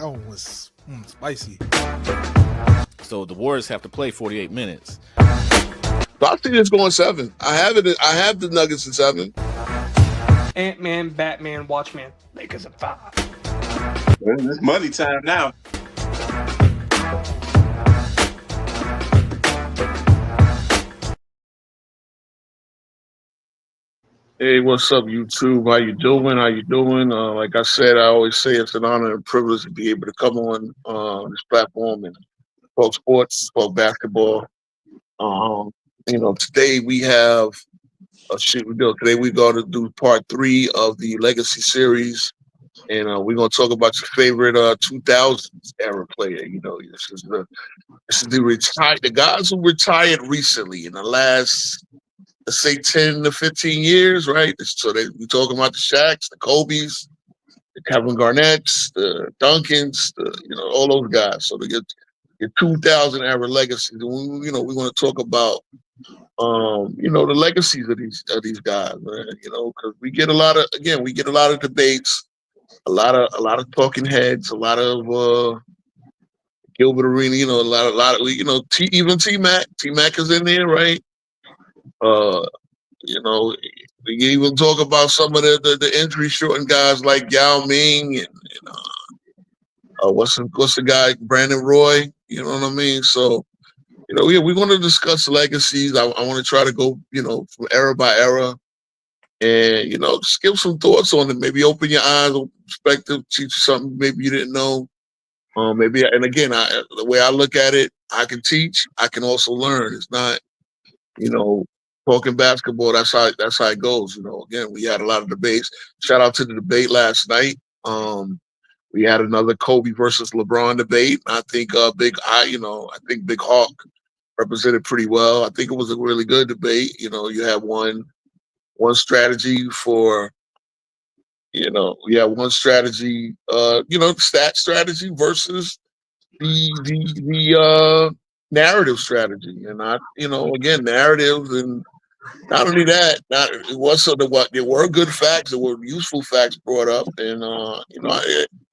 That one was spicy. So the Warriors have to play 48 minutes. So I see this going 7. I have it. I have the Nuggets in 7. Ant-Man, Batman, Watchmen, Lakers at 5. It's money time now. Hey, what's up, YouTube? How you doing? How you doing? Like I said, I always say it's an honor and privilege to be able to come on this platform and talk sports, talk basketball. Um, today we have Today we're going to do part 3 of the Legacy series, and we're going to talk about your favorite 2000s era player. This is the guys who retired recently in the last, let's say, 10 to 15 years, right? So we're talking about the Shaqs, the Kobe's, the Kevin Garnett's, the Duncans, all those guys. So to get your 2000 era legacy, we want to talk about the legacies of these guys, man. Because we get a lot of debates, a lot of talking heads, a lot of Gilbert Arena, a lot of even T Mac is in there, right? We can even talk about some of the injury shortened guys like Yao Ming and what's the guy, Brandon Roy. You know what I mean? So we want to discuss legacies. I want to try to go from era by era, and just give some thoughts on it. Maybe open your eyes, open perspective, teach you something maybe you didn't know. And again, the way I look at it, I can teach, I can also learn. It's not, talking basketball. That's how it goes. Again, we had a lot of debates. Shout out to the debate last night. We had another Kobe versus LeBron debate. I think Big Hawk represented pretty well. I think it was a really good debate. You have one strategy for one strategy, stat strategy versus the narrative strategy. And again, narratives, and not only that, there were good facts, there were useful facts brought up, and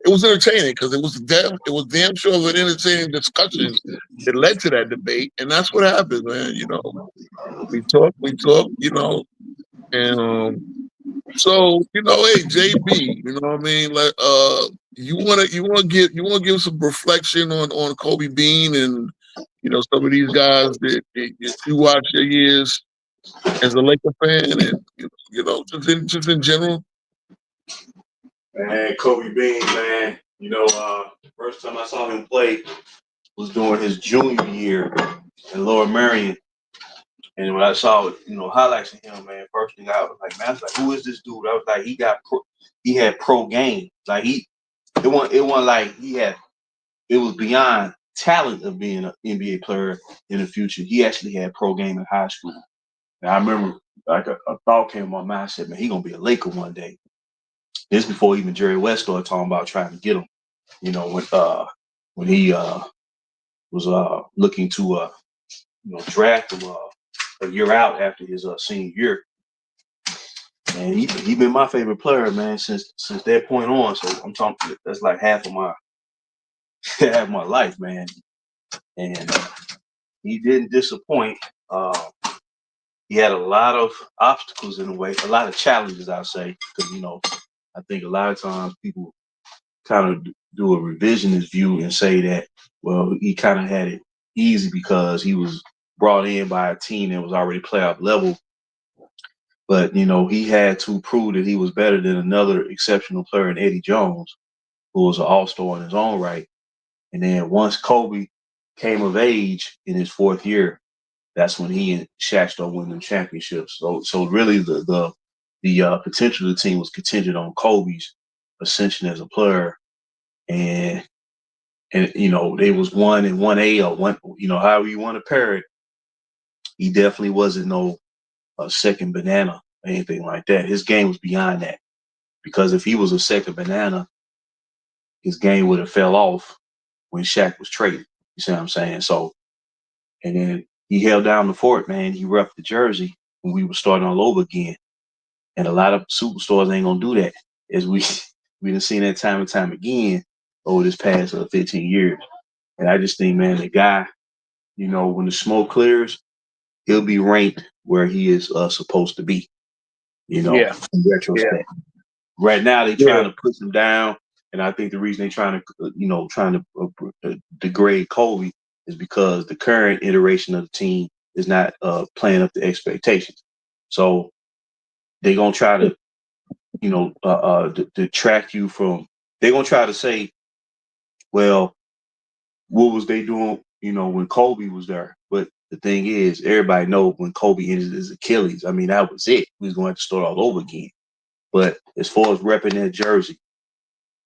it was entertaining because it was damn sure of an entertaining discussion that led to that debate, and that's what happens, man. We talk, and so hey, JB, you know what I mean? Like, you wanna give some reflection on Kobe Bean and some of these guys that you watch your years as a Laker fan, and just in general. Man, Kobe Bean, man. First time I saw him play was during his junior year in Lower Marion. And when I saw, highlights of him, man, first thing I was like, man, I was like, who is this dude? I was like, he had pro game. Like it wasn't like it was beyond talent of being an NBA player in the future. He actually had pro game in high school. And I remember like a thought came in my mind. I said, man, he gonna be a Laker one day. This before even Jerry West started talking about trying to get him. When he was looking to draft him a year out after his senior year. And he been my favorite player, man, since that point on. So I'm talking, that's like half of my life, man. And he didn't disappoint. He had a lot of obstacles in the way, a lot of challenges, I'll say, because I think a lot of times people kind of do a revisionist view and say that, well, he kind of had it easy because he was brought in by a team that was already playoff level. But, he had to prove that he was better than another exceptional player in Eddie Jones, who was an all-star in his own right. And then once Kobe came of age in his 4th year, that's when he and Shaq started winning championships. So really the potential of the team was contingent on Kobe's ascension as a player. And they was 1 and 1A or one, however you want to pair it. He definitely wasn't no second banana or anything like that. His game was beyond that, because if he was a second banana, his game would have fell off when Shaq was traded. You see what I'm saying? So, and then he held down the fort, man. He roughed the jersey when we were starting all over again. And a lot of superstars ain't gonna do that, as we done seen that time and time again. over this past 15 years. And I just think, man, the guy, you know, when the smoke clears, he'll be ranked where he is supposed to be, you know, Yeah, in retrospect. Right now, they're trying to put him down. And I think the reason they're trying to, degrade Kobe is because the current iteration of the team is not playing up to expectations. So they're going to try to, detract you from, they're going to try to say, well, what was they doing, when Kobe was there? But the thing is, everybody knows when Kobe ended his Achilles, I mean, that was it. We was going to have to start all over again. But as far as repping that jersey,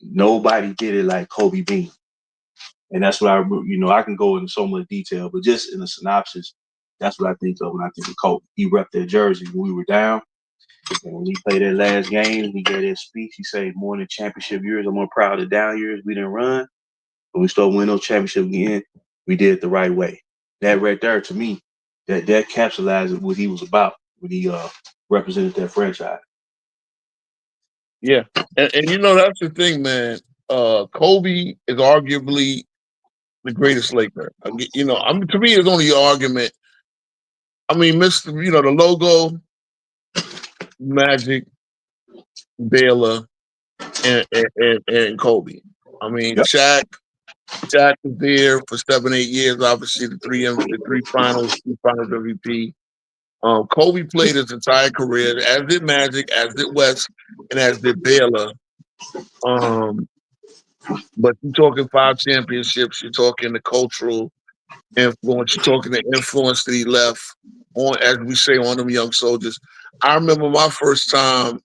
nobody did it like Kobe Bean. And that's what I can go into so much detail, but just in a synopsis, that's what I think of when I think of Kobe. He repped that jersey when we were down. And when he played that last game, he gave that speech. He said, more than championship years, I'm more proud of the down years we didn't run. When we started winning those championships again, we did it the right way. That right there, to me, that capsulizes what he was about when he represented that franchise. yeah, and that's the thing, man. Kobe is arguably the greatest Laker. To me, it's only an argument. I mean, the logo, Magic, Baylor, and Kobe. I mean, Yep. Shaq was there for 7-8 years. Obviously, the three finals MVP. Kobe played his entire career, as did Magic, as did West, and as did Baylor. But you're talking 5 championships. You're talking the cultural influence. You're talking the influence that he left on, as we say, on them young soldiers. I remember my first time.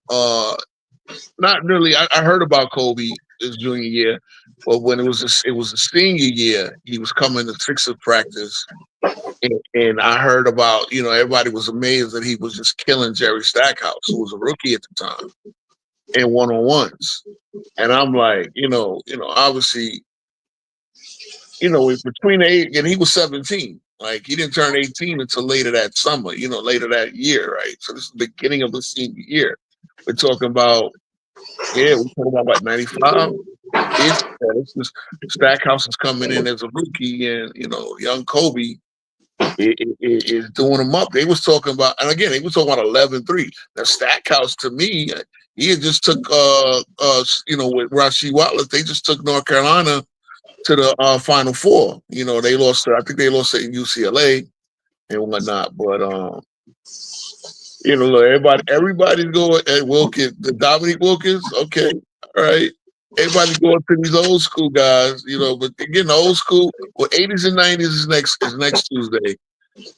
Not really. I heard about Kobe his junior year, but when it was a senior year, he was coming to Sixers practice, and I heard about, everybody was amazed that he was just killing Jerry Stackhouse, who was a rookie at the time, in one-on-ones. And I'm like, obviously, between 8 and he was 17. Like, he didn't turn 18 until later that summer, later that year, right? So this is the beginning of the senior year. We're talking about, we're talking about like 95. Stackhouse is coming in as a rookie, and young Kobe is doing them up. They was talking about, and again, they was talking about 11-3. Now Stackhouse, to me, he had just took with Rasheed Wallace, they just took North Carolina to the Final Four. They lost. I think they lost to UCLA and whatnot. But look, everybody's going at Wilkins, the Dominique Wilkins. Okay, all right. Everybody's going to these old school guys, but again, the old school, 80s and 90s is next Tuesday.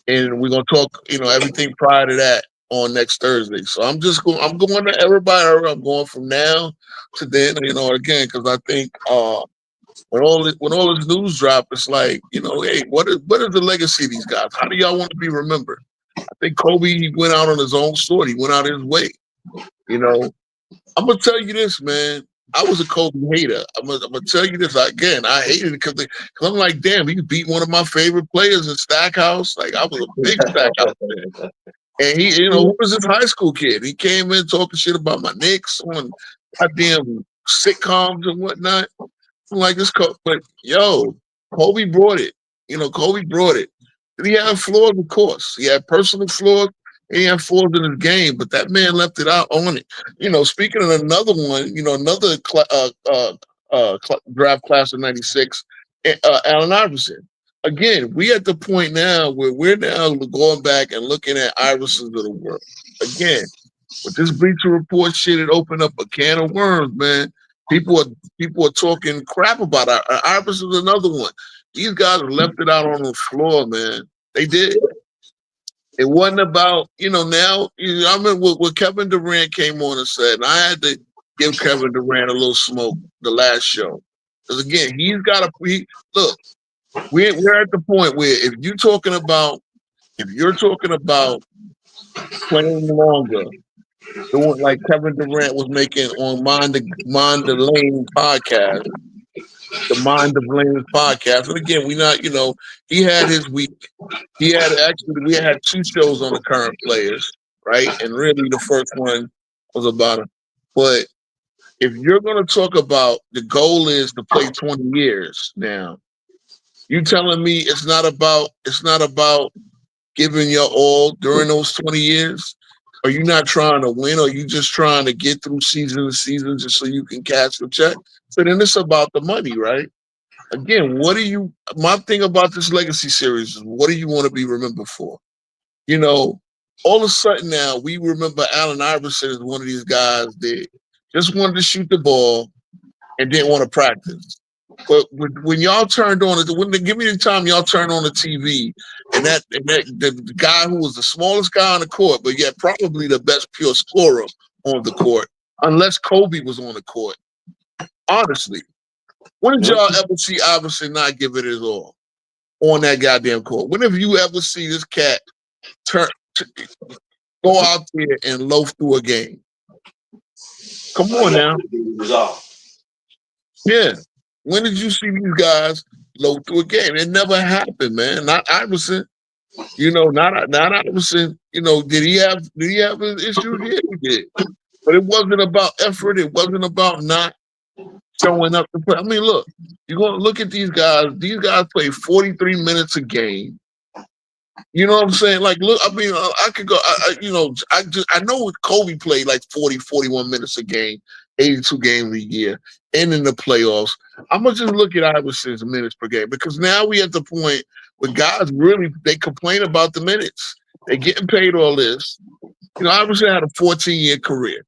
And we're gonna talk, everything prior to that on next Thursday. So I'm going to everybody. I'm going from now to then, again, because I think when all this news drop, it's like, hey, what is the legacy of these guys? How do y'all want to be remembered? I think Kobe, he went out on his own sword. He went out his way. I'm gonna tell you this, man. I was a Kobe hater. I'm gonna tell you this again. I hated it because I'm like, damn, he beat one of my favorite players in Stackhouse. Like, I was a big Stackhouse fan. And he, who was this high school kid? He came in talking shit about my Knicks on goddamn sitcoms and whatnot. I'm like, this, but yo, Kobe brought it. Kobe brought it. And he had flaws, of course. He had personal flaws. He had flaws in his game, but that man left it out on it. Speaking of another one, another draft class of '96, Allen Iverson. Again, we at the point now where we're now going back and looking at Iversons of the world. Again, with this Bleacher Report shit, it opened up a can of worms, man. People are talking crap about Iverson's another one. These guys left it out on the floor, man. They did. It wasn't about, now, I remember what Kevin Durant came on and said, and I had to give Kevin Durant a little smoke the last show. Because again, look, we're at the point where if you're talking about playing longer, doing like Kevin Durant was making on Mind the Lane podcast, the Mind of Lane podcast. And again, he had his week. We had 2 shows on the current players, right? And really the first one was about him. But if you're going to talk about the goal is to play 20 years now, you telling me it's not about giving your all during those 20 years? Are you not trying to win? Or are you just trying to get through season to season just so you can cash the check? So then it's about the money, right? Again, my thing about this legacy series is what do you want to be remembered for? You know, all of a sudden now we remember Allen Iverson as one of these guys that just wanted to shoot the ball and didn't want to practice. But when y'all turned on it, give me the time y'all turned on the TV, and the guy who was the smallest guy on the court, but yet probably the best pure scorer on the court, unless Kobe was on the court. Honestly, when did y'all ever see Iverson not give it his all on that goddamn court? When have you ever seen this cat go out there and loaf through a game? Come on now. Yeah. When did you see these guys loaf through a game? It never happened, man. Not Iverson. Not Iverson. Did he have his issues? Yeah, he did. But it wasn't about effort. It wasn't about not showing up to play. I mean, look, you're going to look at these guys. These guys play 43 minutes a game. You know what I'm saying? Like, look, I mean, I could go, I know Kobe played like 40, 41 minutes a game, 82 games a year, and in the playoffs. I'm going to just look at Iverson's minutes per game because now we at the point where guys they complain about the minutes. They're getting paid all this. Iverson had a 14-year career.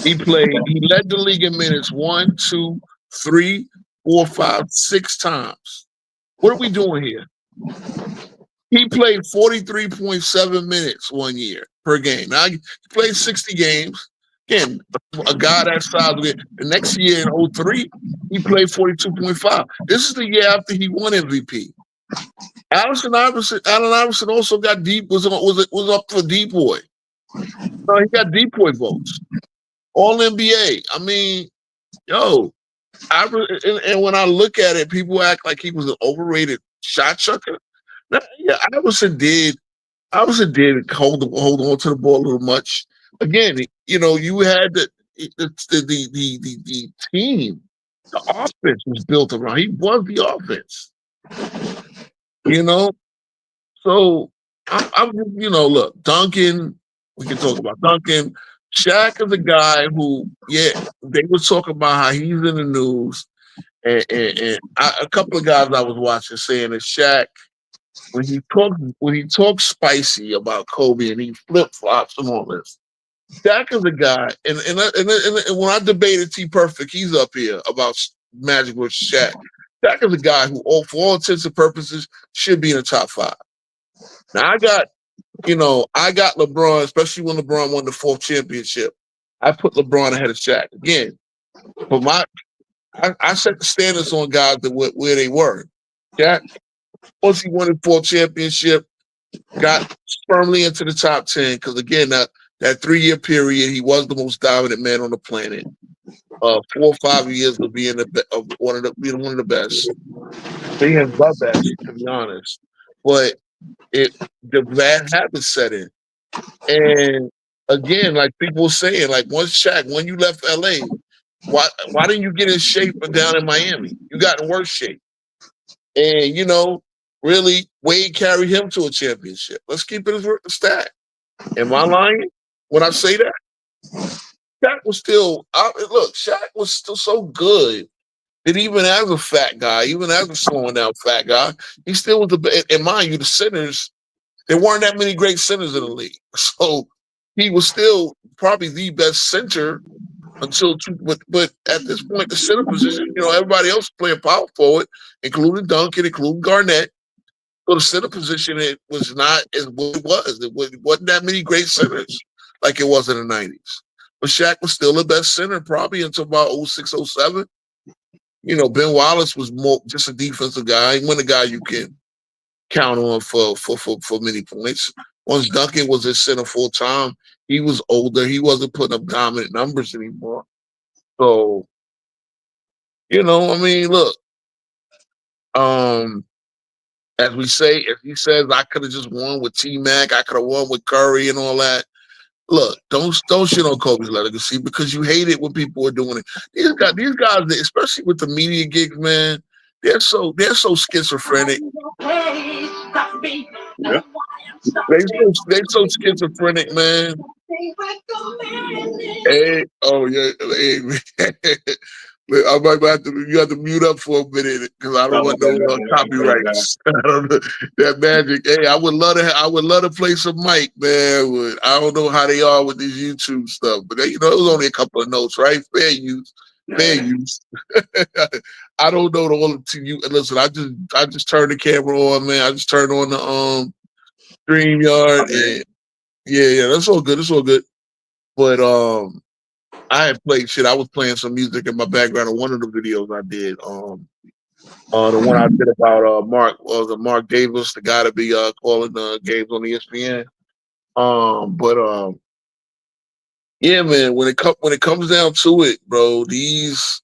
He led the league in minutes 1, 2, 3, 4, 5, 6 times. What are we doing here? He played 43.7 minutes one year per game. Now, he played 60 games. Again, a guy that size. The next year in 2003, he played 42.5. This is the year after he won MVP. Allen Iverson also got was up for D-Boy. No, he got D-Boy votes. All NBA. I mean, and when I look at it, people act like he was an overrated shot chucker. Now, yeah, Iverson did hold on to the ball a little much. Again, you had the team. The offense was built around. He was the offense. So I'm look, Duncan. We can talk about Duncan. Shaq is a guy who, they were talking about how he's in the news, and a couple of guys I was watching saying that Shaq, when he talks spicy about Kobe and he flip flops and all this, Shaq is a guy, and when I debated T Perfect, he's up here about Magic with Shaq. Shaq is a guy who, for all intents and purposes, should be in the top 5. Now I got LeBron, especially when LeBron won the 4th championship. I put LeBron ahead of Shaq again, but I set the standards on guys where they were. Shaq, once he won the 4th championship, got firmly into the top 10 because again that 3-year period he was the most dominant man on the planet. 4 or 5 years of being one of the best. Being the best, to be honest, but the bad habits set in, and again, like people saying, like when you left LA, why didn't you get in shape down in Miami? You got in worse shape, and really Wade carried him to a championship. Let's keep it as a stat. Am I lying when I say that? Shaq was still so good that even as a fat guy, even as a slowing down fat guy, he still was the best. And mind you, the centers, there weren't that many great centers in the league. So he was still probably the best center but at this point, the center position, everybody else playing power forward, including Duncan, including Garnett. So the center position, it was not as what it was. It wasn't that many great centers like it was in the 90s. But Shaq was still the best center probably until about 06, 07. Ben Wallace was more just a defensive guy. He wasn't a guy you can count on for many points. Once Duncan was at center full time, he was older. He wasn't putting up dominant numbers anymore. So, look, as we say, if he says I could have just won with T-Mac, I could have won with Curry and all that. look, don't shit on Kobe's legacy because you hate it when people are doing it. These guys, especially with the media gigs, man, they're so schizophrenic. Yeah. They so schizophrenic, man. Hey, oh yeah, hey, man. I might have to. You have to mute up for a minute because I don't want no copyrights. I don't know that magic. Hey, I would love to. I would love to play some mic, man. But I don't know how they are with this YouTube stuff. But it was only a couple of notes, right? Fair use. Fair use. I don't know the whole to you. Listen, I just turned the camera on, man. I just turned on the StreamYard, and yeah, that's all good. It's all good. But I had played shit. I was playing some music in my background on one of the videos I did. The one I did about Mark Davis, the guy to be calling games on ESPN. Yeah, man. When it comes down to it, bro, these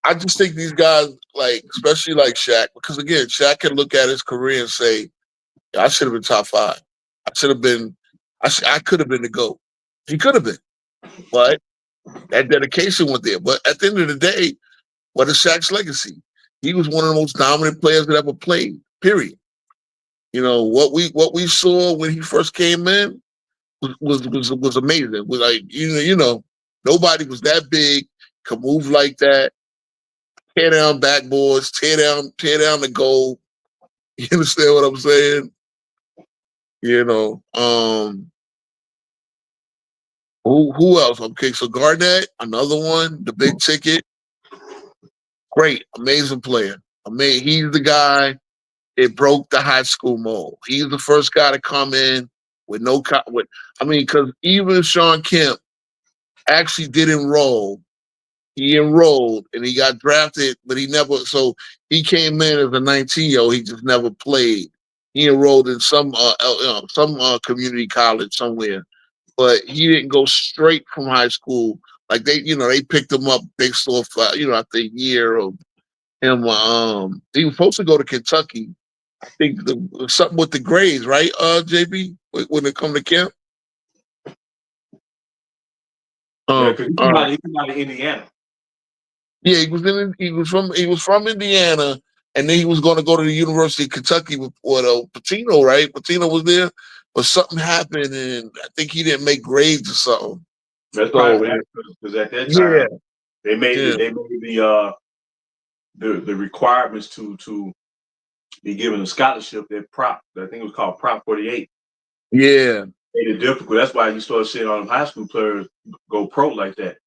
I just think these guys, like, especially like Shaq, because again, Shaq can look at his career and say, I should have been top 5. I should have been. I could have been the GOAT. He could have been, but that dedication went there. But at the end of the day, what is Shaq's legacy? He was one of the most dominant players that ever played. Period. What we saw when he first came in was amazing. Was like nobody was that big, could move like that, tear down backboards, tear down the goal. You understand what I'm saying? Who else? Okay, so Garnett, another one, the big ticket. Great, amazing player. He's the guy that broke the high school mold. He's the first guy to come in with because even Shawn Kemp actually did enroll. He enrolled and he got drafted, but he came in as a 19-year-old. He just never played. He enrolled in some community college somewhere, but he didn't go straight from high school. Like they picked him up based off, after a year of him. He was supposed to go to Kentucky. I think something with the grades, right? JB, when it come to camp. Yeah, because he's out of Indiana. Yeah, he was from Indiana, and then he was going to go to the University of Kentucky with Pitino, right? Pitino was there, but something happened, and I think he didn't make grades or something. That's probably because at that time they made the requirements to be given a scholarship. That I think it was called Prop 48. Yeah, made it difficult. That's why you started seeing all them high school players go pro like that.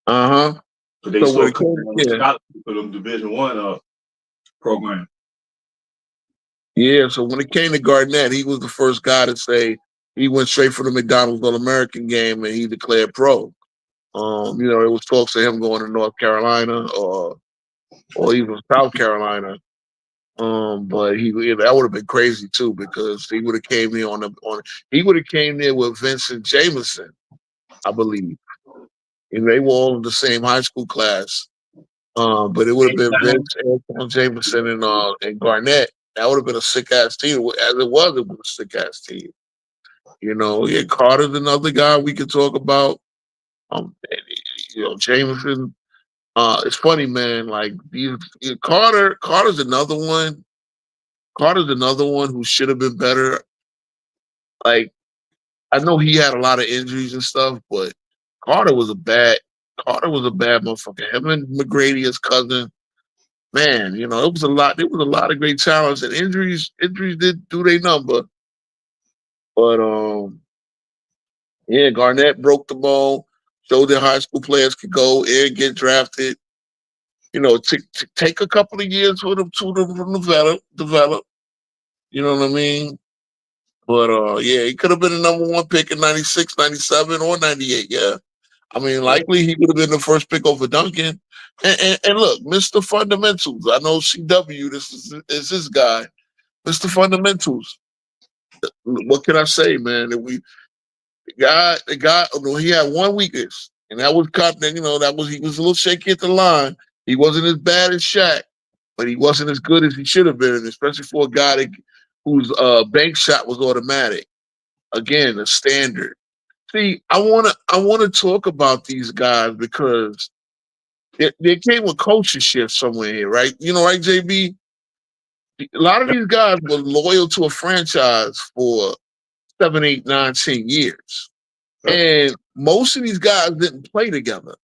So they started scholarship for them Division I program. Yeah, so when it came to Garnett, he was the first guy to say he went straight for the McDonald's All-American game and he declared pro. There was talks of him going to North Carolina or even South Carolina. But that would have been crazy too because he would have came there he would have came there with Vincent Jameson, I believe. And they were all in the same high school class. But it would have been Vince, Antoine Jameson, and Garnett. That would have been a sick ass team. As it was a sick ass team. Carter's another guy we could talk about. Jameson. It's funny, man. Like Carter's another one. Carter's another one who should have been better. Like, I know he had a lot of injuries and stuff, but Carter was a bad motherfucker. Him and McGrady, his cousin, man, it was a lot. There was a lot of great talents, and injuries did do their number. But Garnett broke the mold, showed that high school players could go and get drafted. Take a couple of years for them to develop. You know what I mean? But he could have been the number 1 pick in 96, 97, or 98. Yeah. I mean, likely he would have been the first pick over Duncan. And look, Mr. Fundamentals. I know CW, this is his guy. Mr. Fundamentals. What can I say, man? The guy, he had one weakness, and that was he was a little shaky at the line. He wasn't as bad as Shaq, but he wasn't as good as he should have been, especially for a guy whose bank shot was automatic. again, the standard. See, I wanna talk about these guys because there came a culture shift somewhere here, right? You know, right, JB? A lot of these guys were loyal to a franchise for 7, 8, 9, 10 years. And most of these guys didn't play together.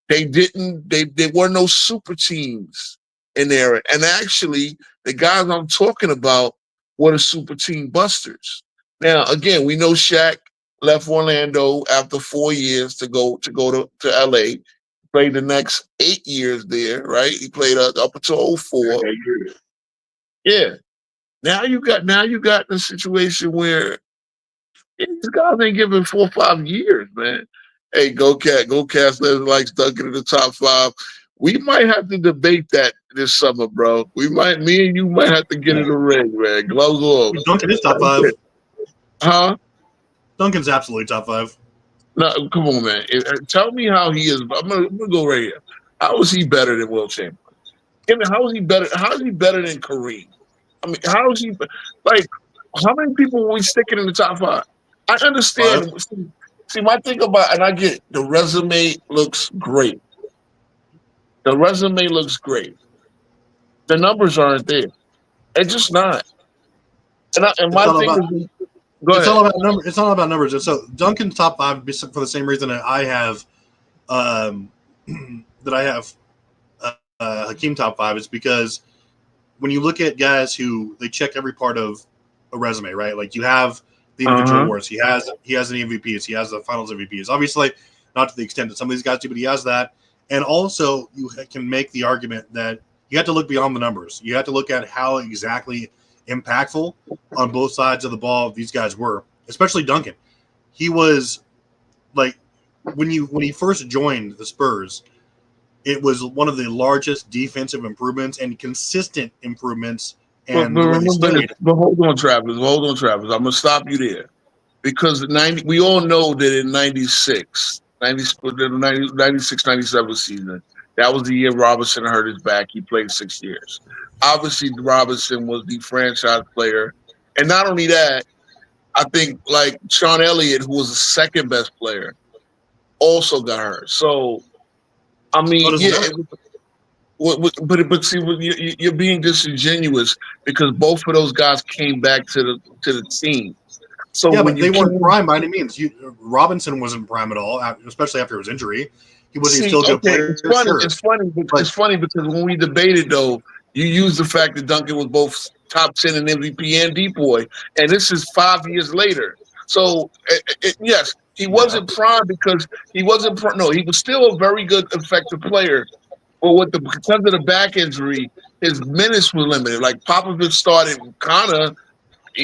They didn't, there were no super teams in there. And actually, the guys I'm talking about were the super team busters. Now, again, we know Shaq left Orlando after 4 years to go to LA. Played the next 8 years there, right? He played up until 04. Yeah. Now you got the situation where these guys ain't giving 4 or 5 years, man. Hey, go Cast likes Duncan in the top 5. We might have to debate that this summer, bro. Me and you might have to get in the ring, man. Gloves off. Duncan is top 5. Huh? Duncan's absolutely top 5. No, come on, man. Tell me how he is. I'm gonna go right here. How is he better than Will Chamberlain? I mean, how is he better? How is he better than Kareem? I mean, how is he like? How many people were we sticking in the top 5? I understand. See, my thing about, and I get it, the resume looks great. The resume looks great. The numbers aren't there. It's just not. And my thing is, it's all about numbers. It's all about numbers. And so Duncan's top 5 for the same reason that I have, Hakeem top 5 is because when you look at guys who they check every part of a resume, right? Like you have the individual awards. He has the MVPs. He has the Finals MVPs. Obviously, not to the extent that some of these guys do, but he has that. And also, you can make the argument that you have to look beyond the numbers. You have to look at how exactly impactful on both sides of the ball these guys were, especially Duncan. He was like when he first joined the Spurs, it was one of the largest defensive improvements and consistent improvements. And but hold on, Travis. I'm gonna stop you there because we all know that in 96, 97 season, that was the year Robinson hurt his back. He played 6 years. Obviously, Robinson was the franchise player, and not only that, I think like Sean Elliott, who was the second best player, also got hurt. So, I mean, but see, you're being disingenuous because both of those guys came back to the team. So yeah, but they weren't prime by any means. Robinson wasn't prime at all, especially after his injury. He was still a good player. It's funny because when we debated though, you used the fact that Duncan was both top 10 in MVP and D-Boy, and this is 5 years later. So yes, he wasn't prime because he wasn't. No, he was still a very good, effective player. But because of the back injury, his minutes were limited. Like Popovich started kind of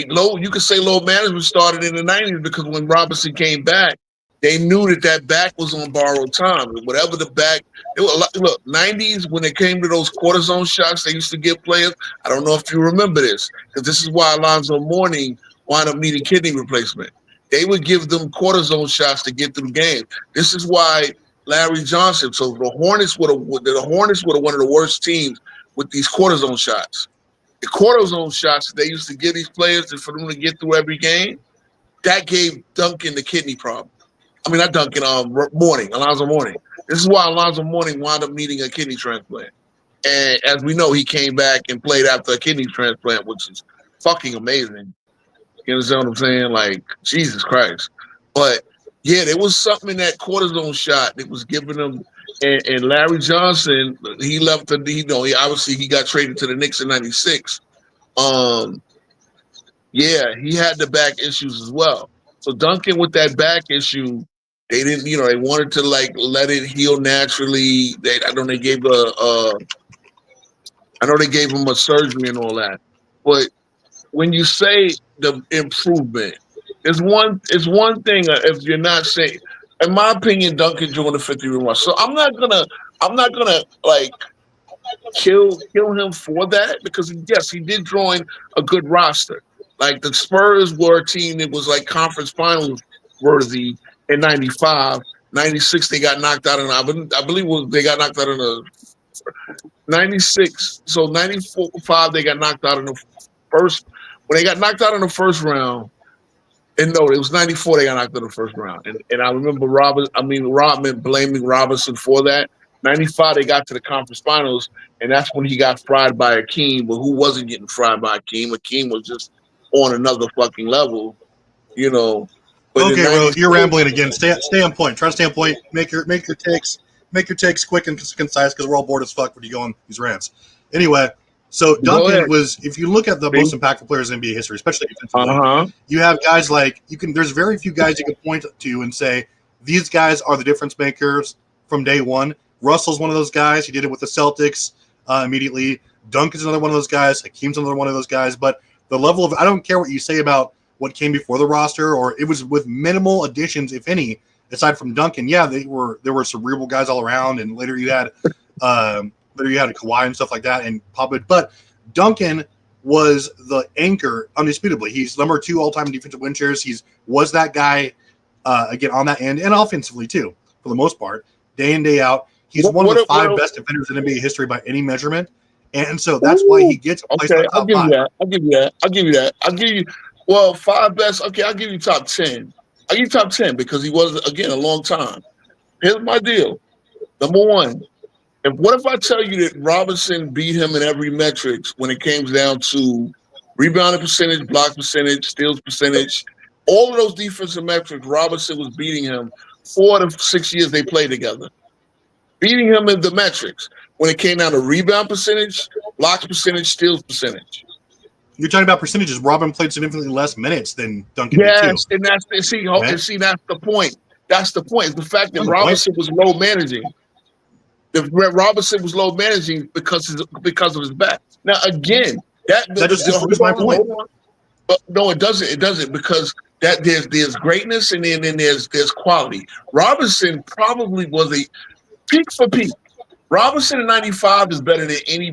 low. You could say low management started in the 90s because when Robinson came back, they knew that back was on borrowed time. Whatever the back, look, 90s when it came to those quarter zone shots they used to give players. I don't know if you remember this because this is why Alonzo Mourning wound up needing kidney replacement. They would give them quarter zone shots to get through the game. This is why Larry Johnson. So the Hornets were one of the worst teams with these quarter zone shots. The quarter zone shots they used to give these players for them to get through every game, that gave Duncan the kidney problem. I mean, not Duncan, Alonzo Mourning. This is why Alonzo Mourning wound up needing a kidney transplant. And as we know, he came back and played after a kidney transplant, which is fucking amazing. You understand what I'm saying? Like, Jesus Christ. But yeah, there was something in that quarter zone shot that was giving them. And Larry Johnson, he left. He obviously he got traded to the Knicks in '96. Yeah, he had the back issues as well. So Duncan with that back issue, they didn't. They wanted to like let it heal naturally. I know they gave him a surgery and all that. But when you say the improvement, it's one thing if you're not saying, in my opinion, Duncan joined the 50 room rush. So I'm not gonna like kill him for that because yes, he did join a good roster. Like the Spurs were a team that was like conference finals worthy in '95. '96 they got knocked out I believe they got knocked out in the '96. So '94-'5 they got knocked out in the first. When they got knocked out in the first round, And no, it was 94 they got knocked out in the first round. And I remember Rodman blaming Robinson for that. 95 they got to the conference finals, and that's when he got fried by Hakeem, but who wasn't getting fried by Hakeem? Hakeem was just on another fucking level, you know. But okay, bro, you're rambling again. Stay on point. Try to stay on point. Make your takes quick and concise because we're all bored as fuck when you go on these rants. Anyway, so Duncan was, if you look at the most impactful players in NBA history, especially defensively, you have guys like there's very few guys you can point to and say these guys are the difference makers from day one. Russell's one of those guys. He did it with the Celtics immediately. Duncan's another one of those guys. Hakeem's another one of those guys. But the level of, I don't care what you say about what came before the roster, or it was with minimal additions, if any, aside from Duncan. Yeah, there were cerebral guys all around, and later you had Kawhi and stuff like that, and Popovich. But Duncan was the anchor, undisputably. He's number 2 all-time in defensive win shares. Was that guy again on that end, and offensively too, for the most part, day in, day out. He's one of the 5 best defenders in NBA history by any measurement, and so that's why he gets placed on top 5. I'll give you that. Well, 5 best. Okay, I'll give you top 10. I'll give you top 10 because he was, again, a long time. Here's my deal. Number 1, what if I tell you that Robinson beat him in every metrics when it came down to rebounding percentage, block percentage, steals percentage, all of those defensive metrics, Robinson was beating him 4 to 6 years they played together. Beating him in the metrics when it came down to rebound percentage, blocks percentage, steals percentage. You're talking about percentages. Robin played significantly less minutes than Duncan did too. And that's that's the point. That's the point. It's the fact that Robinson was low managing. Robinson was low managing because of his back. Now again, that just proves my point. But no, it doesn't. It doesn't because that there's greatness and then there's quality. Robinson probably was a peak for peak. Robinson in 95 is better than any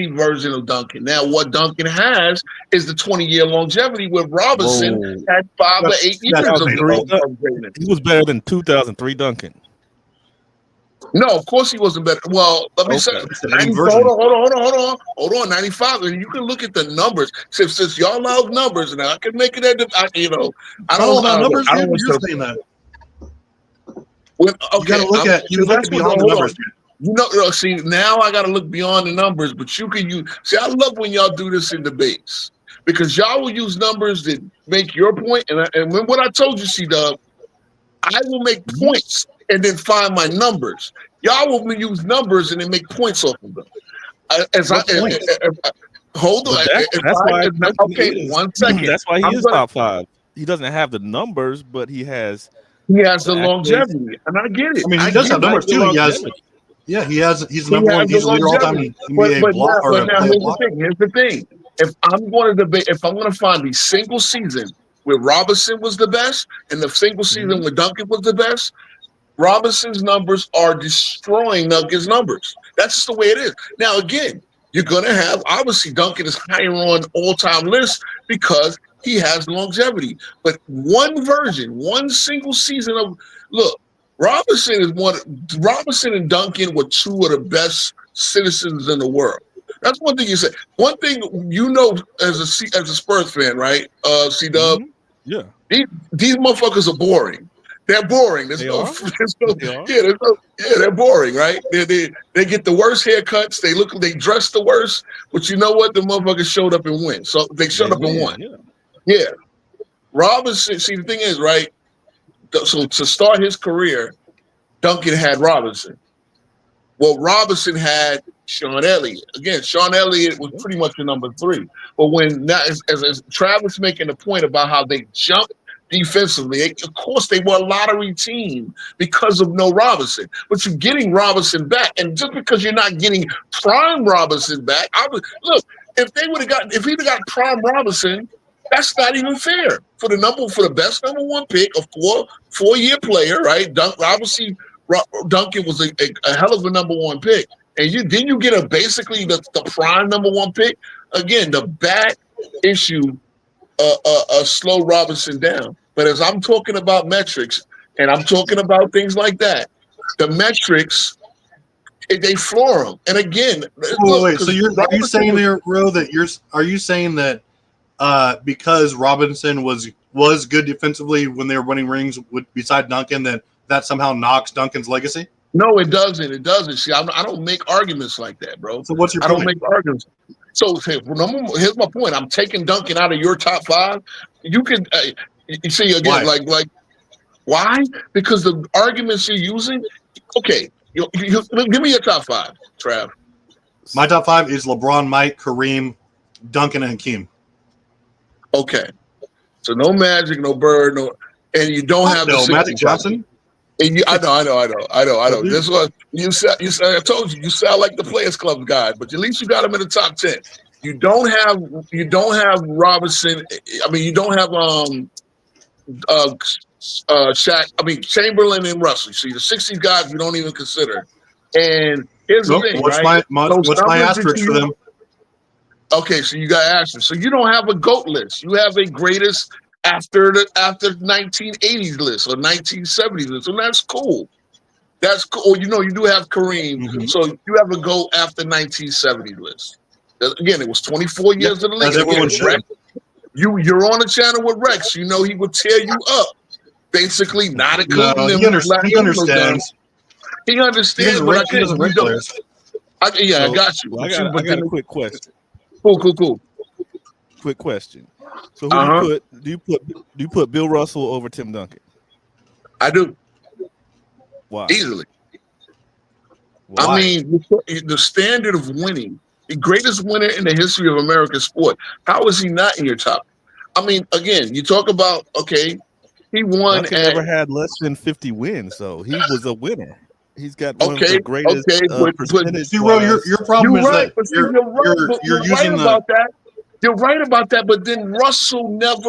version of Duncan. Now, what Duncan has is the 20-year longevity where Robinson had 5 or 8 years of greatness. He was better than 2003 Duncan. No, of course he wasn't better. Well, let me say, hold on. 95, and you can look at the numbers. Since y'all love numbers, and I can make it. I don't know numbers. You're saying that. You gotta look at beyond the numbers. See, now I got to look beyond the numbers, but you can use. See, I love when y'all do this in debates because y'all will use numbers that make your point. And when what I told you, C-Dub, I will make points and then find my numbers. Y'all will use numbers and then make points off of them. Hold on. One second. That's why he is top 5. He doesn't have the numbers, but he has. He has the longevity, and I get it. I mean, he does have numbers too. He has. Yeah, he's number 1. He's leader all time in NBA block. Here's the thing. If I'm going to find the single season where Robinson was the best and the single season where Duncan was the best, Robinson's numbers are destroying Duncan's numbers. That's just the way it is. Now, again, you're going to have, obviously, Duncan is higher on all-time lists because he has longevity. But one single season of, look, Robinson and Duncan were 2 of the best citizens in the world. That's one thing you say. One thing as a Spurs fan, right? C-Dub. Yeah. These motherfuckers are boring. They're boring. They're boring, right? They get the worst haircuts. They dress the worst. But you know what? The motherfuckers showed up and win. So they showed up and won. Yeah. Robinson. See, the thing is, right? So to start his career, Duncan had Robinson. Well, Robinson had Sean Elliott. Again, Sean Elliott was pretty much the number 3. But when now, as Travis making the point about how they jumped defensively, of course they were a lottery team because of no Robinson. But you're getting Robinson back, and just because you're not getting prime Robinson back, look. If he'd have got prime Robinson, that's not even fair for the best number 1 pick, a 4-year player, right? Obviously, Duncan was a hell of a number 1 pick, and you get basically the prime number 1 pick. Again, the back issue slow Robinson down. But as I'm talking about metrics and I'm talking about things like that, the metrics they floor him. And again, wait. So are you saying there, Ro, that are you saying that because Robinson was was good defensively when they were winning rings beside Duncan, then that somehow knocks Duncan's legacy? No, it doesn't. It doesn't. See, I don't make arguments like that, bro. So what's your I point? don't make arguments. So here's my point. I'm taking Duncan out of your top 5. You can you see again, Why? like why? Because the arguments you're using. Okay, you give me your top 5, Trav. My top 5 is LeBron, Mike, Kareem, Duncan, and Hakeem. Okay, so no Magic, no Bird, no, and you don't have No, the Magic 65. Johnson. And I know. This was you said. I told you sound like the Players Club guy, but at least you got him in the top 10. You don't have Robinson. I mean, you don't have Shaq. I mean, Chamberlain and Russell. See, the 60s guys you don't even consider. And here's the thing, What's right? what's my asterisk for them? Okay, so you got asterisks. So you don't have a GOAT list. You have a greatest after 1980s list or 1970s list, and that's cool. That's cool. You do have Kareem, Mhm. so you have a GOAT after 1970s list. Again, it was 24 years of the league. As everyone Again, should. Rex, you're on the channel with Rex. You know he would tear you up, basically not including No, them. he understands. He He understands, doesn't but I rate, he doesn't rate players. I So, got you. Well, But I got a quick question. Cool. Quick question. So who do you put Bill Russell over Tim Duncan? I do Why? easily. Why? I mean, the standard of winning, the greatest winner in the history of American sport. How is he not in your top? I mean, again, you talk about he won. Duncan never had less than 50 wins, so he was a winner. He's got one of the greatest percentage. Zero. Your problem is right, that you're using right about that. You're right about that, but then Russell not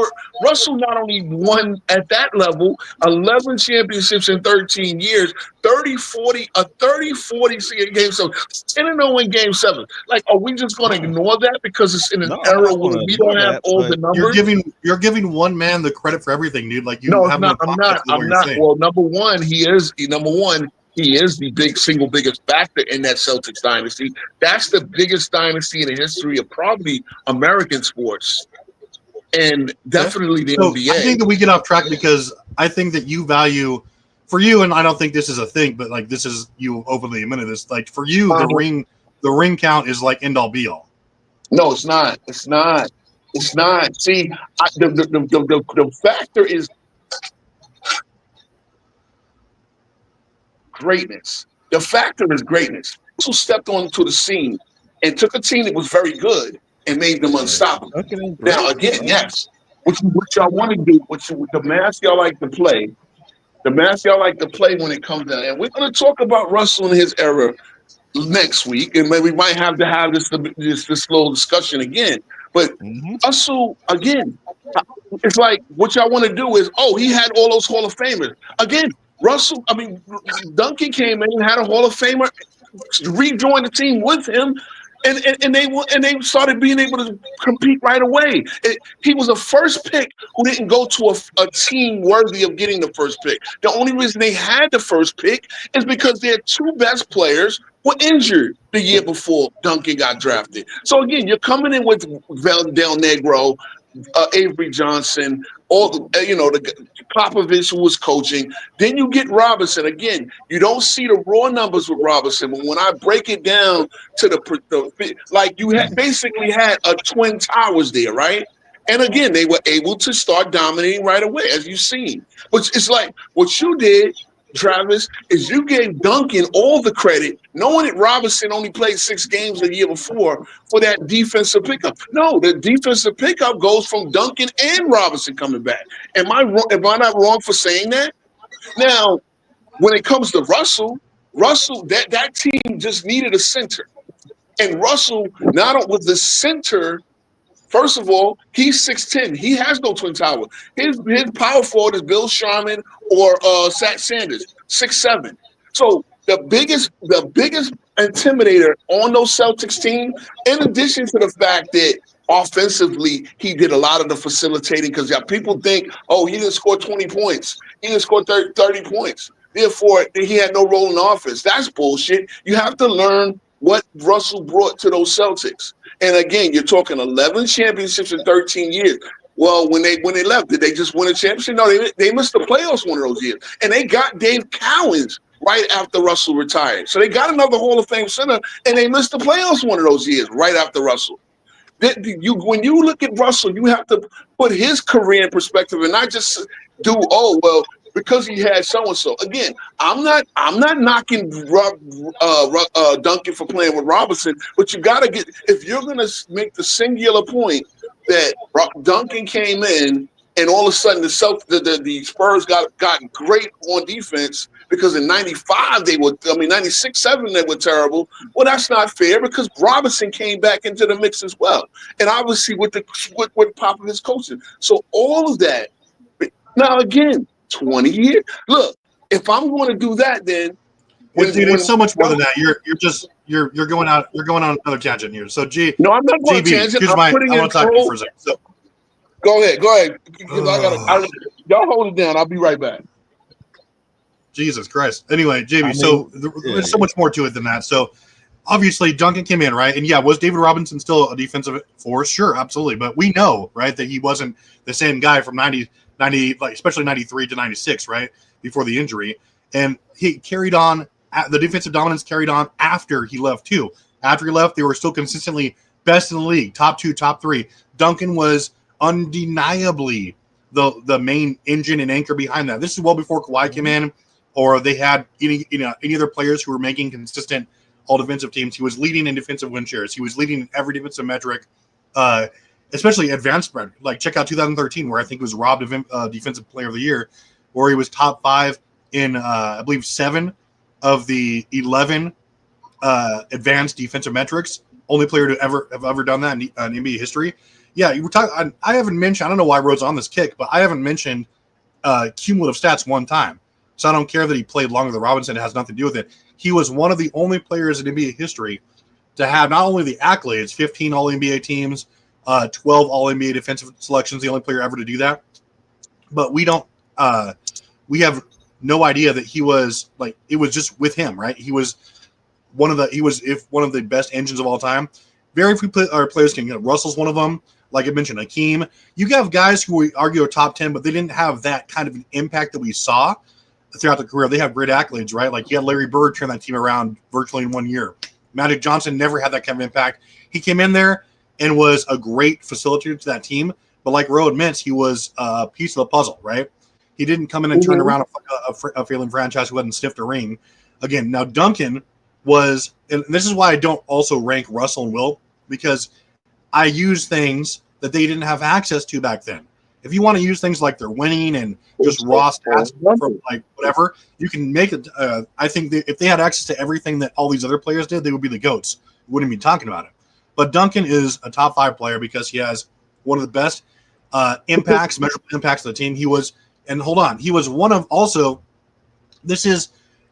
only won at that level, 11 championships in 13 years, 30-40 game 7, 10-0 in game 7. Like, are we just going to ignore that because it's in an era where we don't have all the numbers? You're giving one man the credit for everything, dude. Like you No, have I'm not. Well, number one, he is the single biggest factor in that Celtics dynasty. That's the biggest dynasty in the history of probably American sports, and definitely the NBA. I think that we get off track because I think that you value, for you, and I don't think this is a thing, but like this is you openly admitted this. Like for you, the ring count is like end all be all. No, it's not. It's not. See, the factor is greatness. The factor is greatness. Russell stepped onto the scene and took a team that was very good and made them unstoppable. Now, again, yes, what y'all want to do, the math y'all like to play, when it comes down, and we're going to talk about Russell and his era next week, and maybe we might have to have this little discussion again. But Russell, again, it's like what y'all want to do is, he had all those Hall of Famers. Again, Duncan came in and had a Hall of Famer rejoin the team with him, and they started being able to compete right away. He was a first pick who didn't go to a team worthy of getting the first pick. The only reason they had the first pick is because their two best players were injured the year before Duncan got drafted. So again, you're coming in with Del Negro, Avery Johnson, the Popovich who was coaching. Then you get Robinson. Again, you don't see the raw numbers with Robinson, but when I break it down to you basically had a Twin Towers there, right? And again, they were able to start dominating right away, as you've seen. But it's like what you did, Travis, is you gave Duncan all the credit, knowing that Robinson only played 6 games the year before for that defensive pickup. No, the defensive pickup goes from Duncan and Robinson coming back. Am I not wrong for saying that? Now, when it comes to Russell, that team just needed a center. And Russell, not with the center. First of all, he's 6'10". He has no twin tower. His power forward is Bill Sharman or Zach Sanders, 6'7". So the biggest intimidator on those Celtics team, in addition to the fact that offensively he did a lot of the facilitating, because people think, he didn't score 20 points. He didn't score 30 points. Therefore, he had no role in offense. That's bullshit. You have to learn what Russell brought to those Celtics. And again, you're talking 11 championships in 13 years. Well, when they left, did they just win a championship? No, they missed the playoffs one of those years, and they got Dave Cowens right after Russell retired. So they got another Hall of Fame center, and they missed the playoffs one of those years right after Russell. When you look at Russell, you have to put his career in perspective and not just do, oh well, because he had so and so. Again, I'm not knocking Duncan for playing with Robinson, but you got to get, if you're going to make the singular point that Duncan came in and all of a sudden the Spurs got great on defense because in 95 96, 7 they were terrible. Well, that's not fair because Robinson came back into the mix as well, and obviously with Popovich's coaching. So all of that. Now again, 20 years. Look, if I'm going to do that, then it's so much more than that. You're going on another tangent here. So no, I'm not going GB, tangent. I want to talk to you for a second. So, go ahead. Y'all hold it down. I'll be right back. Jesus Christ. Anyway, JB, there's so much more to it than that. So obviously Duncan came in, right? And yeah, was David Robinson still a defensive force? Sure, absolutely. But we know, right, that he wasn't the same guy from 90 like especially 93 to 96, right? Before the injury. And he carried on, the defensive dominance carried on after he left too. After he left, they were still consistently best in the league, top 2, top 3. Duncan was undeniably the main engine and anchor behind that. This is well before Kawhi came in, or they had any other players who were making consistent all defensive teams. He was leading in defensive win shares. He was leading in every defensive metric, especially advanced spread. Like check out 2013, where I think he was robbed of defensive player of the year, where he was top 5 in I believe 7 of the 11 advanced defensive metrics. Only player to have ever done that in NBA history. Yeah, you were talking. I haven't mentioned. I don't know why Rhodes on this kick, but I haven't mentioned cumulative stats one time. So I don't care that he played longer than Robinson. It has nothing to do with it. He was one of the only players in NBA history to have not only the accolades, 15 All-NBA teams, 12 All-NBA defensive selections, the only player ever to do that. But we don't. We have no idea that he was like. It was just with him, right? He was one of the best engines of all time. Very few players can. Russell's one of them. Like I mentioned, Hakeem. You have guys who we argue are top 10, but they didn't have that kind of an impact that we saw throughout the career. They have great accolades, right? Like you had Larry Bird turn that team around virtually in 1 year. Magic Johnson never had that kind of impact. He came in there and was a great facilitator to that team. But like Roe admits, he was a piece of the puzzle, right? He didn't come in and turn around a failing franchise who hadn't sniffed a ring. Again, now Duncan was, and this is why I don't also rank Russell and Will, because I use things that they didn't have access to back then. If you want to use things like they're winning and just raw stats from like whatever, you can make it. I think that if they had access to everything that all these other players did, they would be the GOATs. We wouldn't be talking about it. But Duncan is a top 5 player because he has one of the best impacts, measurable impacts of the team. He was, and hold on, he was one of also,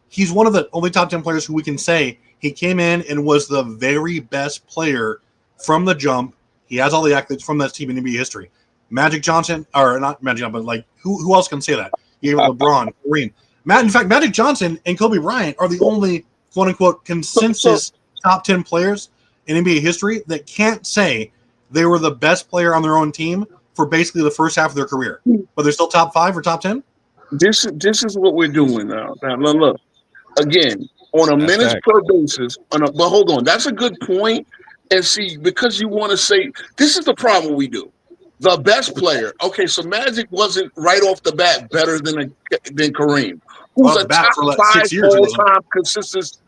he's one of the only top 10 players who we can say he came in and was the very best player from the jump. He has all the accolades from that team in NBA history. Magic Johnson, or not Magic Johnson, but like who else can say that? You have LeBron, Kareem. In fact, Magic Johnson and Kobe Bryant are the only quote unquote consensus top 10 players in NBA history that can't say they were the best player on their own team for basically the first half of their career. But they're still top 5 or top 10? This is what we're doing now. Now look, again, on a minutes per basis, but hold on, that's a good point. And see, because you want to say, this is the problem we do. The best player. Okay, so Magic wasn't right off the bat better than Kareem, who's a top 5 all-time consistent.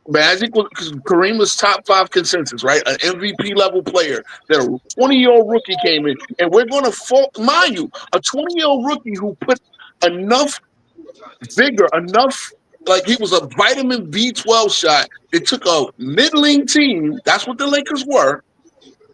Kareem was top 5 consensus, right? An MVP level player. That a 20-year-old rookie came in, and we're going to mind you, a 20-year-old rookie who put enough vigor, like he was a vitamin B12 shot. It took a middling team. That's what the Lakers were.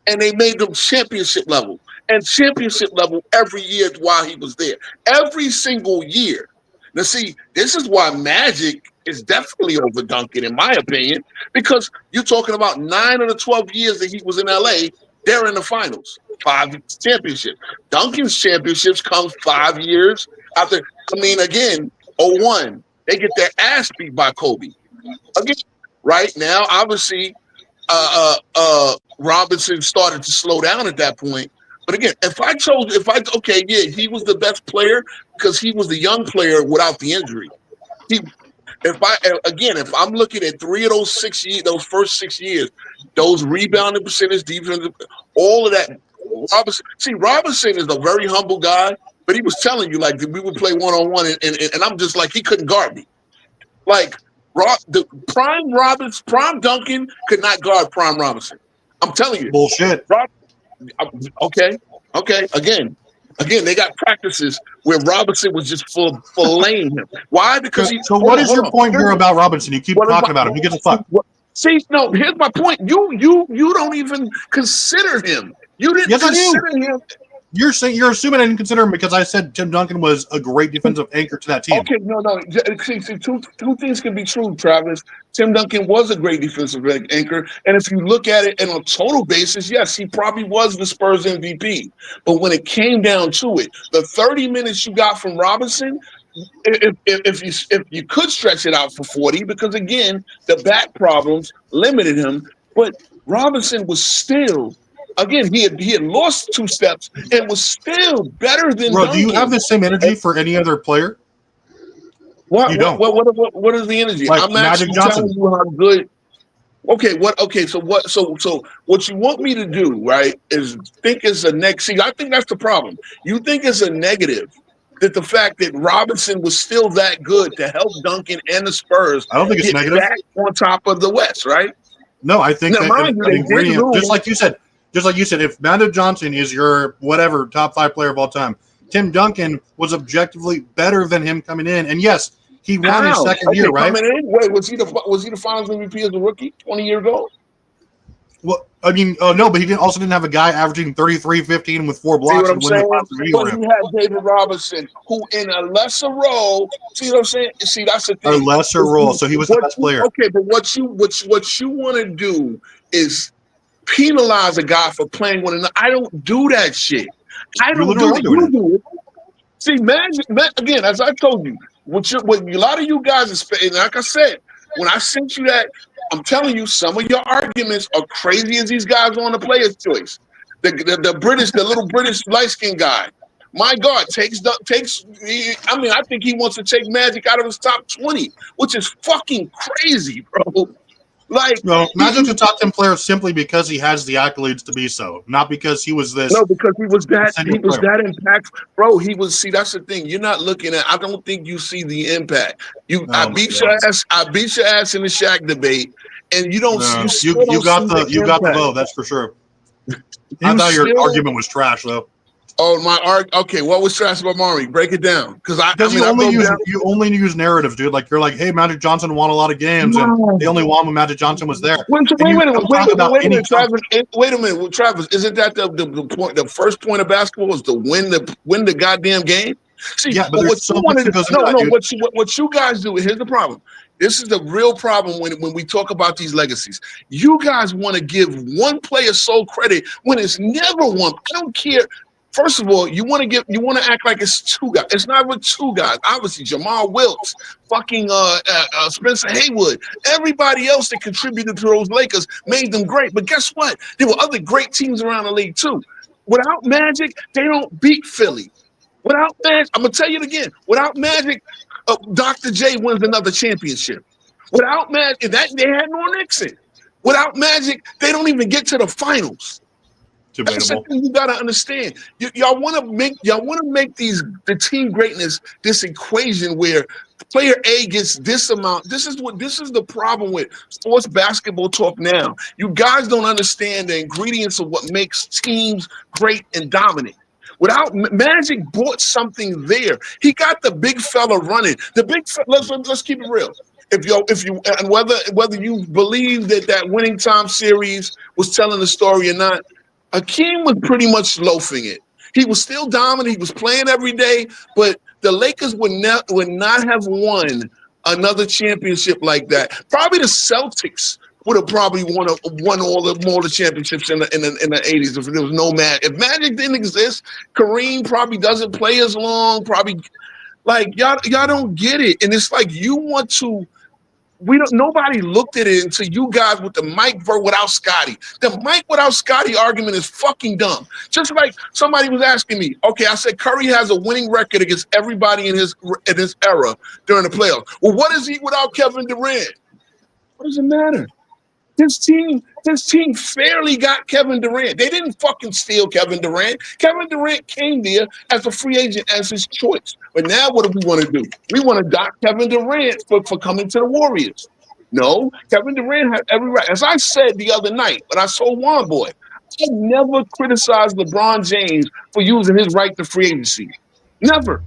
And they made them championship level. And championship level every year while he was there. Every single year. Now, see, this is why Magic is definitely over Duncan, in my opinion, because you're talking about 9 of the 12 years that he was in LA, they're in the finals. 5 championships. Duncan's championships come 5 years after. I mean, again, 01. They get their ass beat by Kobe. Again, right now, obviously, Robinson started to slow down at that point. But again, he was the best player because he was the young player without the injury. If I'm looking at 3 of those 6 years, those first 6 years, those rebounding percentage, defense, all of that. Robinson is a very humble guy, but he was telling you like we would play 1-on-1, and I'm just like he couldn't guard me. Like the Prime Duncan could not guard Prime Robinson. I'm telling you, bullshit. Okay. Again, they got practices where Robinson was just filleting him. Why? Because what is your point here about Robinson? You keep talking about him. He gets a fuck. Here's my point. You don't even consider him. You didn't consider him. You're assuming I didn't consider him because I said Tim Duncan was a great defensive anchor to that team. Okay, no. See, two things can be true, Travis. Tim Duncan was a great defensive anchor, and if you look at it on a total basis, yes, he probably was the Spurs MVP. But when it came down to it, the 30 minutes you got from Robinson, if you could stretch it out for 40, because again, the back problems limited him, but Robinson was still. Again, he had lost 2 steps and was still better than. Bro, Duncan. do you have the same energy for any other player? What? You don't. What is the energy? Like I'm Magic actually Johnson. telling you how good. Okay. What? Okay. So what? So what you want me to do, right? Is think it's a next. See, I think that's the problem. You think it's a negative that the fact that Robinson was still that good to help Duncan and the Spurs. I don't think it's negative. Back on top of the West, right? No, I think Now, that mind you, just like you said, if Magic Johnson is your whatever top 5 player of all time, Tim Duncan was objectively better than him coming in, and yes, he won his second year, right? Wait, was he the Finals MVP as a rookie 20 years ago? Well, I mean, no, but he also didn't have a guy averaging 33, 15 with 4 blocks. See what I'm saying? But he had David Robinson, who in a lesser role. See what I'm saying? See, that's the thing. A lesser role, so he was the best player. Okay, but what you want to do is penalize a guy for playing one another. I don't do that shit. I don't do it. You do it. See, Magic, again, as I told you, what a lot of you guys are, like I said, when I sent you that, I'm telling you, some of your arguments are crazy as these guys on the player's choice. The little British light-skinned guy. My God, I think he wants to take Magic out of his top 20, which is fucking crazy, bro. Like, no, Magic's a top 10 player simply because he has the accolades to be so, not because he was this. No, because he was that impactful, bro. That's the thing. You're not looking at. I don't think you see the impact. I beat your ass in the Shaq debate, and you don't. No, you got the vote. That's for sure. I thought your argument was trash, though. Oh, okay. What was trash about Maury? Break it down, because you only use narrative, dude. Like you're like, hey, Magic Johnson won a lot of games, and they only won when Magic Johnson was there. Wait a minute, Travis. Wait a minute, Travis. Isn't that the point? The first point of basketball is to win the goddamn game. See, yeah, but there's so much that goes into that, dude. What you guys do? Here's the problem. This is the real problem when we talk about these legacies. You guys want to give one player sole credit when it's never one. I don't care. First of all, you want to act like it's 2 guys. It's not with 2 guys. Obviously, Jamal Wilkes, fucking Spencer Haywood, everybody else that contributed to those Lakers made them great. But guess what? There were other great teams around the league too. Without Magic, they don't beat Philly. Without Magic, I'm gonna tell you it again. Without Magic, Dr. J wins another championship. Without Magic, they had Norm Nixon. Without Magic, they don't even get to the finals. That's the thing you gotta understand. Y'all want to make the team greatness this equation where player A gets this amount. This is the problem with sports basketball talk now. You guys don't understand the ingredients of what makes teams great and dominant. Without Magic, brought something there. He got the big fella running. The big let's keep it real. If you and whether you believe that winning time series was telling the story or not. Hakeem was pretty much loafing it. He was still dominant. He was playing every day, but the Lakers would not have won another championship like that. Probably the Celtics would have probably won all the championships in the 80s if there was no Magic. If Magic didn't exist, Kareem probably doesn't play as long. Probably like y'all don't get it, and it's like you want to Nobody looked at it until you guys with the Mike without Scotty. The Mike without Scotty argument is fucking dumb. Just like somebody was asking me, okay, I said Curry has a winning record against everybody in his era during the playoffs. Well, what is he without Kevin Durant? What does it matter? This team fairly got Kevin Durant. They didn't fucking steal Kevin Durant. Kevin Durant came there as a free agent as his choice. But now what do we want to do? We want to dock Kevin Durant for coming to the Warriors. No, Kevin Durant had every right. As I said the other night when I saw Juan Boy, I never criticized LeBron James for using his right to free agency. Never.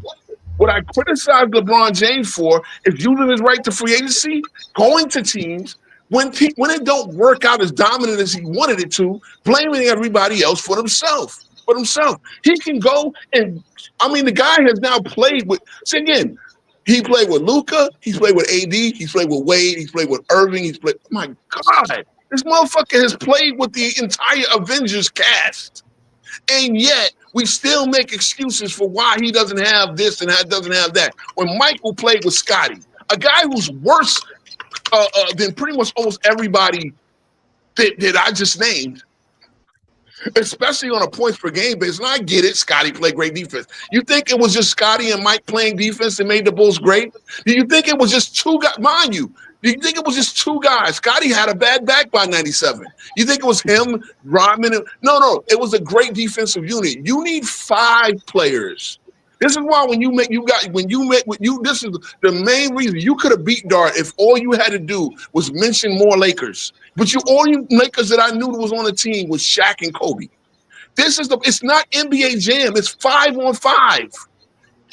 What I criticize LeBron James for is using his right to free agency, going to teams, when it don't work out as dominant as he wanted it to, blaming everybody else for himself. He can go and, the guy has now played with, see again, he played with Luka, he's played with AD, he's played with Wade, he's played with Irving, my God, this motherfucker has played with the entire Avengers cast. And yet, we still make excuses for why he doesn't have this and doesn't have that. When Michael played with Scotty, a guy who's worse than pretty much almost everybody that I just named, especially on a points per game basis. And I get it, Scotty played great defense. You think it was just Scotty and Mike playing defense that made the Bulls great? Do you think it was just two guys? Mind you, do you think it was just two guys? Scotty had a bad back by 97. You think it was him, Rodman? No, it was a great defensive unit. You need 5 players. This is why this is the main reason you could have beat Dart if all you had to do was mention more Lakers. But all you Lakers that I knew was on the team was Shaq and Kobe. It's not NBA Jam. It's 5-on-5.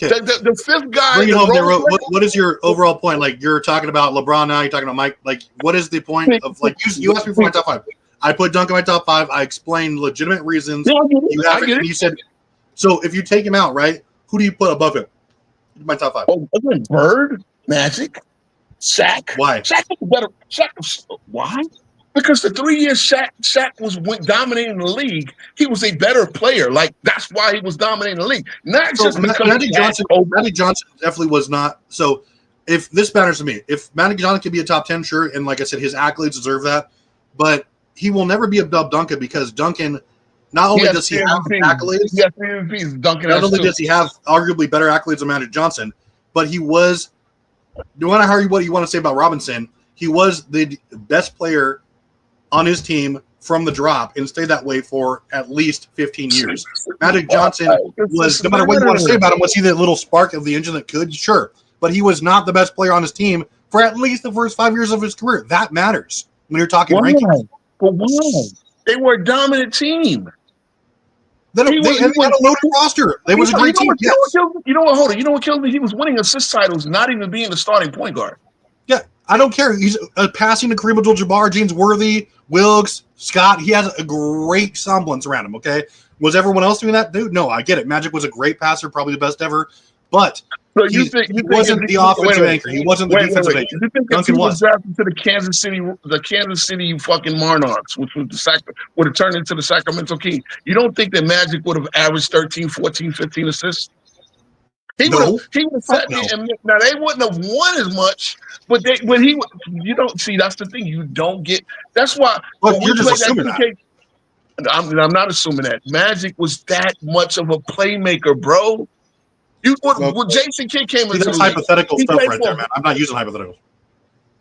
Okay. The fifth guy. Bring it home there. What is your overall point? Like, you're talking about LeBron now. You're talking about Mike. Like, what is the point of, like, you asked me for my top 5. I put Dunk in my top 5. I explained legitimate reasons. Yeah, I get it. You said, so if you take him out, right? Who do you put above him? My top 5. Oh, Bird, Magic, Shaq. Why? Shaq was better. Why? Because the 3 years Shaq went dominating the league, he was a better player. Like, that's why he was dominating the league. Not so just because Magic Johnson definitely was not. So if this matters to me, if Magic Johnson can be a top 10, sure, and like I said, his accolades deserve that, but he will never be above Duncan because Duncan. Not only does he have accolades, not only does he have arguably better accolades than Magic Johnson, but he was, no matter what you want to say about Robinson, he was the best player on his team from the drop and stayed that way for at least 15 years. Magic Johnson was, no matter what you want to say about him, was he the little spark of the engine that could? Sure. But he was not the best player on his team for at least the first 5 years of his career. That matters when you're talking rankings. But why? They were a dominant team. They had a loaded roster. They was a great team. You know what? Hold on. You know what killed me? He was winning assist titles, not even being the starting point guard. Yeah, I don't care. He's passing to Kareem Abdul-Jabbar, James Worthy, Wilkes, Scott. He has a great semblance around him. Okay, was everyone else doing that, dude? No, I get it. Magic was a great passer, probably the best ever, but he wasn't the offensive anchor. He wasn't the defensive anchor. Duncan was drafted to the Kansas City fucking Monarchs, which was would have turned into the Sacramento Kings. You don't think that Magic would have averaged 13, 14, 15 assists? He would have sat there, and now they wouldn't have won as much, but you don't see. That's the thing. You don't get. That's why. Well, you're just assuming that. I'm not assuming that. Magic was that much of a playmaker, bro. When Jason Kidd came into that's hypothetical stuff right there, man. I'm not using hypotheticals.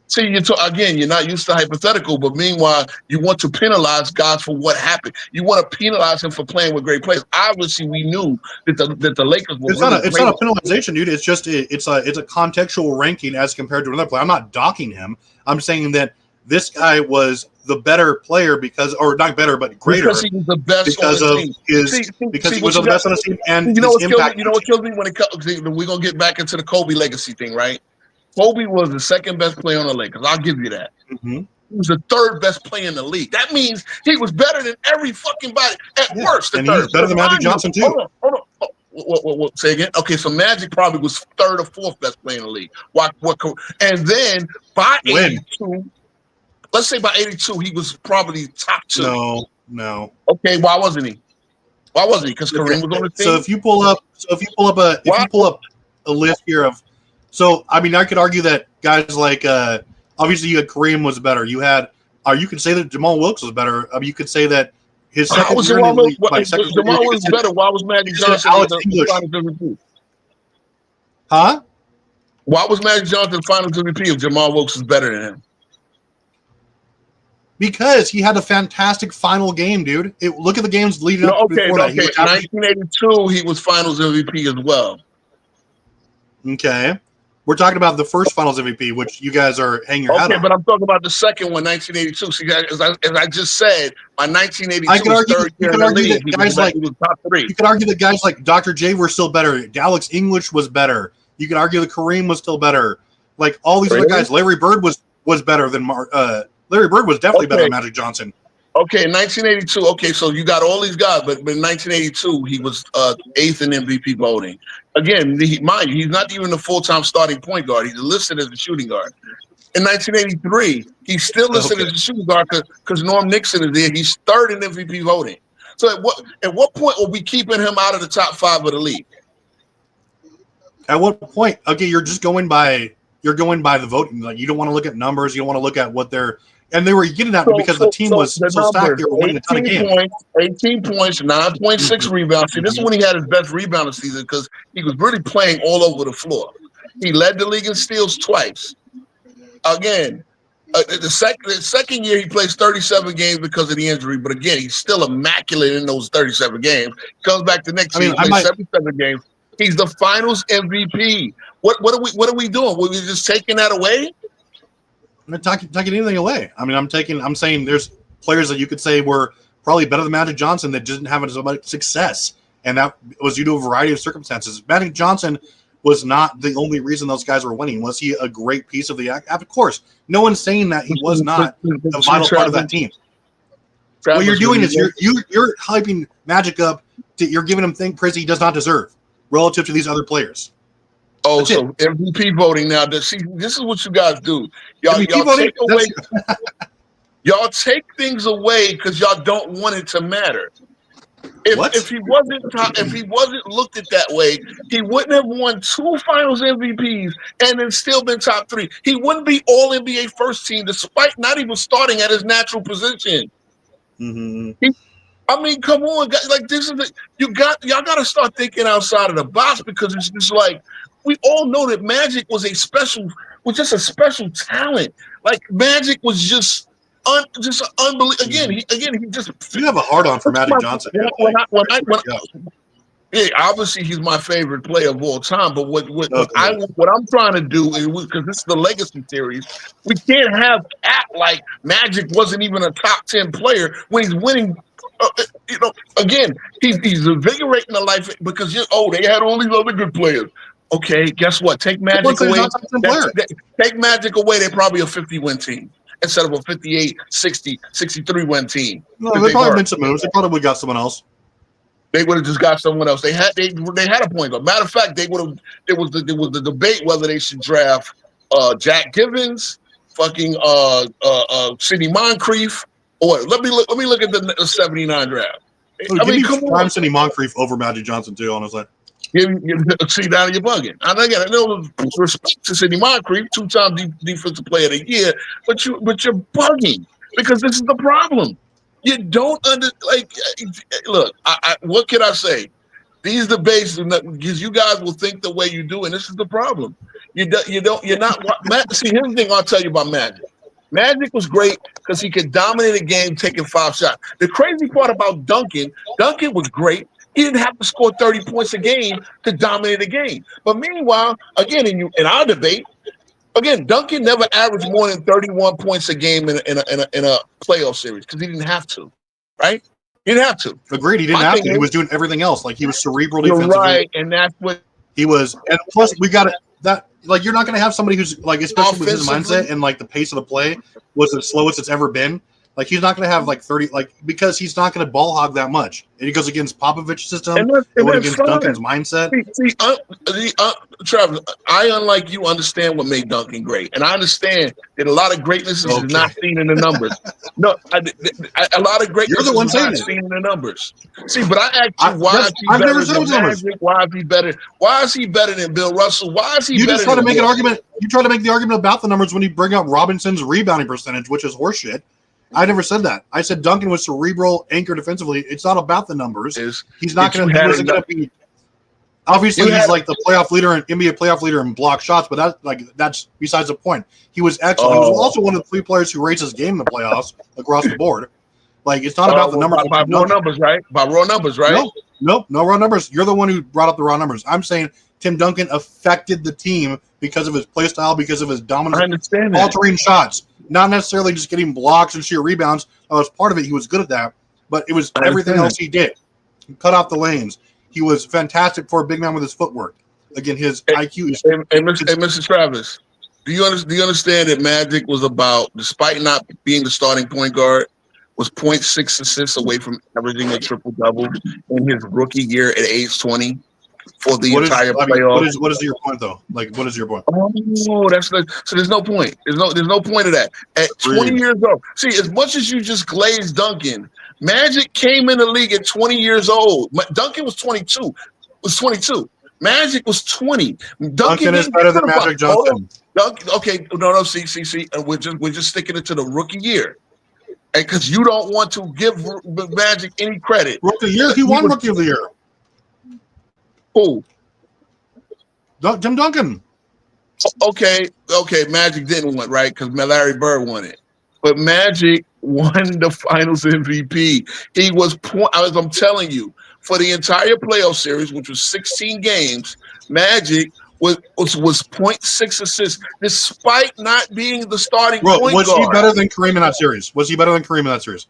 See, you're not used to hypothetical, but meanwhile, you want to penalize guys for what happened. You want to penalize him for playing with great players. Obviously, we knew that the Lakers were. It's not a penalization, dude. It's just it's a contextual ranking as compared to another player. I'm not docking him. I'm saying that this guy was the better player or not better, but greater because he was the best because of because he was the best on his team and you know what kills me when it comes. We're gonna get back into the Kobe legacy thing, right? Kobe was the second best player on the Lakers. I'll give you that. Mm-hmm. He was the third best player in the league. That means he was better than every fucking body. At worst, and he was better than Magic Johnson too. Hold on. What, say again? Okay, so Magic probably was third or fourth best player in the league. And then by 82, let's say by 82, he was probably top 2. No. Okay, why wasn't he? Because Kareem was on the team. So if you pull up a list here of. So, I mean, I could argue that guys like obviously you had Kareem was better. You had, you could say that Jamal Wilkes was better. You could say that his How second was year in the Jamal league, Wilkes Jamal Wilkes better? Why was Magic Johnson Alex the English. Finals MVP? Huh? Why was Magic Johnson the Finals MVP if Jamal Wilkes is better than him? Because he had a fantastic final game, dude. Look at the games leading up before that. Okay. 1982, he was Finals MVP as well. Okay. We're talking about the first Finals MVP, which you guys are hanging your hat on. Okay, but I'm talking about the second one, 1982. See, as I just said, my 1982 I could argue, third year in the league, he was top 3. You could argue that guys like Dr. J were still better. Alex English was better. You could argue that Kareem was still better. Like all these other guys, Larry Bird was better than Larry Bird was definitely better than Magic Johnson. Okay, in 1982. Okay, so you got all these guys, but in 1982 he was 8th in MVP voting. Again, mind you, he's not even a full-time starting point guard. He's listed as a shooting guard. In 1983, he's still listed as a shooting guard because Norm Nixon is there. He's 3rd in MVP voting. So at what point are we keeping him out of the top 5 of the league? At what point? Okay, you're going by the voting. Like you don't want to look at numbers. You don't want to look at what they're. And they were getting that because the team was so stacked. They were winning a ton of games. 18 points, 9.6 rebounds. See, this is when he had his best rebounding season because he was really playing all over the floor. He led the league in steals twice. Again, the second year he plays 37 games because of the injury, but again, he's still immaculate in those 37 games. Comes back the next year, he plays 77 games. He's the Finals MVP. What are we doing? Were we just taking that away? I'm not taking anything away. I mean, I'm saying there's players that you could say were probably better than Magic Johnson that didn't have as much success, and that was due to a variety of circumstances. Magic Johnson was not the only reason those guys were winning. Was he a great piece of the act? Of course, no one's saying that he was not a vital part of that team. What you're doing is you're hyping Magic up. You're giving him praise he does not deserve relative to these other players. Oh, that's so MVP voting now. See, this is what you guys do. Y'all take away. Y'all take things away because y'all don't want it to matter. If he wasn't looked at that way, he wouldn't have won 2 Finals MVPs and then still been top 3. He wouldn't be All NBA first team despite not even starting at his natural position. Mm-hmm. I mean, come on, guys. Like this is y'all got to start thinking outside of the box because it's just like. We all know that Magic was just a special talent. Like Magic was just unbelievable. Again, he just. You have a hard on for Magic Johnson. Obviously he's my favorite player of all time. But what I'm trying to do is because this is the legacy series, we can't act like Magic wasn't even a top 10 player when he's winning. Again, he's invigorating the life because they had all these other good players. Okay, guess what? Take Magic away. Take Magic away, they're probably a 50-win team instead of a 58, 60, 63-win team. No, they probably made some moves. They probably got someone else. They would have just got someone else. They had a point guard. Matter of fact, there was the debate whether they should draft Jack Givens, fucking Sidney Moncrief, or let me look at the 79 draft. Prime Sidney Moncrief over Magic Johnson too, honestly. See, now you're bugging. I got no respect to Sidney Moncrief, 2-time defensive player of the year, but you're bugging because this is the problem. You don't look. What can I say? These debates, because you guys will think the way you do, and this is the problem. You're not. See, here's the thing I'll tell you about Magic. Magic was great because he could dominate a game taking 5 shots. The crazy part about Duncan was great. He didn't have to score 30 points a game to dominate a game. But meanwhile, again, in our debate, again, Duncan never averaged more than 31 points a game in a playoff series because he didn't have to, right? He didn't have to. Agreed. He didn't have to. He was doing everything else. Like he was cerebral defensively. Right, and that's what he was. And plus, we got it. That like you're not going to have somebody who's like, especially with his mindset and like the pace of the play was as slow as it's ever been. Like he's not going to have like 30, like because he's not going to ball hog that much. And he goes against Popovich's system, And against Duncan's mindset. Travis, I, unlike you, understand what made Duncan great, and I understand that a lot of greatness is not seen in the numbers. No, a lot of greatness is not seen in the numbers. See, but I asked you why is he better than Magic? Why is he better? Why is he better than Bill Russell? Why is he better? You just try to make an argument. You try to make the argument about the numbers when you bring up Robinson's rebounding percentage, which is horseshit. I never said that. I said Duncan was cerebral, anchor defensively. It's not about the numbers. He's not going to be. Obviously, he's like the playoff leader and NBA playoff leader in block shots, but that's besides the point. He was excellent. He was also one of the 3 players who raised his game in the playoffs across the board. Like it's not about the numbers. By raw numbers, right? By raw numbers, right? No raw numbers. You're the one who brought up the raw numbers. I'm saying Tim Duncan affected the team because of his play style, because of his dominance, I understand altering shots. Not necessarily just getting blocks and sheer rebounds. That was part of it. He was good at that. But it was everything else he did. He cut off the lanes. He was fantastic for a big man with his footwork. Again, his IQ is... Hey, Mr. Travis, do you understand that Magic was about, despite not being the starting point guard, was 0.6 assists away from averaging a triple-double in his rookie year at age 20? For the entire playoff. What is your point though? Like, what is your point? Oh, so there's no point. There's no point of that. At 20 years old, see, as much as you just glazed Duncan, Magic came in the league at 20 years old. Duncan was 22. Magic was 20. Duncan is better than Magic Johnson. Okay, no. See. We're just sticking it to the rookie year, and because you don't want to give Magic any credit. Rookie year, he won Rookie of the Year. Who? Tim Duncan. Okay. Magic didn't win, right? Because Larry Bird won it. But Magic won the Finals MVP. He was, as I'm telling you, for the entire playoff series, which was 16 games, Magic was 0.6 assists, despite not being the starting point guard. Was he better than Kareem in that series?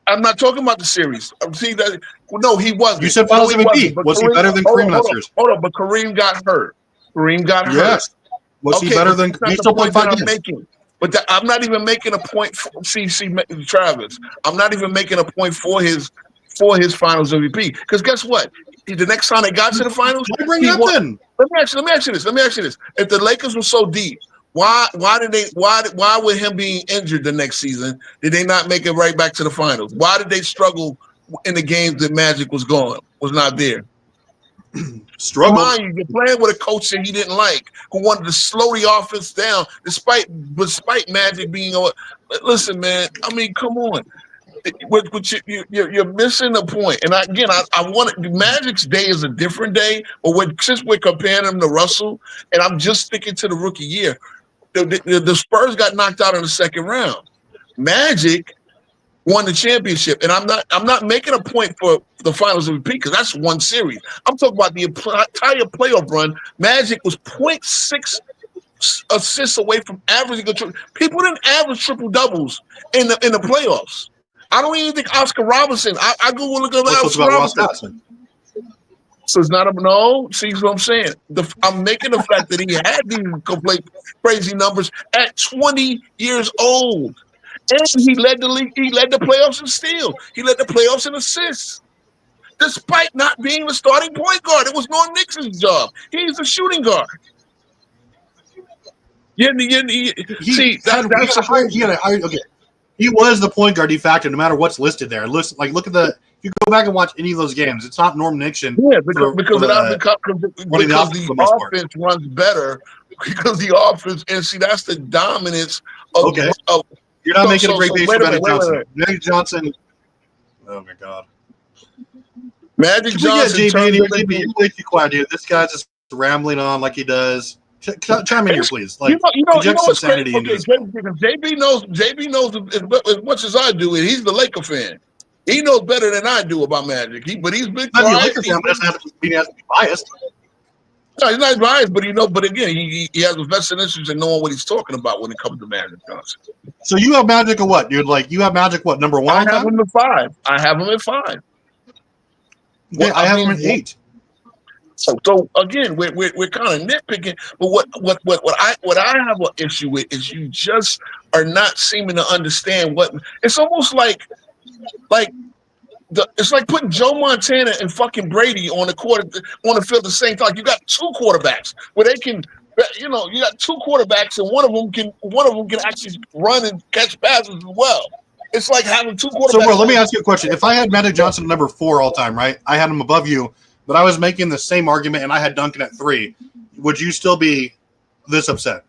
I'm not talking about the series. No, he wasn't. You said Finals MVP. Was he better than Kareem in that series? Hold on, but Kareem got hurt. Yes. Was he better than? He still played 5 games. But I'm not even making a point. See, Travis. I'm not even making a point for his Finals MVP. Because guess what? The next time they got to the finals, why bring it up then? Let me ask you this. If the Lakers were so deep, why with him being injured the next season, did they not make it right back to the finals? Why did they struggle in the games that Magic was not there? Struggle. Mind you, you're playing with a coach that he didn't like, who wanted to slow the offense down, despite Magic being. Listen, man. I mean, come on. You're missing the point. And I want Magic's day is a different day, but since we're comparing him to Russell, and I'm just sticking to the rookie year. The Spurs got knocked out in the second round. Magic won the championship, and I'm not making a point for the Finals MVP because that's one series. I'm talking about the entire playoff run. Magic was 0.6 assists away from averaging a triple. People didn't average triple doubles in the playoffs. I don't even think Oscar Robinson. I go look at Oscar Robinson. So it's not no. See what I'm saying? I'm making the fact that he had these complete crazy numbers at 20 years old, and he led the league. He led the playoffs in steals. He led the playoffs in assists, despite not being the starting point guard. It was Norm Nixon's job. He's a shooting guard. He was the point guard de facto, no matter what's listed there. Look at the. If you go back and watch any of those games, it's not Norm Nixon. Yeah, because the offense runs better. Because the offense, and see, that's the dominance of. Okay. You're not making a great case for Magic Johnson. Magic Johnson. Oh my God. Magic Johnson. JB, you're way too quiet, dude. This guy's just rambling on like he does. Chime in here, please. Like, inject some sanity into this. JB knows as much as I do, and he's the Laker fan. He knows better than I do about Magic. But he's been quiet. He has to be biased. No, he's not biased, but But again, he has a vested interest in knowing what he's talking about when it comes to Magic Johnson. So you have Magic at what, dude? Like you have Magic what, number 1? I have him at 5. I have him at 5. Yeah, I have him at 8. So again, we're kind of nitpicking, but what I have an issue with is you just are not seeming to understand what it's almost like it's like putting Joe Montana and fucking Brady on the field at the same time. You got two quarterbacks where they can, you got two quarterbacks and one of them can actually run and catch passes as well. It's like having two quarterbacks. So, bro, let me ask you a question. If I had Magic Johnson number 4 all time, right? I had him above you, but I was making the same argument and I had Duncan at 3. Would you still be this upset?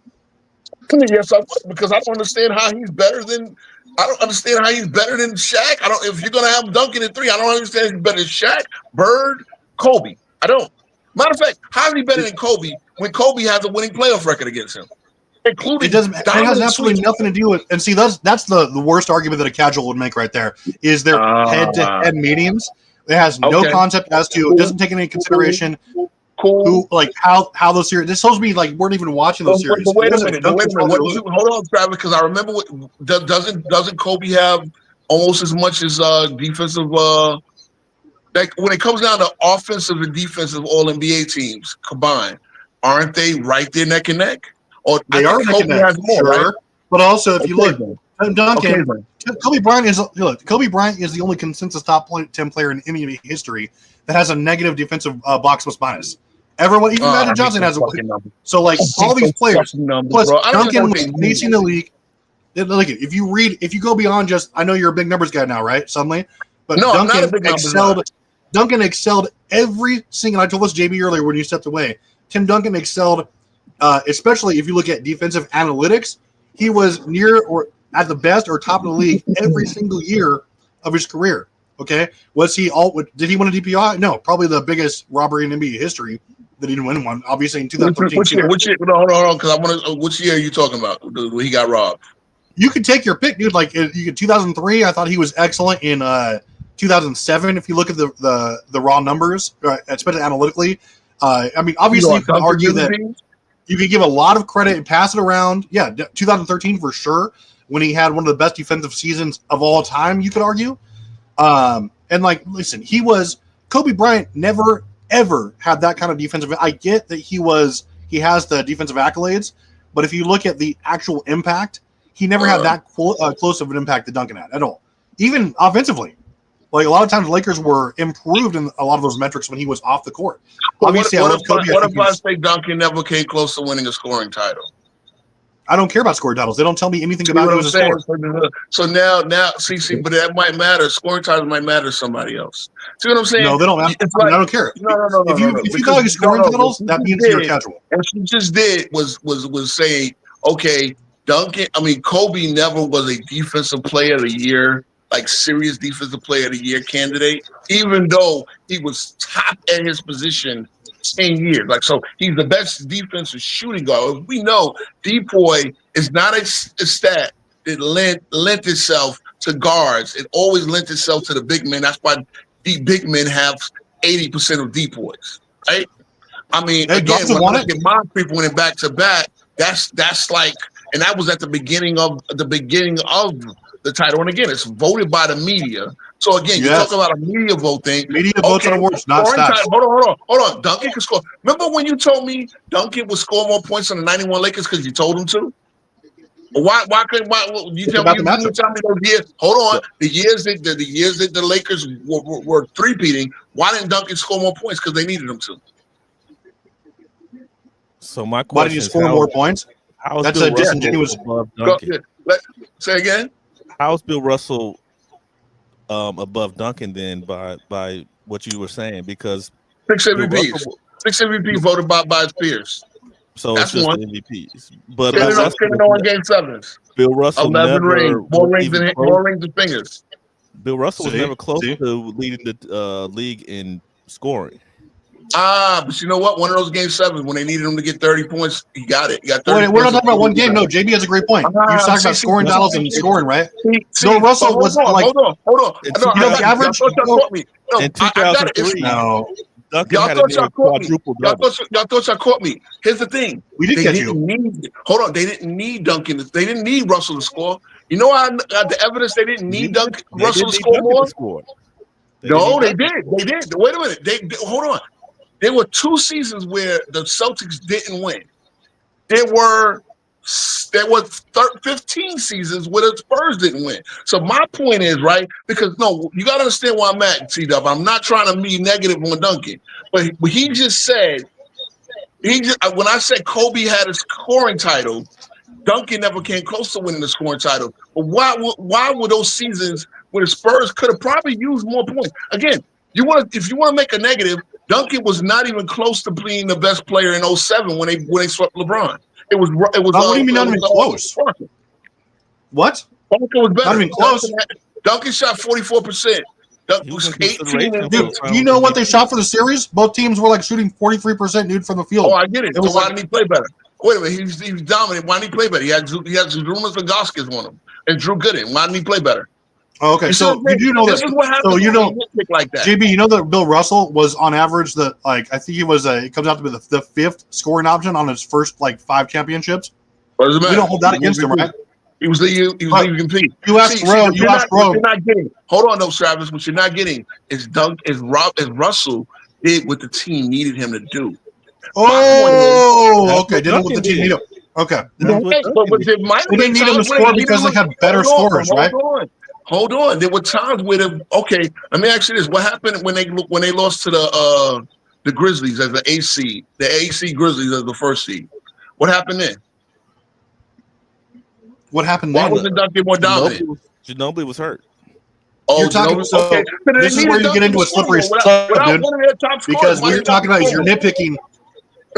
Yes, I would, because I don't understand how he's better than. I don't understand how he's better than Shaq. If you're gonna have Duncan at 3, I don't understand he's better than Shaq, Bird, Kobe. I don't. Matter of fact, how is he better than Kobe when Kobe has a winning playoff record against him? Including it has absolutely nothing to do with. And see, that's the worst argument that a casual would make right there. Is their head-to-head meetings? It has no concept as to. It doesn't take into consideration. Who how those series? This supposed to be like weren't even watching those series. But wait a minute. Hold on, Travis, because I remember doesn't Kobe have almost as much as defensive? Like when it comes down to offensive and defensive All NBA teams combined, aren't they right there neck and neck? Or they are neck and neck, more, right? But also, if you look, Duncan, Kobe Bryant is the only consensus top 10 player in NBA history that has a negative defensive box plus minus. Everyone, even Magic Johnson has a number. So, like all these players, plus Duncan was pacing the league. Look, if you go beyond just, I know you're a big numbers guy now, right? Suddenly, but no, Duncan excelled every single. I told this JB earlier when you stepped away. Tim Duncan excelled, especially if you look at defensive analytics. He was near or at the best or top of the league every single year of his career. Okay, did he win a DPI? No, probably the biggest robbery in NBA history that he didn't win one. Obviously in 2013. Which year? Hold on, because I want to. Which year are you talking about? When he got robbed? You could take your pick, dude. Like you could 2003. I thought he was excellent in 2007. If you look at the raw numbers, especially analytically, I mean, obviously you can argue that you could give a lot of credit and pass it around. Yeah, 2013 for sure, when he had one of the best defensive seasons of all time. You could argue. And like, listen, Kobe Bryant never ever had that kind of defensive. I get that he has the defensive accolades, but if you look at the actual impact, he never had that close of an impact that Duncan had at all. Even offensively, like a lot of times Lakers were improved in a lot of those metrics when he was off the court. Obviously, I love Kobe. What if I say Duncan never came close to winning a scoring title? I don't care about scoring titles. They don't tell me anything about who was a scorer. So now, see, but that might matter. Scoring titles might matter to somebody else. See what I'm saying? No, they don't. Like, I don't care. No. If you got like scoring titles, that means you're casual. What she just did was say, okay, Duncan. I mean, Kobe never was a defensive player of the year, like serious defensive player of the year candidate, even though he was top at his position 10 years. Like, so he's the best defensive shooting guard. We know Depoy is not a stat that lent itself to guards. It always lent itself to the big men. That's why the big men have 80% of Depoys, right? I mean, again, when I look at my people went back to back, that's like, and that was at the beginning of the title. And again, it's voted by the media. So again, you talk about a media vote thing. Media votes on awards, not stats. Hold on. Duncan can score. Remember when you told me Duncan would score more points on the 91 Lakers because you told him to? Why you tell me those years? Hold on. The years that the Lakers were three-peating, why didn't Duncan score more points? Because they needed him to. So my question why did you score more points? That's a disingenuous above Duncan. Say again. How's Bill Russell above Duncan then by what you were saying? Because 6 MVPs. 6 MVP voted by his peers. So that's it's just one. MVPs. But on game 7s. Bill Russell 11 rings, more rings than fingers. Bill Russell was never close to leading the league in scoring. But you know what? One of those game 7s when they needed him to get 30 points, he got it. He got 30 we're not talking about one game. No, JB has a great point. You're talking about scoring battles and scoring, right? Bill Russell was like, hold on. The average. In 2003, no. Y'all thought y'all caught me. Here's the thing. We did catch you. They didn't need Duncan. They didn't need Russell to score. You know, the evidence they didn't need Russell to score more. No, they did. Wait a minute. Hold on. There were 2 seasons where the Celtics didn't win. There were 15 seasons where the Spurs didn't win. So my point is, right, because no, you got to understand where I'm at, T-Dub. I'm not trying to be negative on Duncan, but he just said, when I said Kobe had a scoring title, Duncan never came close to winning the scoring title. But why were those seasons where the Spurs could have probably used more points? Again, if you want to make a negative, Duncan was not even close to being the best player in 07 when they swept LeBron. It was. What do you mean not even close? What? Duncan was better. Not even close. Duncan shot 44%. Duncan was 18. Dude, do you know what they shot for the series? Both teams were like shooting 43% nude from the field. Oh, I get it. So why didn't he play better? Wait a minute, he was dominant. Why didn't he play better? He had Zydrunas and Goskins on him, and Drew Gooden. Why didn't he play better? Oh, okay, so you do know this that. Is what happens so you know, like that. JB, you know that Bill Russell was on average I think he was it comes out to be the 5th scoring option on his first 5 championships. What does it matter? We don't hold that against him, right? He was leaving compete. You asked Rowe. You asked Rowe. You're not getting. Hold on, though, Travis. What you're not getting is Russell did what the team needed him to do. Oh, okay. Didn't what the team needed. Okay. They didn't need him to score because they had better scorers, right? Hold on. There were times where let me ask you this: what happened when they lost to the Grizzlies as the AC Grizzlies as the first seed? What happened then? What happened Why then? wasn't Duncan more dominant? Ginobili was hurt. Oh, you're talking. So this is where you get into a slippery slope, dude. Because what you're talking about is you're nitpicking.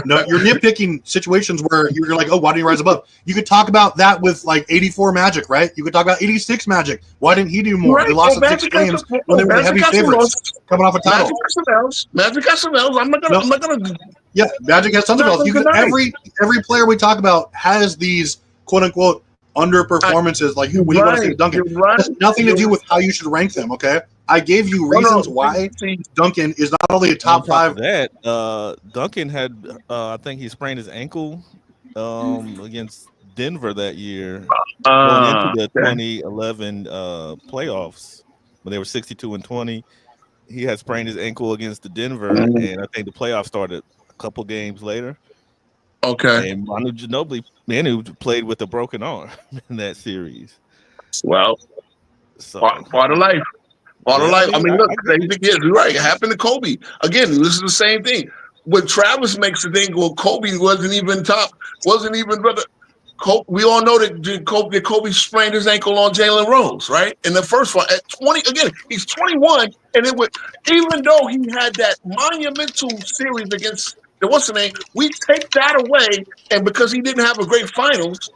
No, you're nitpicking situations where you're like, oh, why didn't he rise above? You could talk about that with 84 Magic, right? You could talk about 86 Magic. Why didn't he do more? Right. They lost in 6 games when they were the heavy favorites coming off a title. Magic got some L's. I'm not gonna. Yeah, Magic has tons of L's. Every player we talk about has these quote unquote underperformances. When you want to say Duncan, it has nothing to do with how you should rank them. Okay. I gave you reasons why Duncan is not only a top 5. That Duncan had, I think he sprained his ankle against Denver that year, going into the 2011 playoffs when they were 62-20. He had sprained his ankle against the Denver, and I think the playoffs started a couple games later. Okay. And Manu Ginobili, Manu played with a broken arm in that series. Well, so part of life. All the life. I mean, look, you're right. It happened to Kobe. Again, this is the same thing. When Travis makes the thing, well, Kobe wasn't even brother. We all know that Kobe sprained his ankle on Jalen Rose, right? In the first one, at 20, again, he's 21, and even though he had that monumental series against what's the name, we take that away, and because he didn't have a great finals,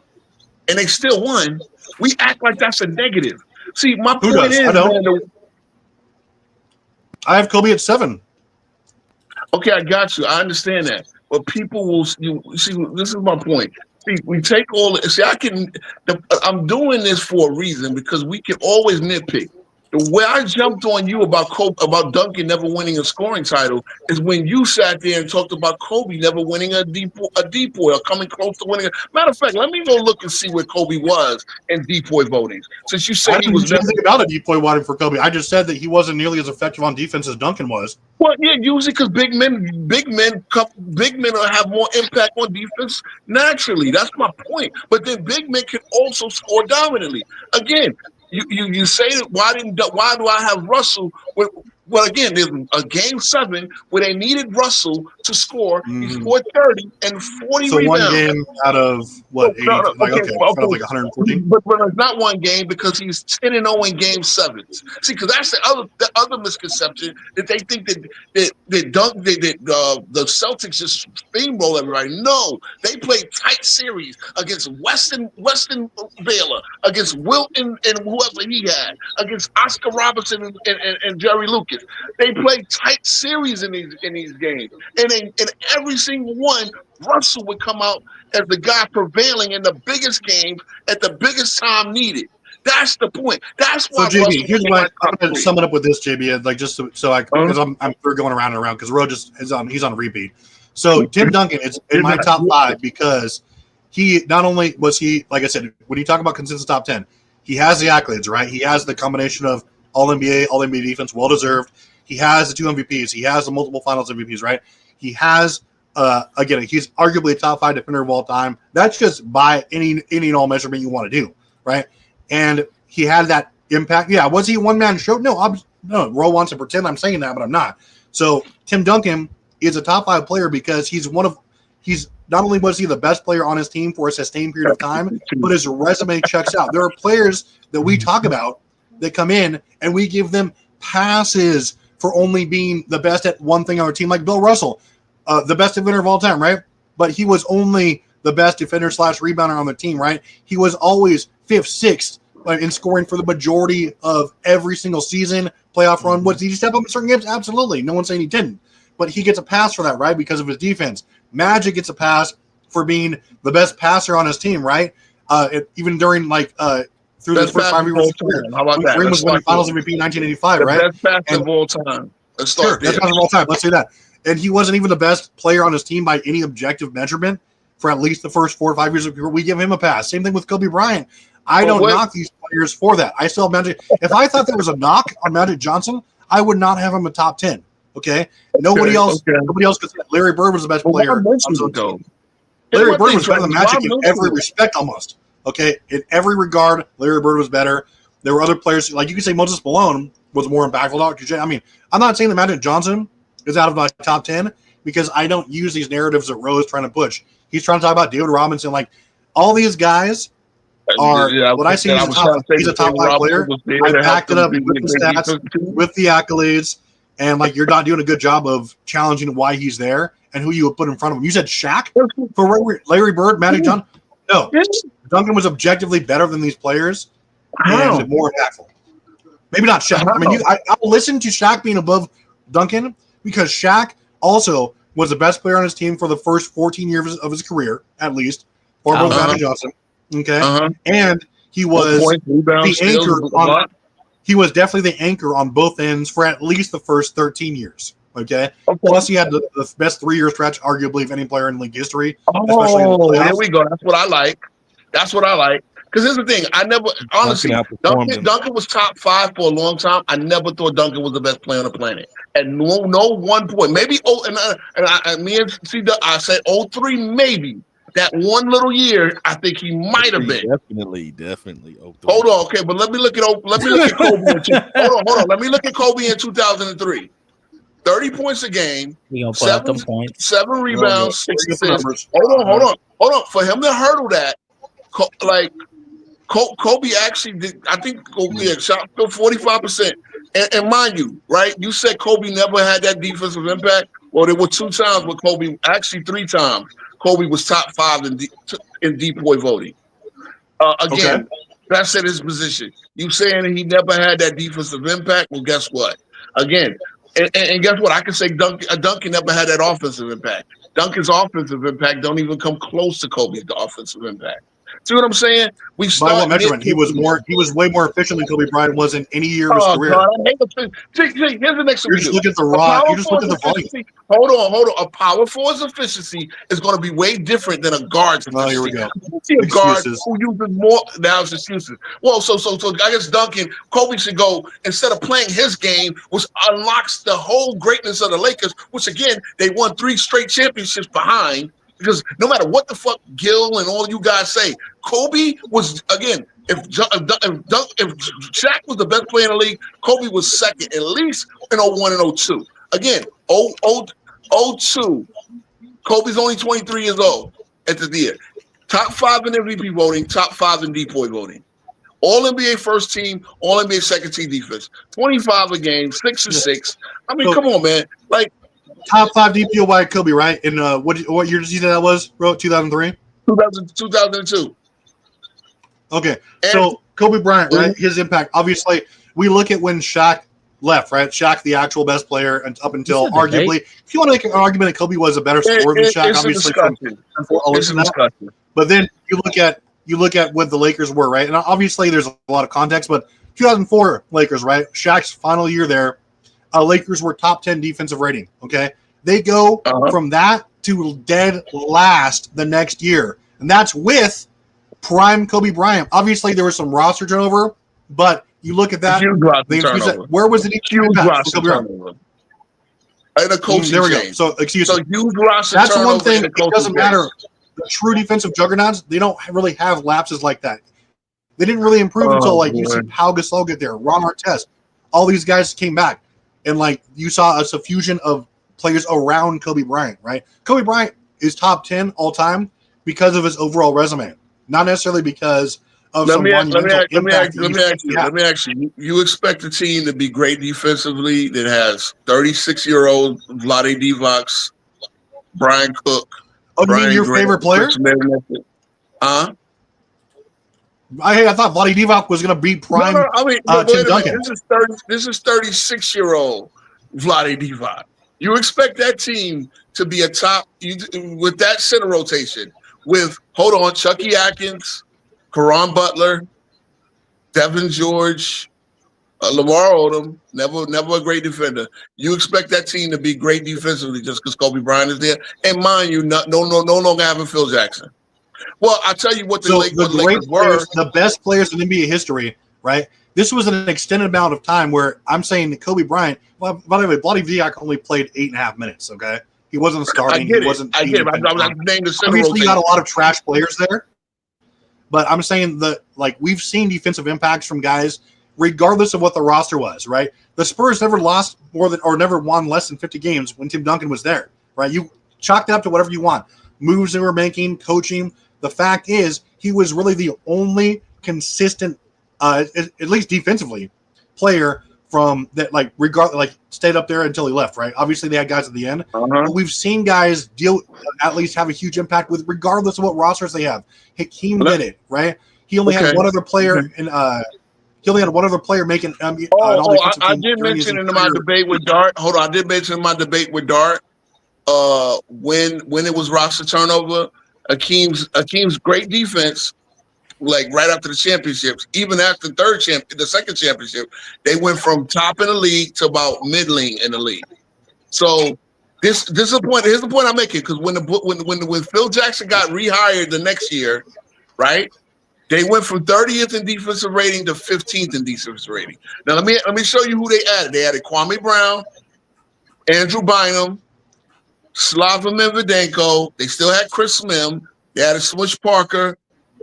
and they still won, we act like that's a negative. See, my point is, I have Kobe at 7. Okay, I got you. I understand that. But people will see, this is my point. See, we take I'm doing this for a reason because we can always nitpick. The way I jumped on you about Duncan never winning a scoring title is when you sat there and talked about Kobe never winning a depoy or coming close to winning. Matter of fact, let me go look and see where Kobe was in depoy voting. Since you said he was never about a depoy voting for Kobe, I just said that he wasn't nearly as effective on defense as Duncan was. Well, yeah, usually because big men have more impact on defense naturally. That's my point. But then big men can also score dominantly. Again. You say that why do I have Russell? Well, again, there's a game 7 where they needed Russell to score. He scored 30 and 40 so rebounds. One game out of what? 80, like 114. But it's not one game because he's 10-0 in game 7s. See, because that's the other misconception that they think that the Celtics just steamroll everybody. No, they played tight series against Weston Baylor, against Wilton and whoever he had, against Oscar Robertson and Jerry Lucas. They played tight series in these games, and in every single one, Russell would come out as the guy prevailing in the biggest games at the biggest time needed. That's the point. That's why. So JB, here's why I'm going to sum it up with this, JB. Because we're going around and around because Ro he's on repeat. So Tim Duncan is in my top 5 because he not only was he, like I said, when you talk about consensus top 10, he has the accolades, right? He has the combination of All NBA defense, well deserved. He has the 2 MVPs. He has the multiple Finals MVPs, right? He has again, he's arguably a top 5 defender of all time. That's just by any and all measurement you want to do, right? And he had that impact. Yeah, was he a one-man show? No, Ro wants to pretend I'm saying that, but I'm not. So Tim Duncan is a top 5 player because he's not only was he the best player on his team for a sustained period of time, but his resume checks out. There are players that we talk about that come in and we give them passes for only being the best at one thing on our team, like Bill Russell, the best defender of all time, right? But he was only the best defender / rebounder on the team, right? He was always 5th, 6th in scoring for the majority of every single season, playoff run. Did he step up in certain games? Absolutely. No one's saying he didn't. But he gets a pass for that, right? Because of his defense. Magic gets a pass for being the best passer on his team, right? Even during through the first 5 years of his career. How about that? Green was winning Finals MVP in 1985, the right? Best passer of all time. Let's start Sure, best there. passer of all time. Let's say that. And he wasn't even the best player on his team by any objective measurement for at least the first 4 or 5 years of career. We give him a pass. Same thing with Kobe Bryant. I don't knock these players for that. I still have Magic. If I thought there was a knock on Magic Johnson, I would not have him a top 10. Okay. Nobody else could say Larry Bird was the best player. Larry Bird was better than Magic in every respect almost. Okay. In every regard, Larry Bird was better. There were other players, like you could say Moses Malone was more impactful. I mean, I'm not saying that Magic Johnson is out of my top 10 because I don't use these narratives that Rose trying to push. He's trying to talk about David Robinson. Like all these guys are what I see he's a top 5 player. I backed it up with the stats, with the accolades, and like you're not doing a good job of challenging why he's there and who you would put in front of him. You said Shaq for Larry Bird, Magic Johnson. No, Duncan was objectively better than these players and more impactful. Maybe not Shaq. I mean, I'll listen to Shaq being above Duncan because Shaq also was the best player on his team for the first 14 years of his career, at least, far above Magic Johnson. Okay, and he was the anchor on. He was definitely the anchor on both ends for at least the first 13 years. Okay. Plus, he had the best 3-year stretch, arguably, of any player in league history. Especially in the playoffs. There we go. That's what I like. Because here's the thing. I never, honestly, Duncan was top 5 for a long time. I never thought Duncan was the best player on the planet. At no one point. Maybe, me and C-Duck, I said 03, maybe. That one little year, I think he might have been. Definitely. Hold on, okay, but let me look at Kobe. Hold on. Let me look at Kobe in 2003. 30 points a game, 7 rebounds, 6 assists. Hold on. For him to hurdle that, Kobe actually did. I think Kobe shot 45%. And mind you, right? You said Kobe never had that defensive impact. Well, there were 2 times with Kobe, actually 3 times. Kobe was top 5 in DPOY voting. Again, that's at his position. You saying he never had that defensive impact? Well, guess what? Again, and guess what? I can say Duncan never had that offensive impact. Duncan's offensive impact don't even come close to Kobe's offensive impact. See what I'm saying? By what measurement? He was way more efficient than Kobe Bryant was in any year of his career. God, here's the next one. You're just looking at the raw. You're just looking at the volume. Hold on. A power forward's efficiency is going to be way different than a guard's efficiency. Oh, here we go. See a guard who uses more. Now it's excuses. Well, so I guess Kobe should go, instead of playing his game, which unlocks the whole greatness of the Lakers, which again, they won 3 straight championships behind. Because no matter what the fuck Gil and all you guys say, Kobe was, again, if Shaq was the best player in the league, Kobe was second, at least in 01 and 02. Again, 02, Kobe's only 23 years old at the year. Top 5 in MVP voting, top 5 in DPOY voting. All NBA first team, all NBA second team defense. 25 a game, 6 or 6. I mean, come on, man. Like, top 5 DPOY Kobe, right? In what year did you say that was, bro? 2003? 2002. Okay. So Kobe Bryant, right? His impact. Obviously, we look at when Shaq left, right? Shaq, the actual best player, and up until arguably, if you want to make an argument that Kobe was a better scorer than Shaq, obviously. But then you look at what the Lakers were, right? And obviously, there's a lot of context, but 2004 Lakers, right? Shaq's final year there. Lakers were top 10 defensive rating. Okay, they go from that to dead last the next year, and that's with prime Kobe Bryant. Obviously, there was some roster turnover, but you look at that. Where was the huge turnover? and a coaching There we go. change. So excuse So me. huge roster That's the one turnover thing. and a It coaching doesn't change. matter. The true defensive juggernauts, they don't really have lapses like that. They didn't really improve until like you see Pau Gasol get there, Ron Artest, all these guys came back, and like you saw a suffusion of players around Kobe Bryant. Right? Kobe Bryant is top 10 all time because of his overall resume, not necessarily because of Let some me ask monumental impact. you. You expect a team to be great defensively that has 36-year-old Vlade Divac, Brian Cook. Oh, you mean Brian your Grant, favorite player? Chris Middleton. Huh? I thought Vlade Divac was going to beat prime No, I mean, but Tim wait a minute. Duncan. This is 36-year-old Vlade Divac. You expect that team to be a top with that center rotation with Chucky Atkins, Caron Butler, Devin George, Lamar Odom, never a great defender. You expect that team to be great defensively just because Kobe Bryant is there, and mind you, no longer having Phil Jackson. Well, I tell you what, the Lakers were the best players in NBA history, right? This was an extended amount of time where I'm saying that Kobe Bryant. Well, by the way, Vlade Divac only played 8.5 minutes. Okay, he wasn't starting. He wasn't. I get it. I'm named the center Obviously, rotation. you got a lot of trash players there, but I'm saying that like we've seen defensive impacts from guys, regardless of what the roster was. Right? The Spurs never lost more than or never won less than 50 games when Tim Duncan was there. Right? You chalk it up to whatever you want. Moves they were making, coaching. The fact is, he was really the only consistent, at least defensively, player from that. Like, stayed up there until he left. Right? Obviously, they had guys at the end. But we've seen guys at least have a huge impact with, regardless of what rosters they have. Hakeem did it. Right? He only had one other player, and he only had one other player making. I did mention in my debate with Dart. Hold on, I did mention in my debate with Dart. When it was roster turnover. Hakeem's great defense, like right after the championships, even after the second championship, they went from top in the league to about middling in the league. So this is the point. Here's the point I'm making, because when Phil Jackson got rehired the next year, right? They went from 30th in defensive rating to 15th in defensive rating. Now let me show you who they added. They added Kwame Brown, Andrew Bynum, Slava Medvedenko. They still had Chris Mim. They had Smush Parker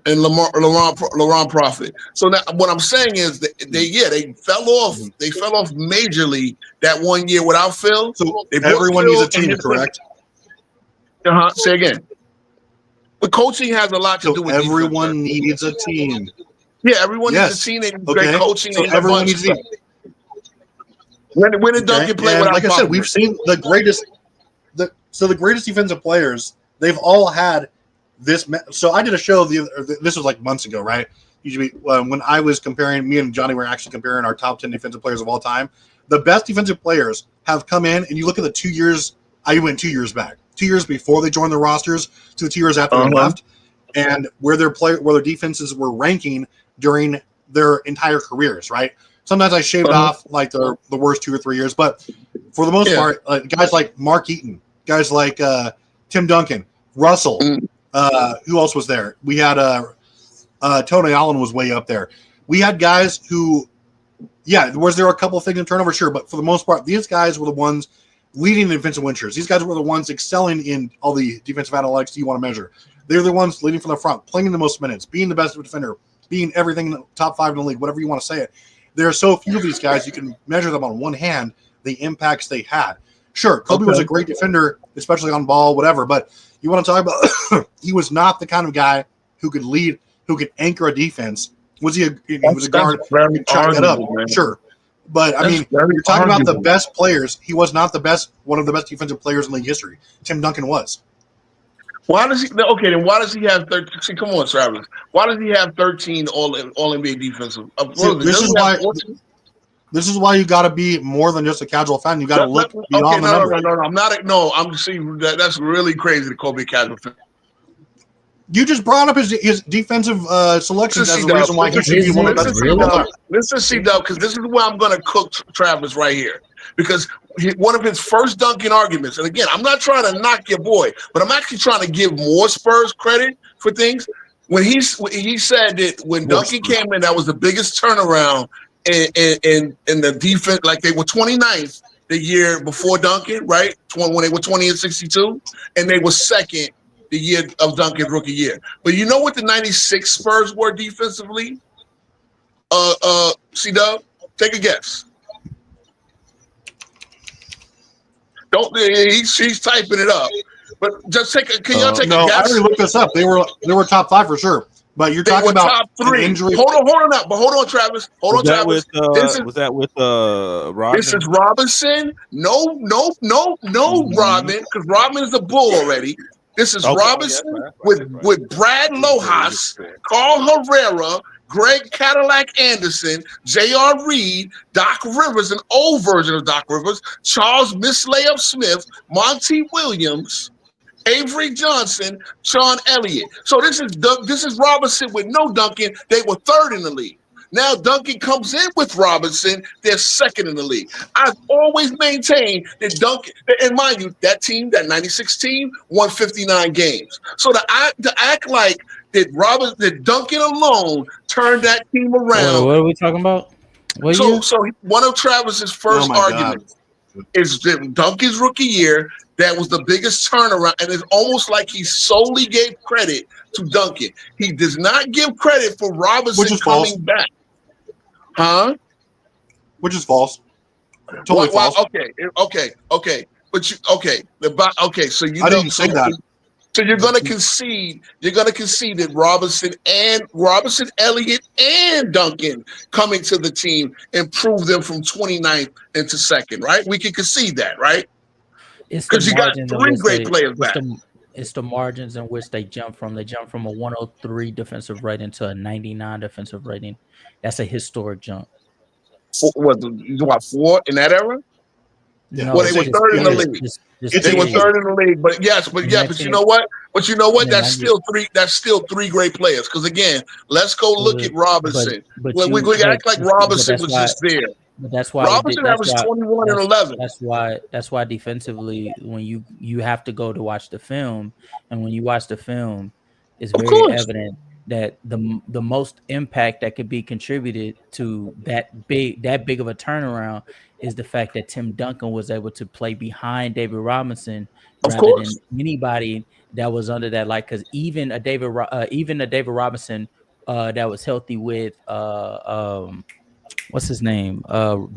and Laurent Prophet. So now what I'm saying is that they fell off. They fell off majorly that 1 year without Phil. So everyone needs a team, correct? Say again. But coaching has a lot to do with everyone needs a team. Yeah, everyone needs a team. They need great coaching. So everyone needs a team. When did Duncan play without like I said, we've seen the greatest. The greatest defensive players, they've all had this. So I did a show. This was like months ago, right? Usually when I was comparing, me and Johnny were actually comparing our top 10 defensive players of all time. The best defensive players have come in, and you look at the 2 years. I went 2 years back, 2 years before they joined the rosters to the 2 years after they left, and where their defenses were ranking during their entire careers, right? Sometimes I shaved off like the worst 2 or 3 years, but for the most part, guys like Mark Eaton, guys like Tim Duncan, Russell, who else was there? We had Tony Allen was way up there. We had guys who, was there a couple of things in turnover? Sure, but for the most part, these guys were the ones leading the defensive win shares. These guys were the ones excelling in all the defensive analytics you want to measure. They're the ones leading from the front, playing the most minutes, being the best defender, being everything in the top 5 in the league, whatever you want to say it. There are so few of these guys, you can measure them on one hand, the impacts they had. Sure, Kobe was a great defender, especially on ball, whatever, but you want to talk about he was not the kind of guy who could lead, who could anchor a defense. Was he was a guard who could chalk it up? Man. Sure. But I mean, you're talking about the best players. He was not one of the best defensive players in league history. Tim Duncan was. Why does he? Okay, then why does he have 13? See, come on, Travis. Why does he have 13 all NBA defensive? This is why you got to be more than just a casual fan. You got to look beyond the numbers. No. I'm not. No, I'm seeing that's really crazy to call me a casual fan. You just brought up his defensive selections as the reason why he should be one of the best. Listen, C-Dub, because this is where I'm going to cook Travis right here. Because one of his first Duncan arguments, and again, I'm not trying to knock your boy, but I'm actually trying to give more Spurs credit for things. When he said that when Duncan came in, that was the biggest turnaround in the defense. Like they were 29th the year before Duncan, right? When they were 20 and 62, and they were second the year of Duncan's rookie year. But you know what the 96 Spurs were defensively? C-Dub, take a guess. Don't she's typing it up. But just take a can y'all take a No, I guess? already looked this up. They were top 5 for sure. But you're They talking were about top 3. injury. Hold on up. But hold on, Travis. Hold on, Travis. Was that with Rodman? This is Robinson. No, Rodman, because Rodman is a Bull already. This is Robinson with Brad Lojas, Carl Herrera, Greg Cadillac Anderson, J.R. Reed, Doc Rivers, an old version of Doc Rivers, Charles Mislayup Smith, Monty Williams, Avery Johnson, Sean Elliott. So this is Robinson with no Duncan. They were third in the league. Now Duncan comes in with Robinson. They're second in the league. I've always maintained that Duncan, and mind you, that team, that 96 team, won 59 games. So to act like that Duncan alone turned that team around. What are we talking about? So one of Travis's first arguments is that Duncan's rookie year, that was the biggest turnaround, and it's almost like he solely gave credit to Duncan. He does not give credit for Robinson coming back. Huh? Which is false. Totally false. Okay. But so you I didn't say that. So you're gonna concede that Robinson, Elliott, and Duncan coming to the team improved them from 29th into second, right? We can concede that, right? Because you got 3 great players back. It's the margins in which they jump from. They jump from a 103 defensive rating to a 99 defensive rating. That's a historic jump. What 4 in that era? No, well, they were third in the league. They were third in the league, but you know what? That's still 3. That's still 3 great players. Because again, let's go look at Robinson. We act like Robinson was just there. But that's why Robinson averaged 21 and 11. That's why defensively, when you have to go to watch the film, and when you watch the film, it's very evident that the most impact that could be contributed to that big of a turnaround is the fact that Tim Duncan was able to play behind David Robinson rather than anybody that was under that. Like, because even a David Robinson that was healthy with what's his name?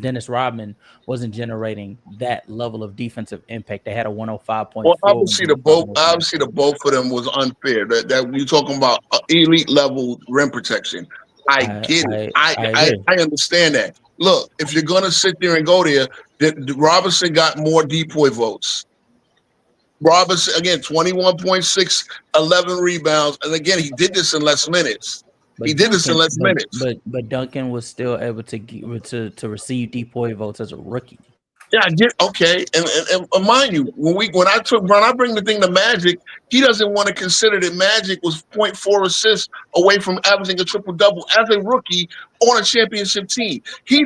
Dennis Rodman wasn't generating that level of defensive impact. They had a 105.4. Well, obviously the both of them was unfair. That we talking about elite level rim protection. I get it. I understand that. Look, if you're gonna sit there and go there, Robinson got more depoy votes. Robinson again, 21.6, 11 rebounds, and again he did this in less minutes. But Duncan was still able to receive depoy votes as a rookie. Yeah, I get okay, and mind you, when I bring the thing to Magic, he doesn't want to consider that Magic was 0.4 assists away from averaging a triple double as a rookie on a championship team. He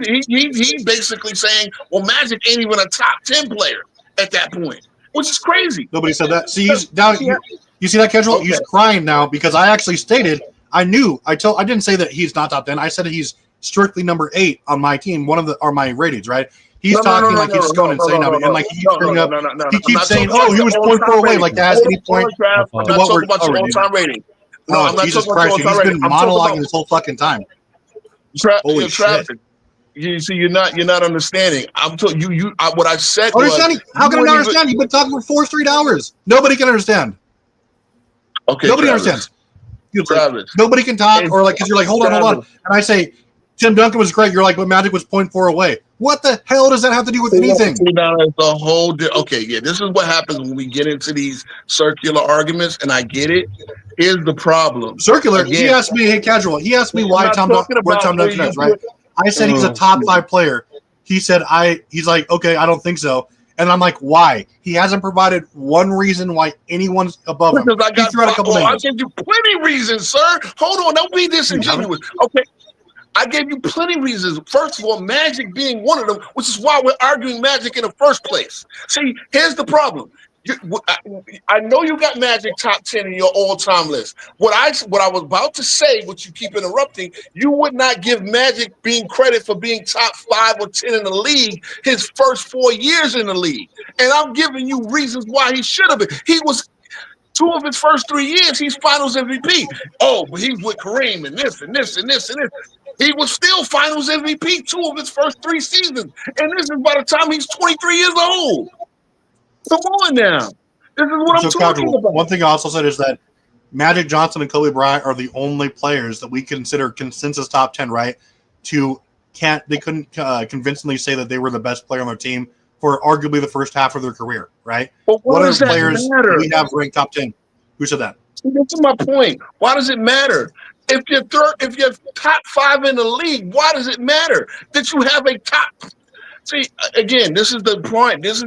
basically saying, well, Magic ain't even a top 10 player at that point, which is crazy. Nobody said that. See, you see that, Kendall? Okay. He's crying now because I actually stated. I didn't say that he's not top 10. I said that he's strictly number 8 on my team, my ratings, right? He's talking like he's going insane now, and like he keeps bringing up, he keeps saying, "Oh, he was 0.4 away." Like that has any point to what we're all-time rating. No, I'm not Jesus talking Christ, he's been monologuing this whole fucking time. Holy shit! You see, you're not understanding. I'm telling you. What I said was, how can I not understand? You've been talking for 4 straight hours. Nobody can understand. Okay, nobody understands. Nobody can talk, or like, because you're like, hold on, and I say, Tim Duncan was great. You're like, but Magic was 0.4 away. What the hell does that have to do with anything? Okay, yeah, this is what happens when we get into these circular arguments, and I get it. Here's the problem. Circular. Again, he asked me, hey, casual. He asked me why Tom Duncan is, right? I said he's a top 5 player. He said he's like, okay, I don't think so. And I'm like, why? He hasn't provided one reason why anyone's above him. I gave you plenty reasons, sir. Hold on, don't be disingenuous. Okay, I gave you plenty reasons. First of all, Magic being one of them, which is why we're arguing Magic in the first place. See, here's the problem. I know you got Magic top 10 in your all-time list. What I was about to say, which you keep interrupting, you would not give Magic being credit for being top 5 or 10 in the league his first 4 years in the league. And I'm giving you reasons why he should have been. He was 2 of his first 3 years, he's finals MVP. Oh, but he's with Kareem and this and this and this and this. He was still finals MVP 2 of his first 3 seasons. And this is by the time he's 23 years old. Come on now. This is what I'm talking about. One thing I also said is that Magic Johnson and Kobe Bryant are the only players that we consider consensus top 10, right? They couldn't convincingly say that they were the best player on their team for arguably the first half of their career, right? But what does other that players matter? do we have ranked top 10? Who said that? That's my point. Why does it matter? If you're top 5 in the league, why does it matter that you have a top? See, again, this is the point. This is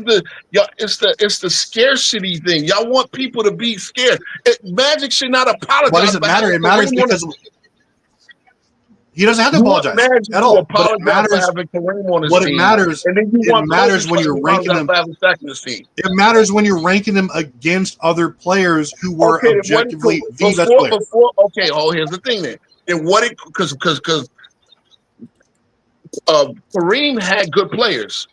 it's the scarcity thing. Y'all want people to be scared. Magic should not apologize. Why does it matter? It matters because he doesn't have to apologize at all. But it matters. It matters when you're ranking them. It matters when you're ranking them against other players who were objectively the best player. Here's the thing then. And because Kareem had good players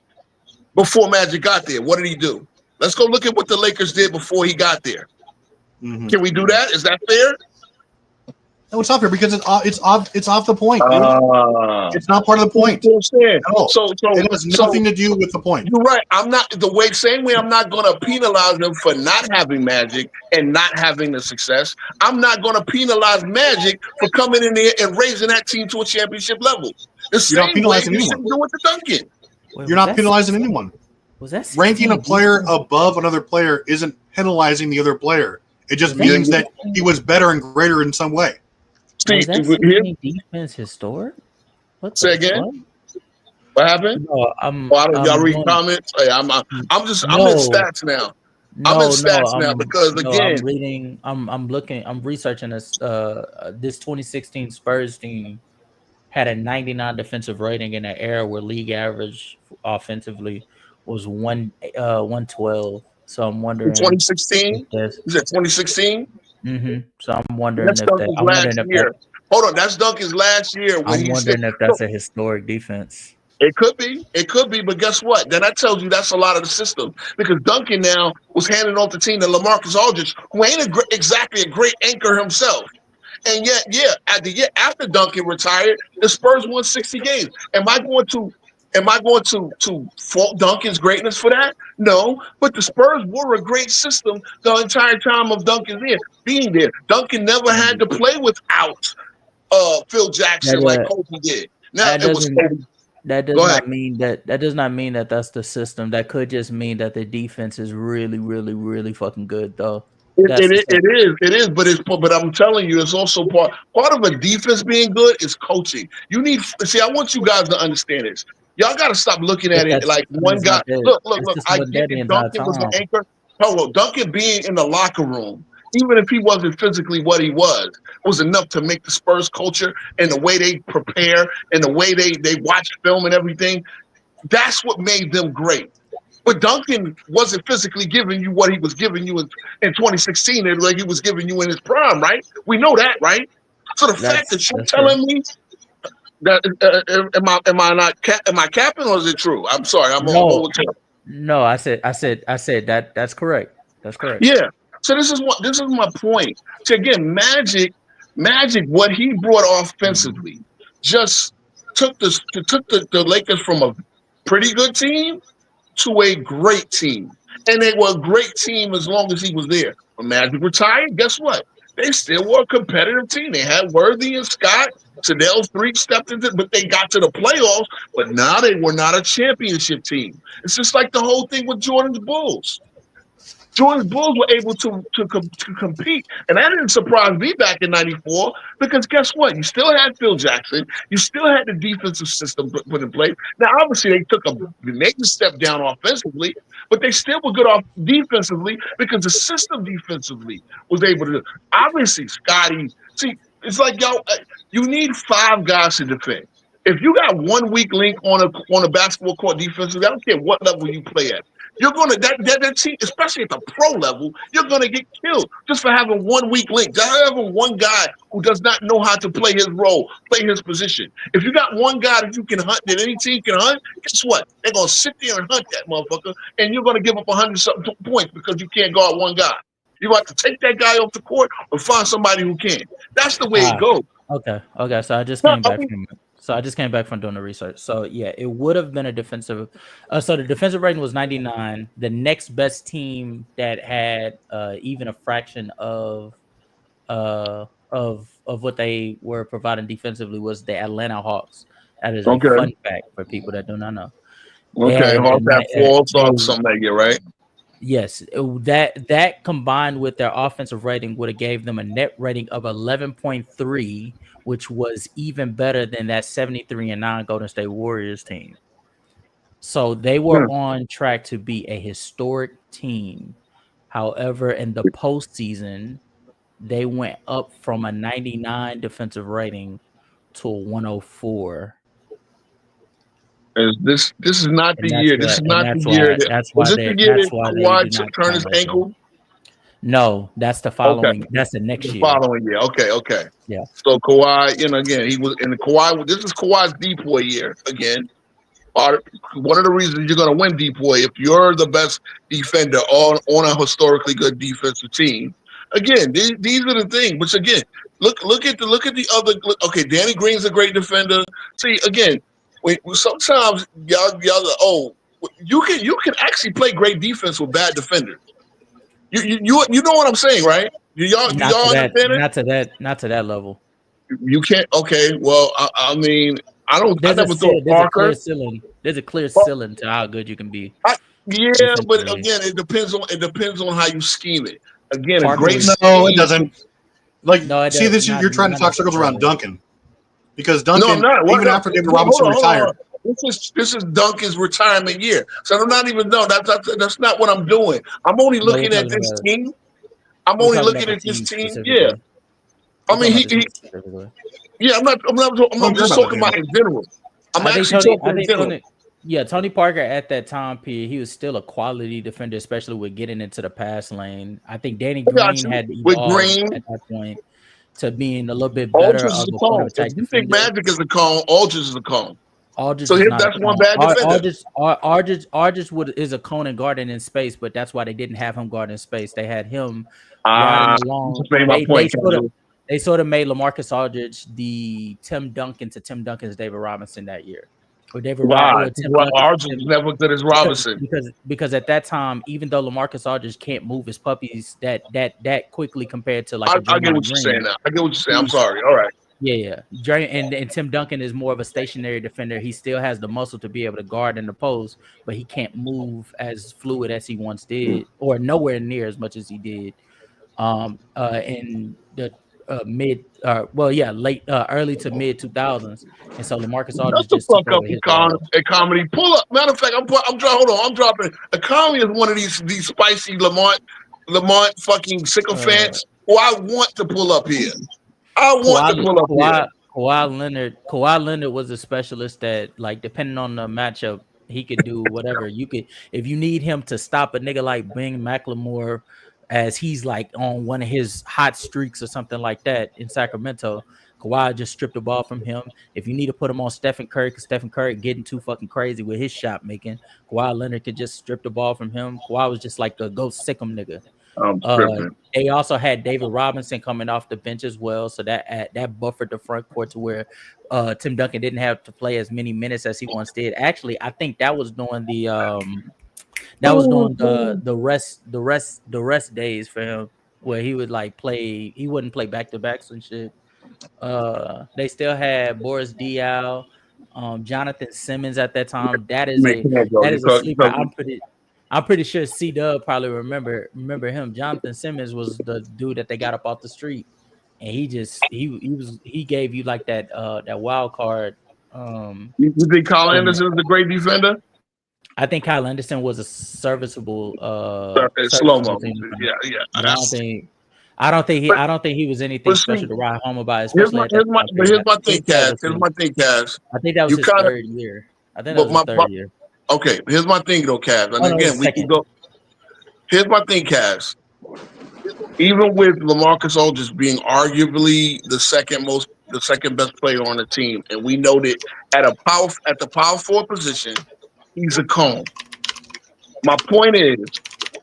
before Magic got there. What did he do? Let's go look at what the Lakers did before he got there. Mm-hmm. Can we do that? Is that fair? No, it's not fair because it's off the point. It's not part of the point at all. So it has nothing to do with the point. You're right. Same way I'm not going to penalize them for not having Magic and not having the success. I'm not going to penalize Magic for coming in there and raising that team to a championship level. You're not penalizing anyone. You're not penalizing anyone. Ranking a player above another player isn't penalizing the other player. It just means that he was better and greater in some way. Was that defense historic? Say again. What happened? No, y'all read comments? Hey, I'm in stats now. I'm in stats now because again, I'm researching this. This 2016 Spurs team had a 99 defensive rating in an era where league average offensively was 112. So I'm wondering. 2016? Is that 2016? Mm-hmm. So I'm wondering Hold on, that's Duncan's last year. I'm wondering if that's a historic defense. It could be, but guess what? Then that tells you that's a lot of the system because Duncan now was handing off the team to LaMarcus Aldridge, who ain't exactly a great anchor himself. And yet, at the year after Duncan retired, the Spurs won 60 games. Am I going to fault Duncan's greatness for that? No, but the Spurs were a great system the entire time of Duncan being there. Duncan never had to play without Phil Jackson like Kobe did. Now that does not mean that that's the system. That could just mean that the defense is really, really, really fucking good, though. It is, but I'm telling you, it's also part of a defense being good is coaching. I want you guys to understand this. Y'all got to stop looking at it like one guy. Look. I get it. Duncan was an anchor. Duncan being in the locker room, even if he wasn't physically what he was enough to make the Spurs culture and the way they prepare and the way they watch film and everything. That's what made them great. But Duncan wasn't physically giving you what he was giving you in 2016, like he was giving you in his prime, right? We know that, right? So the fact that you're telling me that am I capping or is it true? I'm sorry, No, I said that. That's correct. That's correct. Yeah. So this is my point. So again, Magic, what he brought offensively, just took the Lakers from a pretty good team to a great team. And they were a great team as long as he was there. When Magic retired, guess what? They still were a competitive team. They had Worthy and Scott. Sedell 3 stepped into it, but they got to the playoffs. But now they were not a championship team. It's just like the whole thing with Jordan's Bulls. Jordan's Bulls were able to compete. And that didn't surprise me back in 94 because guess what? You still had Phil Jackson. You still had the defensive system put in place. Now, obviously, they took a major step down offensively, but they still were good off defensively because the system defensively was able to. Obviously, Scotty, see, it's like, you need 5 guys to defend. If you got one weak link on a basketball court defensively, I don't care what level you play at. You're gonna that team, especially at the pro level, you're gonna get killed just for having one weak link, just having one guy who does not know how to play his role, play his position. If you got one guy that you can hunt, that any team can hunt, guess what? They're gonna sit there and hunt that motherfucker, and you're gonna give up 100-something points because you can't guard one guy. You have to take that guy off the court or find somebody who can. That's the way it goes. Okay. So I just came back from. So I just came back from doing the research. So yeah, it would have been a defensive. So the defensive rating was 99. The next best team that had even a fraction of what they were providing defensively was the Atlanta Hawks. That is a fun fact for people that do not know. Okay, Hawks had 4 or something like that, right? Yes, that combined with their offensive rating would have gave them a net rating of 11.3, which was even better than that 73-9 Golden State Warriors team. So they were on track to be a historic team. However, in the postseason, they went up from a 99 defensive rating to a 104. This is not the year. This is not the year. That's why the year that Kawhi turned his ankle? No, that's the following. Okay. That's the next year. Following year. Okay. Yeah. So Kawhi, again, he was in the Kawhi. This is Kawhi's DPOY year again. One of the reasons you're going to win DPOY if you're the best defender on a historically good defensive team. Again, these are the things. Which again, look at the other. Okay, Danny Green's a great defender. See again. Sometimes y'all you can actually play great defense with bad defenders. You know what I'm saying, right? Y'all understand it? Not to that level. You can't. Okay, well, I mean, I never thought Parker. There's a clear ceiling to how good you can be. But again, it depends on how you scheme it. Again, it doesn't. You're trying to talk circles around Duncan. Because Duncan, even after David Robinson retired. This is Duncan's retirement year. So I'm not even that's not what I'm doing. I'm only looking at this team. I'm only looking at this team. Yeah. I mean I'm not just talking about in general. I'm actually talking in general. Tony Parker at that time period, he was still a quality defender, especially with getting into the pass lane. I think Danny Green had evolved at that point to being a little bit better. If you think Magic is a cone, Aldridge is a cone. Aldridge so that's one bad defender. Aldridge is a cone and guarding in space, but that's why they didn't have him guarding space. They had him guarding along. They sort of made LaMarcus Aldridge the Tim Duncan to Tim Duncan's David Robinson that year. Aldridge is never good as Robinson because at that time, even though LaMarcus Aldridge can't move his puppies that quickly compared to like I get what you're saying now. I get what you're saying. I'm sorry. All right. Yeah. And Tim Duncan is more of a stationary defender. He still has the muscle to be able to guard in the post, but he can't move as fluid as he once did, or nowhere near as much as he did. In the early to mid 2000s, and so LaMarcus Aldridge just took over his comedy. Pull up. Matter of fact, I'm dropping. Economy is one of these spicy Lamont fucking sycophants who I want to pull up here. Kawhi Leonard was a specialist that, like, depending on the matchup, he could do whatever. You could, if you need him to stop a nigga like Ben McLemore as he's like on one of his hot streaks or something like that in Sacramento, Kawhi just stripped the ball from him. If you need to put him on Stephen Curry, because Stephen Curry getting too fucking crazy with his shot making, Kawhi Leonard could just strip the ball from him. Kawhi was just like a go sick him nigga. They also had David Robinson coming off the bench as well, so that buffered the front court to where Tim Duncan didn't have to play as many minutes as he once did. Actually, I think that was during the rest days for him, where he would like play. He wouldn't play back to backs and shit. They still had Boris Diaw, Jonathan Simmons at that time. That is a sleeper. I'm pretty sure C-Dub probably remember him. Jonathan Simmons was the dude that they got up off the street, and he gave you like that wild card. You think Kyle Anderson is a great defender? I think Kyle Anderson was a serviceable slow-mo. Yeah. I don't think he was anything But see, special to ride home about, here's especially my at that time period. here's my thing, think that Cass. was Here's his, my thing, Cass. I think that was You his kind of, third year. I think that but was his third year. okay. Here's my thing, though, Cass. And Oh, no, again, his we can second. go. Here's my thing, Cass. Even with LaMarcus Aldridge being arguably the second best player on the team, and we know that at the power forward position, he's a cone. My point is,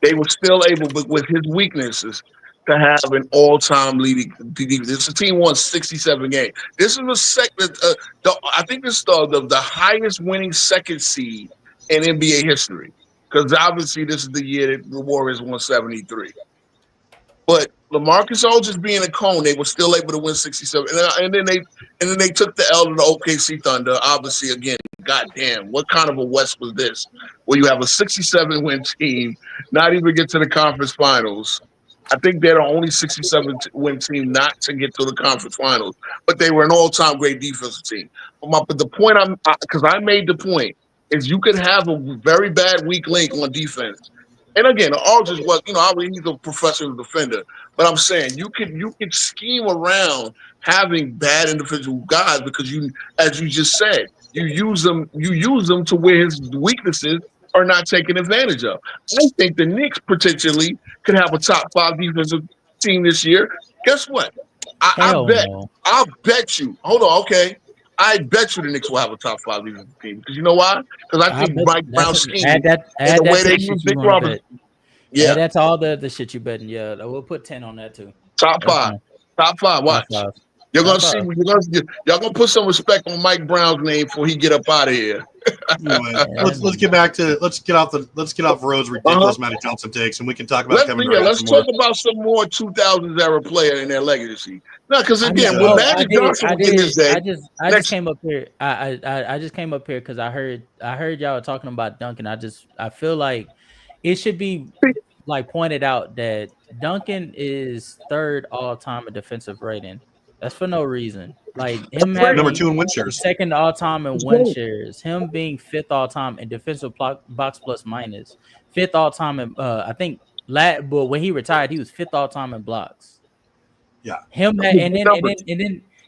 they were still able, but with his weaknesses, to have an all-time leading. This team won 67 games. This is the second. I think this is the highest winning second seed in NBA history. Because obviously, this is the year that the Warriors won 73. But LaMarcus Aldridge being a cone, they were still able to win 67, and then they took the L to the OKC Thunder. Obviously, again, goddamn, what kind of a West was this? Where you have a 67 win team, not even get to the conference finals. I think they're the only 67 win team not to get to the conference finals, but they were an all-time great defensive team. But the point because I made the point is you could have a very bad weak link on defense. And again, Aldridge was, he's a professional defender. But I'm saying you could scheme around having bad individual guys because as you just said, you use them to where his weaknesses are not taken advantage of. I think the Knicks potentially could have a top 5 defensive team this year. Guess what? I'll bet you. Hold on, okay. I bet you the Knicks will have a top 5 defensive team because you know why? Because I think Mike Brown's scheme and the way they use Nick Robinson. Yeah, that's all the shit you betting. Yeah, we'll put 10 on that too. Top 5. Watch. You're gonna see. Y'all gonna put some respect on Mike Brown's name before he get up out of here. Anyway, let's get off Rhodes' ridiculous Magic Johnson takes, and we can talk about Kevin Durant. Let's talk about some more 2000s era player in their legacy. No, because again, when Magic Johnson in his day, I just came up here. I just came up here because I heard y'all talking about Duncan. I feel like it should be like pointed out that Duncan is third all time in defensive rating. That's for no reason. Like him having number 2 in win shares, second all time in win shares, him being fifth all time in defensive box plus minus, fifth all time in I think but when he retired, he was fifth all time in blocks. Yeah. Him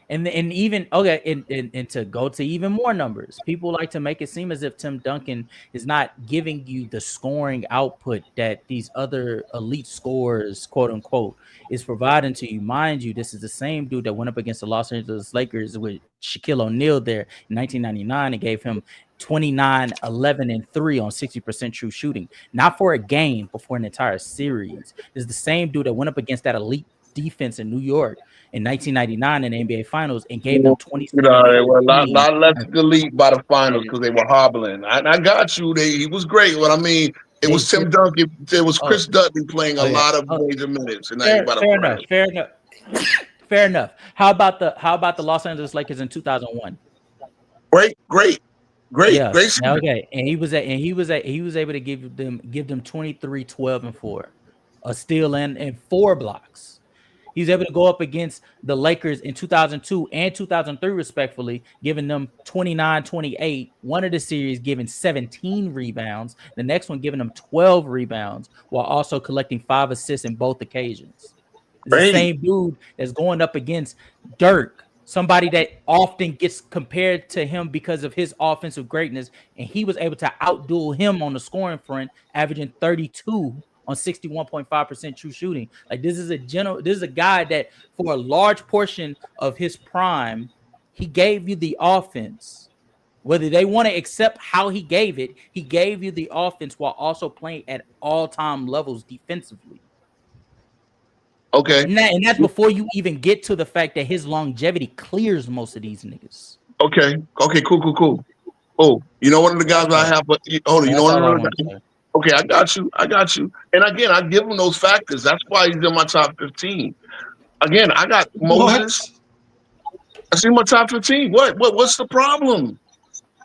and even okay, and to go to even more numbers, people like to make it seem as if Tim Duncan is not giving you the scoring output that these other elite scorers, quote unquote, is providing to you. Mind you, this is the same dude that went up against the Los Angeles Lakers with Shaquille O'Neal there in 1999 and gave him 29, 11, and 3 on 60% true shooting. Not for a game, but for an entire series. This is the same dude that went up against that elite defense in New York in 1999 in the NBA Finals and gave them 20. They were not less elite by the finals because they were hobbling. I got you. He was great. What I mean, it was Tim Duncan. It was Chris Dudley playing a lot of major minutes. And Fair enough. How about the Los Angeles Lakers in 2001? Great. Yeah. Okay. And he was able to give them 23, 12, and 4, a steal and 4 blocks. He was able to go up against the Lakers in 2002 and 2003, respectfully, giving them 29, 28. One of the series giving 17 rebounds. The next one giving them 12 rebounds while also collecting 5 assists in both occasions. It's the same dude that's going up against Dirk, somebody that often gets compared to him because of his offensive greatness, and he was able to outduel him on the scoring front, averaging 32 on 61.5% true shooting. Like this is a guy that for a large portion of his prime, he gave you the offense. Whether they want to accept how he gave you the offense while also playing at all-time levels defensively. Okay. And that's before you even get to the fact that his longevity clears most of these niggas. Okay, cool. Oh, you know one of the guys I have, but hold on, you know one of the guys. Okay, I got you. And again, I give him those factors. That's why he's in my top 15. Again, I got Moses. I see my top 15. What's the problem?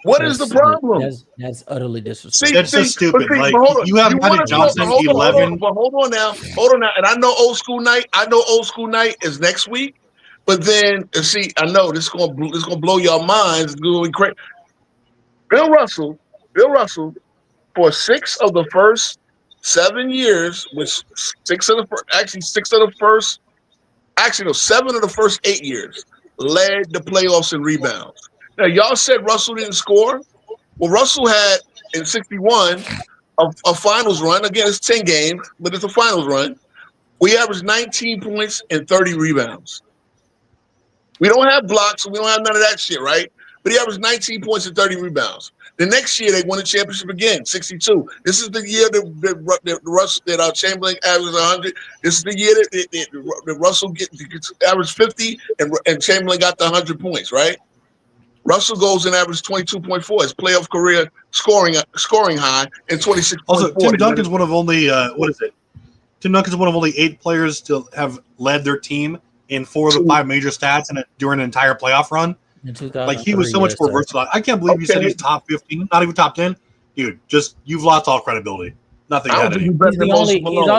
What is the problem? That's utterly disrespectful. That's so stupid. Like you have Magic Johnson 11. But hold on now. And I know old school night is next week. But then see, I know this is gonna blow your minds. It's gonna be crazy. Bill Russell. For 6 of the first 7 years, which 6 of the first actually no, 7 of the first 8 years led the playoffs in rebounds. Now y'all said Russell didn't score. Well, Russell had in 61 a finals run. Again, it's 10 games, but it's a finals run. We averaged 19 points and 30 rebounds. We don't have blocks, so we don't have none of that shit, right? But he averaged 19 points and 30 rebounds. The next year, they won the championship again, 62. This is the year that Chamberlain averaged 100. This is the year that Russell gets averaged 50 and Chamberlain got the 100 points, right? Russell goes and averages 22.4. His playoff career scoring high and 26.4. Also, Tim Duncan's one of only Tim Duncan's one of only 8 players to have led their team in 4 of the 5 major stats during an entire playoff run. Like, he was so much more versatile. I can't believe you said he's top 15, not even top 10. Dude, you've lost all credibility. Nothing. I don't think he's better than Moses Malone.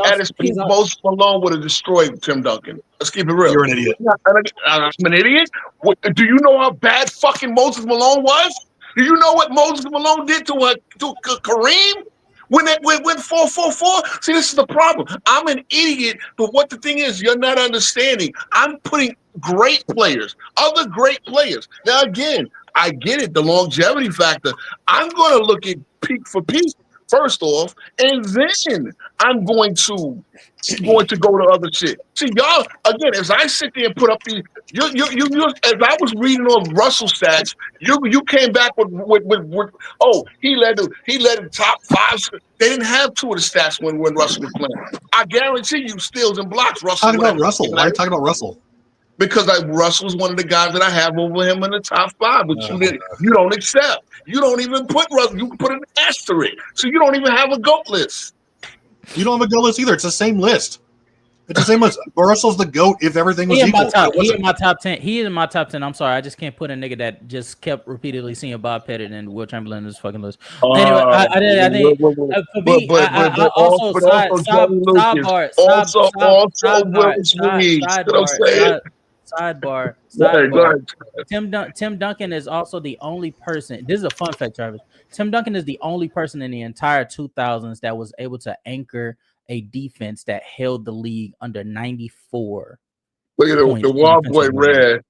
At his peak, Moses Malone would have destroyed Tim Duncan. Let's keep it real. You're an idiot. I'm an idiot? Do you know how bad fucking Moses Malone was? Do you know what Moses Malone did to Kareem? When it went 4-4-4? See, this is the problem. I'm an idiot, but what the thing is, you're not understanding. I'm putting great players, other great players. Now, again, I get it, the longevity factor. I'm going to look at peak for peak, first off, and then I'm going to go to other shit. See, y'all, again, as I sit there and put up these, you as I was reading off Russell stats, you came back with he led the top 5. They didn't have 2 of the stats when Russell was playing. I guarantee you, steals and blocks. Russell. Talking about Russell. Why are you talking about Russell? Because Russell was one of the guys that I have over him in the top 5, but you don't accept. You don't even put Russell. You put an asterisk, so you don't even have a GOAT list. You don't have a GOAT list either. It's the same list. It's the same list. Russell's the GOAT if everything was equal. He in my top 10. He is in my top 10. I'm sorry. I just can't put a nigga that just kept repeatedly seeing Bob Pettit and Will Chamberlain in his fucking list. Anyway, I think for me, sidebar. Tim Duncan is also the only person. This is a fun fact, Travis. Tim Duncan is the only person in the entire 2000s that was able to anchor a defense that held the league under 94. Look at the Wild Boy Red.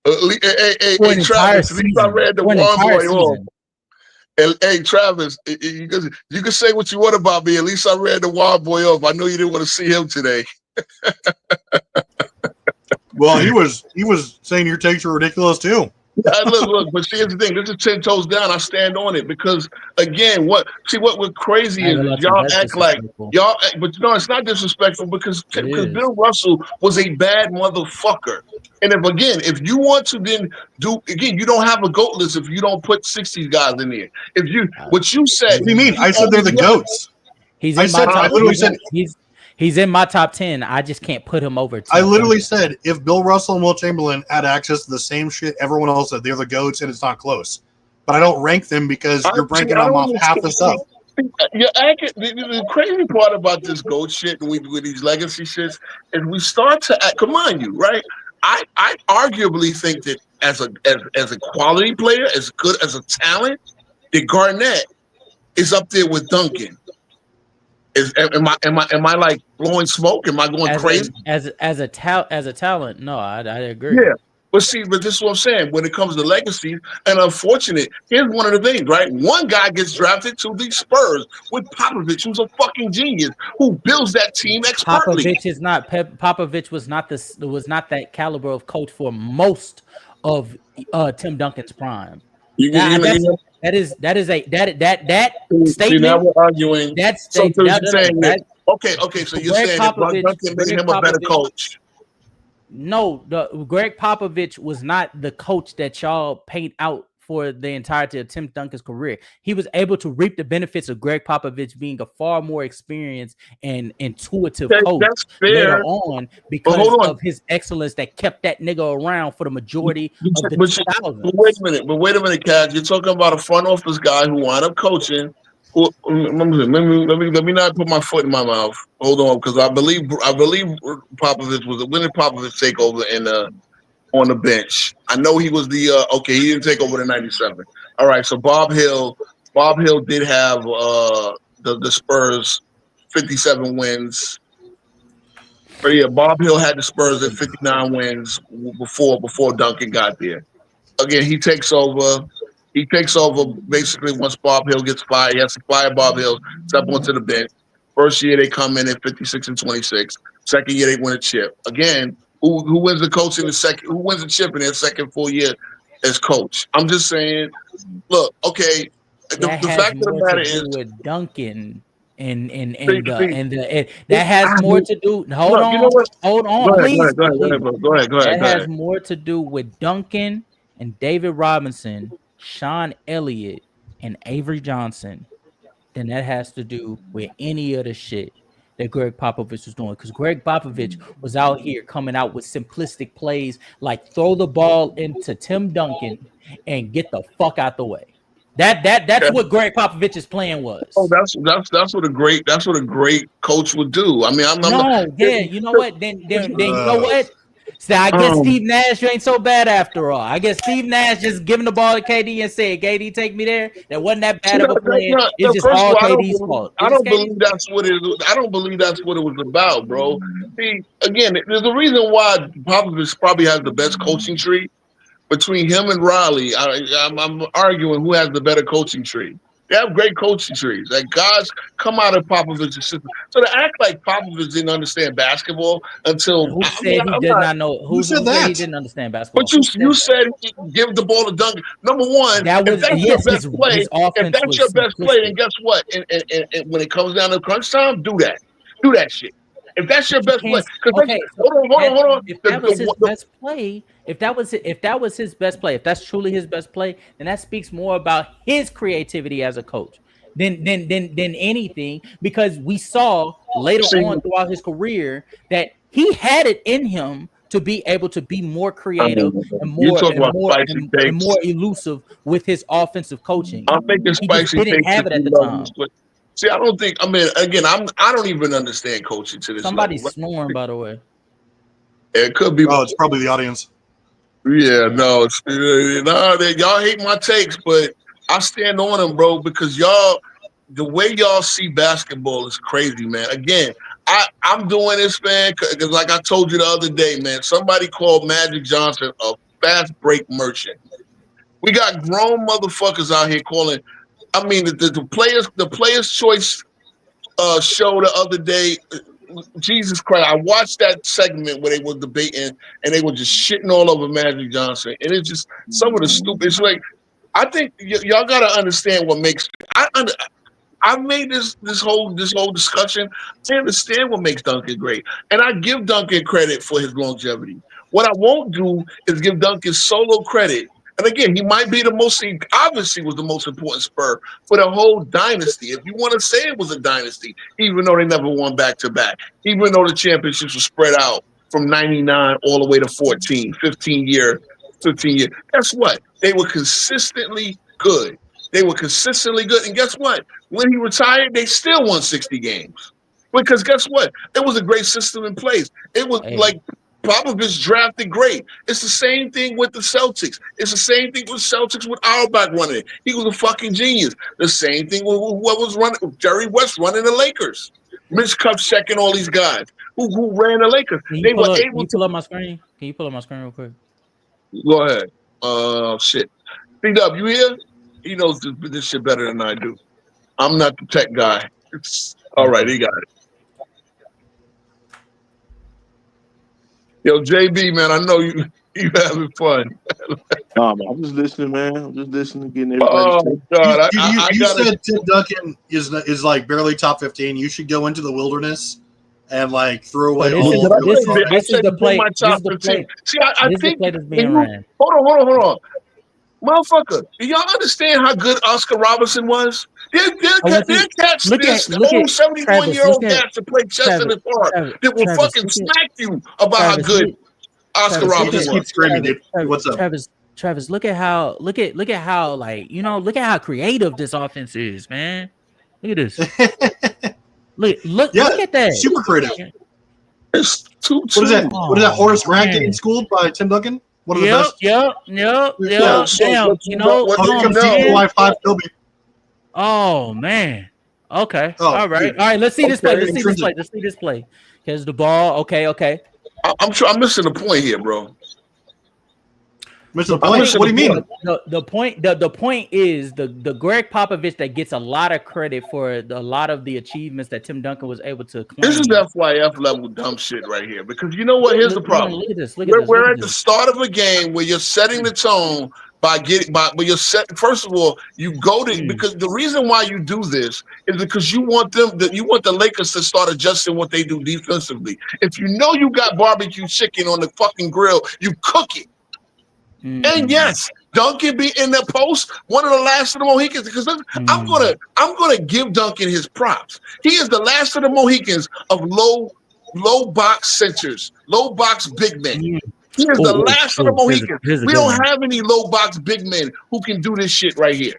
Hey, Travis, at least I read the Wild Boy off. And hey, Travis, you can say what you want about me. At least I read the Wild Boy off. I know you didn't want to see him today. Well, he was saying your takes are ridiculous too. Look, but see, here's the thing. This is 10 toes down. I stand on it because, again, what's crazy is y'all act like y'all, but no, it's not disrespectful because Bill Russell was a bad motherfucker. And if you want to then you don't have a GOAT list if you don't put 60 guys in there. What you said. What do you mean? I said they're the GOATs. He's in my top 10. I just can't put him over. I literally said if Bill Russell and Will Chamberlain had access to the same shit everyone else said, they're the GOATs and it's not close. But I don't rank them because you're ranking them off half the stuff. The crazy part about this GOAT shit and with these legacy shits is we start to come on you, right? I arguably think that as a quality player, as good as a talent, that Garnett is up there with Duncan. Am I like blowing smoke? Am I going crazy? As a talent, no, I agree. Yeah, but this is what I'm saying. When it comes to legacy and unfortunate, here's one of the things, right? One guy gets drafted to the Spurs with Popovich, who's a fucking genius, who builds that team expertly. Popovich was not that caliber of coach for most of Tim Duncan's prime. That statement. Now we're arguing. Okay. So you're saying that Duncan made him a better coach. No, Greg Popovich was not the coach that y'all paint out for the entirety of Tim Duncan's career. He was able to reap the benefits of Greg Popovich being a far more experienced and intuitive coach later on because of his excellence that kept that nigga around for the majority of the 2000s. But wait a minute, Cat. You're talking about a front office guy who wound up coaching. Let me not put my foot in my mouth. Hold on, because I believe Popovich was when did Popovich take over on the bench? I know he was he didn't take over in '97. All right, so Bob Hill did have the Spurs 57 wins. But yeah, Bob Hill had the Spurs at 59 wins before Duncan got there. Again, he takes over. He takes over basically once Bob Hill gets fired. He has to fire Bob Hill, step onto the bench. First year they come in at 56 and 26. Second year they win a chip. Again, who wins the coach in the second? Who wins the chip in their second full year as coach? I'm just saying. Look, okay. The fact of the matter is with Duncan that has more to do. Hold on, please. Go ahead. That has more to do with Duncan and David Robinson, Sean Elliott, and Avery Johnson than that has to do with any of the shit that Greg Popovich was doing. Because Greg Popovich was out here coming out with simplistic plays like throw the ball into Tim Duncan and get the fuck out the way. That's what Greg Popovich's plan was. Oh, that's what a great coach would do. I mean, you know what? Then you know what? So I guess Steve Nash ain't so bad after all. I guess Steve Nash just giving the ball to KD and saying, KD, take me there. That wasn't that bad of a plan. It's just all KD's fault. I don't believe that's what it was about, bro. See, again, there's a reason why Popovich probably has the best coaching tree. Between him and Riley, I'm arguing who has the better coaching tree. They have great coaching trees. Like guys come out of Popovich's system. So to act like Popovich didn't understand basketball until who said he did not know? Who said that he didn't understand basketball? But you said give the ball to Duncan. Number one, if that's your best play, then guess what? And when it comes down to crunch time, do that. Do that shit. If that's your best play, hold on. If that was his best play, if that was his best play, if that's truly his best play, then that speaks more about his creativity as a coach than anything. Because we saw later on throughout his career that he had it in him to be able to be more creative and more elusive with his offensive coaching. I'm thinking spicy. He didn't have it at the time. See, I don't think. I mean, again, I don't even understand coaching to this. Somebody's snoring, by the way. It could be. Oh, it's probably the audience. Yeah, no, y'all hate my takes, but I stand on them, bro, because the way y'all see basketball is crazy, man. Again, I'm doing this, man, because like I told you the other day, man, somebody called Magic Johnson a fast break merchant. We got grown motherfuckers out here calling. I mean, the players' choice show the other day. Jesus Christ! I watched that segment where they were debating and they were just shitting all over Magic Johnson, and it's just some of the stupid. It's like I think y'all got to understand what makes. I made this whole discussion. I understand what makes Duncan great, and I give Duncan credit for his longevity. What I won't do is give Duncan solo credit. And again, he might be obviously was the most important Spur for the whole dynasty. If you want to say it was a dynasty, even though they never won back-to-back, even though the championships were spread out from 99 all the way to 15 year. Guess what? They were consistently good. And guess what? When he retired, they still won 60 games. Because guess what? There was a great system in place. It was like Popovich drafted great. It's the same thing with the Celtics. It's the same thing with Celtics with Auerbach running it. He was a fucking genius. The same thing with what was running Jerry West running the Lakers. Mitch Kupchak and all these guys who ran the Lakers. Can you pull up my screen real quick? Go ahead. Shit. C-Dub, you here? He knows this shit better than I do. I'm not the tech guy. All right, he got it. Yo, JB, man, I know you having fun. I'm just listening, man. I'm just listening, getting everybody. Oh God! You said Tim Duncan is like barely top 15. You should go into the wilderness and like throw away this is the play. See, I think. Hold on. Motherfucker, do y'all understand how good Oscar Robinson was? They're cats, this old 71-year-old cats to play chess in the park that will fucking smack you about how good Oscar Robinson was. Screaming, dude. What's up? Travis, look at how like, look at how creative this offense is, man. Look at this. look at that. Super creative. It's too. What is that? What is that? Horace Grant getting schooled by Tim Duncan? One of the best. Yep. Damn, Oh man. Okay. All right. Let's see this play. Let's see this play. Here's the ball. Okay. I'm sure I'm missing the point here, bro. Mr. Point, what do you mean? The point is the Greg Popovich that gets a lot of credit for a lot of the achievements that Tim Duncan was able to claim. This is FYF level dumb shit right here. Because you know what? Here's the problem. Look at this. We're at the start of a game where you're setting the tone but you're set. First of all, you go to because the reason why you do this is because you want the Lakers to start adjusting what they do defensively. If you know you got barbecue chicken on the fucking grill, you cook it. And yes, Duncan be in the post, one of the last of the Mohicans. Because I'm gonna give Duncan his props. He is the last of the Mohicans of low box centers, low box big men. He is the last of the Mohicans. We don't have any low box big men who can do this shit right here.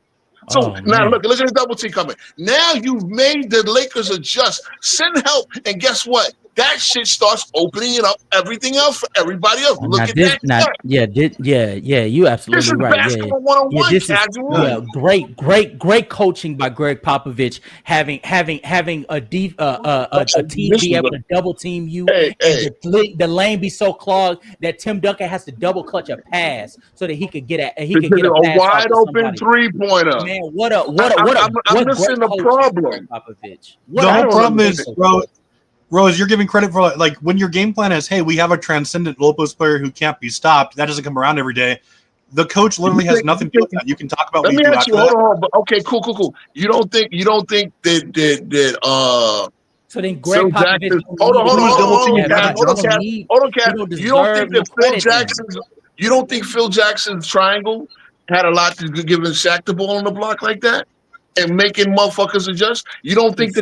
So now look at the double team coming. Now you've made the Lakers adjust, send help, and guess what? That shit starts opening it up everything else for everybody else. Look at that. You absolutely this is right. Basketball 101, casual. Great coaching by Greg Popovich, having a team be able to double team you, and the lane be so clogged that Tim Duncan has to double clutch a pass so that he could get a pass wide open 3-pointer. Man, I'm missing the problem. Popovich. The whole problem is, Rose, you're giving credit for like when your game plan is, hey, we have a transcendent low post player who can't be stopped. That doesn't come around every day. The coach literally has nothing to do with that. You can talk about. Let me ask you. Hold on. But okay, cool. You don't think that so then Greg Popovich. Hold on, Cat. You don't think Phil Jackson's triangle had a lot to give Shaq the ball on the block like that? And making motherfuckers adjust. You don't think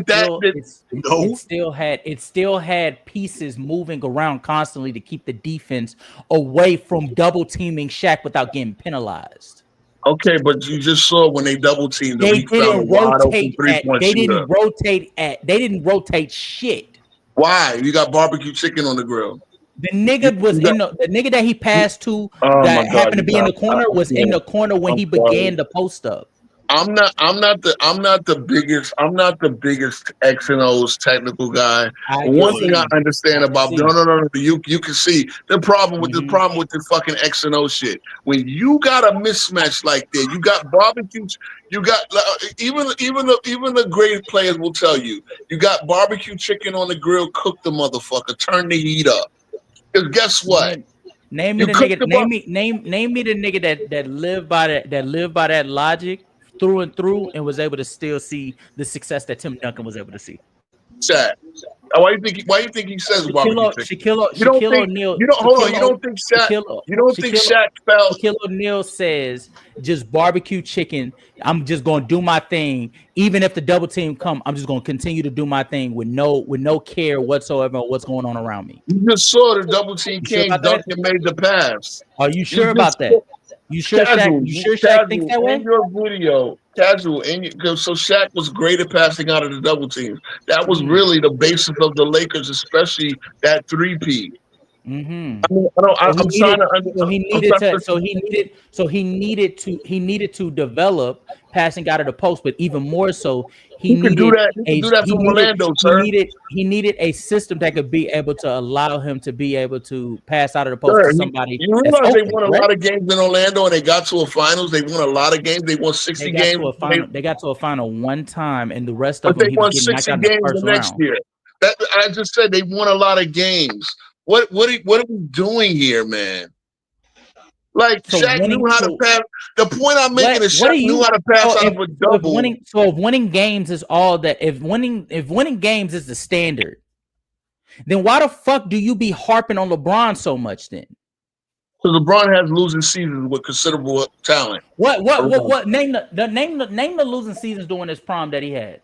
it still had pieces moving around constantly to keep the defense away from double teaming Shaq without getting penalized. Okay, but you just saw when they double teamed, they didn't rotate shit. Why? You got barbecue chicken on the grill. The nigga was the nigga that he passed to that happened to be in the corner was in the corner when he began the post up. I'm not the biggest X and O's technical guy. One thing I understand about no, you can see the problem with the fucking X and O shit. When you got a mismatch like that, you got barbecue. You got even the great players will tell you got barbecue chicken on the grill. Cook the motherfucker. Turn the heat up. Because guess what? Name me the nigga that lived by that logic through and through and was able to still see the success that Tim Duncan was able to see. Shaq. Why do you think he says Shaquille O'Neal? You don't think Shaq fell? Shaquille O'Neal says just barbecue chicken. I'm just gonna do my thing, even if the double team come. I'm just gonna continue to do my thing with no care whatsoever on what's going on around me. You just saw the double team came. Duncan made the pass. Are you sure about that? You sure Shaq thinks that way? In your video, casual. So Shaq was great at passing out of the double teams. That was really the basis of the Lakers, especially that 3P. Mm-hmm. He needed to develop passing out of the post, but even more so, he needed a system that could be able to allow him to be able to pass out of the post to somebody. You realize they won a lot of games in Orlando and they got to a finals. They won a lot of games. They won 60 games. They got to a final one time, and the rest of them he won 60 games the next year. I just said they won a lot of games. What are we doing here, man? Like Shaq knew how to pass. The point I'm making is Shaq knew how to pass out of a double. If winning games is all that, if winning games is the standard, then why the fuck do you be harping on LeBron so much then? Because LeBron has losing seasons with considerable talent. What? Name the losing seasons during his prime that he had.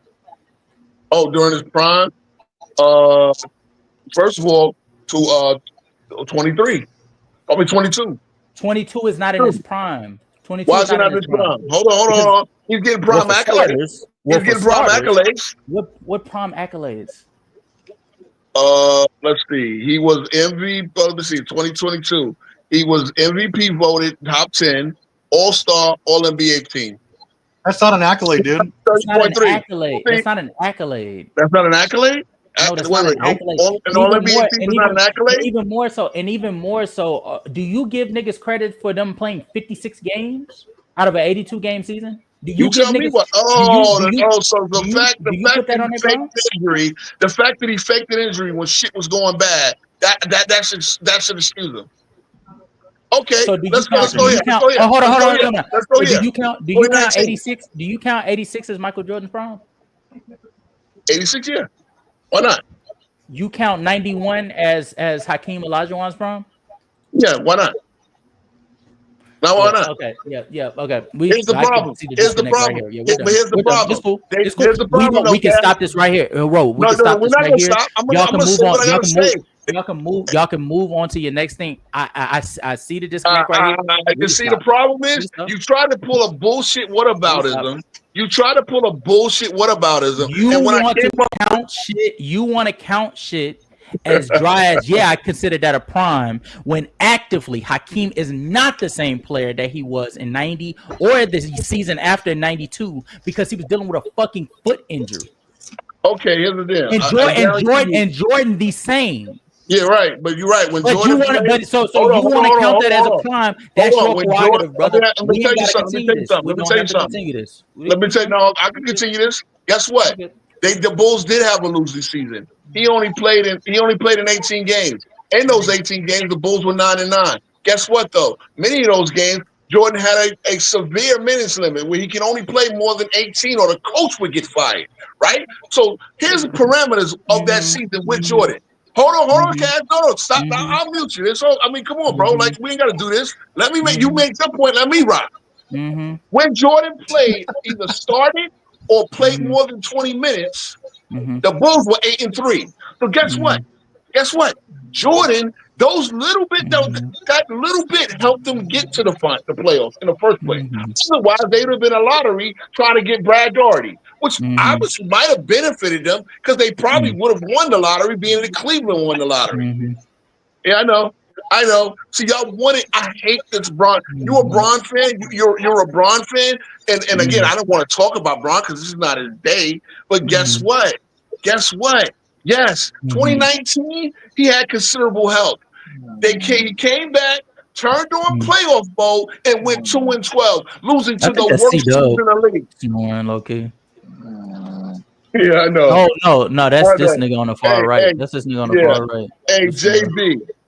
Oh, during his prime, first of all, to 23. I mean 22. 22 is not in his prime. 22 Why is it not in his prime? Hold on. He's getting prime accolades. He's getting prime accolades. What prime accolades? Let's see. He was MVP. Let's see. 2022. He was MVP voted top 10, All-Star, All-NBA team. That's not an accolade, dude. That's not an accolade. That's not an accolade. That's not an accolade? No, that's Wait, not an wait, accolade. all NBA team is not an accolade? Even more so, do you give niggas credit for them playing 56 games out of an 82 game season? Do You give tell me niggas? what? So So the fact that he faked injury, the fact that he faked an injury when shit was going bad, that should excuse him. Okay, So do you let's count? go here. Oh, hold on. Let's go Do here. you count 2019. 86? Do you count 86 as Michael Jordan's prime? 86, yeah. Why not? You count 91 as Hakeem Olajuwon's prime? Yeah, why not? Now why not? Okay, yeah, okay. Here's the problem. Here's the problem. Right here. Yeah, But here's the problem. It's cool. Here's the problem. We can stop this right here. Bro, we can stop this right here. Y'all can move on. Y'all can move on to your next thing. I see the disconnect right here. You see, the problem is you try to pull a bullshit whataboutism. You try to pull a bullshit whataboutism. You want to count shit. You want to count shit as dry as, yeah, I consider that a prime, when actively Hakeem is not the same player that he was in 90 or the season after 92 because he was dealing with a fucking foot injury. Okay, here's the deal. And Jordan the same. Yeah, right. But you're right. When but Jordan you want to count that as a prime? That's your prerogative, brother. Let me tell you something. Let me tell you. No, I can continue this. Guess what? The Bulls did have a losing season. He only played in 18 games. In those 18 games, the Bulls were 9-9. Guess what though? Many of those games, Jordan had a severe minutes limit where he can only play more than 18 or the coach would get fired. Right? So here's the parameters of that season with Jordan. Hold on, Cass. No, stop. I'll mute you. Come on, bro. Like, we ain't got to do this. Let me make you make your point. Let me rock. When Jordan played, either started or played more than 20 minutes, the Bulls were 8-3. So guess what? Guess what? Jordan, that little bit helped them get to the playoffs in the first place. Otherwise, they would have been a lottery trying to get Brad Daugherty, which obviously might have benefited them because they probably would have won the lottery, being that Cleveland won the lottery. Yeah, I know. See, y'all want it. I hate this Bron. You a Bron fan? You're a Bron fan? And again, I don't want to talk about Bron because this is not his day. But guess what? Yes, 2019, he had considerable help. He came back, turned on playoff mode, and went 2-12, losing to the worst team in the league. Okay. Yeah, I know. No, that's this nigga on the far right. That's this nigga on the far right. Hey,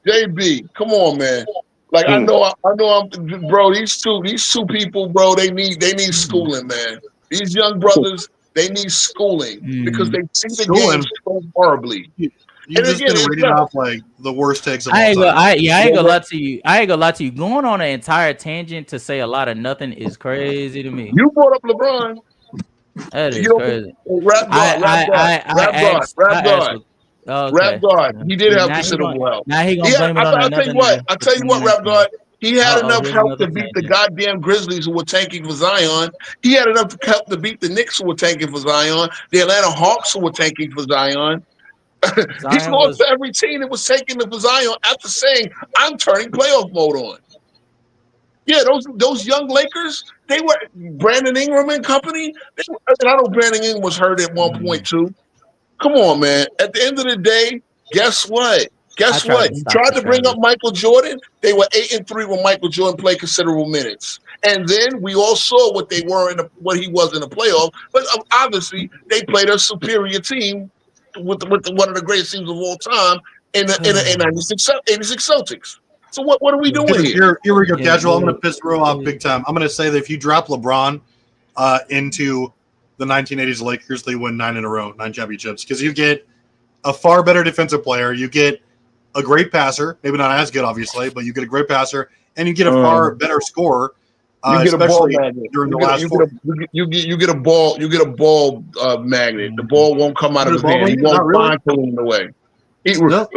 JB, come on, man. Like I know, bro. These two people, bro. They need schooling, man. These young brothers, they need schooling because they see the game so horribly. You just gonna read off like the worst takes of all time. I ain't gonna lie to you. Going on an entire tangent to say a lot of nothing is crazy to me. You brought up LeBron. That is crazy. Rap God. He did have considerable help. Now he gonna blame it on another nigga. I'll tell you what, Rap God. He had enough help to beat the goddamn Grizzlies who were tanking for Zion. He had enough help to beat the Knicks who were tanking for Zion. The Atlanta Hawks who were tanking for Zion. He's lost to every team that was taking for Zion after saying, "I'm turning playoff mode on." Yeah, those young Lakers, they were Brandon Ingram and company. I know Brandon Ingram was hurt at one point too. Come on, man. At the end of the day, guess what? You tried to bring up Michael Jordan. They were 8-3 when Michael Jordan played considerable minutes. And then we all saw what they were what he was in the playoff. But obviously, they played a superior team with one of the greatest teams of all time in 86 Celtics. So what are we doing here? Here we go, casual. I'm going to piss Ro off big time. I'm going to say that if you drop LeBron into the 1980s Lakers, they win 9 in a row, 9 championships, because you get a far better defensive player. You get a great passer, maybe not as good, obviously, but you get a great passer, and you get a far better scorer. You get a ball magnet. During the last you get a ball. You get a ball magnet. The ball won't come out of his hand. He won't find pulling it away. Matter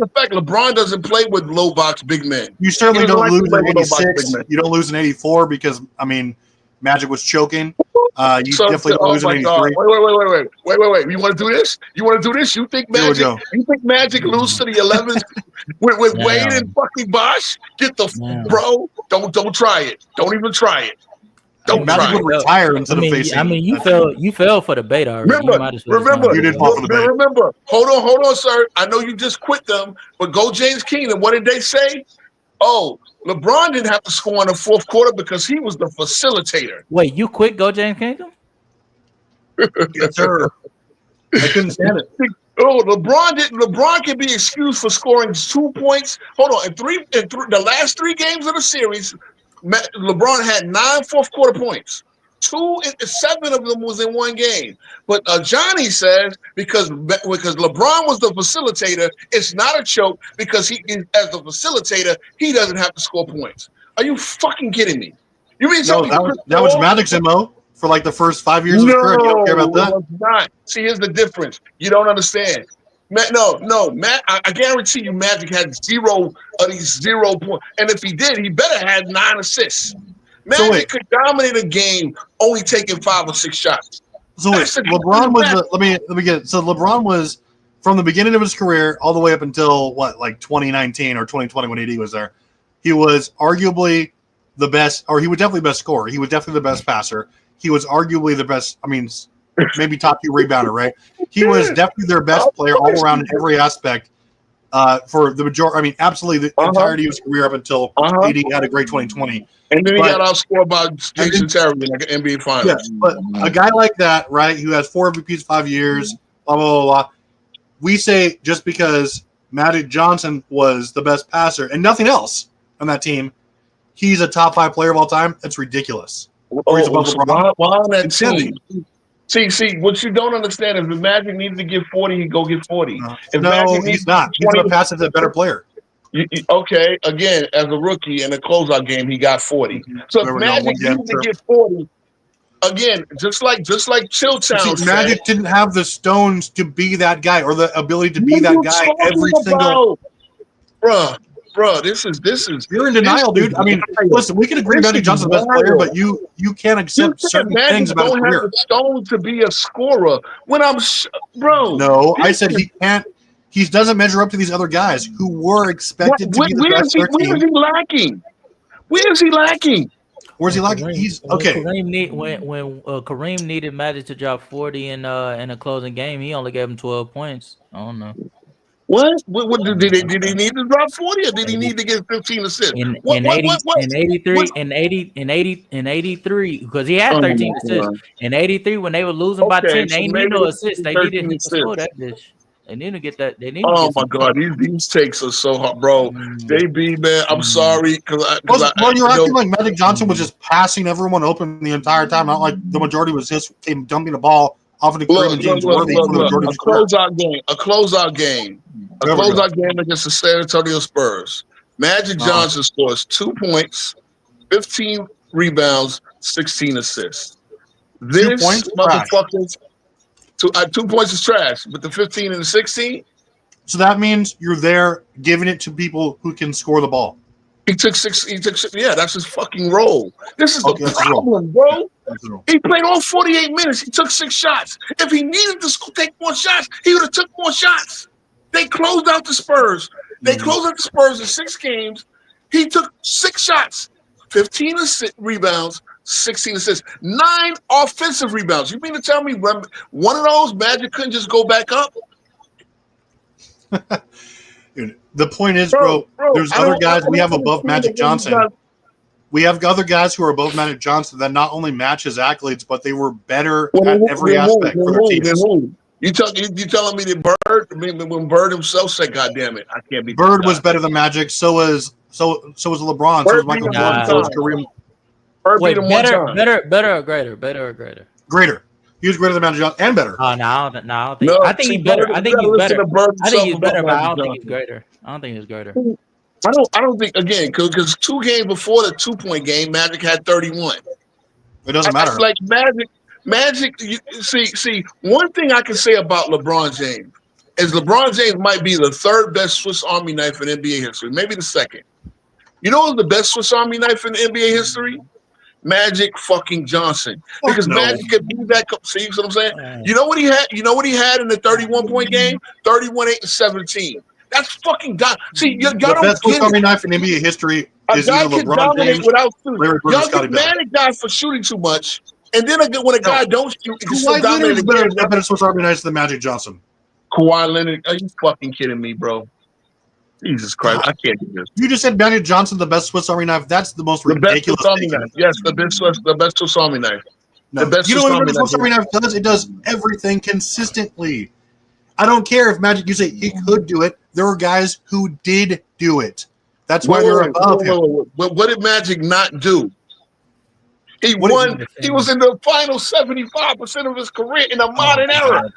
of fact, LeBron doesn't play with low box big men. You certainly don't lose in '86. You don't lose in '84 because Magic was choking. You definitely don't lose in '83. Wait! You want to do this? You think Magic? You think Magic lose to the 11s with Wade and fucking Bosh? Bro! Don't try it. Don't even try it. Don't Magic try. would retire instead of facing. you fell for the bait already. Remember, You might as well just remember, You did fall for the bait. remember. Hold on, sir. I know you just quit them, but go James Keenan. What did they say? Oh, LeBron didn't have to score in the fourth quarter because he was the facilitator. Wait, you quit Go James Kingdom? Yes, sir. I couldn't stand it. Oh, LeBron can be excused for scoring 2 points. Hold on, in the last 3 games of the series, LeBron had 9 fourth quarter points. 7 of them was in one game. But Johnny says because LeBron was the facilitator, it's not a choke because he, as the facilitator, he doesn't have to score points. Are you fucking kidding me? You mean No, that was Magic's MO for like the first 5 years of his career. You don't care about that? It's not. See, here's the difference. You don't understand. Matt, I guarantee you Magic had 0 of these 0 points. And if he did, he better have 9 assists. Magic could dominate a game only taking 5 or 6 shots. So wait, LeBron was let me get it. So LeBron was from the beginning of his career all the way up until like 2019 or 2020 when AD was there. He was arguably the best, or he was definitely the best scorer. He was definitely the best passer. He was arguably the best, I mean, maybe top 2 rebounder, right? He was definitely their best player all around in every aspect for the majority. I mean, absolutely the entirety of his career up until AD had a great 2020. And then he got outscored by Jason Terry in like an NBA Finals. Yes, but a guy like that, right, who has 4 MVPs, 5 years, blah, blah, blah, blah. We say just because Magic Johnson was the best passer and nothing else on that team, he's a top 5 player of all time. That's ridiculous. Why on that team? See, what you don't understand is if Magic needed to get 40, he'd go get 40. No, he's not. He's going to pass it to a better player. Okay, again, as a rookie in a closeout game, he got 40. So if Magic needed to get 40, again, just like Chilltown said, Magic didn't have the stones to be that guy or the ability to be that guy every single. Bruh, this is. You're in denial, dude. I mean, listen, we can agree Magic Johnson's the best player, but you can't accept certain things about his career. Don't have the stones to be a scorer. When I'm, bro. No, I said he can't. He doesn't measure up to these other guys who were expected to be the best. Where is he lacking? Where's he lacking? Where's he lacking? He's okay. When Kareem needed Magic to drop 40 in a closing game, he only gave him 12 points. I don't know. What did he need to drop 40 or did he need to get 15 assists? In 83, because he had 13 assists. In 83, when they were losing by 10, they need no assists. They needed him to score that bitch. They need to get that. They need. Oh my God, these takes are so hard, bro. JB, man, I'm sorry well, you're acting like Magic Johnson was just passing everyone open the entire time. Not like the majority was just dumping the ball off into Kareem and James Worthy for the majority of a closeout game against the San Antonio Spurs. Magic Johnson scores 2 points, 15 rebounds, 16 assists. This motherfucker. 2 points is trash, but the 15 and the 16. So that means you're there giving it to people who can score the ball. He took six. Yeah, that's his fucking role. This is the problem, bro. He played all 48 minutes. He took 6 shots. If he needed to take more shots, he would have took more shots. They closed out the Spurs. They closed out the Spurs in 6 games. He took 6 shots, 15 rebounds, 16 assists, 9 offensive rebounds. You mean to tell me one of those Magic couldn't just go back up? Dude, the point is, bro, there's other guys we have above Magic Johnson. We have other guys who are above Magic Johnson that not only match his accolades, but they were better at every aspect for their teams. You telling me that Bird? I mean, when Bird himself said, "God damn it, I can't be." Bird was better than Magic. So was LeBron. So was Michael Jordan. So was Kareem. Wait, better or greater? Better or greater? Greater. He was greater than Magic Johnson and better. Oh, no. I think he's better. I think he's better. I think he's better, but I don't think he's greater. I don't think he's greater. I don't think, again, because 2 games before the 2-point game, Magic had 31. It doesn't matter. It's like Magic. See, one thing I can say about LeBron James is LeBron James might be the 3rd best Swiss Army knife in NBA history, maybe the 2nd. You know who's the best Swiss Army knife in NBA history? Magic fucking Johnson, because Magic could be back up. See what I'm saying? You know what he had? You know what he had in the 31-point game? 31, 8, and 17. That's fucking God. See, you got the best Swiss Army knife in NBA history A is guy either can LeBron dominate James, without shooting. Larry Bird, or Y'all Scottie get mad at guys for shooting too much, and then when a guy don't shoot, he can still Kawhi dominate Leonard's the game. better Swiss Army knife than Magic Johnson. Kawhi Leonard, are you fucking kidding me, bro? Jesus Christ, I can't do this. You just said Magic Johnson the best Swiss Army knife. That's the most The best ridiculous Swiss Army statement. knife. Yes, the best Swiss Army knife. No. The best You know Swiss what Army a Swiss knife Army knife does? It does everything consistently. I don't care if Magic, you say he could do it. There were guys who did do it. That's why they're above him. What did Magic not do? He What did won. He was in the final 75% of his career in a modern era.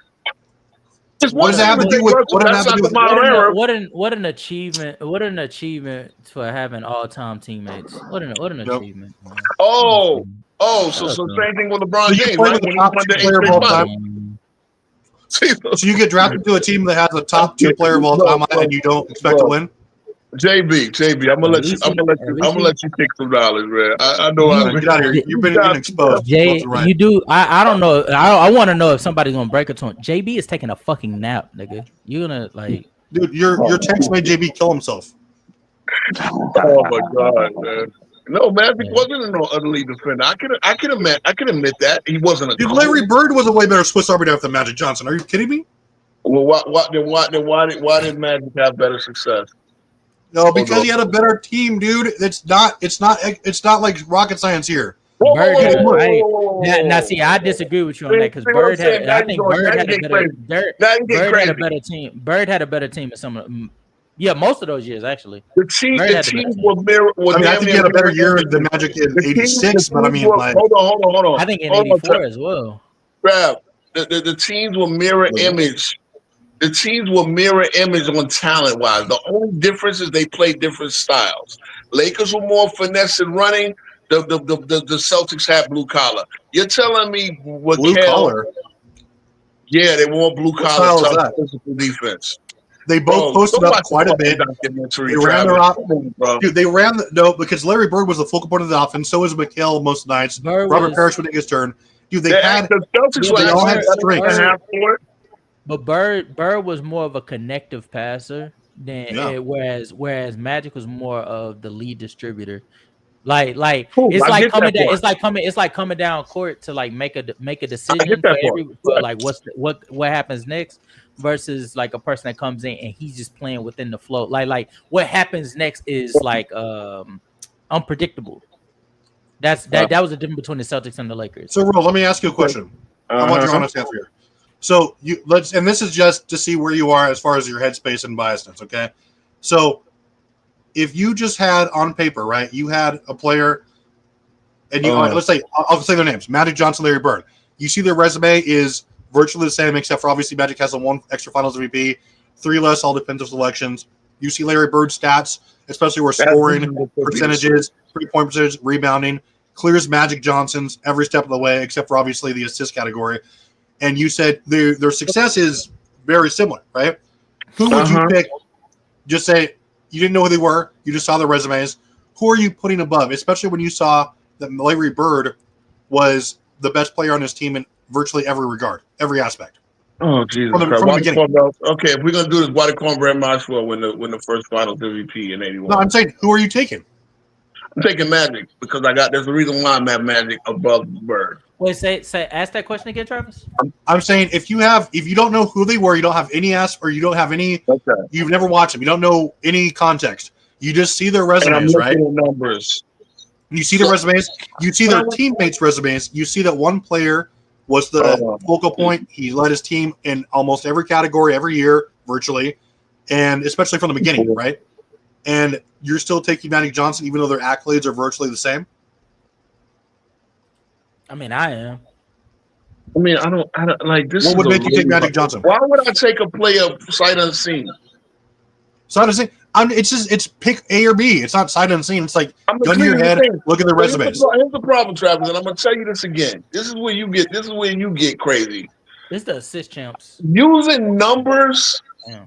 What does that have to do with what an achievement? What an achievement for having all-time teammates. What an achievement. Man. So same thing with LeBron James, right? When he won the player of all time. finals. So you get drafted to a team that has a top 2 player of all time, and you don't expect to win. JB, I'm gonna let you pick some dollars, man. I know. Get out of here. You've been getting exposed. Jay, you do. I don't know. I want to know if somebody's gonna break it to him. JB is taking a fucking nap, nigga. You're gonna like, dude. Your text made JB kill himself. Oh my god, man. No, Magic wasn't an elite defender. I can admit that he wasn't a. Dude, Larry Bird was a way better Swiss Army knife than Magic Johnson. Are you kidding me? Well, why did Magic have better success? No, because he had a better team, dude. It's not like rocket science here. Bird had, now, see, I disagree with you on that because Bird had. I think Bird had a better team. Bird had a better team in some of them. Yeah, most of those years actually. The teams were mirror. I think he had a better year than Magic in '86, but I mean, like, hold on. I think in '84 as well. Brad, the teams were mirror image. The teams were mirror image on talent wise. The only difference is they played different styles. Lakers were more finesse and running. The Celtics had blue collar. You're telling me what blue collar? Yeah, they were blue collar physical defense. They both posted up quite a bit. They ran their offense. Dude, because Larry Bird was the focal point of the offense. So was Mikal most nights. Robert Parrish would take his turn. Dude, they had strength. But Bird was more of a connective passer than whereas Magic was more of the lead distributor. It's like coming down court to like make a decision for like what happens next versus like a person that comes in and he's just playing within the flow. Like what happens next is like unpredictable. That was the difference between the Celtics and the Lakers. So, Ro, let me ask you a question. I want your honest answer here. So and this is just to see where you are as far as your headspace and biasness, okay? So if you just had on paper, right, you had a player and you let's say I'll say their names, Magic Johnson, Larry Bird. You see their resume is virtually the same, except for obviously Magic has the 1 extra finals MVP, 3 less all defensive selections. You see Larry Bird's stats, especially where scoring percentages, 3-point percentage, rebounding, clears Magic Johnson's every step of the way, except for obviously the assist category. And you said their success is very similar, right? Who would you pick? Just say you didn't know who they were. You just saw their resumes. Who are you putting above, especially when you saw that Larry Bird was the best player on his team in virtually every regard, every aspect? Oh, Jesus Christ. Okay, if we're going to do this, why did Cornbread Maxwell win the first finals MVP in 81? No, I'm saying, who are you taking? I'm taking Magic because there's a reason why I'm at Magic above Bird. Wait, ask that question again, Travis. I'm saying if you don't know who they were, you don't have any you've never watched them, you don't know any context. You just see their resumes, right? Numbers. You see their resumes. You see their teammates' resumes. You see that one player was the focal point. He led his team in almost every category every year, virtually, and especially from the beginning, right? And you're still taking Magic Johnson, even though their accolades are virtually the same. I mean, I am. I mean, I don't like this. What would make you take Magic Johnson? Why would I take a player sight unseen? Sight unseen. It's pick A or B. It's not sight unseen. It's like gun to your head. Look at the resumes. Here's the problem, Travis, and I'm gonna tell you this again. This is where you get crazy. This is the assist champs. Using numbers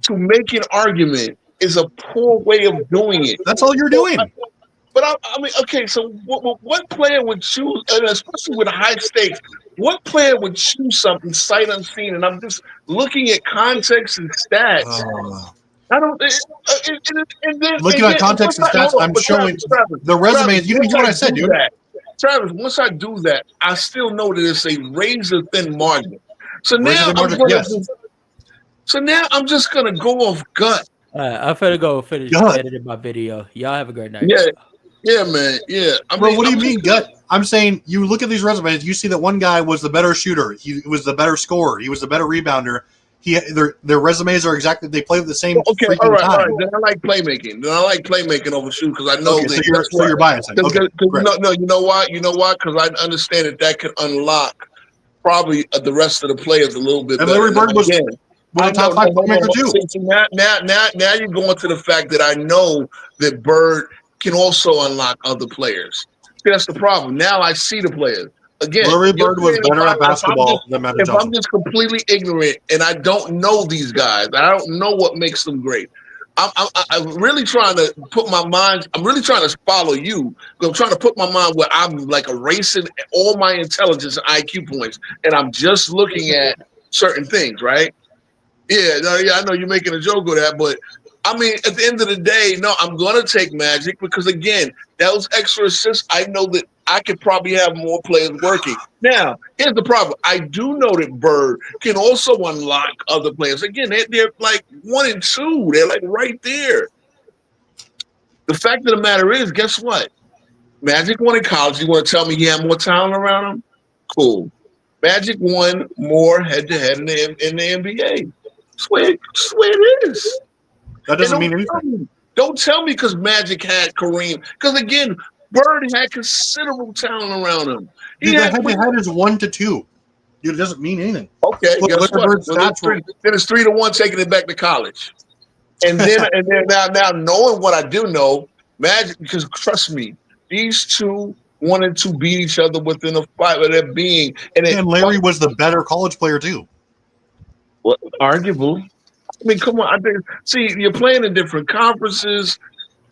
to make an argument is a poor way of doing it. That's all you're doing. But I mean, okay, so what player would choose, and especially with high stakes, what player would choose something sight unseen? And I'm just looking at context and stats. I don't. Looking at context and stats, I'm showing the resumes. You know what I said, dude. Travis, once I do that, I still know that it's a razor thin margin. So now I'm just gonna go off gut. I'm finna go finish editing my video. Y'all have a great night. Yeah, man. Yeah. Bro, what do you mean gut? I'm saying you look at these resumes, you see that one guy was the better shooter, he was the better scorer, he was the better rebounder. Their resumes are exactly, they play with the same freaking all right. time. Then I like playmaking. over shoot because I know so you're biased. Okay, no, you know why? Because I understand that can unlock probably the rest of the players a little bit. And better. Larry Bird was a top 5 playmaker too. So now you're going to the fact that I know that Bird can also unlock other players. That's the problem. Now I see the players. Again, Larry Bird was better at basketball than Magic Johnson. If I'm just completely ignorant and I don't know these guys, I don't know what makes them great. I'm really trying to put my mind. I'm really trying to follow you. I'm trying to put my mind where I'm like erasing all my intelligence and IQ points, and I'm just looking at certain things, right? Yeah, I know you're making a joke of that, but I mean, at the end of the day, no, I'm going to take Magic because, again, those extra assists, I know that I could probably have more players working. Now, here's the problem. I do know that Bird can also unlock other players. Again, they're like 1 and 2. They're like right there. The fact of the matter is, guess what? Magic won in college. You want to tell me he had more talent around him? Cool. Magic won more head-to-head in the NBA. Swear it is. That doesn't mean anything. Don't tell me because Magic had Kareem. Because, again, Bird had considerable talent around him. Dude, the head-to-head is 1-2. Dude, it doesn't mean anything. Okay, guess what? Then it's 3-1 taking it back to college. And then now knowing what I do know, Magic, because trust me, these two wanted to beat each other within a fight of their being. And Larry was the better college player, too. Well, arguable. I mean, come on. You're playing in different conferences.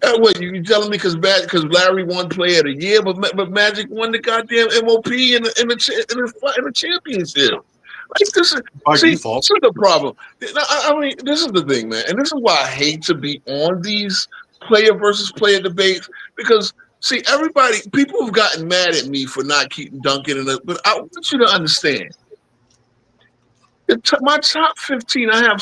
What you telling me? Because Larry won Player of the Year, but Magic won the goddamn MOP in the championship. Like this is default. This is the problem. I mean, this is the thing, man, and this is why I hate to be on these player versus player debates because people have gotten mad at me for not keeping Duncan in it, but I want you to understand. My top 15, I have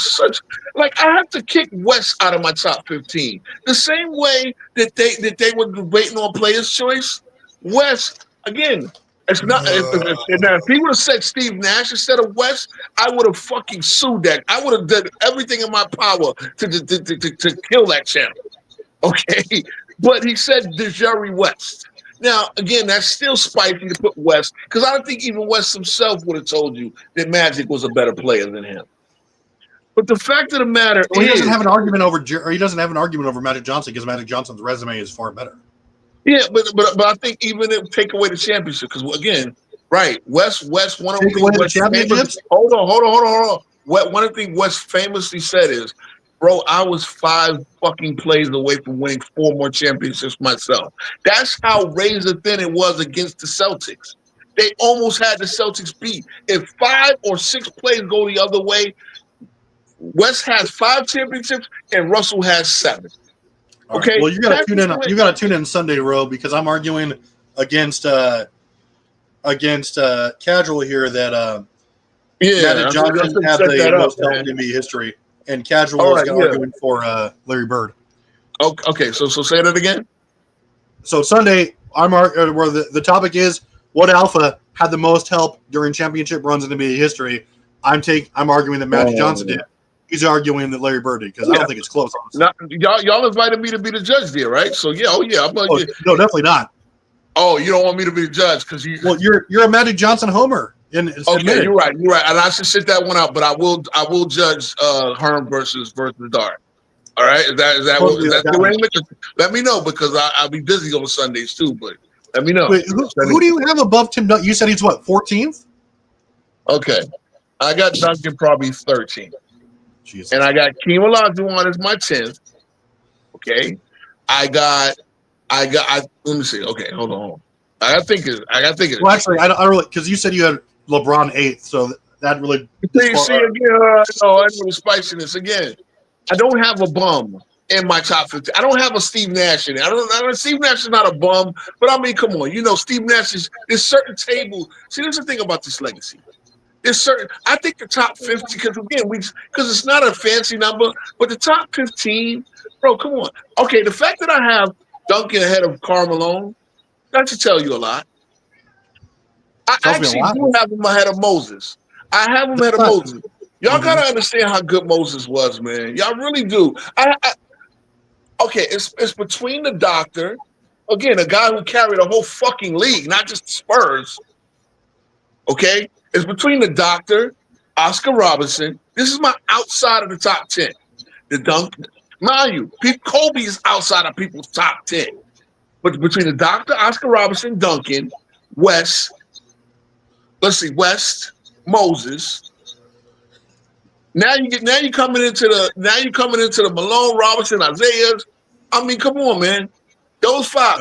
I have to kick West out of my top 15. The same way that they were debating on player's choice. West, again, it's not. If he would have said Steve Nash instead of West, I would have fucking sued that. I would have done everything in my power to kill that champ. Okay, but he said Jerry West. Now, again, that's still spicy to put West, because I don't think even West himself would have told you that Magic was a better player than him. But the fact of the matter is, he doesn't have an argument over Magic Johnson because Magic Johnson's resume is far better. Yeah, but I think even if take away the championship, because again, right, West one of the things West championships. Hold on. One of the things West famously said is, bro, I was 5 fucking plays away from winning 4 more championships myself. That's how razor thin it was against the Celtics. They almost had the Celtics beat. If 5 or 6 plays go the other way, West has 5 championships and Russell has 7. Okay. Right. Well, you got to tune in. You got to tune in Sunday, Ro, because I'm arguing against Casual here that Magic Johnson had the most talent in NBA history. And Casual is arguing for Larry Bird. Okay, so say that again. So Sunday, where the topic is what alpha had the most help during championship runs in NBA history. I'm arguing that Magic Johnson did. He's arguing that Larry Bird did because I don't think it's close. Y'all invited me to be the judge there, right? So yeah. No, definitely not. Oh, you don't want me to be the judge because you. Well, you're a Magic Johnson homer. Okay, you're right, and I should sit that one out. But I will judge Herm versus Dart. All right, is that the arrangement? Let me know because I'll be busy on Sundays too. But let me know. Wait, who do you have above Tim Duncan? You said he's what, 14th? Okay, I got Duncan probably 13th, and I got Keem Olajuwon as my 10th. Okay, I got. Let me see. Okay, hold on. I think it. Well, actually, I don't really, because you said you had LeBron 8th, so that really. See again. I know the spiciness again. I don't have a bum. in my top 50. I don't have a Steve Nash in it. I don't Steve Nash is not a bum, but I mean, come on. You know, Steve Nash there's certain tables. See, there's the thing about this legacy. There's certain, I think the top 50, because again, because it's not a fancy number, but the top 15, bro, come on. Okay, the fact that I have Duncan ahead of Karl Malone, that should tell you a lot. I actually do have him ahead of Moses. I have him ahead of Moses. Y'all gotta understand how good Moses was, man. Y'all really do. Okay, it's between the doctor, again, a guy who carried a whole fucking league, not just Spurs. Okay, it's between the doctor, Oscar Robertson. This is my outside of the top 10. The Duncan, mind you, Kobe is outside of people's top 10. But between the doctor, Oscar Robertson, Duncan, West, Moses. Now you're coming into the Malone, Robinson, Isaiah. I mean, come on, man. Those five.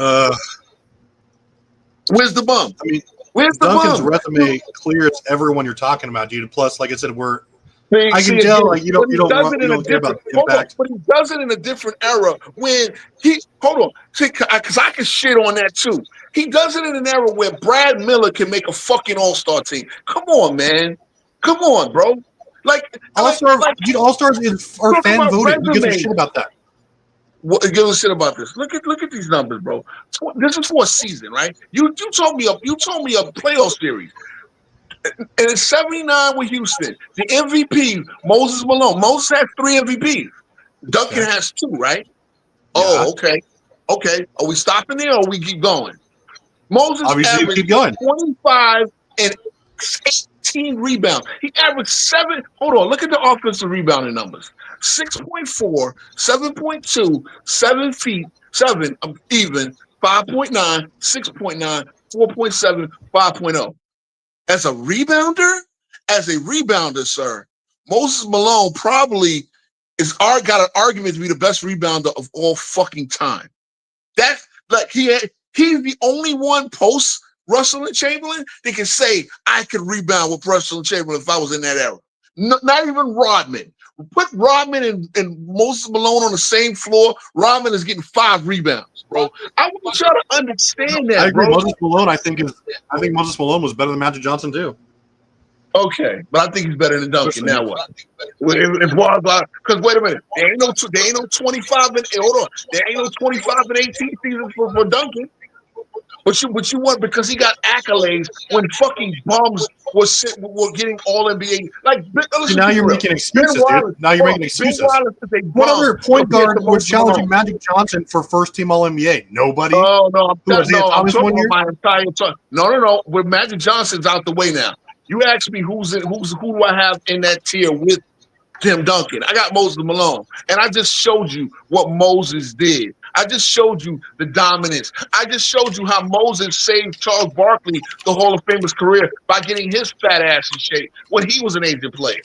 Where's the bum? I mean, where's the Duncan's bum? resume clears everyone you're talking about, dude. Plus, like I said, I can See, tell like you don't care about impact. But he does it in a different era when hold on, because I can shit on that too. He does it in an era where Brad Miller can make a fucking all-star team. Come on, man. Come on, bro. Like All-Stars are fan voted. You give a shit about that. What, give a shit about this. Look at these numbers, bro. This is for a season, right? You told me a playoff series. And it's 79 with Houston. The MVP, Moses Malone. Moses has 3 MVPs. Duncan has 2, right? Oh, okay. Okay. Are we stopping there or we keep going? Moses obviously keep going. 25 and 18 rebounds. He averaged 7. Hold on. Look at the offensive rebounding numbers. 6.4, 7.2, 7 feet, 7 even, 5.9, 6.9, 4.7, 5.0. As a rebounder, sir, Moses Malone probably got an argument to be the best rebounder of all fucking time. That's like he's the only one post Russell and Chamberlain that can say I could rebound with Russell and Chamberlain if I was in that era. Not even Rodman. Put Rodman and Moses Malone on the same floor. Rodman is getting 5 rebounds, bro. I want y'all to understand that, I agree. bro. Moses Malone, I think Moses Malone was better than Magic Johnson too. Okay, but I think he's better than Duncan. Now what? Because wait a minute, there ain't no 25 and hold on. There ain't no 25 and 18 seasons for Duncan. But you want because he got accolades when fucking bums were getting all NBA. Like now you're making excuses, dude. Now you're making excuses. What other point guard was challenging Magic Johnson for first team All NBA? Nobody. Oh no, I'm talking about my entire time. No. With Magic Johnson's out the way now. You asked me who do I have in that tier with Tim Duncan? I got Moses Malone, and I just showed you what Moses did. I just showed you the dominance. I just showed you how Moses saved Charles Barkley, the Hall of Famer's career, by getting his fat ass in shape when he was an agent player.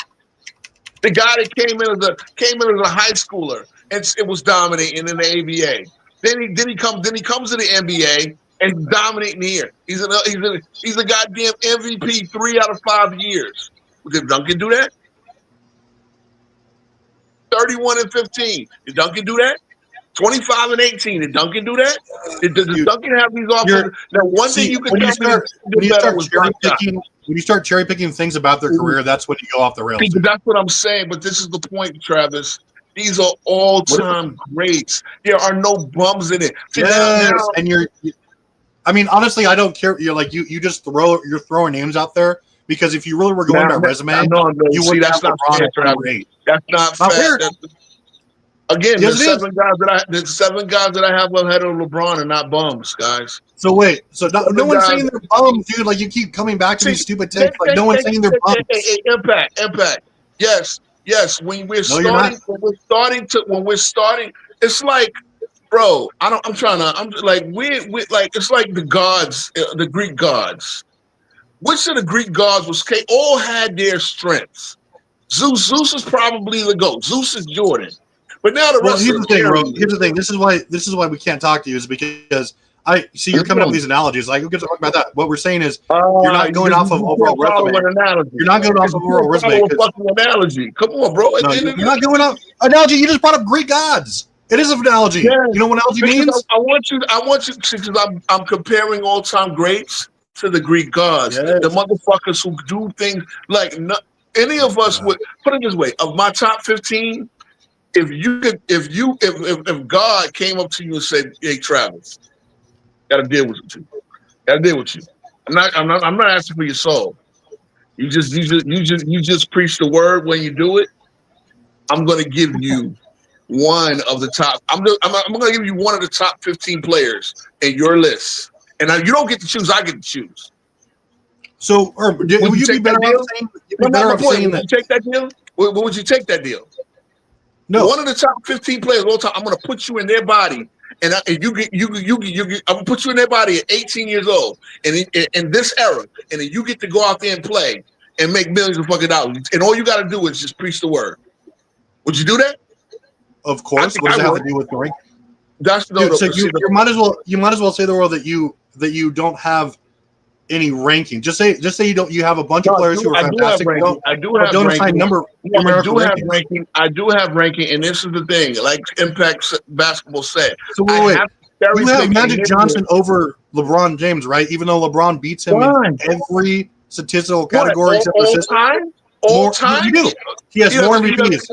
The guy that came in as a high schooler and it was dominating in the ABA. Then he comes to the NBA and dominating here. He's a goddamn MVP 3 out of 5 years. Did Duncan do that? 31 and 15. Did Duncan do that? 25 and 18. Did Duncan do that? Did Duncan have these offers? Now, one thing you can tell me when you start cherry picking things about their career, that's when you go off the rails. That's what I'm saying. But this is the point, Travis. These are all-time greats. There are no bums in it. Yes, and I mean, honestly, I don't care. You're like you're throwing names out there because if you really were going by resume, you wouldn't have LeBron at number 8. That's not fair. Again, the 7 guys that I have ahead of LeBron are not bums, guys. So wait, no one's saying they're bums, dude. Like you keep coming back to these stupid takes. Like no one's saying they're bums. Impact. Yes. When we're starting, it's like, bro. It's like the gods, the Greek gods. Which of the Greek gods all had their strengths? Zeus is probably the GOAT. Zeus is Jordan. But now here's the thing, bro. Here's the thing. This is why we can't talk to you is because I see you're coming up with these analogies. Like, who gives a fuck about that? What we're saying is you're not going off of overall resume. You're not going off of overall resume. Analogy. Come on, bro. No, you're not going off analogy. You just brought up Greek gods. It is an analogy. Yeah. You know what analogy Because means? I want you, because I'm comparing all-time greats to the Greek gods, Yes. the motherfuckers who do things like any of us would. Put it this way: of my top 15, if God came up to you and said, "Hey, Travis, got to deal with you. Got to deal with you. I'm not asking for your soul. You just preach the word when you do it. I'm going to give you one of the top. I'm going to give you one of the top 15 players in your list, and you don't get to choose. I get to choose. So, would you be better off saying? Would you take that deal? Would you take that deal? No. One of the top 15 players of all time. I'm going to put you in their body, and I'm going to put you in their body at 18 years old, and in this era, and then you get to go out there and play and make millions of fucking dollars, and all you got to do is just preach the word. Would you do that? Of course. What does that have to do with the rank? That's no. So you might as well say the world that you don't have any ranking. Just say you have a bunch of players who are fantastic. I do have ranking. I do have ranking, and this is the thing. Like Impact Basketball said. So wait. You have Magic Johnson over LeBron James, right? Even though LeBron beats him in every statistical category except for assist. All time? You do. He has more MVPs.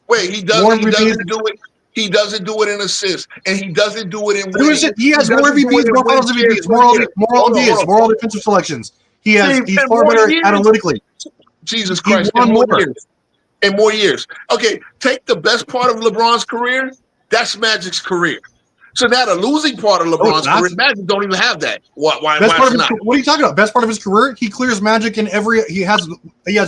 Wait. He doesn't do it. He doesn't do it in assists, and he doesn't do it in winning. He has more MVPs, more finals MVPs, more MVPs, more all defensive selections. He's far better analytically. Jesus Christ. In more years. Okay, take the best part of LeBron's career. That's Magic's career. So now the losing part of LeBron's career, Magic don't even have that. Why not? What are you talking about? Best part of his career? He clears Magic in every. He has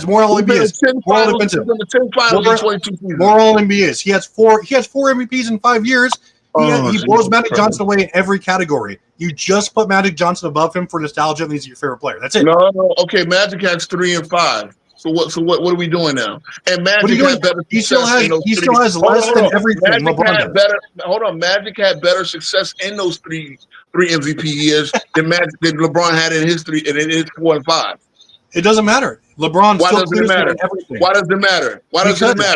more All NBAs, more all defensive, more All NBAs. He has four MVPs in 5 years. He blows Magic Johnson away in every category. You just put Magic Johnson above him for nostalgia, and he's your favorite player. That's it. No. Okay, Magic has 3 and 5. So what are we doing now? And Magic had better. He still has less than everything. Magic had better success in those three MVP years than LeBron had in his 3 and in his 4 and 5. It doesn't matter. LeBron still clears everything. Why does it matter?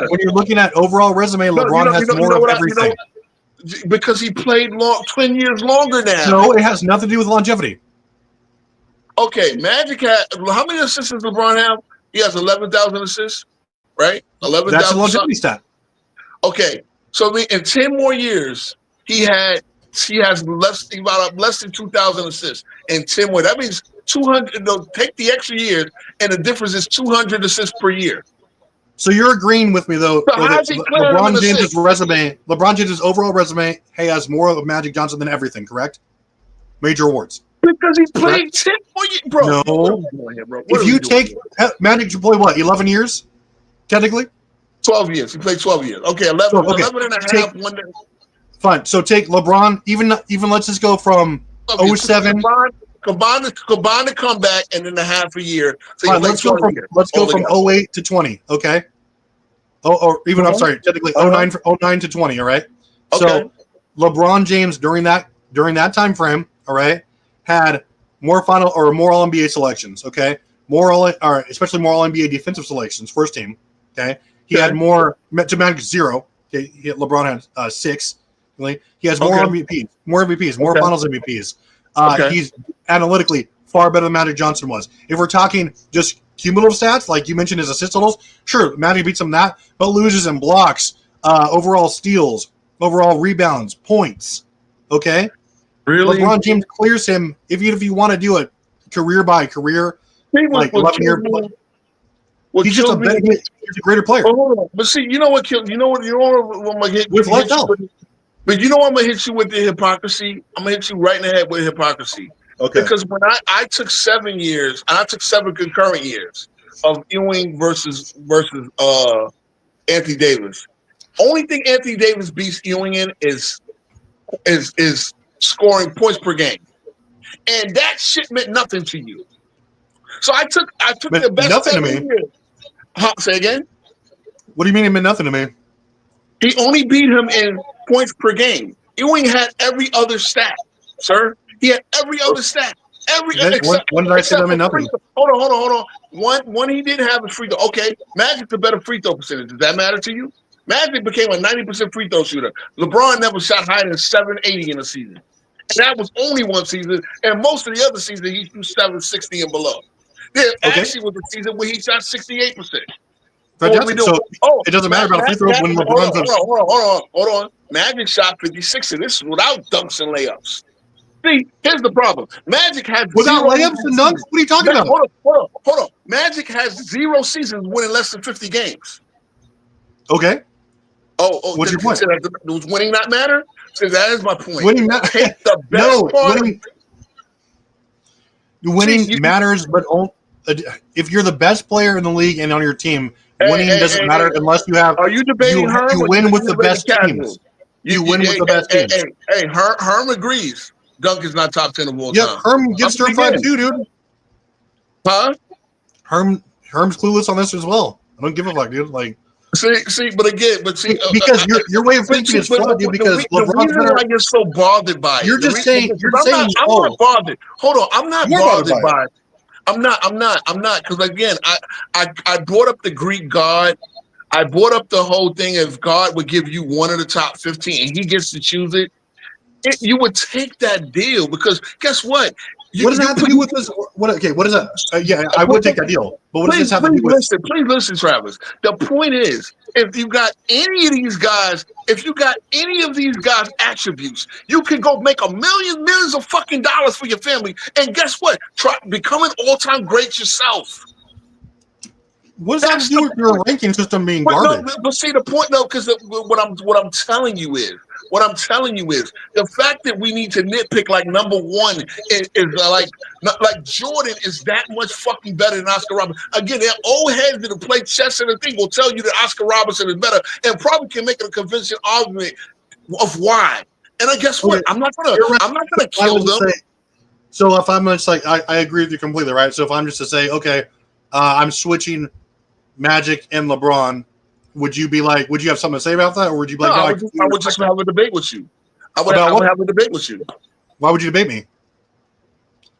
When you're looking at overall resume, LeBron has more of everything. Because he played 10 years longer now. No, it has nothing to do with longevity. Okay, Magic had how many assists does LeBron have? He has 11,000 assists, right? 11,000. That's a longevity stat. Okay, so in 10 more years, he has less than 2,000 assists in 10 more. That means 200. Take the extra years, and the difference is 200 assists per year. So you're agreeing with me though? So LeBron James's resume, LeBron James's overall resume, has more of Magic Johnson than everything. Correct? Major awards. Because he played 10 more years, bro. No. If you take Magic, you play what? 11 years, technically. 12 years. He played 12 years. Okay, 11 and a half. Fine. So take LeBron. Even let's just go from 07. Combine the comeback and then a half a year. So fine, let's go from 08 to 20. Okay. I'm sorry. Technically 09 to 20. All right. Okay. So LeBron James during that time frame. All right. Had more more All NBA selections, okay? Especially more All NBA defensive selections, first team, okay? He had more to Magic 0. Okay, LeBron had 6. Really, he has more MVPs, more Finals MVPs. He's analytically far better than Magic Johnson was. If we're talking just cumulative stats, like you mentioned, his assist totals, sure, Magic beats him that, but loses in blocks, overall steals, overall rebounds, points, okay? Really? LeBron James clears him if you want to do it career by career, like 11 year. He's just a greater player. But see, you know what? I'm gonna hit with but you know what I'm gonna hit you with the hypocrisy. I'm gonna hit you right in the head with hypocrisy. Okay. Because when I took 7 years, and I took 7 concurrent years of Ewing versus Anthony Davis. Only thing Anthony Davis beats Ewing in is scoring points per game, and that shit meant nothing to you. So I took the best 7 years. Say again? What do you mean it meant nothing to me? He only beat him in points per game. Ewing had every other stat, sir. He had every other stat. When did I say that meant nothing? Hold on. One he didn't have a free throw. Okay, Magic's a better free throw percentage. Does that matter to you? Magic became a 90% free throw shooter. LeBron never shot higher than 780 in a season. And that was only one season. And most of the other seasons, he shot 760 and below. There actually was a season where he shot 68%. Fantastic. So it doesn't matter about free throws when LeBron's Hold on. Magic shot 56, and this is without dunks and layups. See, here's the problem. Magic has without layups and dunks. What are you talking about? Hold on. Magic has 0 seasons winning less than 50 games. Okay. Oh, what's your point? Does winning not matter? So that is my point. Winning matters. No, winning matters, but if you're the best player in the league and on your team, winning doesn't matter unless you have. Are you debating Herm? You win with the best teams. You win with the best teams. Hey, Herm agrees. Dunk is not top 10 of all time. Yeah, Herm gets stir fried too, dude. Huh? Herm's clueless on this as well. I don't give a fuck, dude. Like, see, because your way of thinking is flawed, dude. Because LeBron's better. Why you're so bothered by it? You're just saying. I'm not bothered. Hold on, I'm not bothered by it. I'm not. Because again, I brought up the Greek God. I brought up the whole thing. If God would give you one of the top 15 and He gets to choose it, you would take that deal. Because guess what? What does that have to do with this? What is that? Yeah, I would take that deal. But what does this have to do with? Please listen, Travis. The point is, if you got any of these guys, attributes, you can go make millions of fucking dollars for your family. And guess what? Try becoming all-time great yourself. What does that have to do with your ranking system being garbage? But see, the point though, because what I'm telling you is the fact that we need to nitpick like number one is like Jordan is that much fucking better than Oscar Robertson. Again, they're old heads that play chess and the thing will tell you that Oscar Robertson is better and probably can make a convincing argument of why. And I guess what? I'm not gonna kill them. So if I'm just like I agree with you completely, right? So if I'm just to say, okay, I'm switching Magic and LeBron, would you have something to say about that, or would you be like, I would just have a debate with you. I would have a debate with you. Why would you debate me?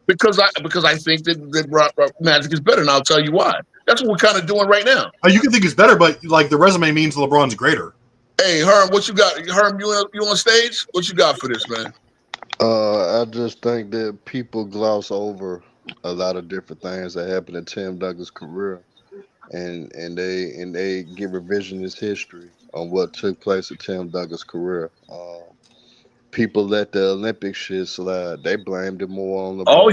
Because I think that Magic is better, and I'll tell you why. That's what we're kind of doing right now. You can think it's better, but like the resume means LeBron's greater. Hey, Herm, what you got? Herm, you on stage? What you got for this, man? I just think that people gloss over a lot of different things that happened in Tim Duncan's career. And they give revisionist history on what took place in Tim Duncan's career. People let the Olympic shit slide. They blamed it more on LeBron.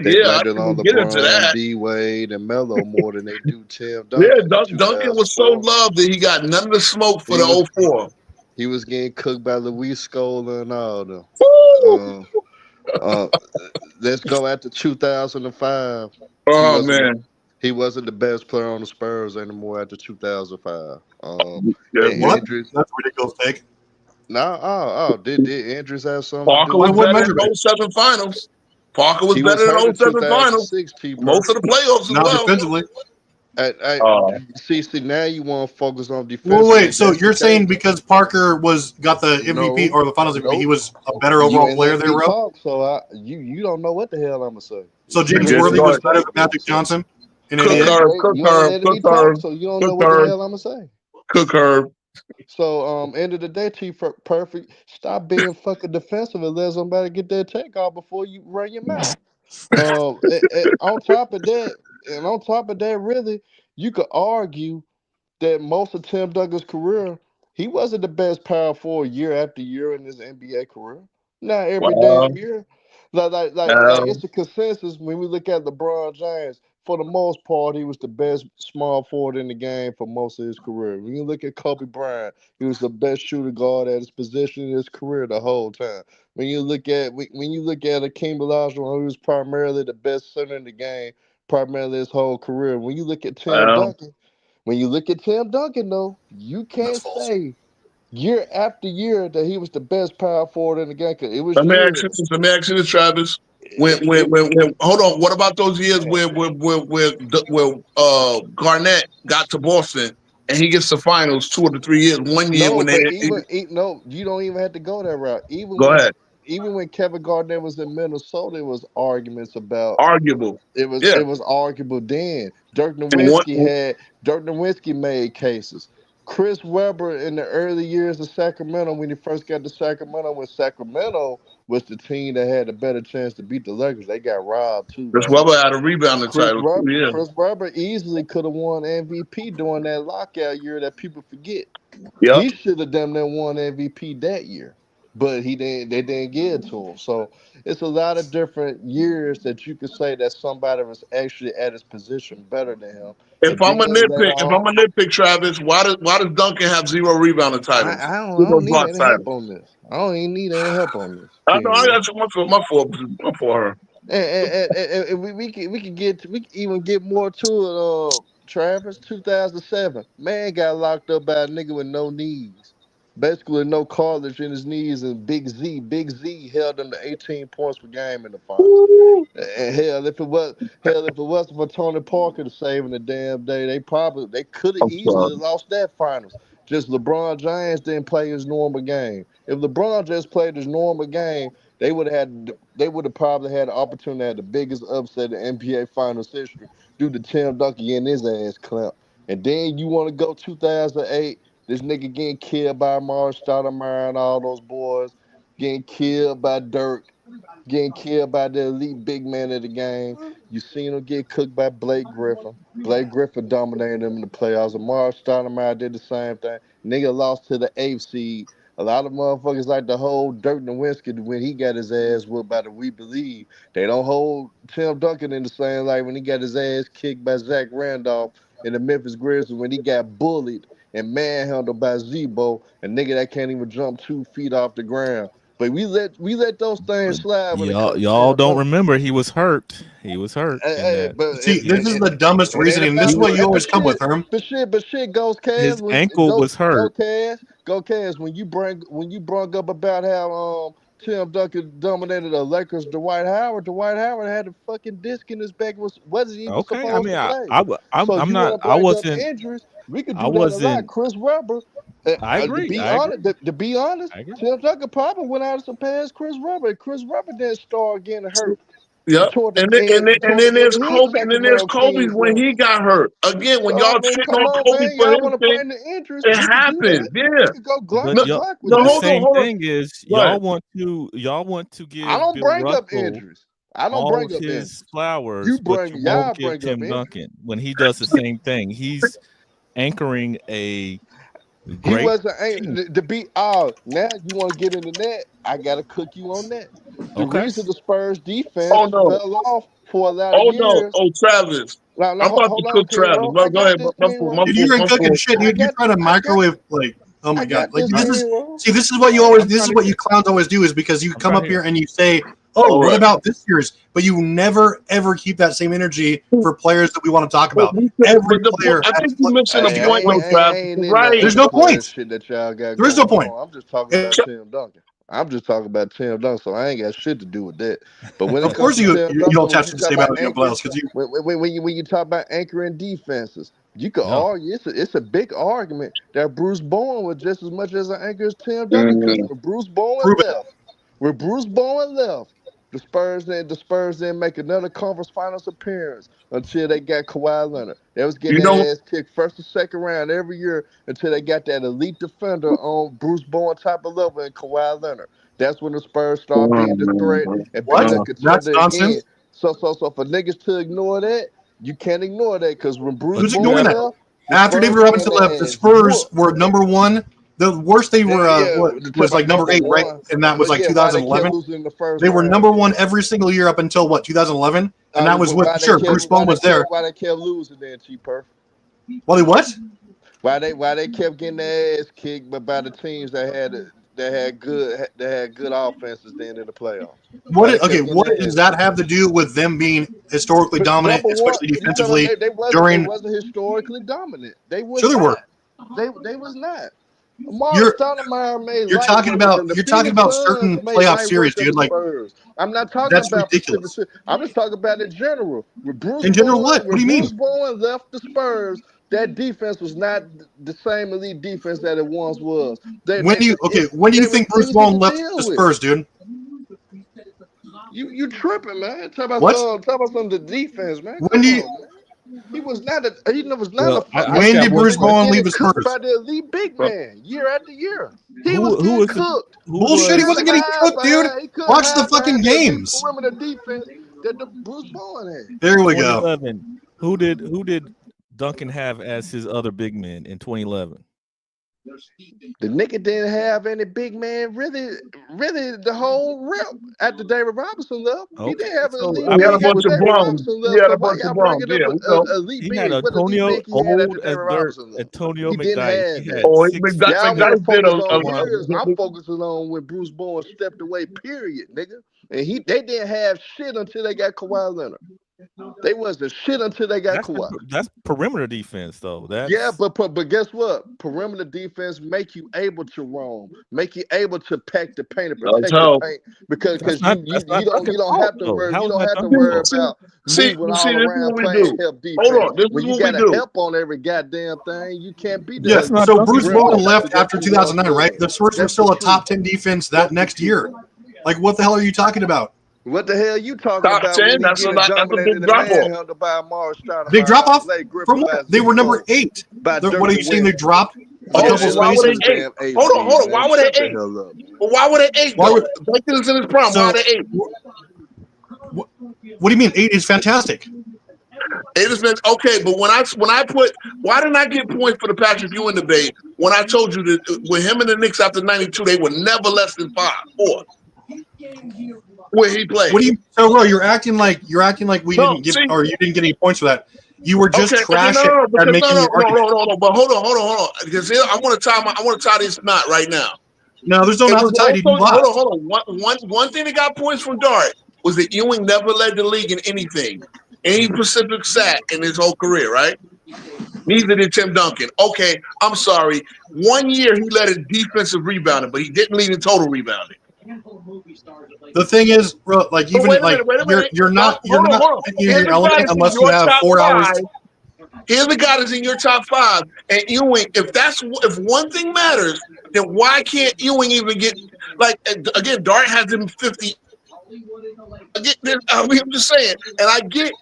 They blamed it on LeBron, D-Wade, and Melo more than they do Tim Duncan. Yeah, Duncan was so loved that he got none of the smoke for the 04. He was getting cooked by Luis Scola and all them. Let's go after 2005. Oh, man. He wasn't the best player on the Spurs anymore after 2005. What? That's a ridiculous take. Did Andrews have something? Parker was better than 07 finals. Parker was better than 07 finals. Most of the playoffs as well. Defensively. See, now you want to focus on defense. Well, wait. So you're saying because Parker got the MVP or the Finals MVP, he was a better overall player there, bro? So you don't know what the hell I'm gonna say. So James Worthy was better than Magic Johnson. Cook Herb. So you don't know what the hell I'm gonna say. Cook Herb. So end of the day, T Perfect. Stop being fucking defensive and let somebody get their take off before you run your mouth. On top of that, really, you could argue that most of Tim Duncan's career, he wasn't the best power forward year after year in his NBA career. Not every damn year. Like it's a consensus when we look at LeBron James. For the most part, he was the best small forward in the game for most of his career. When you look at Kobe Bryant, he was the best shooter guard at his position in his career the whole time. When you look at Hakeem Olajuwon, who was primarily the best center in the game, primarily his whole career. When you look at Tim Duncan, though, you can't say year after year that he was the best power forward in the game. It was. Let me ask you this, Travis. When hold on, what about those years where Garnett got to Boston and he gets to finals 2 of the 3 years? 1 year you don't even have to go that route. Ahead. Even when Kevin Garnett was in Minnesota, it was arguments about arguable. It was arguable then. Dirk Nowitzki made cases. Chris Webber in the early years of Sacramento, when he first got to Sacramento, when Sacramento was the team that had a better chance to beat the Lakers, they got robbed too, Chris man. Webber had a rebounding title too. Yeah. Chris Webber easily could have won MVP during that lockout year that people forget. Yep. He should have damn near won MVP that year, but he didn't. They didn't give it to him. So it's a lot of different years that you could say that somebody was actually at his position better than him. If I'm a nitpick, Travis, why does Duncan have 0 rebounding titles? I don't need any help on this. I don't even need any help on this. I know. I got my fault. And we can even get more to it. Travis, 2007, man got locked up by a nigga with no knees, basically no cartilage in his knees, and Big Z held him to 18 points per game in the finals. And hell, if it wasn't for Tony Parker saving the damn day, they could have easily lost that finals. Just LeBron James didn't play his normal game. If LeBron just played his normal game, they would have probably had the opportunity to have the biggest upset in NBA Finals history due to Tim Duncan getting his ass clamped. And then you want to go 2008, this nigga getting killed by Mark Stoudemire and all those boys, getting killed by Dirk, getting killed by the elite big man of the game. You seen him get cooked by Blake Griffin. Blake Griffin dominated him in the playoffs. And Mark Stoudemire did the same thing. Nigga lost to the 8th seed. A lot of motherfuckers like to hold Dirk Nowitzki when he got his ass whooped by the We Believe. They don't hold Tim Duncan in the same light when he got his ass kicked by Zach Randolph in the Memphis Grizzlies when he got bullied and manhandled by Zebo, a nigga that can't even jump 2 feet off the ground. But we let those things slide. Y'all don't remember he was hurt. He was hurt. This is the dumbest reasoning. This is what you always come with, Herm. But shit goes Cass. His ankle was hurt. Go Cass. When you brought up about how Tim Duncan dominated the Lakers, Dwight Howard had a fucking disc in his back. Wasn't even supposed to play. I wasn't. Injuries. We could do that a lot. Chris Webber. I agree. To be honest, Tim Duncan probably went out and surpassed Chris Webber. Chris Webber didn't start getting hurt. Yeah, and then there's Kobe. And then there's Kobe when he got hurt. Again, when y'all shitting on Kobe for his thing, it happened. Yeah. The same thing is y'all want to give. I don't Bill bring Russell up injuries. I don't bring up his flowers. You bring Tim Duncan when he does the same thing. He's anchoring a. Great. He wasn't to be now you want to get into that. I gotta cook you on that. The reason the Spurs defense fell off for a lot of years. Travis. I'm about to cook Travis. Go ahead. You ain't cooking shit, dude. You're trying to microwave oh my god. This is what you always this is what you clowns always do is because you come up here and you say, oh, what about this year's? But you never ever keep that same energy for players that we want to talk about. Every player. I think you're missing a point, Travis. Right? There's no point. Shit that y'all got. There is no point. I'm just talking about Tim Duncan. So I ain't got shit to do with that. But when of course you don't have to say about anybody else because when you talk about anchoring defenses, you could argue it's a big argument that Bruce Bowen was just as much as an anchor as Tim Duncan. When Bruce Bowen left, the Spurs didn't make another conference finals appearance until they got Kawhi Leonard. They was getting their ass kicked first or second round every year until they got that elite defender on Bruce Bowen type of level and Kawhi Leonard. That's when the Spurs started being the threat and being a contender again. So for niggas to ignore that, you can't ignore that because when Bruce Bowen left, after David Robinson left, the Spurs were number one. The worst they were was like number 8, right? And that was like 2011. They were number 1 every single year up until 2011, and that was with Bruce Bowen was there. Why they kept losing then, Chief Perfect? Well, they what? Why they kept getting their ass kicked, but by the teams that had good offenses then in the playoffs. What does that have to do with them being historically dominant, especially defensively? They wasn't historically dominant. They was. Sure, they were. They was not. You're talking about certain playoff series, dude. Like I'm not talking about ridiculous. I'm just talking about in general. In general, what? What do you mean? Bruce Bowen left the Spurs. That defense was not the same elite defense that it once was. When do you think Bruce Bowen left the Spurs, dude? You tripping, man? Talk about some of the defense, man. He was not a. He was not Well, a. When got did one Bruce more. Bowen Getting leave his cooked Spurs? by the elite big man year after year. He Who was getting was the cooked. Bullshit. He wasn't getting cooked, dude. He couldn't Watch the hide fucking behind the elite games. perimeter defense that the Bruce Bowen had. There we go. 2011. Who did Duncan have as his other big men in 2011? The nigga didn't have any big man really the whole rep after David Robinson left. He Okay, didn't have an so elite I He big had a mean, when bunch of David bombs. Robinson He left. had So a why bunch y'all of bombs. bringing Yeah, up we know. elite he big? had What elite Antonio big he had after old David Robinson left? Antonio He didn't McDyess. have He that. had Oh, six. Y'all want to McDyess did focus on Wow. years. I'm focusing on when Bruce Bowen stepped away, period, nigga. And they didn't have shit until they got Kawhi Leonard. They wasn't shit until they got Kawhi. That's perimeter defense, though. Yeah, but guess what? Perimeter defense make you able to roam, make you able to pack the paint and protect the paint because you don't have to worry about See, moving this all is around what we playing do. help defense. Hold on, this When is you what we got to do. help on every goddamn thing, you can't be Yeah, there. so Bruce Bowen That's left after who 2009, right? was. The Spurs were That's still the a top truth. 10 defense that next year. Like, what the hell are you talking about? What the hell you talking Top about 10, when he that's getting a dominated big and drop off. manhandled by Amari Stoudemire, Big drop off? Blake Griffin, From by what? They were number Zico, 8. by What are Dirk you saying? They Nowitzki. dropped a Oh, couple well, why would spaces? they 8? Hold on. Why would they 8? Well, why would they 8 Why though? would- Duncan is in his prime. Why So, are they 8? what do you mean 8 is fantastic? It has been okay, but when I put, why didn't I get points for the Patrick Ewing debate when I told you that with him and the Knicks after '92 they were never less than 4 where he played. What do you? So, bro, you're acting like we didn't get, or you didn't get any points for that. You were just trashing at making your argument. No. But hold on. Because here, I want to tie this knot right now. No, there's no knot to tie. Hold on. One thing that got points from Dart was that Ewing never led the league in anything, any Pacific Sat in his whole career, right? Neither did Tim Duncan. Okay, I'm sorry. 1 year he led in defensive rebounding, but he didn't lead in total rebounding. The thing is, bro, like even wait a like minute. you're not Hold on. in your element unless you have 4 hours. Here's the guy that's in your top 5, and Ewing. If one thing matters, then why can't Ewing even get again? Dart has him 50. I'm just saying, and I get.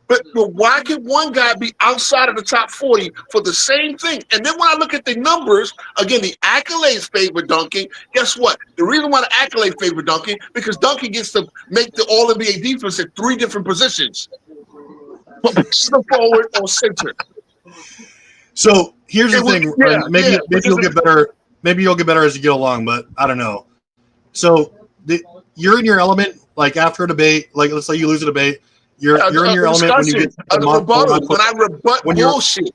But why can one guy be outside of the top 40 for the same thing? And then when I look at the numbers, again, the accolades favor Duncan. Guess what? The reason why the accolades favor Duncan, because Duncan gets to make the All-NBA defense at 3 different positions. Forward or center. So here's the thing. Maybe you'll get better. Maybe you'll get better as you get along, but I don't know. So you're in your element, like after a debate, like let's say you lose a debate. You're in your element when you get when I rebut bullshit.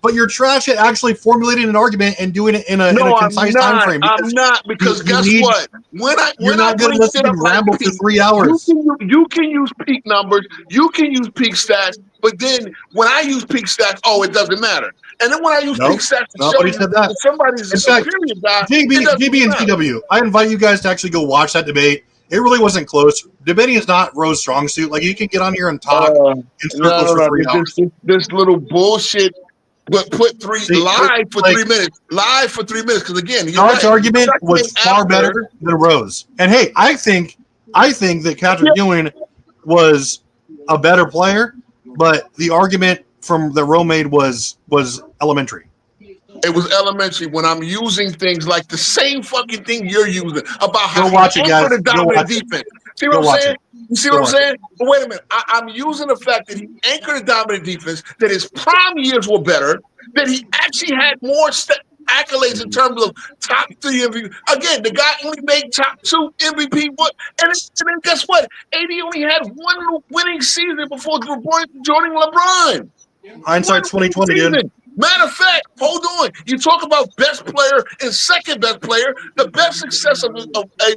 But you're trash at actually formulating an argument and doing it in a concise time frame. I'm not because guess what? You're not going to listen to ramble for 3 hours. You can use peak numbers, you can use peak stats, but then when I use peak stats, it doesn't matter. And then when I use peak stats to show you that somebody's a superior guy, JB and TW, I invite you guys to actually go watch that debate. It really wasn't close. Debating is not Rose's strong suit. Like you can get on here and talk in circles for 3 hours. This little bullshit. But put live for 3 minutes. Live for 3 minutes. Because again, Dart's argument was far better than Rose. And hey, I think that Patrick Ewing was a better player, but the argument from that Roe made was elementary. It was elementary when I'm using things like the same fucking thing you're using about how you anchor the dominant defense. See what I'm saying? You see what I'm saying? But wait a minute. I'm using the fact that he anchored the dominant defense, that his prime years were better, that he actually had more accolades in terms of top 3 MVP. Again, the guy only made top 2 MVP. And then guess what? AD only had 1 winning season before joining LeBron. Hindsight's 2020, dude. Matter of fact, hold on. You talk about best player and second best player. The best success of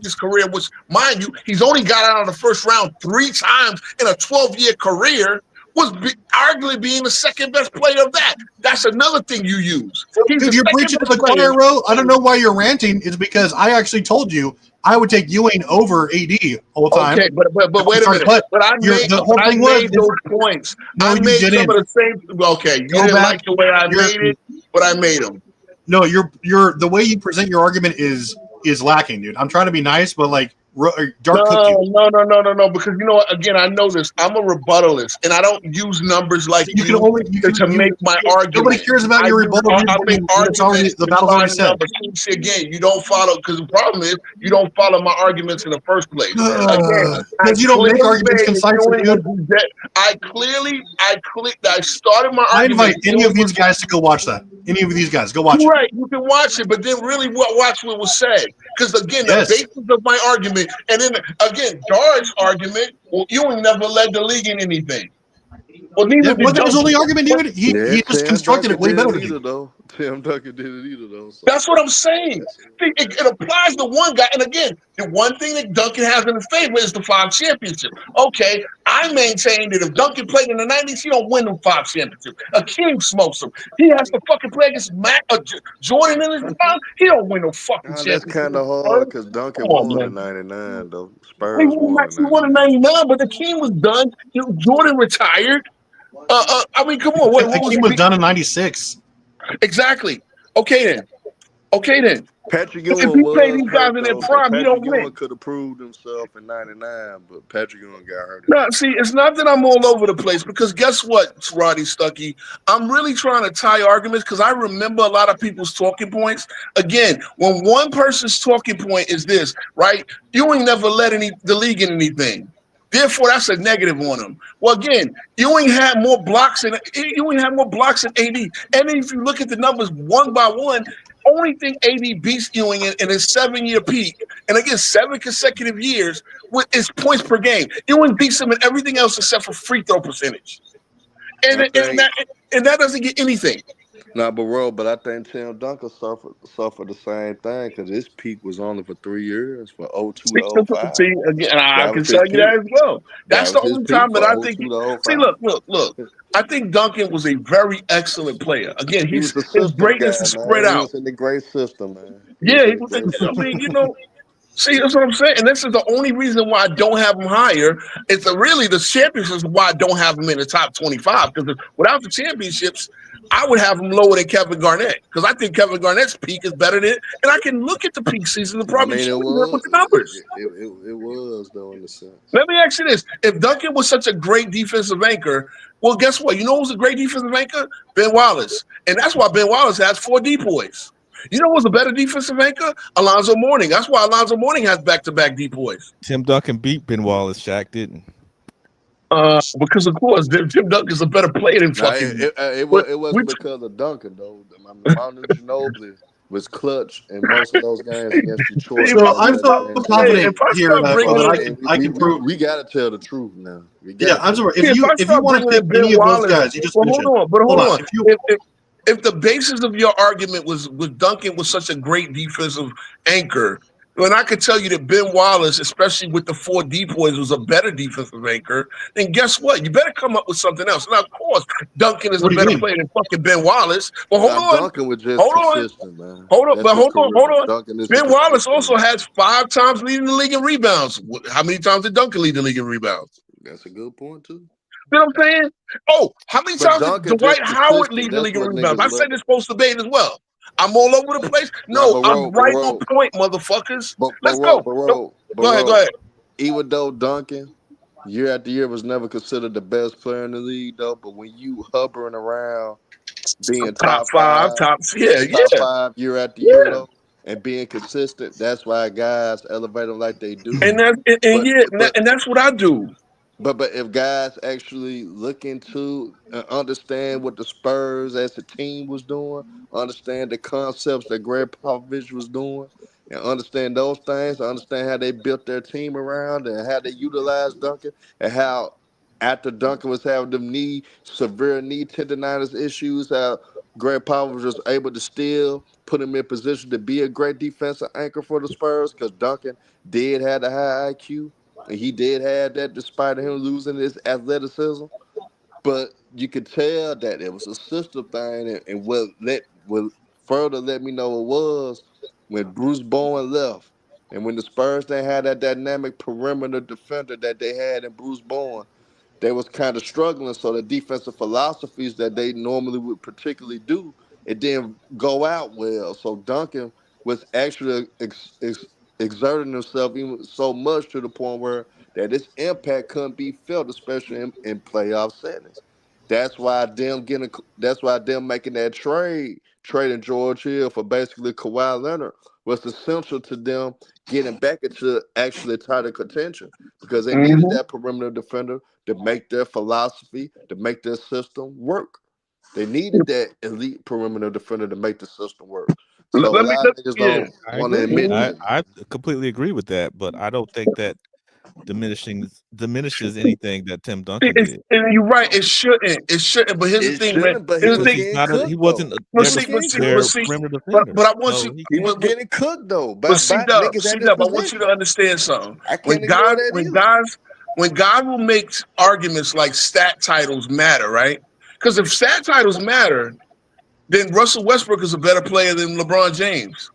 his career was, mind you, he's only got out of the first round 3 times in a 12-year career, was arguably being the second best player of that. That's another thing you use. Dude, you're preaching to the choir, Ro. I don't know why you're ranting. It's because I actually told you I would take Ewing over AD all the time. Okay, but wait a minute. But I made those points. No, you didn't. Some of the same. Okay, you didn't like the way I made it, but I made them. No, you're the way you present your argument is lacking, dude. I'm trying to be nice, but like Dart cooked you. No. Because you know what? Again, I know this. I'm a rebuttalist, and I don't use numbers like You can only to make my argument. Nobody cares about your rebuttal. I make It's already, arguments. the battle's already set. See, again, you don't follow because the problem is you don't follow my arguments in the first place. Again, Because you don't make arguments concisely, dude. I started my I argument. invite any of these guys to go watch that. Any of these guys, go watch it. Right, you can watch it, but then really watch what was said. Because again, the Yes. basis of my argument, and then again, Dart's argument, well, Ewing never led the league in anything. Well, neither did That was his Duncan. only argument, dude. He just Tim constructed Duncan it way better didn't than either, you. though. Tim Duncan didn't either, though. So. That's what I'm saying. See, it applies to one guy. And again, the one thing that Duncan has in his favor is the 5 championships. Okay, I maintain that if Duncan played in the 90s, he don't win them 5 championships. A king smokes him. He has to fucking play against Jordan in his time. He don't win no fucking championship. That's kind of hard because Duncan won in '99, though. Spurs He won in 99, but the king was done. Jordan retired. I mean, come on. The team was done in '96. Exactly. Okay then. Patrick If Ewing you play was these guys hurt, in their though, prime, you don't Patrick win. Ewing could have proved himself in '99, but Patrick Ewing got hurt. No, see, it's not that I'm all over the place because guess what, Roddy Stuckey? I'm really trying to tie arguments because I remember a lot of people's talking points. Again, when one person's talking point is this, right? Ewing never led the league in anything. Therefore, that's a negative on him. Well, again, Ewing had more blocks than AD. And if you look at the numbers one by one, only thing AD beats Ewing in his 7-year peak, and again, 7 consecutive years, is points per game. Ewing beats him in everything else except for free throw percentage. And that doesn't get anything. But I think Tim Duncan suffered the same thing because his peak was only for 3 years, for 02 to 05. See, again, I can tell you that as well. That's the only time that I think. See, look. I think Duncan was a very excellent player. Again, his greatness is spread out. He was in the great system, man. Yeah, he was. I mean, see, that's what I'm saying. And this is the only reason why I don't have him higher. It's really the championships why I don't have him in the top 25. Because without the championships, I would have him lower than Kevin Garnett. Because I think Kevin Garnett's peak is better than, and I can look at the peak season and probably show you with the numbers. It was, though, in a sense. Let me ask you this. If Duncan was such a great defensive anchor, well, guess what? You know who's a great defensive anchor? Ben Wallace. And that's why Ben Wallace has 4 depoys. You know who's a better defensive anchor? Alonzo Mourning. That's why Alonzo Mourning has back-to-back depoys. Tim Duncan beat Ben Wallace. Shaq didn't. Because of course, Tim Duncan's a better player than fucking. It wasn't because of Duncan though. Manu Ginobili was clutch in most of those games against Detroit. So I'm so confident here that I can prove. We got to tell the truth now. I'm sorry. If you want to pick any of those guys, you just mentioned. Hold on. If the basis of your argument was Duncan was such a great defensive anchor, when I could tell you that Ben Wallace, especially with the 4 depoys, was a better defensive anchor, then guess what? You better come up with something else. Now, of course, Duncan is a better player than fucking Ben Wallace. But hold on. Duncan was just consistent, man. Hold on. Ben Wallace also has 5 times leading the league in rebounds. How many times did Duncan lead the league in rebounds? That's a good point, too. You know what I'm saying? Oh, how many times did Dwight Howard lead the league in rebounds? I said this post debate as well. I'm all over the place. No, I'm right on point, motherfuckers. Let's go. Go ahead. Even though Duncan, year after year, was never considered the best player in the league, though, but when you hovering around being top 5 year after year, though, and being consistent, that's why guys elevate them like they do. And that's what I do. But if guys actually look into and understand what the Spurs as a team was doing, understand the concepts that Greg Popovich was doing, and understand those things, understand how they built their team around and how they utilized Duncan, and how after Duncan was having them severe knee tendonitis issues, how Greg Popovich was able to still put him in position to be a great defensive anchor for the Spurs because Duncan did have a high IQ. And he did have that despite him losing his athleticism. But you could tell that it was a system thing. And what further let me know it was when Bruce Bowen left. And when the Spurs didn't have that dynamic perimeter defender that they had in Bruce Bowen, they was kind of struggling. So the defensive philosophies that they normally would particularly do, it didn't go out well. So Duncan was actually exerting himself even so much to the point where that its impact couldn't be felt, especially in playoff settings. That's why them making that trading George Hill for basically Kawhi Leonard was essential to them getting back into actually tighter contention because they needed that perimeter defender to make their philosophy, to make their system work. They needed that elite perimeter defender to make the system work. So a lot of niggas don't want to admit that. I completely agree with that, but I don't think that diminishes anything that Tim Duncan did. And you're right. It shouldn't. But here's the thing, man. Here's the thing. He wasn't their perimeter defender. But I want you. He was getting cooked though. But see, Dub, I want you to understand something. When God will make arguments like stat titles matter, right? Because if stat titles matter, then Russell Westbrook is a better player than LeBron James.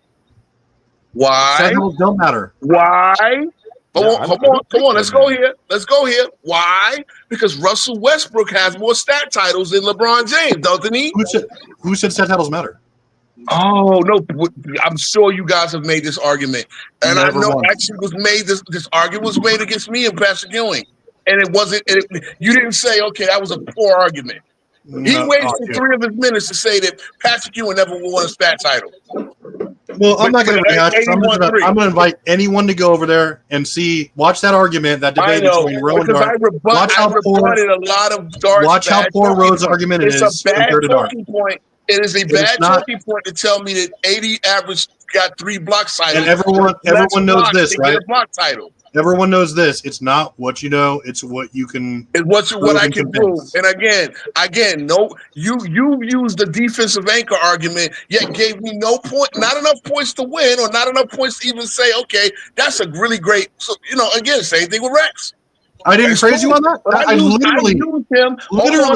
Why? Stat titles don't matter. Why? Come on. Let's go here. Why? Because Russell Westbrook has more stat titles than LeBron James, doesn't he? Who said stat titles matter? Oh no! I'm sure you guys have made this argument, and I know actually was made this argument was made against me and Patrick Ewing, and it wasn't. You didn't say, okay, that was a poor argument. He wasted 3 of his minutes to say that Patrick Ewing never won a stat title. Well, I'm not going to rehash. I'm going to invite anyone to go over there and watch that argument, that debate between Roe and Dart. Watch how poor Roe's argument is compared to Dart. It is a bad talking point to tell me that 80 average got 3 block titles. And everyone knows this, right? Block title. Everyone knows this. It's not what you know; it's what you can. It's what I can prove. And again, no, you used the defensive anchor argument, yet gave me not enough points to win, or not enough points to even say, okay, that's a really great. So again, same thing with Rex. I didn't praise you on that. I literally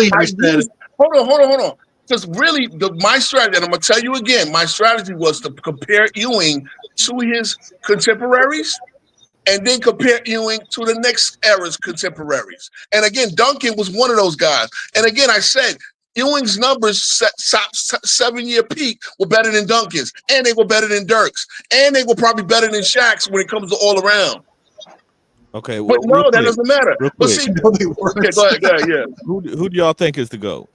said, hold on. Because really, my strategy, and I'm going to tell you again, my strategy was to compare Ewing to his contemporaries and then compare Ewing to the next era's contemporaries. And again, Duncan was one of those guys. And again, I said, Ewing's numbers 7-year peak were better than Duncan's, and they were better than Dirk's, and they were probably better than Shaq's when it comes to all around. Okay, well, but no, that doesn't matter. But see, okay, go ahead, yeah. Who do y'all think is the GOAT?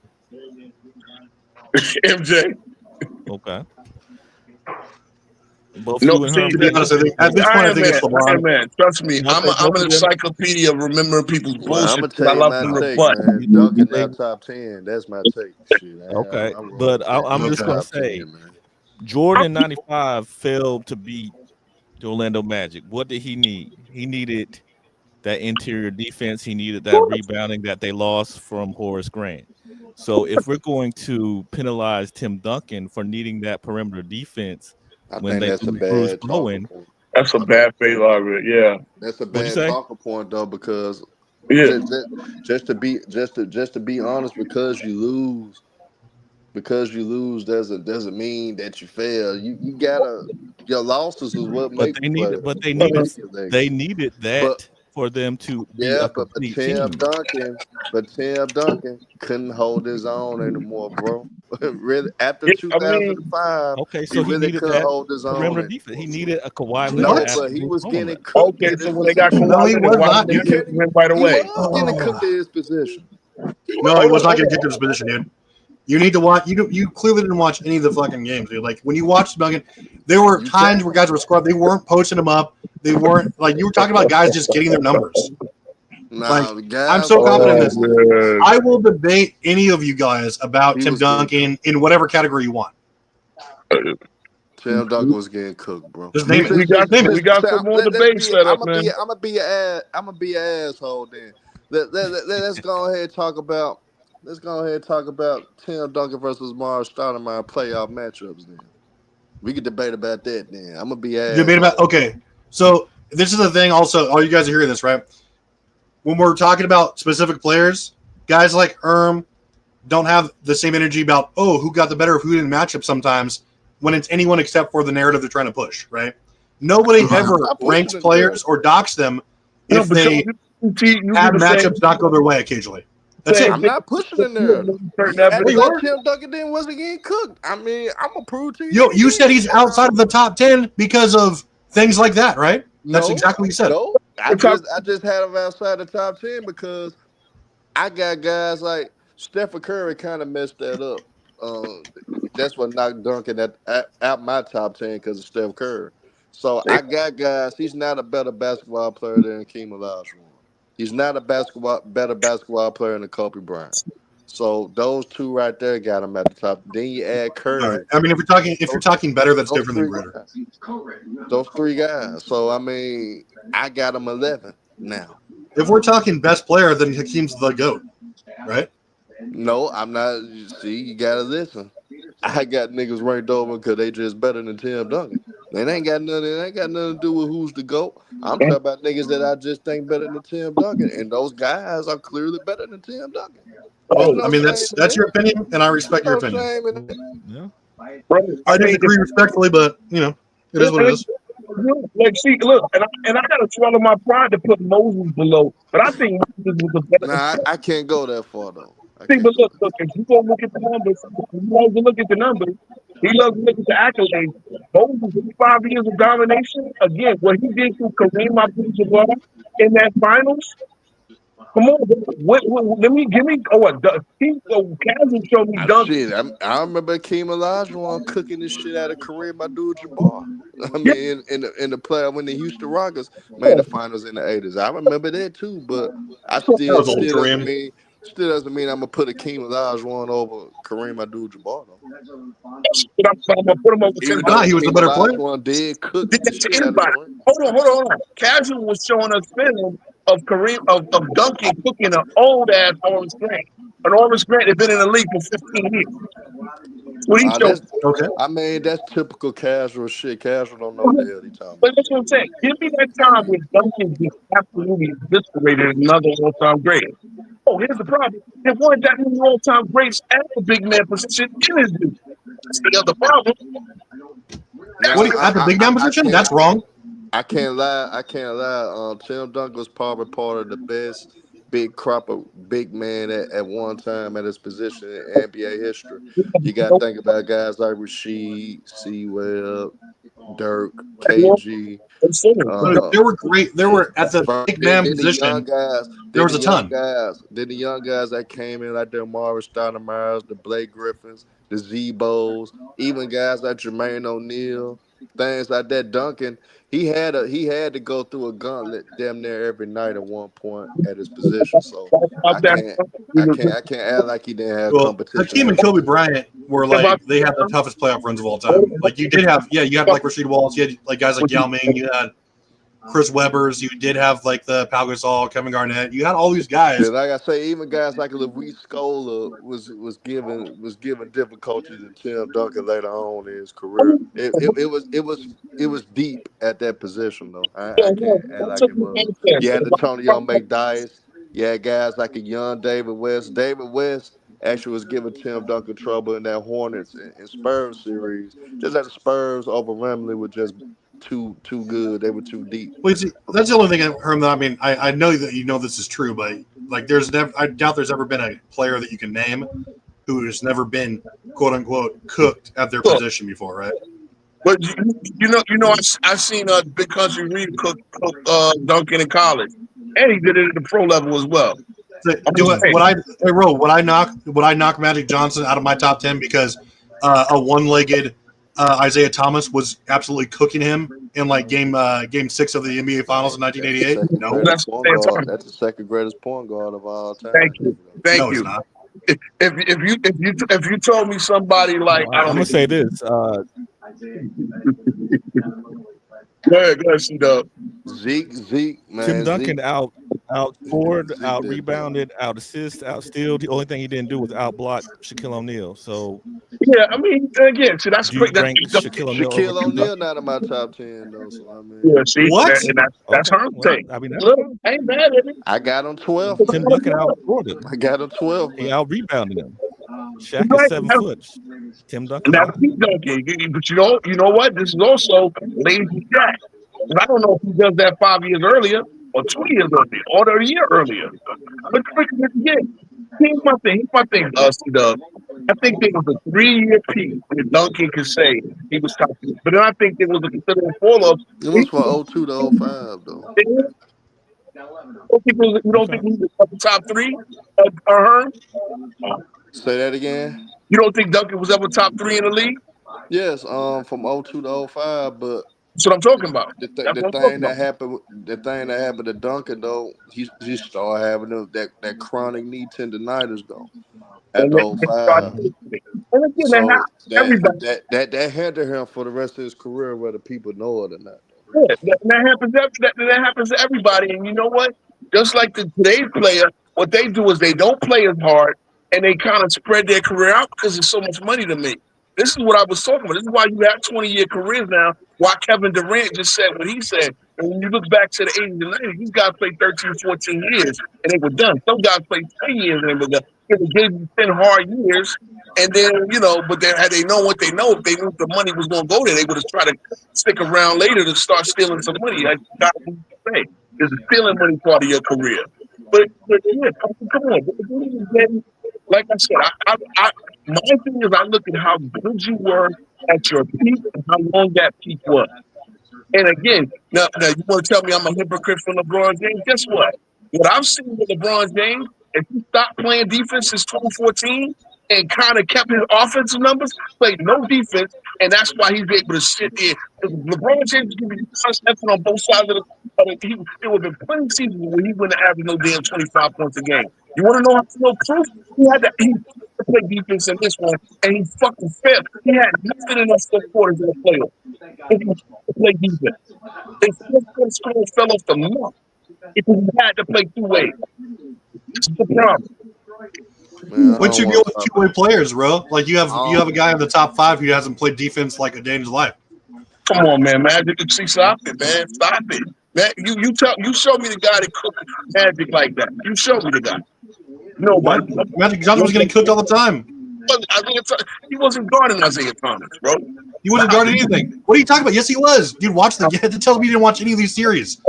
MJ. Okay. Both at this point, I think it's LeBron. Man, trust me, I'm an encyclopedia of remembering people's bullshit. I love to rebut. Duncan not top 10. That's my take. Okay, but I'm just gonna say, Jordan 95 failed to beat the Orlando Magic. What did he need? He needed that interior defense. He needed that rebounding that they lost from Horace Grant. So if we're going to penalize Tim Duncan for needing that perimeter defense when they lose Bowen, that's a bad faith argument. Yeah, that's a bad talking point though, because just to be honest, because you lose doesn't mean that you fail. You gotta, your losses is what makes. They needed that for them to be a complete team. But Tim Duncan couldn't hold his own anymore, bro. Really, after 2005, okay, so he really couldn't hold his own. He needed a Kawhi Leonard. No, but he was getting cooked. Okay, so when they got Kawhi Leonard, right away. He was getting cooked in his position. No, he was not getting kicked in his position, dude. You need to watch. You clearly didn't watch any of the fucking games, dude. Like when you watched Duncan, there were times where guys were scored. They weren't posting them up. They weren't like you were talking about guys just getting their numbers. I'm so confident in this. Man. I will debate any of you guys about Tim Duncan in whatever category you want. Tim Duncan was getting cooked, bro. We got some more debate set up, man. I'm gonna be an asshole then. Let's go ahead and talk about. Let's go ahead and talk about Tim Duncan versus Mars Stoudemire playoff matchups. Then we could debate about that. Then I'm gonna be asked. Debate about okay. So this is the thing. Also, all you guys are hearing this, right? When we're talking about specific players, guys like don't have the same energy about who got the better, who didn't match up. Sometimes when it's anyone except for the narrative they're trying to push, right? Nobody ever ranks players or docks them if they have matchups not go their way occasionally. That's it. I'm not pushing the narrative. Tim Duncan then wasn't getting cooked. I mean, I'm gonna prove to you. You said he's outside of the top 10 because of things like that, right? That's exactly what you said. No, I just had him outside the top 10 because I got guys like Stephen Curry kind of messed that up. That's what knocked Duncan out my top 10 because of Steph Curry. So I got guys. He's not a better basketball player than Hakeem Olajuwon. He's not a better basketball player than Kobe Bryant. So those two right there got him at the top. Then you add Curry. All right. I mean, if you're talking better, that's different than greater. Those three guys. So I mean, I got him 11 now. If we're talking best player, then Hakeem's the GOAT, right? No, I'm not. See, you gotta listen. I got niggas ranked over because they just better than Tim Duncan. It ain't got nothing to do with who's the GOAT. I'm talking about niggas that I just think better than Tim Duncan, and those guys are clearly better than Tim Duncan. Well, I mean, that's your opinion, and I respect your opinion. Yeah. I disagree respectfully, but you know, it is what it is. Like, see, look, and I gotta swallow my pride to put Moses below, but I think Moses was a better. Nah, I can't go that far though. See, but look, if you go look at the numbers, he loves to look at the numbers. He loves to look at the accolades. Moses, 5 years of domination. Again, what he did to Kareem Abdul-Jabbar in that finals. Come on, let me give me. Casual showed me dunk. Shit, I remember Hakeem Olajuwon cooking this shit out of Kareem Abdul-Jabbar. I mean, in the play when the Houston Rockets made the finals in the 80s. I remember that too, but I still doesn't mean I'm gonna put Hakeem Olajuwon over Kareem Abdul-Jabbar though. I'm gonna put him over. He was a better player. Olajuwon did cook. Hold on. Casual was showing us film of Kareem of Duncan cooking an old ass Horace Grant. An Horace Grant had been in the league for 15 years. What he showed. Okay. I mean, that's typical casual shit. Casual don't know what the hell he talking about. But that's what I'm saying. Give me that time when Duncan just absolutely eviscerated another all-time great. Oh, here's the problem. There weren't that many all-time greats at the big man position in his league. That's the other problem. At the big man position? That's wrong. I can't lie. Tim Duncan was probably part of the best big crop of big man at one time at his position in NBA history. You got to think about guys like Rasheed, C-Webb, Dirk, KG. They were great. They were at the big man position. There was a ton. Then the young guys that came in, like the Morris Stoudemire, the Blake Griffins, the Zebos, even guys like Jermaine O'Neal, things like that. Duncan, he had to go through a gauntlet damn near every night at one point at his position. So I can't act like he didn't have competition. Hakeem and Kobe Bryant were like they had the toughest playoff runs of all time. Like you had like Rasheed Wallace, you had like guys like Yao Ming, you had Chris Webbers, you did have like the Pau Gasol, Kevin Garnett. You had all these guys. And like I say, even guys like Luis Scola was given difficulties to Tim Duncan later on in his career. It was deep at that position though. I can't act like it was. You had Antonio McDyess. You had guys like a young David West. David West actually was giving Tim Duncan trouble in that Hornets and Spurs series. Just that the Spurs over Wembley were just too good. They were too deep. Well, see, that's the only thing, Herm, that I mean, I know that you know this is true, but like I doubt there's ever been a player that you can name who has never been quote unquote cooked at their position before, right? But I've seen Big Country Reed cook Duncan in college, and he did it at the pro level as well. Would I knock Magic Johnson out of my top 10 because a one-legged Isaiah Thomas was absolutely cooking him in like game 6 of the NBA Finals in 1988? No, that's the second greatest point guard of all time. Thank you. It's not. If you told me somebody like I'm gonna say this. Go ahead, C-Dub. Zeke, man. Tim Duncan out-scored, out-rebounded, out-assist, out-stealed. The only thing he didn't do was out-block Shaquille O'Neal. So yeah, I mean, again, so that's great. Shaquille O'Neal not in my top 10 though. So I mean, yeah, see, what? That's her take. I mean, ain't bad at it. I got him 12. Tim Duncan out-scored him. I got him 12. He out-rebounded him. Shaq is 7 foot. Tim Duncan. That's Duncan. But you know what? This is also lazy Shaq. And I don't know if he does that 5 years earlier or 2 years earlier or a year earlier. But again, here's my thing, C-Dub. I think there was a 3-year peak that Duncan could say he was top 3. But then I think there was a considerable fall off. It was from 02 to 05 though. You don't think Okay. he was up the top 3? Herm? Say that again. You don't think Duncan was ever top 3 in the league? Yes, from 02 to 05, but That's what I'm talking about. the That's what I'm thing talking that about. happened to Duncan though, he started having that chronic knee tendonitis though And after they started 05. listening. And again, that So happens to everybody. that hindered him for the rest of his career, whether people know it or not. Yeah, that happens to everybody. And you know what? Just like today's player, what they do is they don't play as hard and they kind of spread their career out because there's so much money to make. This is what I was talking about. This is why you have 20-year careers now. Why Kevin Durant just said what he said. And when you look back to the 80s and 90s, these guys played 13, 14 years and they were done. Some guys played 10 years and they were done. They gave you 10 hard years. And then, but then had they known what they know, if they knew the money was going to go there, they would have tried to stick around later to start stealing some money. Like God would say, is the stealing money part of your career? But yeah, come on. Like I said, my thing is I look at how good you were at your peak and how long that peak was. And again, now you want to tell me I'm a hypocrite for LeBron James? Guess what? What I've seen with LeBron James, if he stopped playing defense since 2014 and kind of kept his offensive numbers, played no defense, and that's why he's able to sit there. LeBron James giving you constant on both sides of the there would have been plenty of seasons where he wouldn't have averaged no damn 25 points a game. You want to know how to know proof? He had to play defense in this one, and he fucking failed. He had nothing in those 4 quarters in the playoffs. If he play defense, his 4th score fell off the mark. If he had to play 2 ways, that's the problem. Man, What's your deal with two-way players, bro? Like you have a guy in the top 5 who hasn't played defense like a day in his life. Come on, man. Magic, stop it, man. Stop it. Man, you show me the guy that cooked Magic like that. You show me the guy. Nobody. Magic Johnson was getting cooked all the time. He wasn't guarding Isaiah Thomas, bro. He wasn't guarding anything. What are you talking about? Yes, he was. Dude, watch the. That tells me you didn't watch any of these series.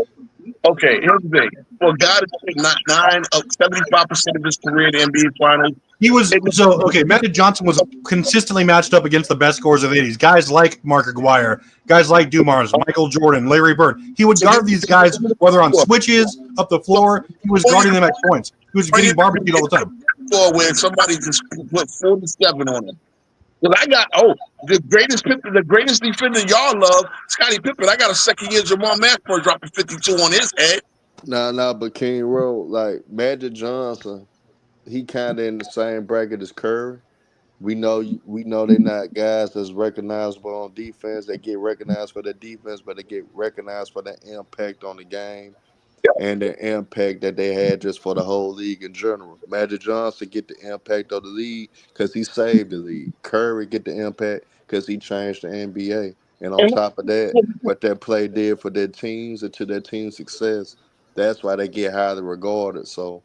Okay, here's the thing. For a guy to take 75% of his career in the NBA Finals, he was Magic Johnson was consistently matched up against the best scorers of the 80s. Guys like Mark Aguirre, guys like Dumars, Michael Jordan, Larry Bird. He would guard these guys whether on switches, up the floor. He was guarding them at points. He was getting barbecued all the time. Or when somebody just put 47 on him. Because I got the greatest defender y'all love, Scottie Pippen. I got a second-year Jamal Mashburn dropping 52 on his head. Nah, but King Rowe, like Magic Johnson, he kind of in the same bracket as Curry. We know they're not guys that's recognizable on defense. They get recognized for their defense, but they get recognized for their impact on the game and the impact that they had just for the whole league in general. Magic Johnson get the impact of the league because he saved the league. Curry get the impact because he changed the NBA. And on top of that, what that play did for their teams and to their team's success, that's why they get highly regarded. So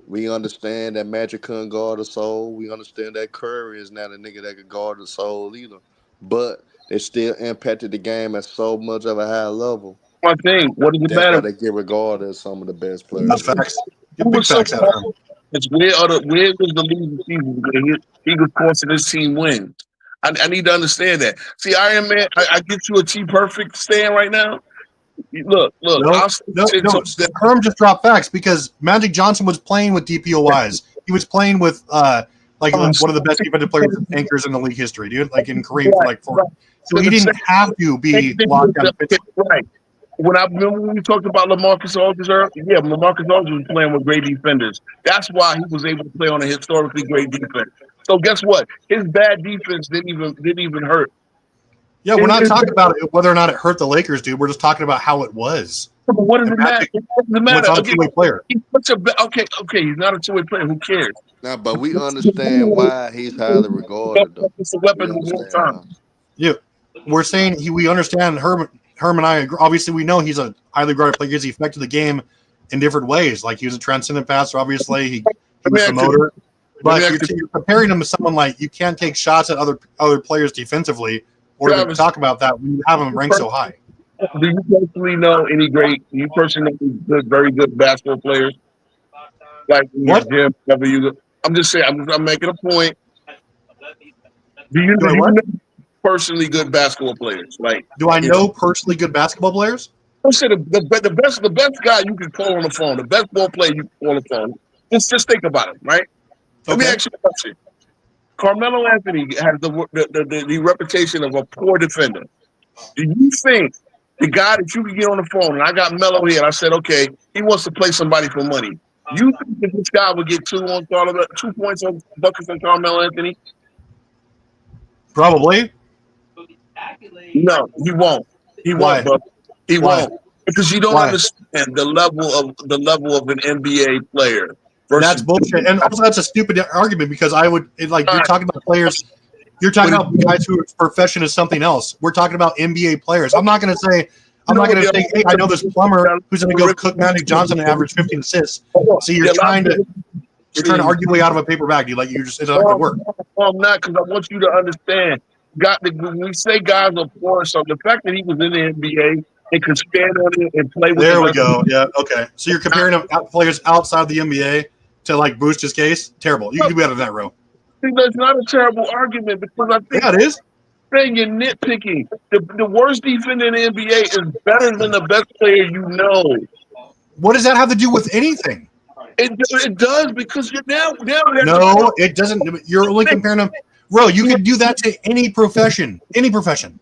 we understand that Magic couldn't guard the soul. We understand that Curry is not a nigga that could guard the soul either. But they still impacted the game at so much of a high level. One thing, what does it That's matter? why they get regarded as some of the best players. That's facts. Who was so it's where was the losing season where he was forcing his team win? I need to understand that. See, Iron Man, I get you a T Perfect stand right now. Look. No. Herm just dropped facts because Magic Johnson was playing with DPOYs. He was playing with one of the best defensive players anchors in the league history, dude. Like in Kareem for like 4. So he didn't have to be locked down. Right. When we talked about LaMarcus Aldridge earlier, LaMarcus Aldridge was playing with great defenders. That's why he was able to play on a historically great defense. So guess what? His bad defense didn't even hurt. Yeah, we're not talking about whether or not it hurt the Lakers, dude. We're just talking about how it was. But what does it matter? What does it matter? Not a two-way player. He's not a two-way player. Who cares? Nah, but we understand why he's highly regarded. Though. It's a weapon of all time. Yeah, we're saying we understand. Herm and I agree. Obviously, we know he's a highly regarded player because he affected the game in different ways. Like he was a transcendent passer. Obviously, he was a motor. But you're comparing him to someone like you can't take shots at other players defensively, or to talk about that when you have him ranked so high. Do you personally know any very good basketball players? Like in your gym, whenever you go. I'm just saying. I'm making a point. Do you Do I what? know personally good basketball players? Like, Do I know personally good basketball players? I said the best guy you can call on the phone, the best ball player you can call on the phone. Just think about it, right? Let me Okay. ask you a question. Carmelo Anthony has the reputation of a poor defender. Do you think the guy that you can get on the phone, and I got Melo here, and I said, okay, he wants to play somebody for money. You think that this guy would get 2 points on buckets on Carmelo Anthony? Probably. No, he won't. He Why? won't, bro. He Why? won't. Because you don't Why? understand the level of an NBA player. That's bullshit. And also, that's a stupid argument because you're talking about players. You're talking about guys whose profession is something else. We're talking about NBA players. I'm not going to say, hey, I know this plumber who's going to go cook Magic Johnson and average 15 assists. So you're trying to argue your way out of a paper bag. It's not going to work. No, I'm not, because I want you to understand. When we say guys are poor, so the fact that he was in the NBA and could stand on it and play with There we go. Yeah. Okay. So you're comparing players outside the NBA to boost his case. Terrible. You can do better than that, Ro. That's not a terrible argument, because I think it is. Saying you're nitpicking. The worst defender in the NBA is better than the best player you know. What does that have to do with anything? It does, because you're now. No, it doesn't. You're only comparing them. Ro, you can do that to any profession. Any profession.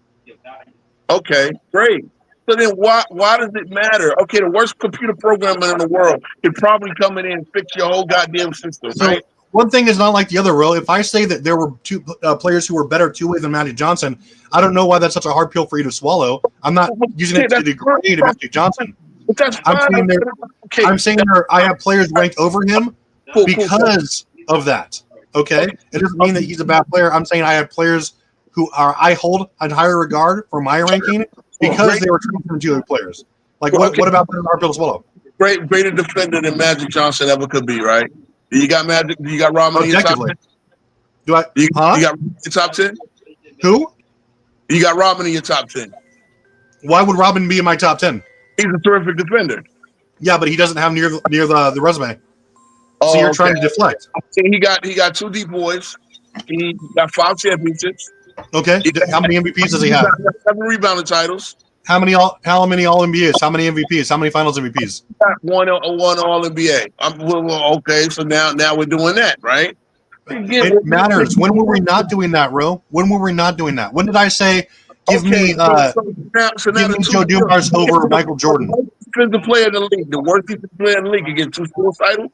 Okay, great. So then why does it matter? Okay, the worst computer programmer in the world could probably come in and fix your whole goddamn system, right? So one thing is not like the other, Ro. If I say that there were two players who were better two-way than Magic Johnson, I don't know why that's such a hard pill for you to swallow. I'm not using it to degrade Magic Johnson. But that's fine. I'm saying I have players ranked over him because of that. Okay? It doesn't mean that he's a bad player. I'm saying I have players who I hold in higher regard for my ranking because they were trained two-way players. Like, what about the hard pill to swallow? Greater defender than Magic Johnson ever could be, right? You got Magic. You got Rodman in your top 10? Do I? You got your top 10? Who? You got Rodman in your top 10. Why would Rodman be in my top 10? He's a terrific defender. Yeah, but he doesn't have near the resume. So you're trying to deflect. He got 2 deep boys. He got 5 championships. Okay. How many MVPs does he have? 7 rebounding titles. How many All NBAs? How many MVPs? How many Finals MVPs? One All NBA. Okay, so now we're doing that, right? It matters. When were we not doing that, Ro? When were we not doing that? When did I say give me Joe Dumars over Michael Jordan? Defensive player in the league. The worst defensive player in the league can get 2 sports titles.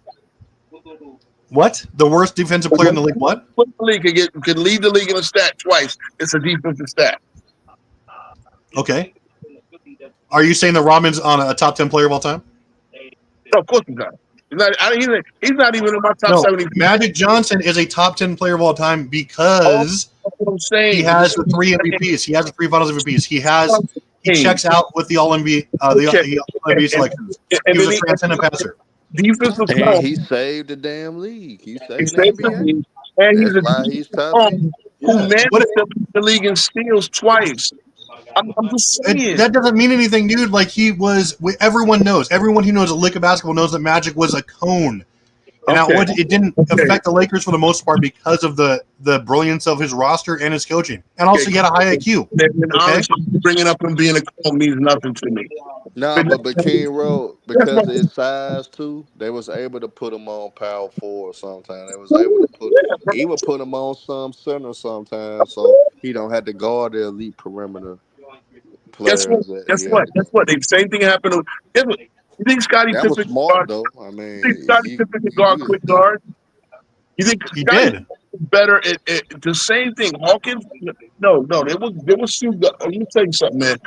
What? The worst defensive player in the league? What? The league can lead the league in a stat twice. It's a defensive stat. Okay. Are you saying that Rodman's on a top 10 player of all time? No, of course he's not. He's not even in my top 70. Magic Johnson is a top 10 player of all time because he has the 3 MVPs. He has the 3 Finals MVPs. He checks out with the All NBA NBA selections. He was a transcendent passer. He saved the damn league. He saved the NBA. And he's top 10. Who managed the league in steals twice. I'm just saying. That doesn't mean anything, dude. Like, he was. Everyone knows. Everyone who knows a lick of basketball knows that Magic was a cone. And now it didn't affect the Lakers for the most part because of the brilliance of his roster and his coaching, and also he had a high IQ. Honestly, bringing up him being a cone means nothing to me. No, but King Road, because of his size too, they was able to put him on power forward sometimes. They was able to he would put him on some center sometimes, so he don't have to guard the elite perimeter players. Guess what? The same thing happened. You think Scottie Pippen smart though? I mean, you think Scottie Pippen can guard quick guard? You think he did better at the same thing? Hawkins? No. There was 2. Let me tell you something, man.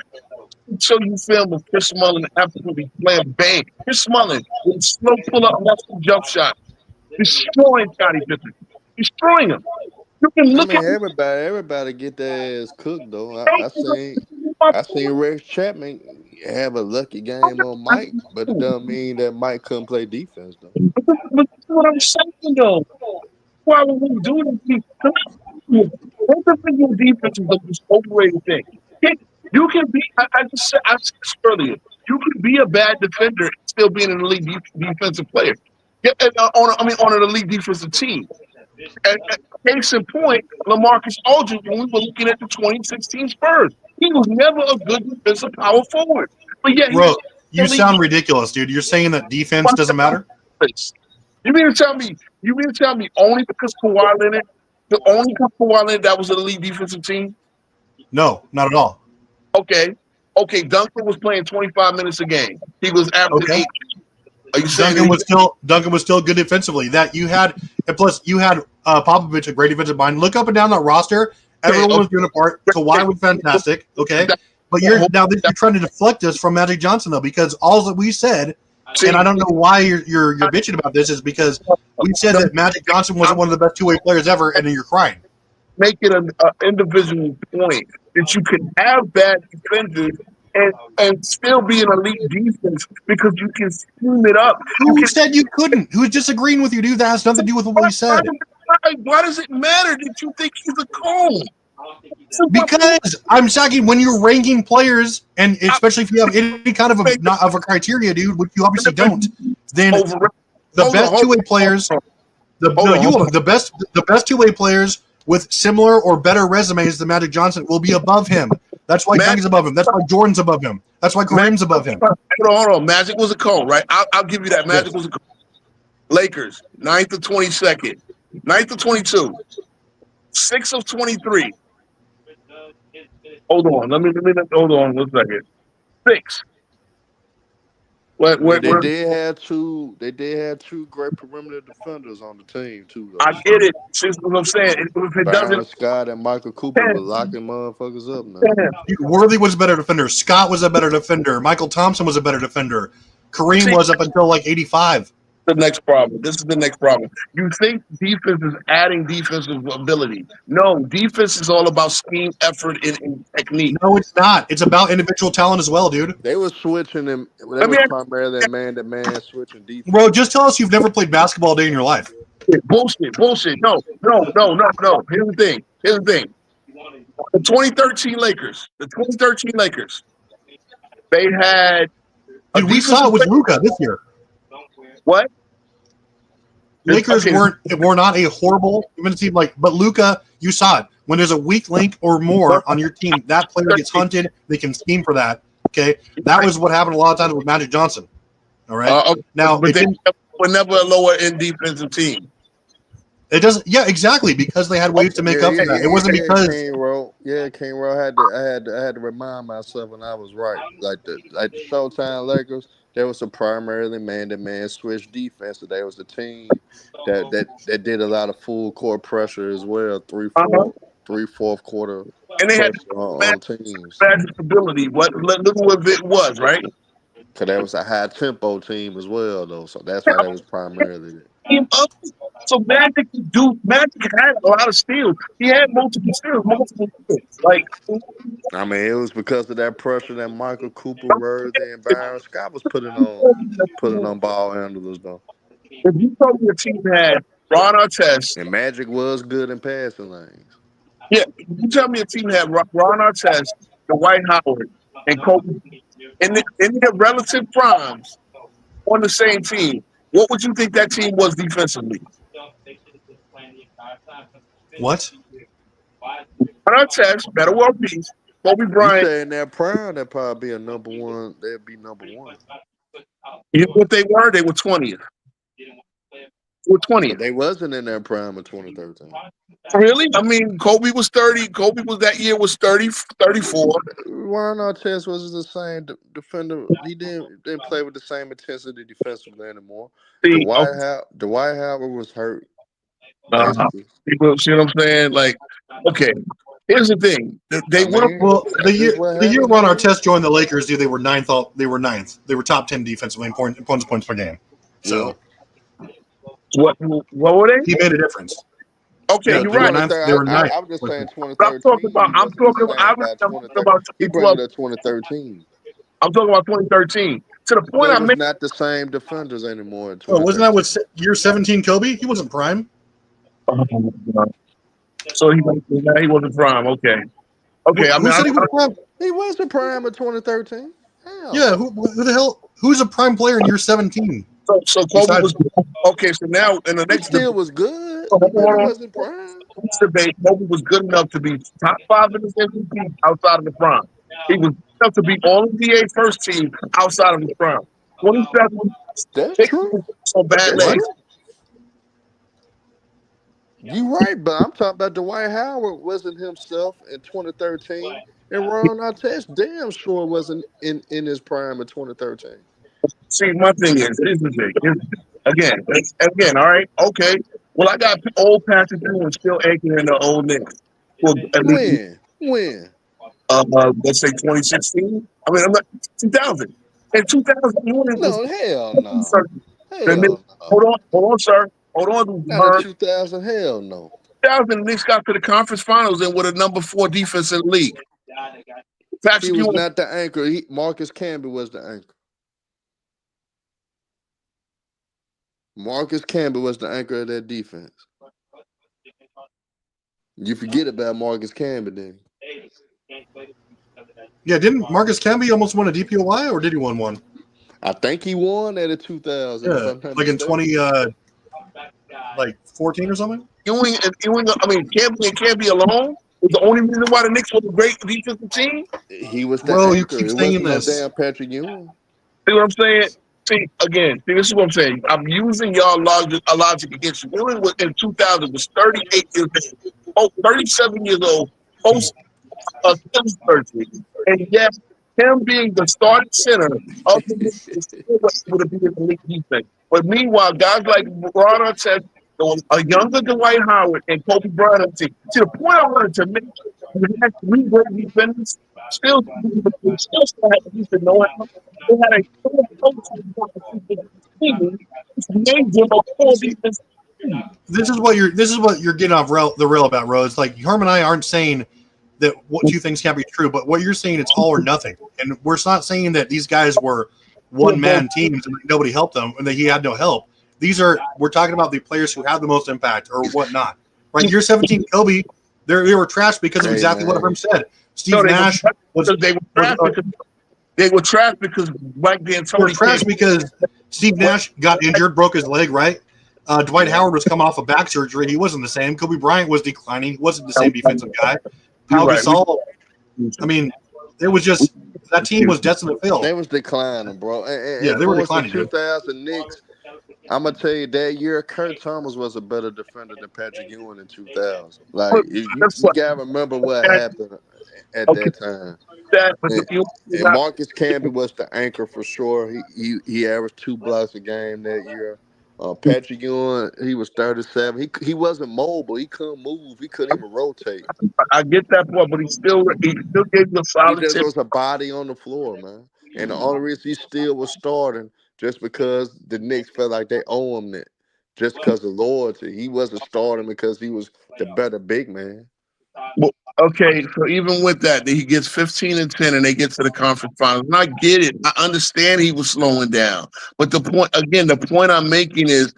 Show you film of Chris Mullin absolutely playing bang. Chris Mullin with slow pull up left jump shot, destroying Scottie Pippen, destroying him. You can look at everybody get their ass cooked though. I seen Rex Chapman have a lucky game on Mike, but it doesn't mean that Mike couldn't play defense though. But that's what I'm saying though. Why would we do this? Your defense is the most overrated thing. You can be. I said this earlier. You can be a bad defender and still being an elite defensive player. On an elite defensive team. Case in point, LaMarcus Aldridge, when we were looking at the 2016 Spurs, he was never a good defensive power forward. But yet, Bro, you sound ridiculous, dude. You're saying that defense doesn't matter? You mean to tell me only because Kawhi Leonard, that was an elite defensive team? No, not at all. Okay, Duncan was playing 25 minutes a game. He was averaging 8. Are you saying Duncan was still good defensively? That you had, and plus you had Popovich, a great defensive mind. Look up and down that roster. Everyone was doing a part. Kawhi was fantastic. Okay, but you're trying to deflect us from Magic Johnson though, because all that we said, and I don't know why you're bitching about this, is because we said that Magic Johnson wasn't one of the best two-way players ever, and then you're crying. Make it an individual point that you can have bad defenders and still be an elite defense because you can scheme it up. Who said you couldn't? Who's disagreeing with you, dude? That has nothing to do with what we said. Why does it matter that you think he's a cone? Because I'm saying when you're ranking players, and especially if you have any kind of a criteria, dude, which you obviously don't, then the best two-way players, the best two-way players with similar or better resumes than Magic Johnson will be above him. That's why Duncan's above him. That's why Jordan's above him. That's why Kareem's above him. Hold on. Magic was a cone, right? I'll give you that. Magic was a cone. Lakers, 9th of 22nd. 9th of 22. 6 of 23. Hold on. Let me hold on 1 second. 6. They did have two great perimeter defenders on the team too. Though. I get it. That's what I'm saying. If it doesn't, Scott and Michael Cooper were locking motherfuckers up now. Worthy was a better defender. Scott was a better defender. Michael Thompson was a better defender. Kareem was up until like 85. The next problem. This is the next problem. You think defense is adding defensive ability? No, defense is all about scheme, effort, and technique. No, it's not. It's about individual talent as well, dude. They were switching them. They were primarily man-to-man switching defense. Bro, just tell us you've never played basketball a day in your life. Bullshit. No. Here's the thing. The 2013 Lakers. They had. Dude, we saw it with Luka this year. What? Lakers were not a horrible even team, but Luka, you saw it. When there's a weak link or more on your team, that player gets hunted. They can scheme for that. Okay, that was what happened a lot of times with Magic Johnson. All right. Now, but they were never a lower end defensive team. It doesn't. Yeah, exactly. Because they had ways to make up for that. It wasn't because. King Rowe had to remind myself when I was right. Like the Showtime Lakers. There was a primarily man-to-man switch defense. So there was a team that did a lot of full court pressure as well. 3/4 quarter. And they had on teams. Stability. Look what it was, right? Because that was a high tempo team as well, though. So that's why that was primarily there. So Magic had a lot of steals. He had multiple steals. I mean, it was because of that pressure that Michael Cooper, Worthy, and Byron Scott was putting on ball handlers, though. If you told me a team had Ron Artest and Magic was good in passing lanes. Yeah, if you tell me a team had Ron Artest, Dwight Howard, and Kobe in their relative primes on the same team, what would you think that team was defensively? What? Ron Artest, better world peace. Kobe Bryant. You say in their prime, they'd probably be a number one. They'd be number one. You know what they were? They were 20th. They were 20th. They wasn't in their prime in 2013. Really? I mean, Kobe was 30. Kobe was that year was 30, 34. Ron Artest was the same defender. He didn't play with the same intensity defensively anymore. Dwight Howard was hurt. See what I'm saying? Like, okay. Here's the thing. The year Ron Artest joined the Lakers, dude, they were ninth. They were top 10 defensively in points per game. So, what were they? He made a difference. Okay, yeah, you're right. They were ninth. I'm just saying 2013. I'm talking about. He brought it to 2013. I'm talking about 2013. To the point I made. Not the same defenders anymore. Oh, wasn't that with year 17 Kobe? He wasn't prime. So he wasn't prime. Okay. I mean, he was prime? He was a prime in 2013. Hell. Yeah. Who the hell? Who's a prime player in year 17? So Kobe was okay. So now in the next, still was good. good, So, but it hold on. wasn't prime. This debate, Kobe was good enough to be top 5 in his MVP outside of the prime. He was good enough to be all NBA first team outside of the prime. 27 That's six true. on bad That's legs. true. You right, but I'm talking about Dwight Howard wasn't himself in 2013, and Ron Artest damn sure wasn't in his prime in 2013. See, my thing is, here's the thing. Again, all right, okay. Well, I got old Patrick Ewing still anchoring the old Knicks. Well, at least, When? let's say 2016. I mean, I'm not 2000. In 2000, Ewing was No, hell no. the Knicks. Hell no. Hold on, sir. Hold on, Not Bird. in 2000. Hell no. 2000, the Knicks got to the conference finals and with a number 4 defense in the league. He Patrick was Ewing. not the anchor. Marcus Camby was the anchor. Marcus Camby was the anchor of that defense. You forget about Marcus Camby, then. Yeah, didn't Marcus Camby almost win a DPOY, or did he win one? I think he won that in 2000. Yeah, if I'm not like in mistaken. 14 or something. Camby and Camby alone was the only reason why the Knicks was a great defensive team. He was the Bro, anchor. you keep It saying wasn't no this. damn Patrick Ewing. See what I'm saying? See, this is what I'm saying. I'm using y'all logic against you. Ewing was in 2000 was 38 years old, 37 years old, post Phillies surgery, and yet him being the starting center of the Knicks is still would have been in the league defense. But meanwhile, guys like Ron Artest, a younger Dwight Howard, and Kobe Bryant, see the point I wanted to make, you had 3 great defenders, still had a decent know-how. They had a full coach team, which made them a full defense team. This is what you're getting off the rail about, Rose. Like Herm and I aren't saying that what 2 things can't be true, but what you're saying, it's all or nothing. And we're not saying that these guys were one-man teams and nobody helped them and that he had no help. We're talking about the players who had the most impact or whatnot. Right? Year 17, Kobe, they were trashed because of exactly what Herm said. Steve Nash was they were trashed because Mike D'Antoni. They were trashed because Steve Nash got injured, broke his leg, right? Dwight Howard was coming off of back surgery. He wasn't the same. Kobe Bryant was declining. He wasn't the same defensive guy. Pau Gasol, I mean, it was just that team was destined to fail. They was declining, bro. And they were declining. 2000 Knicks, I'm gonna tell you that year, Kurt Thomas was a better defender than Patrick Ewing in 2000. Like you gotta remember what happened at that time. And Marcus Camby was the anchor for sure. He averaged 2 blocks a game that year. Patrick Ewing, he was 37. He wasn't mobile. He couldn't move. He couldn't even rotate. I get that point, but he still gave you a solid. He just was a body on the floor, man. And the only reason he still was starting just because the Knicks felt like they owe him that, just because of loyalty. He wasn't starting because he was the better big man. Well, okay, so even with that, he gets 15 and 10, and they get to the conference finals. And I get it. I understand he was slowing down, but the point I'm making is,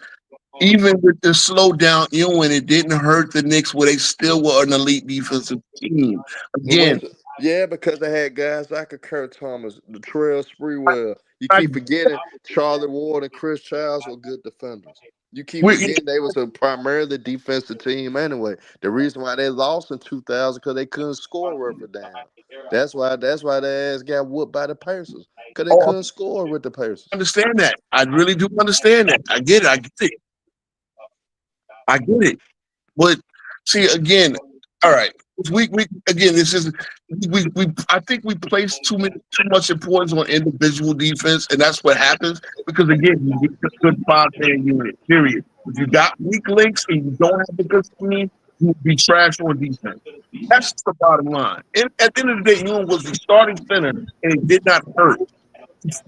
even with the slow down Ewing, it didn't hurt the Knicks where they still were an elite defensive team. Again, yeah, because they had guys like a Kurt Thomas, Latrell Sprewell. You keep forgetting Charlie Ward and Chris Childs were good defenders. You keep forgetting they was a primarily defensive team anyway. The reason why they lost in 2000 because they couldn't score worth a damn. That's why their ass got whooped by the Pacers because they couldn't score with the Pacers. I understand that. I really do understand that. I get it. But see, again, all right. I think we place too much importance on individual defense, and that's what happens because again, you get a good 5-man unit. Period. If you got weak links and you don't have a good scheme, you would be trash on defense. That's the bottom line. And at the end of the day, Ewing was the starting center, and it did not hurt. That's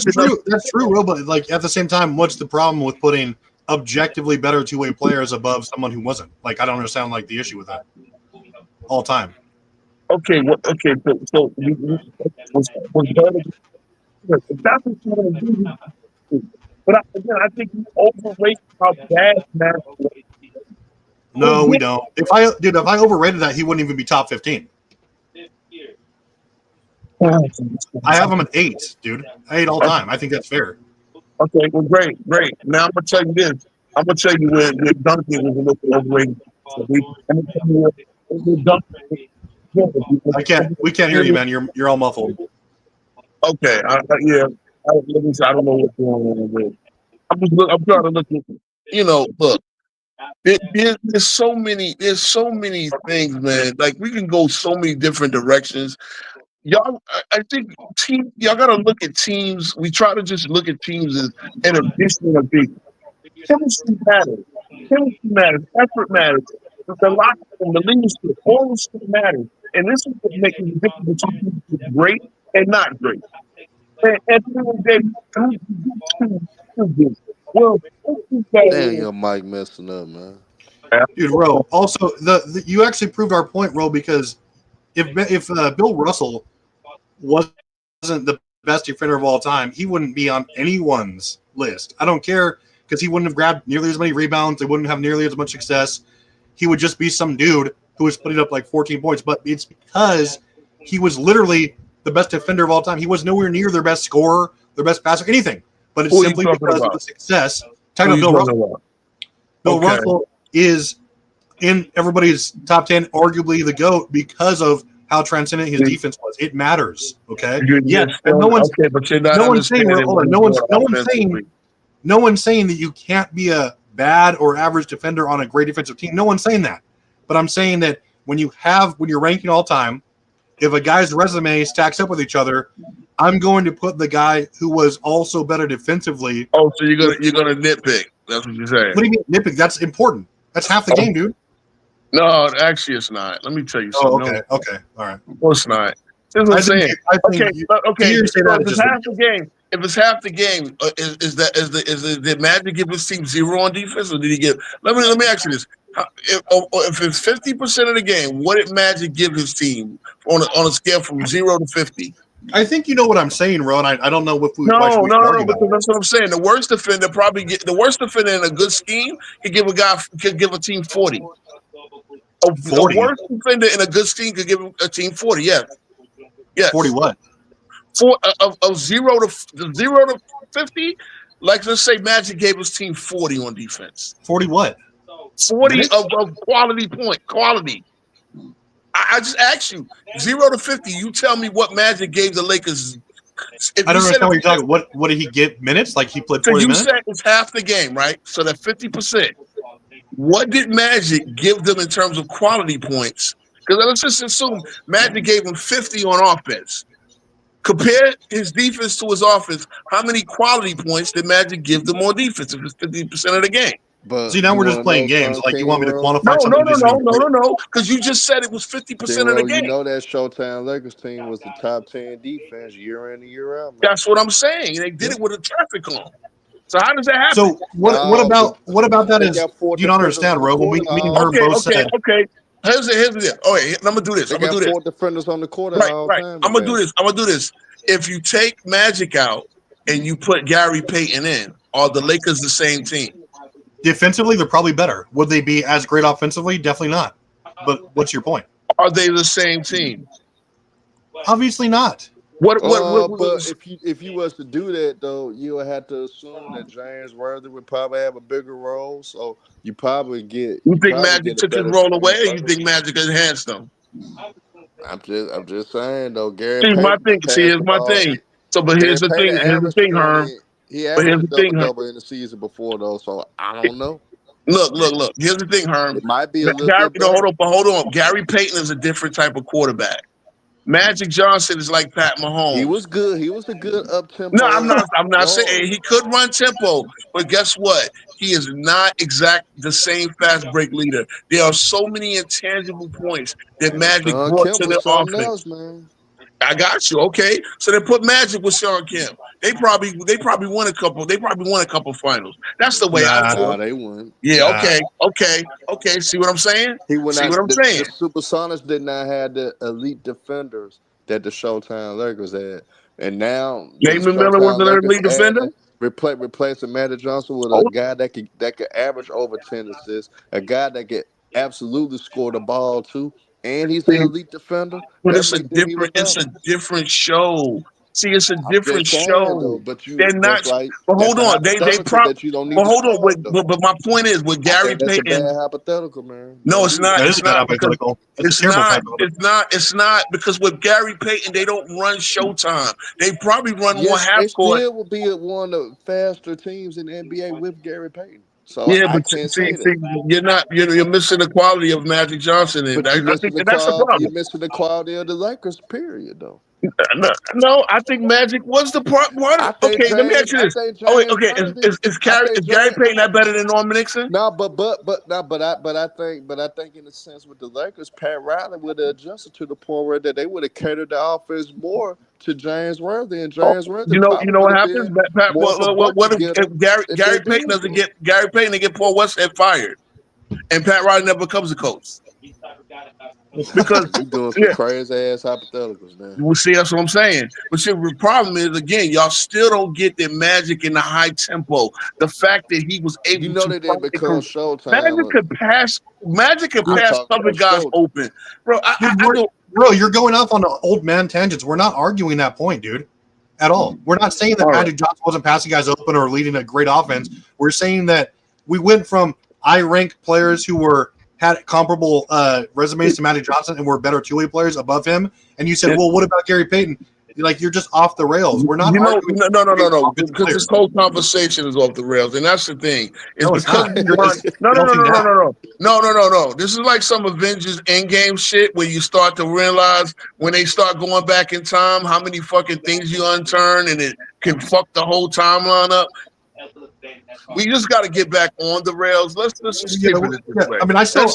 true. That's true, Will. But like at the same time, what's the problem with putting objectively better 2-way players above someone who wasn't? Like I don't understand like the issue with that. All time. Okay. So was better. That's what you want to do. But I think you overrate how bad Nash was. No, we don't. If I overrated that, he wouldn't even be top 15. I have him at 8, dude. 8 all time. I think that's fair. Okay, well, great. Now I'm gonna tell you this. I'm gonna tell you where Duncan was a little overrated. So I'm gonna tell you where Duncan. We can't hear you, man. You're all muffled. Okay, yeah. I don't know what's going on with it. I'm trying to look at, look. There's so many things, man. Like we can go so many different directions. Y'all, I think y'all gotta look at teams. We try to just look at teams as an addition of big. Chemistry matters. Effort matters. The locker room, the leadership, all this shit matters. And this is what makes the difference between great and not great. And at the end of the day, well, Damn, your mic messing up, man. Dude, Ro. Also, you actually proved our point, Ro, because if Bill Russell wasn't the best defender of all time, he wouldn't be on anyone's list. I don't care, because he wouldn't have grabbed nearly as many rebounds. They wouldn't have nearly as much success. He would just be some dude who was putting up like 14 points. But it's because he was literally the best defender of all time. He was nowhere near their best scorer, their best passer, anything. But it's simply because of the success. Talking about Bill Russell. Bill Russell is in everybody's top 10, arguably the GOAT, because of how transcendent his defense was. It matters. Okay. Yes. And no one's saying that you can't be a bad or average defender on a great defensive team. No one's saying that. But I'm saying that when you're ranking all time, if a guy's resume stacks up with each other, I'm going to put the guy who was also better defensively. Oh, so you're gonna nitpick. That's what you're saying. What do you mean nitpick? That's important. That's half the game, dude. No, actually, it's not. Let me tell you something. Okay, all right. Well, it's not. That's what I'm saying. Okay. If it's half the game, did Magic give his team 0 on defense, or did he give? Let me ask you this: if it's 50% of the game, what did Magic give his team on a scale from 0 to 50? I think you know what I'm saying, Ron. I don't know if we. No, because that's what I'm saying. The worst defender in a good scheme could give a team 40. The worst defender in a good scheme could give a team 40. Yes. 40 what? Of 0 to 50. Like, let's say Magic gave his team 40 on defense. 40 what? 40 of quality point. Quality. I just asked you 0 to 50. You tell me what Magic gave the Lakers. I don't understand what you're talking about. What did he get minutes? Like he played 40 minutes? You said it's half the game, right? So that 50%. What did Magic give them in terms of quality points? Because let's just assume Magic gave him 50 on offense. Compare his defense to his offense. How many quality points did Magic give them on defense if it's 50% of the game? But see, now we're just playing games. Like you want me to quantify something? No. Because you just said it was 50% of the game. You know that Showtime Lakers team was the top 10 defense year in and year out. Man. That's what I'm saying. They did it with a traffic on. So how does that happen? So what about that is you don't understand, Ro. When me and her both said. Okay. Here's the deal. Oh, wait, I'm gonna do this. I'm gonna do this. 4 defenders on the court all right. time. I'm gonna do this. If you take Magic out and you put Gary Payton in, are the Lakers the same team? Defensively, they're probably better. Would they be as great offensively? Definitely not. But what's your point? Are they the same team? Obviously not. But if you was to do that though, you would have to assume that James Worthy would probably have a bigger role. So you probably get. You think Magic took his role away, or you think Magic enhanced them? I'm just saying though, Gary. Here's my thing. So, but here's the thing, Herm. He averaged double in the season before though, so I don't know. Look. Here's the thing, Herm. It might be a little bit better. Hold on. Gary Payton is a different type of quarterback. Magic Johnson is like Pat Mahomes. He was good. He was a good up tempo. No, I'm not saying he could run tempo, but guess what? He is not the same fast break leader. There are so many intangible points that Magic brought to the offense. Man. I got you. Okay, so they put Magic with Sean Kemp. They probably won a couple. They probably won a couple finals. That's the way I feel. They won. Yeah. Okay. See what I'm saying? The Supersonics did not have the elite defenders that the Showtime Lakers had, and now Damon Miller was an elite defender. Replacing Magic Johnson with a guy that could average over 10 assists, a guy that could absolutely score the ball too. And he's an elite defender. But it's a different show. See, it's a I'm different just saying show. though, but They're not. that's like But that's hold a on, they hypothetical prop. that you don't need But to hold on, start though. but my point is with I Gary think that's a Payton. bad hypothetical, man. No, Don't it's do not. that. That is It's a bad not because hypothetical. That's it's a terrible not. hypothetical. It's not because with Gary Payton they don't run Showtime. They probably run on Yes, half they court. still will be one of the faster teams in the NBA with Gary Payton. So Yeah, I but can't see, say that. you're missing the quality of Magic Johnson, and But I you missing think the that's the quality. problem. You're missing the quality of the Lakers. Period, though. No, I think Magic was the part. I think Okay, let me ask James. you I this. think Oh, wait, James okay, Worthy. I think is Gary James. Payton that better than Norman Nixon? No, but I think in a sense with the Lakers, Pat Riley would have adjusted to the point where that they would have catered the offense more to James Worthy, and Oh, James Worthy you probably know would what have happens? been Pat, more of a what bucket if getter if Gary they Payton did doesn't so. get Gary Payton and get Paul Westhead fired, and Pat Riley never becomes a coach because You doing some yeah. crazy ass hypotheticals, man. Well, see, that's what I'm saying. But see, the problem is, again, y'all still don't get the Magic in the high tempo. The fact that he was able You know to they didn't become Magic could pass I'm talking other about guys Showtime. open. Bro, Bro, you're going off on the old man tangents. We're not arguing that point, dude, at all. We're not saying that All right. Magic Johnson wasn't passing guys open or leading a great offense. We're saying that we went from I rank players who had comparable resumes to Magic Johnson and were better two-way players above him, and you said, well, what about Gary Payton? Like, you're just off the rails. We're not arguing. No. Because this whole conversation is off the rails, and that's the thing. It's No, it's because not. You're just no. melting down. This is like some Avengers Endgame shit where you start to realize when they start going back in time how many fucking things you unturn and it can fuck the whole timeline up. We just got to get back on the rails. Let's just keep it this way. I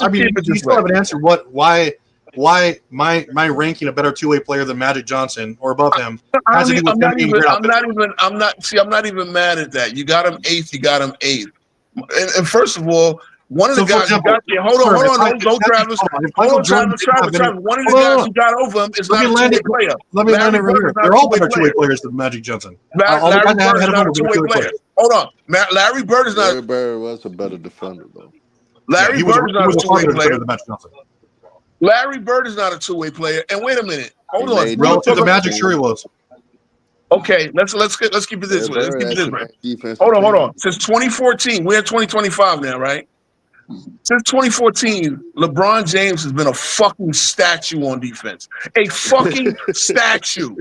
mean, you still have an answer. Why my ranking a better two-way player than Magic Johnson or above him has to do with him being great offensive. I'm not even mad at that. You got him eighth. And first of all, one of the guys you got there. Hold on, Travis. One of the guys you got over him is not a two-way player. Let me land it right here. They're all better two-way players than Magic Johnson. Larry Bird is not a two-way player. Hold on, Larry Bird is not. Larry Bird was a better defender, though. Larry Bird is not a two-way player. Than Magic Johnson. Larry Bird is not a two-way player. And wait a minute, hold on. Relative to Magic, sure he was. Okay, let's keep it this way. Let's keep it this way. Hold on. Since 2014, we're in 2025 now, right? Since 2014, LeBron James has been a fucking statue on defense. A fucking statue.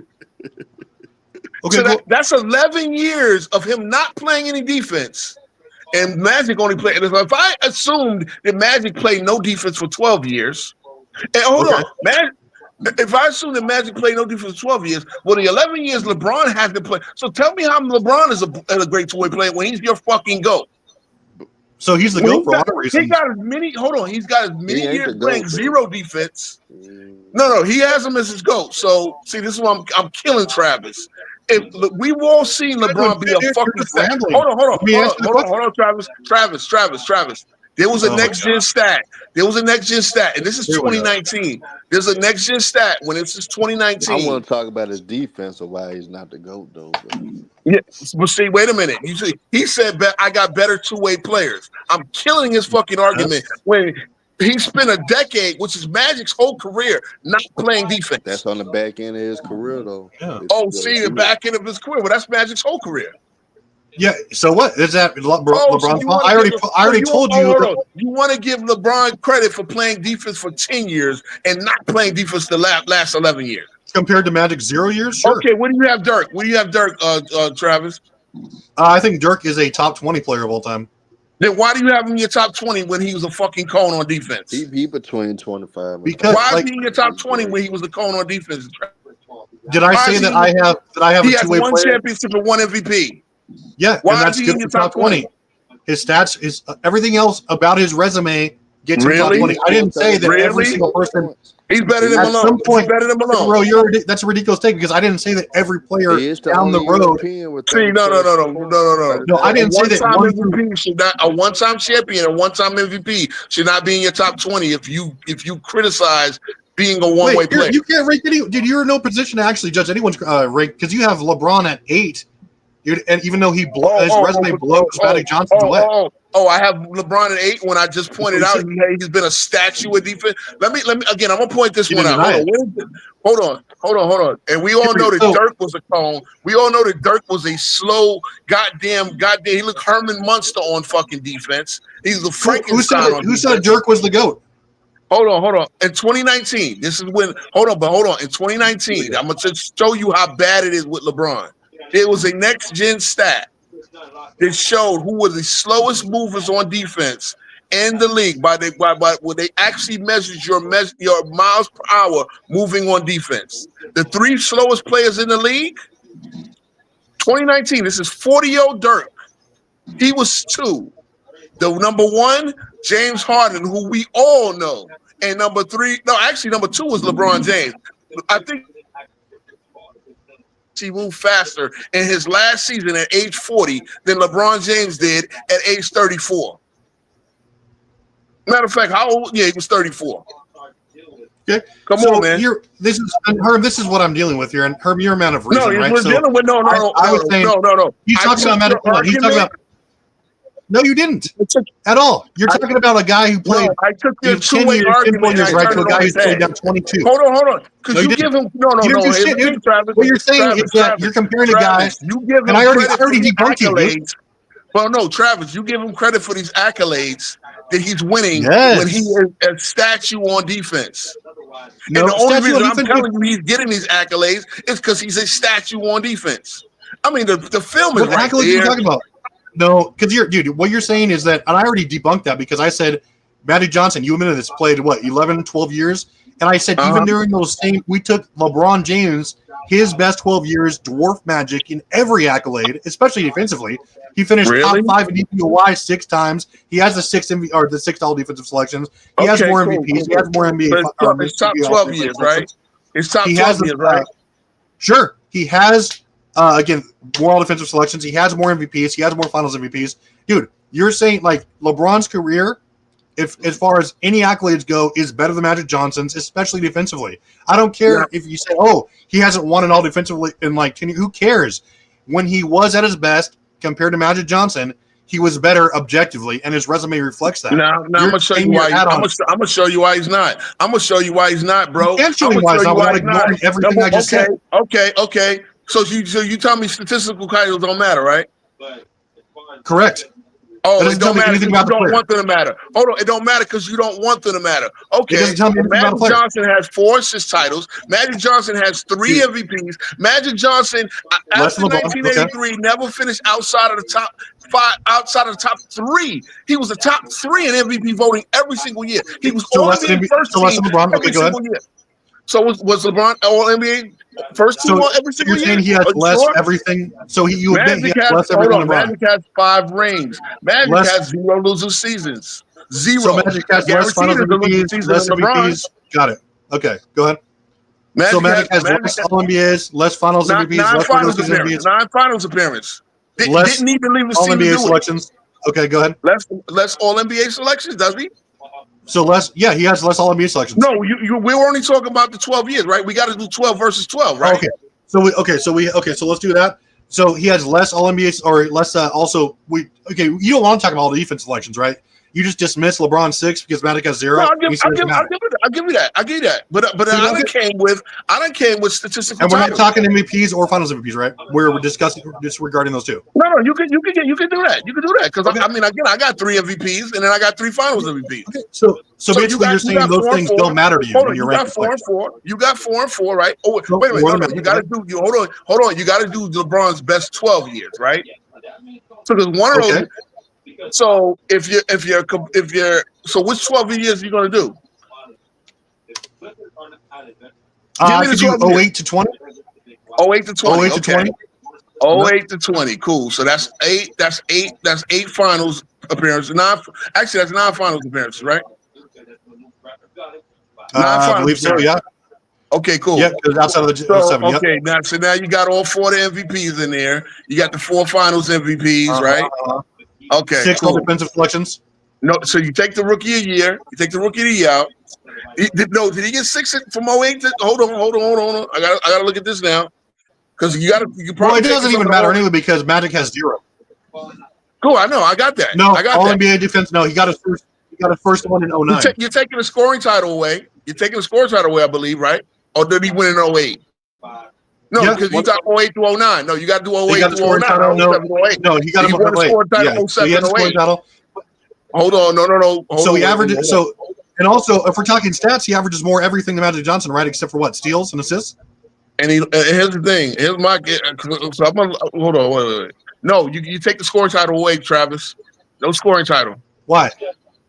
Okay, so that's 11 years of him not playing any defense. And Magic only played. If I assumed that Magic played no defense for 12 years, and hold on, man. If I assume that Magic played no defense for 12 years, well, the 11 years LeBron has to play. So tell me how LeBron is a great two-way player when he's your fucking GOAT. So he's the GOAT for a lot of reasons. He's got as many years playing zero defense. No, he has him as his GOAT. So see, this is why I'm killing Travis. If we've all seen LeBron be a fucking stat. Hold on, Travis. There was a next-gen stat. And this is 2019. There's a next-gen stat when it's 2019. I want to talk about his defense or why he's not the GOAT, though. Yeah, but see, wait a minute. You see, he said, I got better two-way players. I'm killing his fucking argument when he spent a decade, which is Magic's whole career, not playing defense. That's on the back end of his career, though. Yeah. The back end of his career. Well, that's Magic's whole career. Yeah. So what is that? LeBron's fault? I already told you. You want to give LeBron credit for playing defense for 10 years and not playing defense the last 11 years. Compared to Magic 0 years? Sure. Okay, what do you have Dirk? Travis? I think Dirk is a top 20 player of all time. Then why do you have him in your top 20 when he was a fucking cone on defense? He between 25 and because why is he in your top 20 when he was a cone on defense? Did I say that I have he a two-way has one championship and one MVP? Yeah, why and that's good for top 20. His stats is everything else about his resume gets him top 20. I didn't say that every single person. He's better than Malone. At some point, he's better than Malone. Bro, that's a ridiculous take because I didn't say that every player down the road. See, no. No, I didn't say that one MVP should not, a one-time champion, a one-time MVP should not be in your top 20 if you criticize being a one-way player. You can't rank any. Dude, you're in no position to actually judge anyone's rank because you have LeBron at 8. And even though his resume blows Magic Johnson's away. I have LeBron at 8 when I just pointed out he's been a statue of defense. Let me again. I'm gonna point this one out. Hold on. And we all know that Dirk was a cone. We all know that Dirk was a slow goddamn. He looked Herman Munster on fucking defense. He's the Frankenstein. Who said Dirk was the GOAT? Hold on. In 2019, this is when. Hold on. In 2019, I'm gonna just show you how bad it is with LeBron. It was a next gen stat that showed who were the slowest movers on defense in the league by where they actually measured your miles per hour moving on defense. The 3 slowest players in the league, 2019. This is 40-year-old Dirk. He was 2. The number 1, James Harden, who we all know, and number 2 was LeBron James. I think he moved faster in his last season at age 40 than LeBron James did at age 34. Matter of fact, how old? Yeah, he was 34. Okay, come on, man. This is what I'm dealing with here, and Herb, you're a man of reason, right? We're dealing with no. He's talking about Magic. He's talking about. No, you didn't at all. You're talking about a guy who played. I took your 2-way argument years, right, to a guy who's played down 22. Hold on. Because you give him no. Travis, what you're saying is that you're comparing a guy. You give him and I already debunked you. Well, no, Travis, you give him credit for these accolades that he's winning when he is a statue on defense. No, and the only reason I'm telling you he's getting these accolades is because he's a statue on defense. I mean, the film is right accolades there. You're talking about? No, because what you're saying is that, and I already debunked that because I said Magic Johnson, you admitted this, played 11, 12 years, and I said even during those we took LeBron James, his best 12 years, dwarf Magic in every accolade, especially defensively. He finished top 5 in DPOY 6 times. He has the 6 all defensive selections. He has more MVPs. He has more NBA. It's top 12 years, right? It's top 12 years, right? Sure, he has. Again, more all defensive selections. He has more MVPs. He has more Finals MVPs. Dude, you're saying like LeBron's career, if as far as any accolades go, is better than Magic Johnson's, especially defensively. I don't care if you say, he hasn't won it all defensively in like 10 years. Who cares? When he was at his best compared to Magic Johnson, he was better objectively, and his resume reflects that. Now I'm gonna show you why. I'm gonna show you why he's not. I'm gonna show you why he's not, bro. You can't show me why he's not without ignoring everything I just said. Okay. So you tell me statistical titles don't matter, right? Correct. Oh, it don't matter. You don't want them to matter. Hold on, it don't matter because you don't want them to matter. Okay. Magic Johnson has 4 assist titles. Magic Johnson has 3 MVPs. Magic Johnson, after 1983, never finished outside of the top 5, outside of the top 3. He was the top 3 in MVP voting every single year. He was all NBA first team every single year. So was LeBron all NBA first team every single year? You're saying he has less everything. So you admit he has less everything. Magic has 5 rings. Magic has 0 losing seasons. 0. So Magic has less Finals MVPs, less MVPs. Got it. Okay, go ahead. Magic has less All NBAs, less Finals MVPs, less Finals MVPs. 9 Finals appearances. Didn't even leave the All season. NBA selections. Okay, go ahead. Less All NBA selections, does he? So he has less All NBA selections. No, we were only talking about the 12 years, right? We got to do 12 versus 12, right? Okay. So let's do that. So he has less All NBA or less. You don't want to talk about all the defense selections, right? You just dismiss LeBron 6 because Magic has 0. No, I'll give you that. But I done came with statistical. And we're not talking MVPs or Finals MVPs, right? We're disregarding those 2. No, you can do that. You can do that because I got 3 MVPs and then I got 3 Finals MVPs. Okay. So basically, you're saying those things don't matter to you when you're ranking. You got 4 and 4, right? Oh, wait a minute. You got to do. Hold on. You got to do LeBron's best 12 years, right? So there's one of those. So if you're so which 12 years are you going to do? I could do 08 to 20. 08 to 20. 08 to 20. 08 to 20. Cool. So that's 8. That's 8 finals appearances. That's 9 finals appearances, right? I believe so. Yeah. Okay, cool. Yeah, because outside of the 7. Okay, now you got all 4 of the MVPs in there. You got the 4 finals MVPs, right? Okay, 6 all defensive selections. No, so you take the rookie of the year. You take the rookie of the year out. Did he get 6 from 08 to? Hold on. I gotta look at this now. Because you got to. Well, it doesn't even matter anyway because Magic has 0. Cool, I know. I got that. No, I got all that. NBA defense. No, he got his first one in 09. You're taking the scoring title away. You're taking the scoring title away, I believe, right? Or did he win in 08? No, Yeah. because you got 08 to 09. No, you got to do 08 He got to the scoring 09. title. No, 07 to 08. no, he got He him won the scoring title Yeah, so he had the 07 scoring 08. title. Hold on, no. Hold So on, he averages. hold on. So and also, if we're talking stats, he averages more everything than Magic Johnson, right? Except for what? Steals and assists. And here's the thing. Here's my. So I'm gonna hold on. Wait. No, you take the scoring title away, Travis. No scoring title. Why?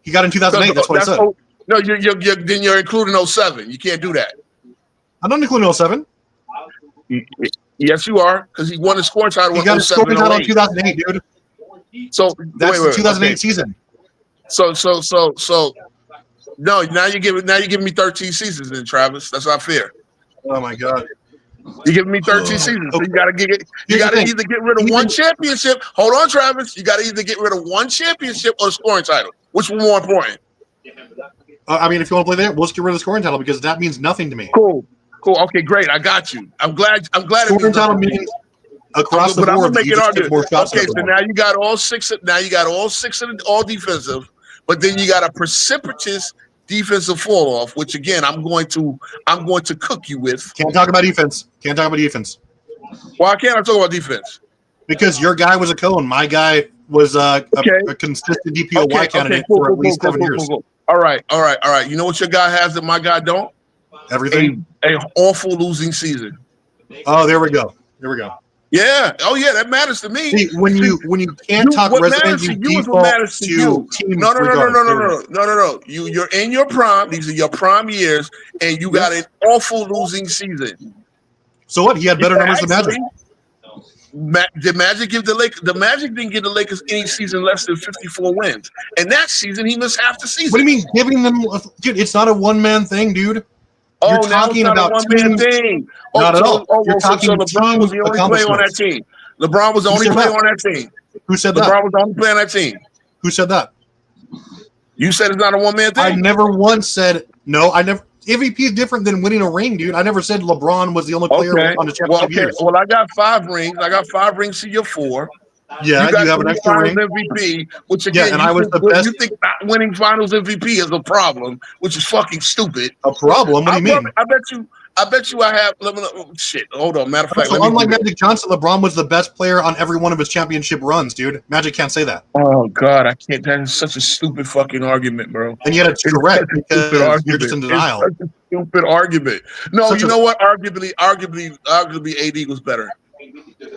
He got in 2008. That's what I said. No, then you're including 07. You can't do that. I'm not including 07. Yes, you are, because he won the scoring title. He got a 07 scoring title in 08. 2008, dude. So That's the 2008 okay. season. So no. Now you're giving me 13 seasons, then Travis. That's not fair. Oh my god. You're giving me 13 seasons. So you got to either get rid of one championship. Hold on, Travis. You got to either get rid of one championship or a scoring title. Which one more important? I mean, if you want to play there, let's get rid of the scoring title because that means nothing to me. Cool. Okay, great. I got you. I'm glad. Scoring title means across the board. Make You it just get more shots. Okay, so now you got all six. Now you got all 6 of all defensive, but then you got a precipitous defensive fall off, which again I'm going to cook you with. Can't talk about defense. Why can't I talk about defense? Because your guy was a cone. My guy was a consistent DPOY candidate for at least 7 years. Cool. All right. You know what your guy has that my guy don't? Everything. A awful losing season. Oh, there we go. Yeah. Oh, yeah. That matters to me. See, when you can't talk resume, you default to team. No. You're in your prime. These are your prime years, and you got an awful losing season. So what? He had better numbers than Magic. Did Magic give the Lakers? The Magic didn't give the Lakers any season less than 54 wins, and that season he missed half the season. What do you mean giving them? Dude, it's not a one-man thing, dude. You're talking about one-man thing. Not at all. You're talking so LeBron was the only player on that team. LeBron was the only player on that team. Who said that? LeBron was the only player on that team. Who said that? You said it's not a one-man thing? I never once said no. I never. MVP is different than winning a ring, dude. I never said LeBron was the only player on the championship years. Well, I got 5 rings. I got 5 rings to your 4. Yeah, you have an extra ring. MVP, which again, and I was the best. You think not winning Finals MVP is a problem, which is fucking stupid. A problem? What do you mean? I bet you I have. Shit. Hold on. Matter of fact, so unlike Magic Johnson, LeBron was the best player on every one of his championship runs, dude. Magic can't say that. Oh God, I can't. That is such a stupid fucking argument, bro. And yet it's correct because you're just in denial. It's such a stupid argument. No, you know what? Arguably, AD was better.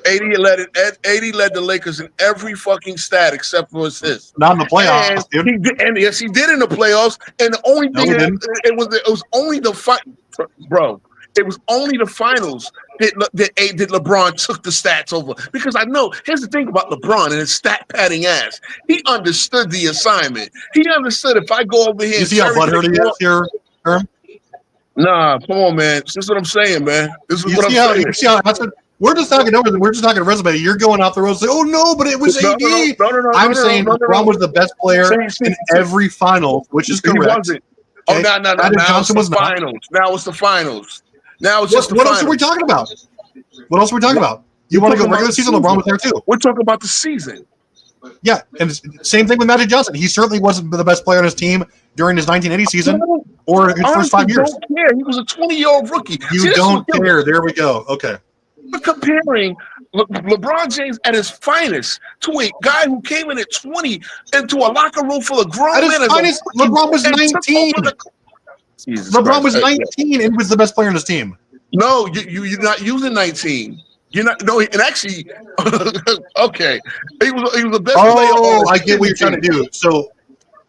AD led the Lakers in every fucking stat except for assists. Not in the playoffs, dude. Yes, he did in the playoffs. And the only thing it was only the fight, bro. It was only the finals that LeBron took the stats over. Because I know, here's the thing about LeBron and his stat padding ass. He understood the assignment. He understood if I go over here. You see how butthurt he is here, Herm? Nah, come on, man. This is what I'm saying, man. This is what I'm saying. You see how that's what. We're just talking over. We're just talking resume. You're going off the road saying, "Oh no, but it was AD." I'm saying LeBron was the best player in every final, which is correct. He wasn't. Okay? Oh, no. Now it's the finals. Now it's the finals. Now it's just the finals. What else are we talking about? What else are we talking about? You want to go regular season? LeBron was there too. We're talking about the season. Yeah, and same thing with Magic Johnson. He certainly wasn't the best player on his team during his 1980 season or his first 5 years. Don't care. He was a 20-year-old rookie. You don't care. There we go. Okay. We're comparing LeBron James at his finest to a guy who came in at 20 into a locker room full of grown men. At his finest, LeBron was 19. LeBron was 19 and was the best player on his team. No, you're not using 19. You're not. No, and actually, okay, he was the best player. Oh, I get what you're trying to do. So,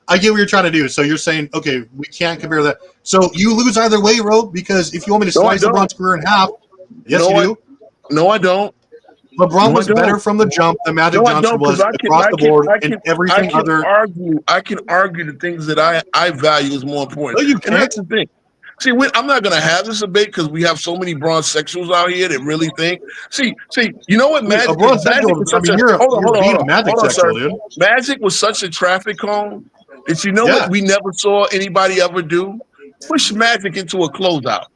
I get what you're trying to do. So you're saying, okay, we can't compare that. So you lose either way, Ro, because if you want me to slice LeBron's career in half, yes, you do. No, I don't. LeBron was better from the jump than Magic Johnson was across the board and everything other. I can argue the things that I value as more important. No, you can't. And that's the thing. See, I'm not going to have this debate because we have so many bronze sexuals out here that really think. See, you know what Magic? Hold on, Magic sexual, dude. Magic was such a traffic cone that what we never saw anybody ever do? Push Magic into a closeout.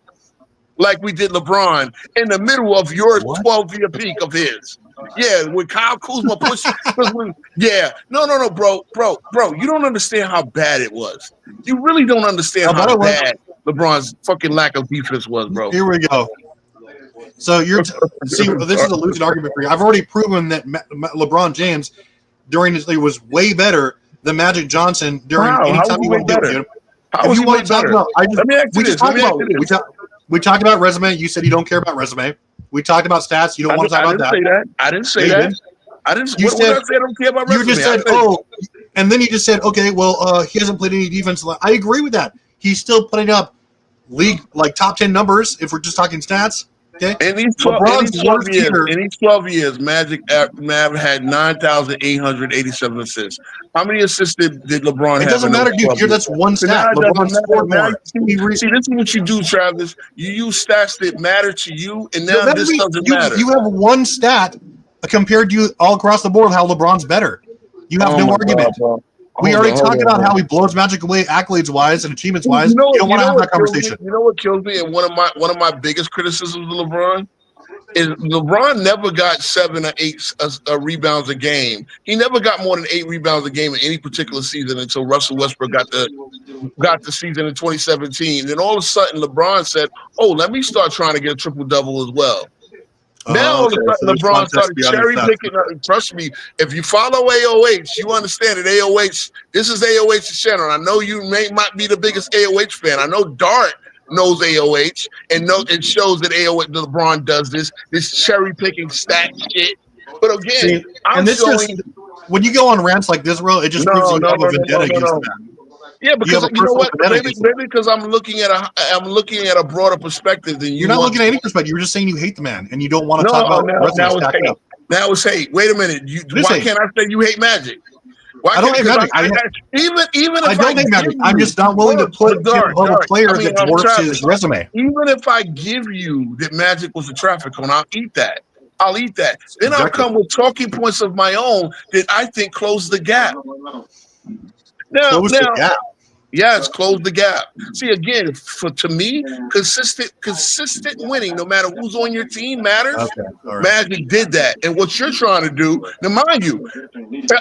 like we did LeBron in the middle of your 12-year peak of his. Yeah, when Kyle Kuzma pushed, no, bro, you don't understand how bad it was. You really don't understand how bad LeBron's fucking lack of defense was, bro. Here we go. So see, this is a losing argument for you. I've already proven that LeBron James during his league was way better than Magic Johnson during any time you want to do it. How was he way better? Let me ask you this. We talked about resume. You said you don't care about resume. We talked about stats. You don't want to talk about that. I didn't say that. I didn't say I don't care about resume. You just said, and then you just said, okay, well, he hasn't played any defense. I agree with that. He's still putting up league like top 10 numbers if we're just talking stats. Okay. In these 12 years, Magic had 9,887 assists. How many assists did LeBron have? It doesn't matter, dude. That's one stat. LeBron scored more. See, this is what you do, Travis. You use stats that matter to you, and now this doesn't matter. You have one stat compared to all across the board how LeBron's better. You have no argument. We already talked about how he blows Magic away accolades-wise and achievements-wise. You don't want to have that conversation. You know what kills me? And one of my biggest criticisms of LeBron is LeBron never got 7 or 8 rebounds a game. He never got more than 8 rebounds a game in any particular season until Russell Westbrook got the season in 2017. Then all of a sudden, LeBron said, "Oh, let me start trying to get a triple-double as well." Now all of a sudden LeBron started cherry picking. Trust me, if you follow AOH, you understand that AOH. This is AOH's channel. I know you might be the biggest AOH fan. I know Dart knows AOH and it shows that AOH LeBron does this cherry picking stat shit. But again, when you go on rants like this, bro, it just proves you have a vendetta against the man. Yeah, because you know what? Maybe because I'm looking at a broader perspective than you. You're not looking at any perspective. You're just saying you hate the man and you don't want to talk about. Now it's hate. Wait a minute. Why can't I say you hate Magic? I don't hate Magic. Even if I don't hate Magic. I'm just not willing to put a player that dwarfs his resume. Even if I give you that Magic was a traffic cone, I'll eat that. Then I'll come with talking points of my own that I think close the gap. The gap. Yes, close the gap. See, again, to me, consistent winning, no matter who's on your team, matters. Okay, right. Magic did that, and what you're trying to do, now mind you,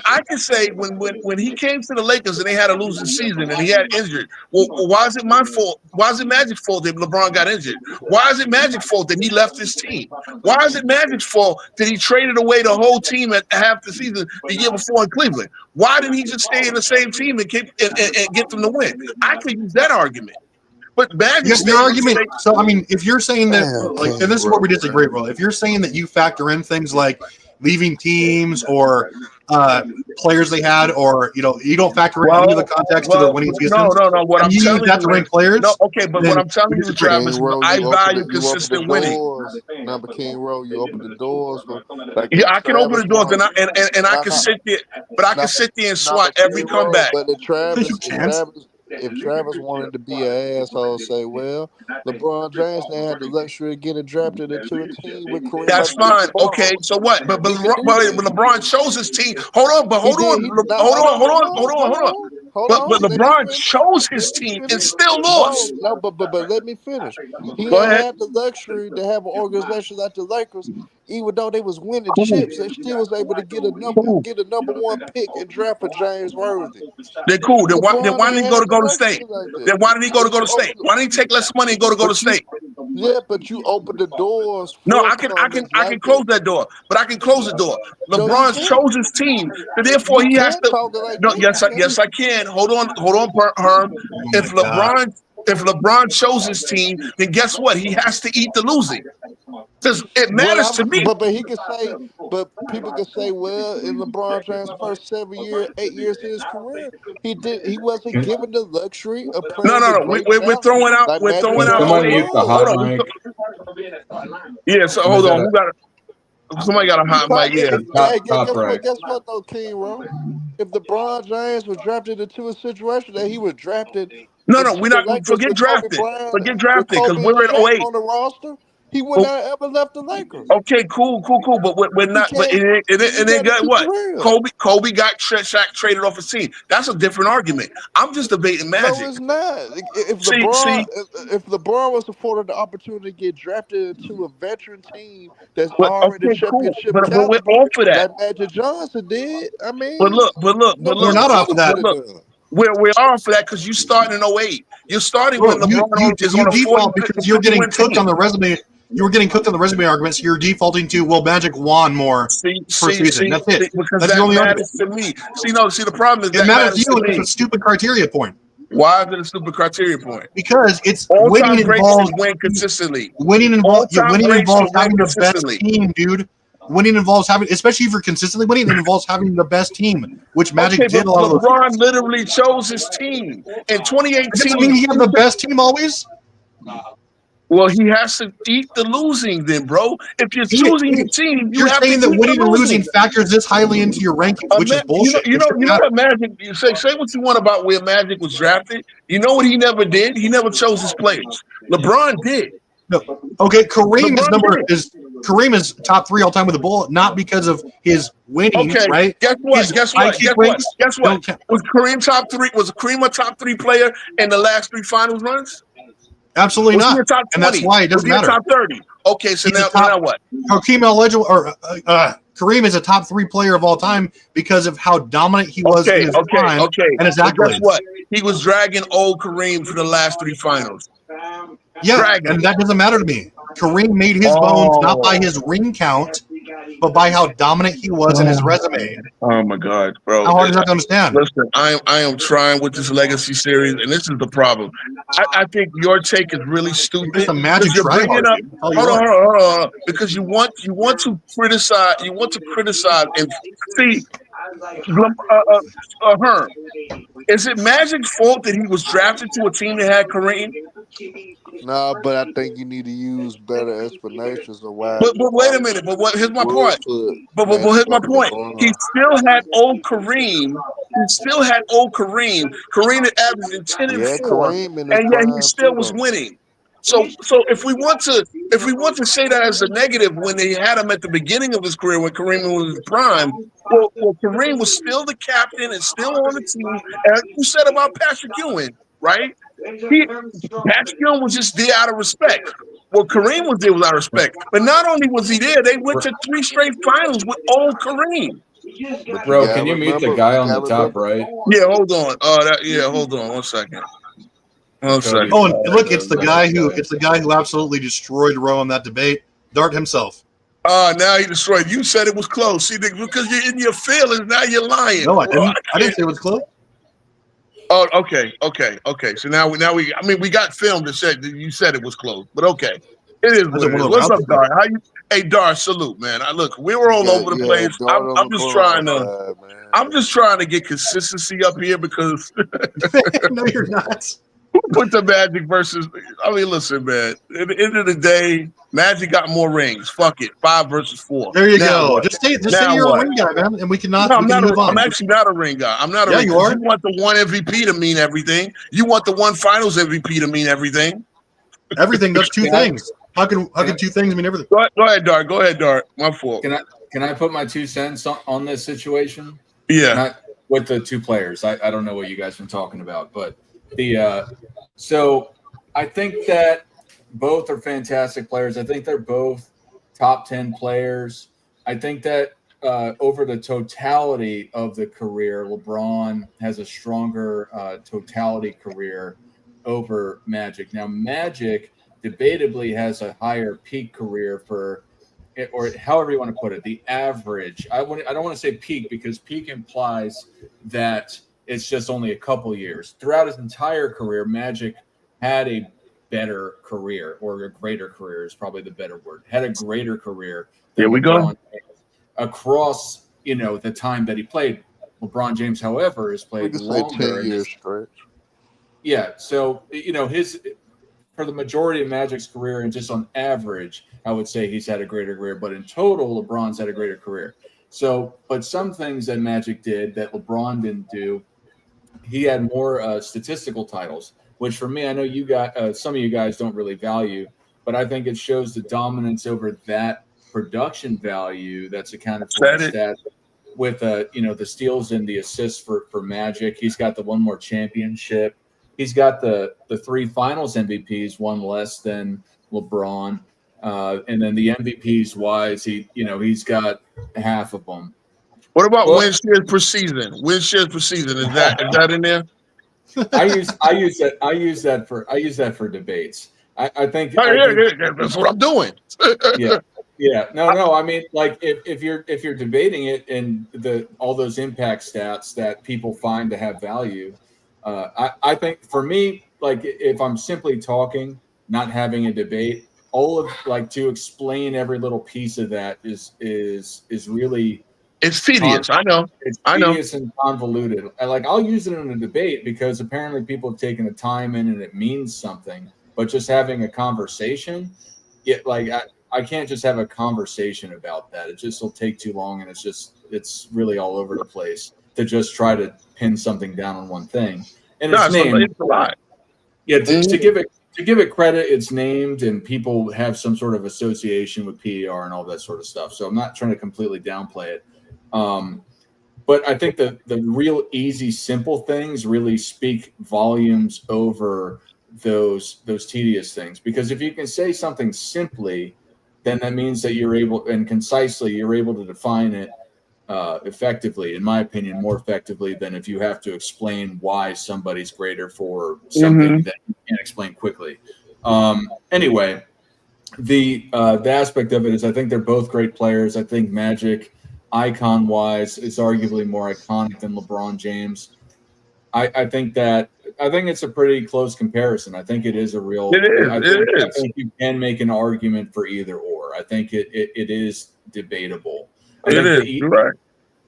I can say when he came to the Lakers and they had a losing season and he had injured. Well, why is it my fault? Why is it Magic's fault that LeBron got injured? Why is it Magic's fault that he left his team? Why is it Magic's fault that he traded away the whole team at half the season the year before in Cleveland? Why didn't he just stay in the same team and get them to win? I could use that argument. But your argument. So I mean, if you're saying that, and this is where we disagree, bro. If you're saying that you factor in things like leaving teams or players they had, or you don't factor in any of the context to the winning season. No. What I'm telling you, to rank players. No, okay, but what I'm telling you, Travis, I value consistent winning. Number King Row, you open the doors. Yeah, I can open the doors, and I can sit there, but I can sit there and swat every comeback. But if Travis wanted to be an asshole, say, well, LeBron James now had the luxury of getting drafted into a team with Kareem. That's fine. Okay, so what? But LeBron chose his team. Hold on. But LeBron chose his team and still lost. No, but let me finish. He didn't have the luxury to have an organization like the Lakers. Even though they was winning chips, they still was able to get a number 1 pick and draft for James Worthy. They're cool. Then why didn't he go to Golden State? Then why did he go to Golden State? Why didn't he take less money and go to Golden State? Yeah, but you open the doors. No, I can close that door. But I can close the door. LeBron chose his team, so therefore he has to. No, yes, I can. Hold on, Herm. If LeBron chose his team, then guess what? He has to eat the losing. Because it matters to me. But he can say, but people can say, well, in LeBron James' first 8 years in his career, he wasn't given the luxury of playing. No. We're throwing out. Yeah. So hold on. Somebody got a hot mic. Yeah. Guess what though, King Rowe? If LeBron James was drafted into a situation that he was drafted. No, we're not. Forget drafted. Because we're in 08. On the roster. He would not have ever left the Lakers. Okay, cool. But we're not. But can't- and then got keep what? it real. Kobe got Shaq traded off his team. That's a different argument. I'm just debating Magic. No, it's not. If See- if LeBron was afforded the opportunity to get drafted into a veteran team that's But, already okay, cool. championship But we're caliber, off of that. like Magic Johnson did. I mean, But look. We're not off of that. We're off of that because you started in 08. You're starting when Well, LeBron is you on a default 40 because you're getting 50 cooked on the resume. You were getting cooked on the resume arguments. You're defaulting to Magic won more per season. That's it. Because That's that your only matters argument. to me. See, the problem is It that matters to you, to and it's me. a stupid criteria point Why is it a stupid criteria point? because it's All-time winning greats involves win consistently. winning All-time greats involves win having the best consistently. team, dude. Winning involves having, especially if you're consistently winning, it involves having the best team, which Magic Okay, did but a lot of those. LeBron literally chose his team in 2018. Doesn't mean he had the best team always. Well, he has to eat the losing then, bro. If you're choosing your team, you You're have saying to that eat winning the and losing losing. factors this highly into your rankings, which is bullshit. You know what Magic. You say what you want about where Magic was drafted. You know what he never did? He never chose his players. LeBron did. No. Okay, Kareem LeBron Kareem is top 3 all time with the ball, not because of his winning, Okay, right? guess what? His Guess what? IQ Guess what? wins Guess don't what? count. Was Kareem top 3? Was Kareem a top 3 player in the last 3 finals runs? Absolutely Was he not. a top 20? And that's why it doesn't was he matter. a top 30? Okay, so He's a now top- what? Hakeem Kareem is a top 3 player of all time because of how dominant he was in his prime and his But accolades. guess what? He was dragging old Kareem for the last 3 finals. Yeah, Dragon. and that doesn't matter to me. Kareem made his bones not by his ring count, but by how dominant he was in his resume. Oh my God, bro! How hard is that to understand? Listen, I am trying with this legacy series, and this is the problem. I think your take is really stupid. It's a Magic because you're bringing tryhard, up. dude. Tell you Hold what. on. Because you want to criticize. You want to criticize and see. Herm, is it Magic's fault that he was drafted to a team that had Kareem? nah, but I think you need to use better explanations of why. But wait a minute. But here's my point. But Magic here's my over point. LeBron. He still had old Kareem. Kareem had averaged in 10 and 4, Kareem in his and yet he prime still too, was though. winning. So if we want to say that as a negative when they had him at the beginning of his career when Kareem was in his prime, well Kareem was still the captain and still on the team. And like you said about Patrick Ewing, right? Patrick Ewing was just there out of respect. Well, Kareem was there out of respect. But not only was he there, they went to 3 straight finals with old Kareem. Bro, can you mute the guy on the top right? Yeah, hold on. Hold on 1 second. 1 second. Oh, and look, it's the guy who absolutely destroyed Roe in that debate. Dart himself. Now he destroyed. You said it was close. See, because you're in your feelings, now you're lying. No, I bro. didn't. I didn't say it was close. Oh, okay. So now we got film that said that you said it was close, but okay, it is what it is. What's up, Dar? How you? Hey, Dar, salute, man. Look, we were all over the place. I'm just trying to get consistency up here because No, you're not. put the Magic versus. I mean, listen, man. At the end of the day, Magic got more rings. Fuck it, 5 versus 4. There you Now go. what? Just say Now you're what? a ring guy, man, and we cannot. No, we can move on. I'm actually not a ring guy. I'm not a Yeah, ring you guy. are. You want the one MVP to mean everything. You want the one Finals MVP to mean everything. Everything. That's 2 things. How can 2 things mean everything? Go ahead, Dart. My fault. Can I put my 2 cents on this situation? Yeah. Not with the 2 players. I don't know what you guys been talking about, but so I think that both are fantastic players. I think they're both top 10 players. I think that over the totality of the career, LeBron has a stronger totality career over Magic. Now, Magic debatably has a higher peak career for, or however you want to put it, the average. I don't want to say peak because peak implies that it's just only a couple years. Throughout his entire career, Magic had a better career, or a greater career is probably the better word. Had a greater career. Here we go. Across, the time that he played. LeBron James, however, has played We can longer. say 10 years stretch. Yeah, so his for the majority of Magic's career, and just on average, I would say he's had a greater career. But in total, LeBron's had a greater career. So, but some things that Magic did that LeBron didn't do, he had more statistical titles. Which for me, I know you got some of you guys don't really value but I think it shows the dominance over that production value that's accounted for in stats with the steals and the assists for Magic. He's got the one more championship. He's got the 3 finals MVPs, one less than LeBron. And then the MVPs wise, he's got half of them. What about win shares per season? Win shares per season, is that in there? I use that for debates. I think that's what I'm doing. Yeah. No. I mean, like if you're debating it and all those impact stats that people find to have value, I think for me, like if I'm simply talking, not having a debate, all of like to explain every little piece of that is really. It's tedious. I know. It's tedious and convoluted. I'll use it in a debate because apparently people have taken the time in and it means something. But just having a conversation, I can't just have a conversation about that. It just will take too long, and it's really all over the place to just try to pin something down on one thing. And it's named. It's a lot. Yeah, to give it credit, it's named, and people have some sort of association with PER and all that sort of stuff. So I'm not trying to completely downplay it. But I think the real easy, simple things really speak volumes over those tedious things. Because if you can say something simply, then that means that you're able and concisely you're able to define it effectively, in my opinion, more effectively than if you have to explain why somebody's greater for something that you can't explain quickly. Anyway, the aspect of it is I think they're both great players. I think Magic, icon-wise, is arguably more iconic than LeBron James. I think it's a pretty close comparison. I think it is a real. I think you can make an argument for either or. I think it is debatable. You're right.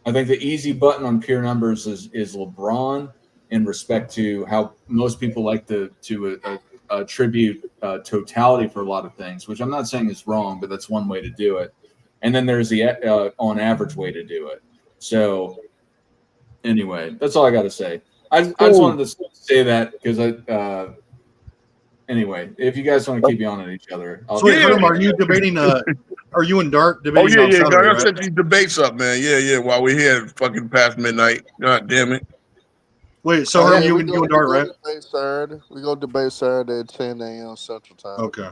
I think the easy button on pure numbers is LeBron in respect to how most people like to attribute totality for a lot of things, which I'm not saying is wrong, but that's one way to do it. And then there's the on average way to do it. So anyway, that's all I got to say. I just wanted to say that because anyway, if you guys want to keep yawning at each other. Are you debating? Are you and Dart debating? I gotta set these debates up, man. Yeah. While we're here, fucking past midnight. God damn it. Wait, so you and Dart, right? We go debate Saturday at 10 a.m. Central Time. Okay,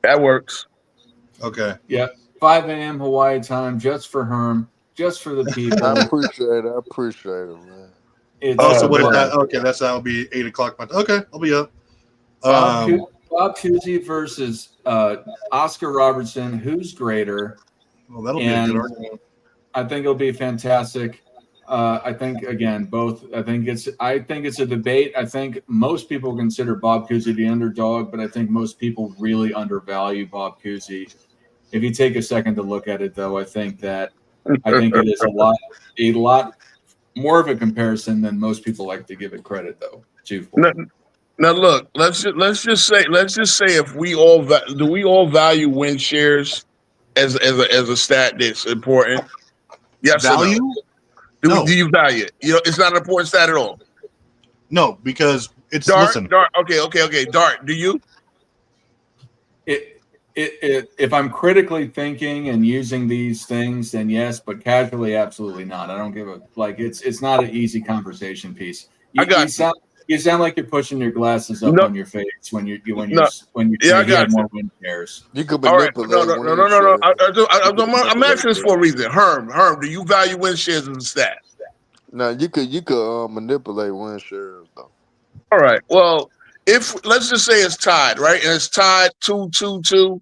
that works. Okay. Yeah, 5 a.m. Hawaii time, just for Herm, just for the people. I appreciate it, man. So what is that? Okay, that'll be 8 o'clock. Okay, I'll be up. Bob Cousy versus Oscar Robertson. Who's greater? Well, that'll be a good argument. I think it'll be fantastic. I think again, both. I think it's a debate. I think most people consider Bob Cousy the underdog, but I think most people really undervalue Bob Cousy. If you take a second to look at it, though, I think it is a lot more of a comparison than most people like to give it credit, though. Now look, let's just say if we all do we all value win shares as a stat that's important? Yes. Value? No. Do you value it? It's not an important stat at all. No, because it's Dart. Okay. Dart, do you? If I'm critically thinking and using these things, then yes, but casually, absolutely not. I don't give a it's not an easy conversation piece. You sound like you're pushing your glasses up on your face when you have more win shares. You could manipulate. No. I'm asking this for a reason. Herm, do you value win shares as a stat? No, you could manipulate win shares though. All right. Well, if let's just say it's tied, right? And it's tied 2-2-2.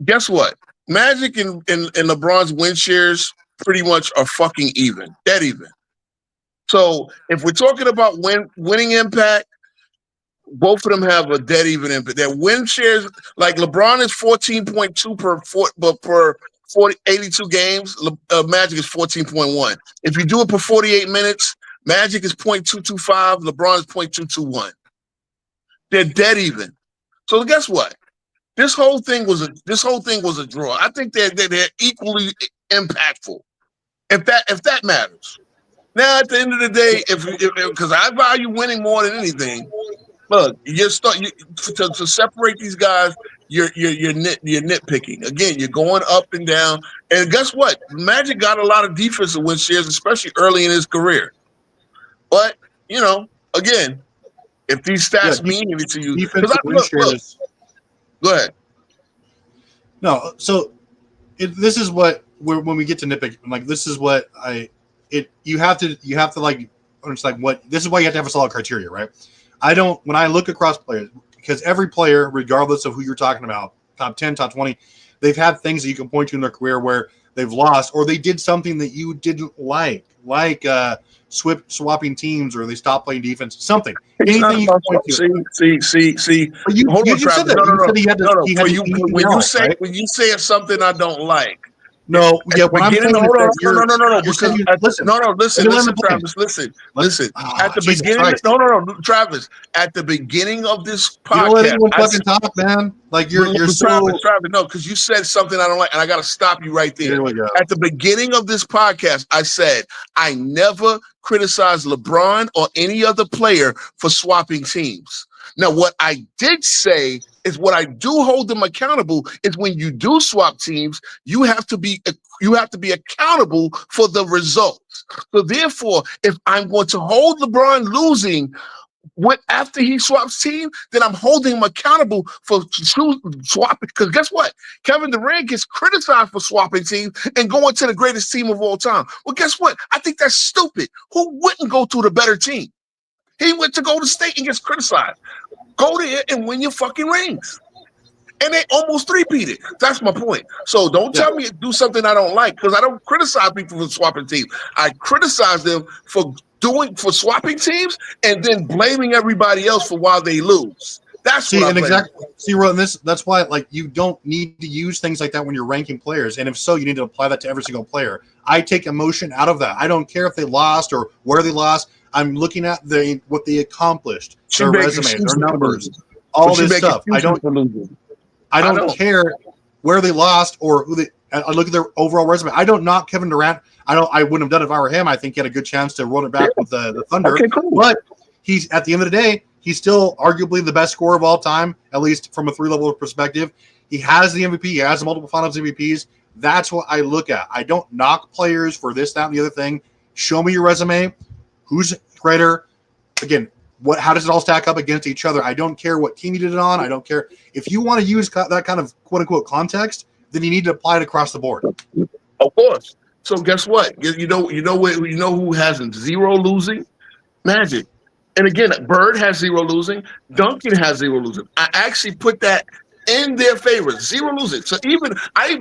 Guess what? Magic and LeBron's win shares pretty much are fucking even, dead even. So if we're talking about winning impact, both of them have a dead even impact. Their win shares, like LeBron is 14.2 per 82 games. Magic is 14.1. If you do it per 48 minutes, Magic is 0.225. LeBron is 0.221. They're dead even. So guess what? This whole thing was a draw. I think they're equally impactful. If that matters. Now, at the end of the day, because I value winning more than anything, look, to separate these guys, you're nitpicking. Again, you're going up and down. And guess what? Magic got a lot of defensive win shares, especially early in his career. But again, if these stats mean anything to you, defensive win shares. Go ahead. No, so this is what when we get to nitpick, like this is what you have to like understand what this is why you have to have a solid criteria, right? When I look across players, because every player, regardless of who you're talking about, top 10, top 20, they've had things that you can point to in their career where they've lost or they did something that you didn't like swapping teams or they stopped playing defense, something. Anything you can point to. See. Hold on, Travis. No. When you say it's something I don't like. No, yeah. When I'm saying no. Listen, Travis. Listen. At the beginning, Travis. At the beginning of this podcast, you don't let anyone fucking talk, man. Like you're so Travis. No, because you said something I don't like, and I got to stop you right there. Here we go. At the beginning of this podcast, I said I never criticized LeBron or any other player for swapping teams. Now, what I did say is what I do hold them accountable is when you do swap teams, you have to be accountable for the results. So therefore, if I'm going to hold LeBron losing after he swaps team, then I'm holding him accountable for swapping. Because guess what? Kevin Durant gets criticized for swapping teams and going to the greatest team of all time. Well, guess what? I think that's stupid. Who wouldn't go to the better team? He went to Golden State and gets criticized. Go there and win your fucking rings. And they almost three-peated. That's my point. So don't tell me to do something I don't like, because I don't criticize people for swapping teams. I criticize them for swapping teams and then blaming everybody else for why they lose. That's what I'm Ron, that's why you don't need to use things like that when you're ranking players. And if so, you need to apply that to every single player. I take emotion out of that. I don't care if they lost or where they lost. I'm looking at what they accomplished, their resume, their numbers, all this stuff. I don't care where they lost or who they. I look at their overall resume. I don't knock Kevin Durant. I wouldn't have done it if I were him. I think he had a good chance to run it back with the Thunder. Okay, cool. But he's at the end of the day, he's still arguably the best scorer of all time, at least from a three-level perspective. He has the MVP. He has the multiple Finals MVPs. That's what I look at. I don't knock players for this, that, and the other thing. Show me your resume. Who's greater? Again, how does it all stack up against each other? I don't care what team you did it on. I don't care. If you want to use that kind of quote-unquote context, then you need to apply it across the board. Of course. So guess what? You know who has zero losing? Magic. And again, Bird has zero losing. Duncan has zero losing. I actually put that in their favor, zero losing. So I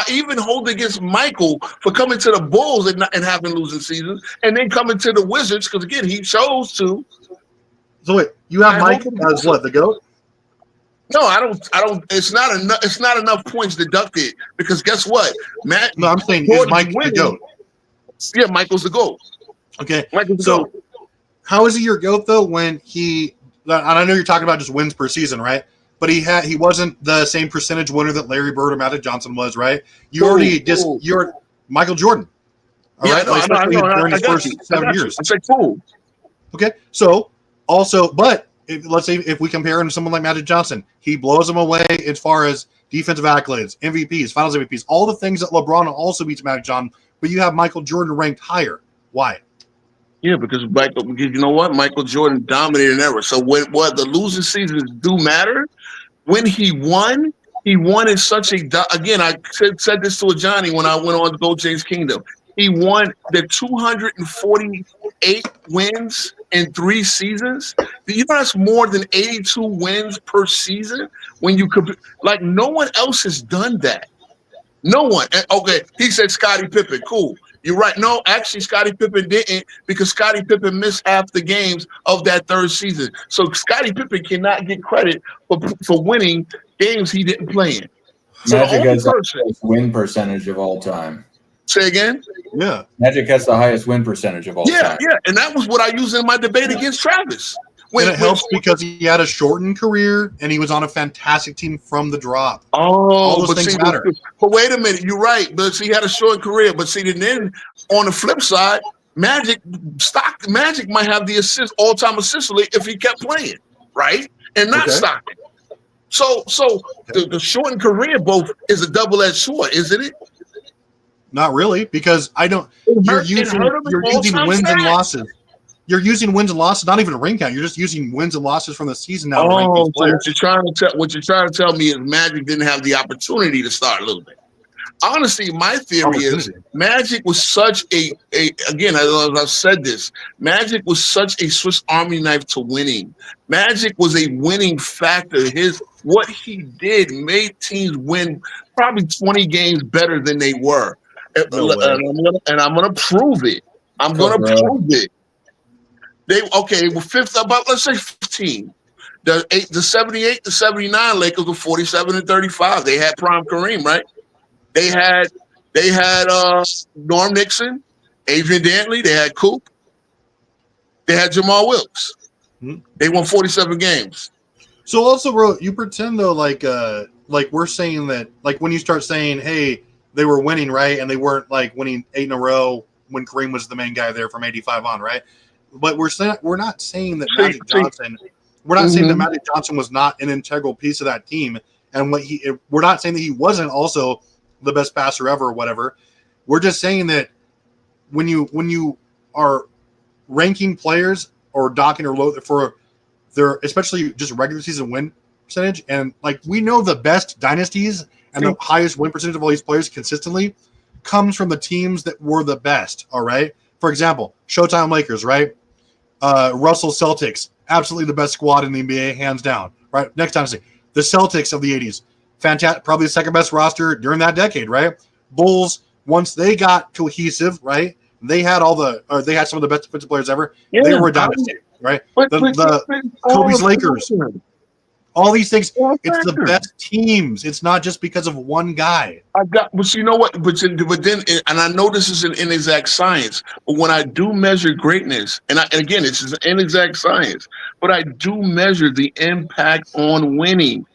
even hold against Michael for coming to the Bulls and having losing seasons, and then coming to the Wizards because again he chose to. So wait, you have Mike as what, the GOAT? No, I don't. It's not enough. It's not enough points deducted because guess what, Matt? No, I'm saying is Mike the GOAT? Yeah, Michael's the GOAT. Okay, Michael's the GOAT. How is he your GOAT though? When and I know you're talking about just wins per season, right? But he wasn't the same percentage winner that Larry Bird or Magic Johnson was, right? You're Michael Jordan. All right, during his first 7 years. I said cool. Okay, so also, but let's say if we compare him to someone like Magic Johnson, he blows them away as far as defensive accolades, MVPs, Finals MVPs, all the things that LeBron also beats Magic Johnson. But you have Michael Jordan ranked higher. Why? Yeah, because you know what? Michael Jordan dominated an era. So what the losing seasons do matter. When he won in such a again. I said this to Johnny when I went on to Go James Kingdom. He won the 248 wins in 3 seasons. You know that's more than 82 wins per season. When you could no one else has done that. No one. Okay, he said Scottie Pippen. Cool. You're right. No, actually, Scottie Pippen didn't because Scottie Pippen missed half the games of that 3rd season. So Scottie Pippen cannot get credit for winning games he didn't play in. So Magic has the highest win percentage of all time. Say again? Yeah. Magic has the highest win percentage of all time. Yeah. And that was what I used in my debate against Travis. And it helps because he had a shortened career and he was on a fantastic team from the drop. All those things matter. But wait a minute, you're right. But he had a short career. But see, then on the flip side, Magic might have the all-time assist league if he kept playing, right? And not Stockton. So the shortened career both is a double-edged sword, isn't it? Not really, because you're using wins and losses. You're using wins and losses, not even a ring count. You're just using wins and losses from the season now to rank these So players. what you're trying to tell me is Magic didn't have the opportunity to start a little bit. Honestly, my theory is Magic was such again, as I've said this, Magic was such a Swiss Army knife to winning. Magic was a winning factor. What he did made teams win probably 20 games better than they were. No way. And I'm gonna prove it. I'm gonna prove it. They were fifth, about let's say 15. The 78 to 79 Lakers were 47-35. They had prime Kareem, right? They had Norm Nixon, Adrian Dantley, they had Coop, they had Jamal Wilkes. They won 47 games. So also, bro, you pretend though like we're saying that, like when you start saying, hey, they were winning, right? And they weren't like winning 8 in a row when Kareem was the main guy there from 85 on, right? But we're not saying that Magic Johnson. We're not saying that Magic Johnson was not an integral piece of that team, and we're not saying that he wasn't also the best passer ever or whatever. We're just saying that when you are ranking players or docking or low for their, especially just regular season win percentage, and like we know the best dynasties and the highest win percentage of all these players consistently comes from the teams that were the best. All right. For example, Showtime Lakers, right? Russell Celtics, absolutely the best squad in the NBA, hands down. Right. Next dynasty, the Celtics of the 80s, fantastic, probably the second best roster during that decade. Right. Bulls, once they got cohesive, right? They had they had some of the best defensive players ever. Yeah, they were a dynasty, right? The Kobe's Lakers, all these things. It's the best teams. It's not just because of one guy. But you know what? But then, and I know this is an inexact science. But when I do measure greatness, and again, it's an inexact science, but I do measure the impact on winning.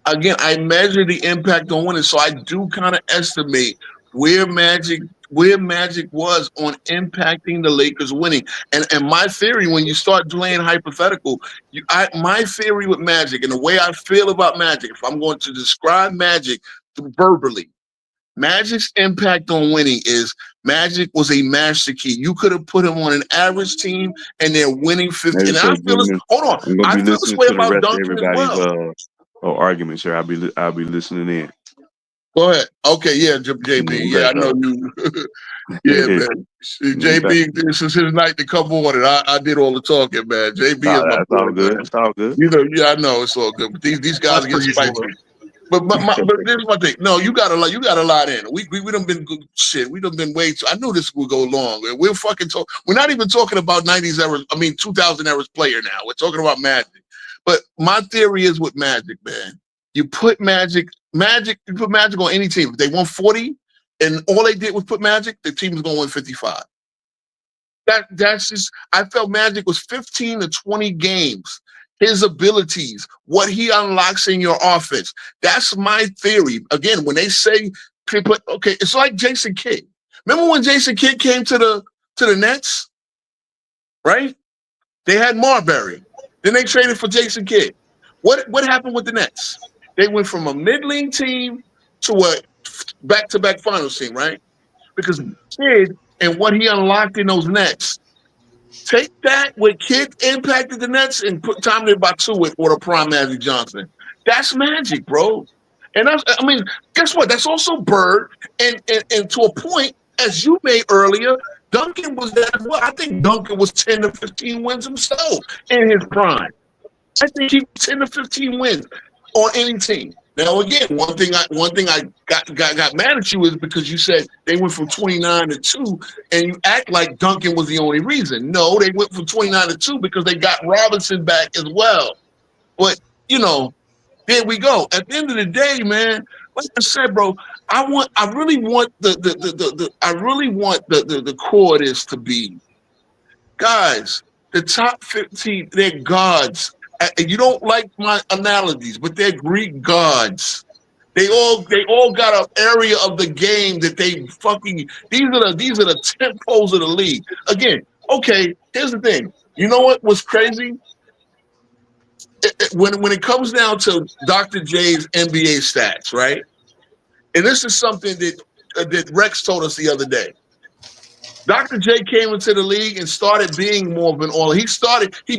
Again, I measure the impact on winning, so I do kind of estimate where Magic was on impacting the Lakers winning. And my theory, when you start playing hypothetical, my theory with Magic and the way I feel about Magic, if I'm going to describe Magic verbally, Magic's impact on winning is Magic was a master key. You could have put him on an average team and they're winning 50. And I feel this way about Duncan as well. Arguments here. I'll be listening in. Go ahead. Okay, yeah, JB. Yeah, I know you. Yeah, man. JB, this is his night to come on, and I did all the talking, man. JB is my that's all good. It's all good. You know, yeah, I know it's all good. But these guys get spicy. But here's my thing. No, you got a lot in. We done been good shit. We done been way too. I knew this would go long. We're not even talking about 90s era. 2000 era's player now. We're talking about Magic. But my theory is with Magic, man. You put Magic on any team. If they won 40 and all they did was put Magic, the team is going to win 55. That's just, I felt Magic was 15 to 20 games. His abilities, what he unlocks in your offense. That's my theory. Again, when they say, okay, it's like Jason Kidd. Remember when Jason Kidd came to the Nets? Right? They had Marbury. Then they traded for Jason Kidd. What happened with the Nets? They went from a middling team to a back-to-back finals team, right? Because Kidd and what he unlocked in those Nets, take that what Kidd impacted the Nets and put Tommy Batu with a prime Magic Johnson. That's Magic, bro. And guess what? That's also Bird. And to a point, as you made earlier, Duncan was that as well. I think Duncan was 10 to 15 wins himself in his prime. I think he was 10 to 15 wins on any team. Now, again, one thing I got mad at you is because you said they went from 29 to 2, and you act like Duncan was the only reason. No, they went from 29 to 2 because they got Robinson back as well. But there we go. At the end of the day, man, like I said, bro, I really want the core of this to be, guys, the top 15, they're gods. You don't like my analogies, but they're Greek gods. They all got an area of the game that they fucking. These are the tent poles of the league. Again, okay. Here's the thing. You know what was crazy? when it comes down to Dr. J's NBA stats, right? And this is something that Rex told us the other day. Dr. J came into the league and started being more of an all. He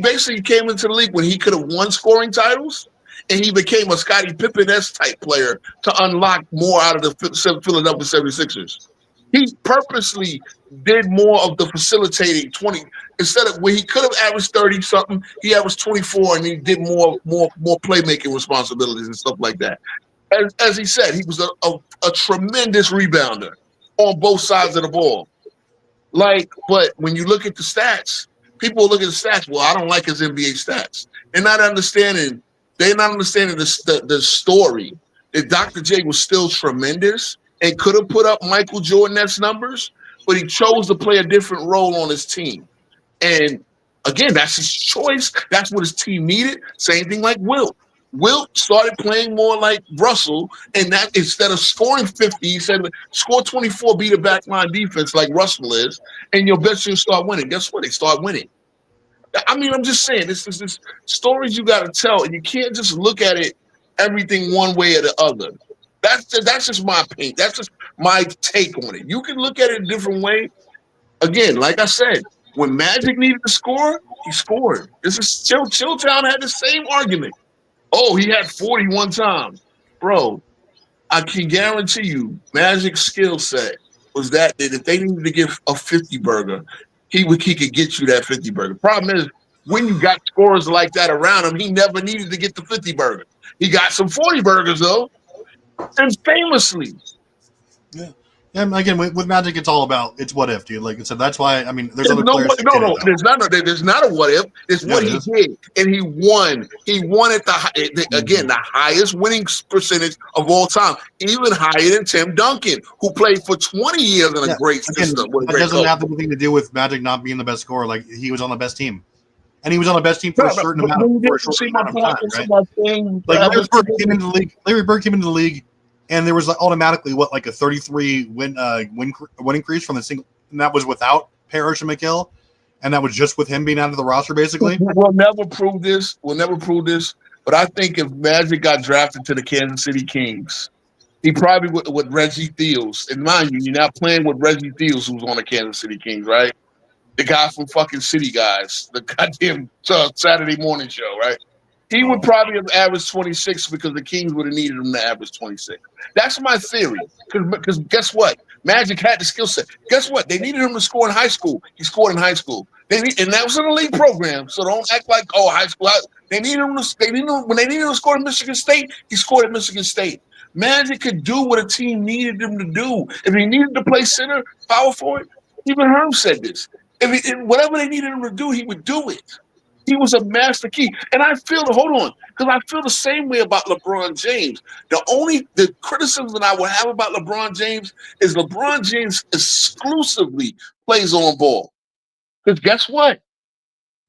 basically came into the league when he could have won scoring titles, and he became a Scottie Pippen-esque type player to unlock more out of the Philadelphia 76ers. He purposely did more of the facilitating 20 instead of where he could have averaged 30 something, he averaged 24 and he did more playmaking responsibilities and stuff like that. As he said, he was a tremendous rebounder on both sides of the ball. But when you look at the stats, people look at the stats. Well, I don't like his NBA stats. They're not understanding the story that Dr. J was still tremendous and could have put up Michael Jordan-esque numbers, but he chose to play a different role on his team. And again, that's his choice. That's what his team needed. Same thing like Wilt. Wilt started playing more like Russell, and that instead of scoring 50, he said, score 24, be the backline defense like Russell is, and your best you'll start winning. Guess what? They start winning. I mean, I'm just saying, this is stories you got to tell, and you can't just look at it everything one way or the other. That's just my opinion. That's just my take on it. You can look at it a different way. Again, like I said, when Magic needed to score, he scored. This is Chilltown had the same argument. Oh, he had 41 times. Bro, I can guarantee you, Magic's skill set was that if they needed to give a 50 burger, he could get you that 50 burger. Problem is, when you got scorers like that around him, he never needed to get the 50 burger. He got some 40 burgers, though. And famously. Yeah. And again, with Magic, it's all about it's what if, dude. Like I said, that's why. I mean, there's other players. There's not a what if. It's what he did, and he won. He won at the highest winning percentage of all time, even higher than Tim Duncan, who played for 20 years in a great system. That doesn't have anything to do with Magic not being the best scorer. Like he was on the best team, and he was on the best team for a certain amount of time, right? Like Larry Bird came into the league. And there was automatically a 33 win increase from the single, and that was without Parrish and McHale, and that was just with him being out of the roster, basically. We'll never prove this. But I think if Magic got drafted to the Kansas City Kings, he probably would with Reggie Theos. And mind you, you're not playing with Reggie Theos, who's on the Kansas City Kings, right? The guy from fucking City Guys, the goddamn Saturday morning show, right? He would probably have averaged 26 because the Kings would have needed him to average 26. That's my theory. Because guess what? Magic had the skill set. Guess what? They needed him to score in high school. He scored in high school. And that was an elite program. So don't act like, high school. When they needed him to score at Michigan State, he scored at Michigan State. Magic could do what a team needed him to do. If he needed to play center, power forward, even Herm said this. Whatever they needed him to do, he would do it. He was a master key. And I feel the same way about LeBron James. The criticism that I would have about LeBron James is LeBron James exclusively plays on ball. Because guess what?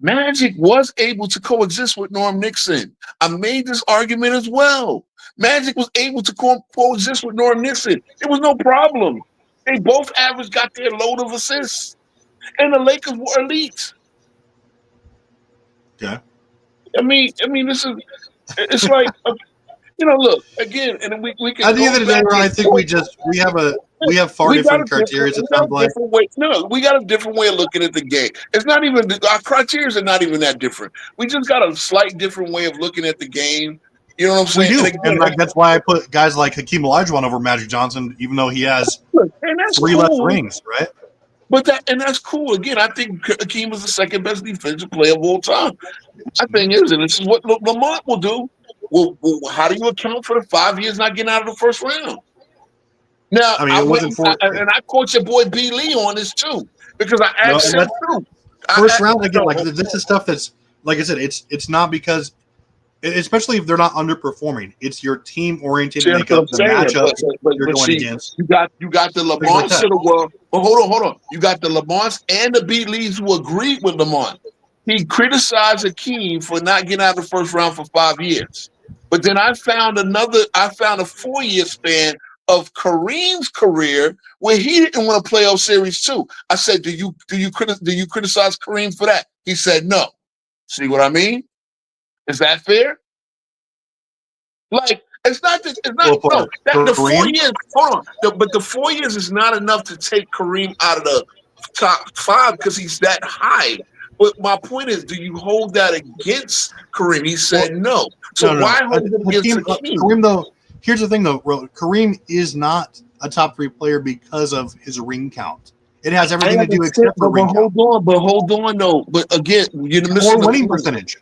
Magic was able to coexist with Norm Nixon. I made this argument as well. Magic was able to coexist with Norm Nixon. It was no problem. They both got their load of assists. And the Lakers were elite. Yeah. I mean, it's like, look, again, and we can. At the end of the day, I think we have far different criteria. It sounds like. No, we got a different way of looking at the game. It's not even, our criteria are not even that different. We just got a slight different way of looking at the game. You know what I'm saying? We do. And that's why I put guys like Hakeem Olajuwon over Magic Johnson, even though he has 3 left rings, right? That's cool. Again, I think Hakeem is the second best defensive player of all time. My thing is, and this is what Lamont will do. Well, how do you account for the 5 years not getting out of the first round? Now, I caught your boy B. Lee on this too, because I asked him too. First round again, this is stuff that's, like I said, it's not because, especially if they're not underperforming, it's your team oriented makeup, the matchup you're going against. You got the Lamonts of the world. But hold on. You got the Lamonts and the B. Lees who agreed with Lamont. He criticized Hakeem for not getting out of the first round for 5 years. But then I found a 4-year span of Kareem's career where he didn't win a playoff series too. I said, do you criticize Kareem for that? He said no. See what I mean? Is that fair? Like it's not that it's not Well, no that the 4 Kareem? years. Hold on, but the 4 years is not enough to take Kareem out of the top 5 because he's that high. But my point is, do you hold that against Kareem? He said no. So No. why hold it against Hakeem? Kareem, though, here's the thing, though. Kareem is not a top 3 player because of his ring count. It has everything to do except for ring count. Hold on, though. But again, you're missing Or the winning point. percentage.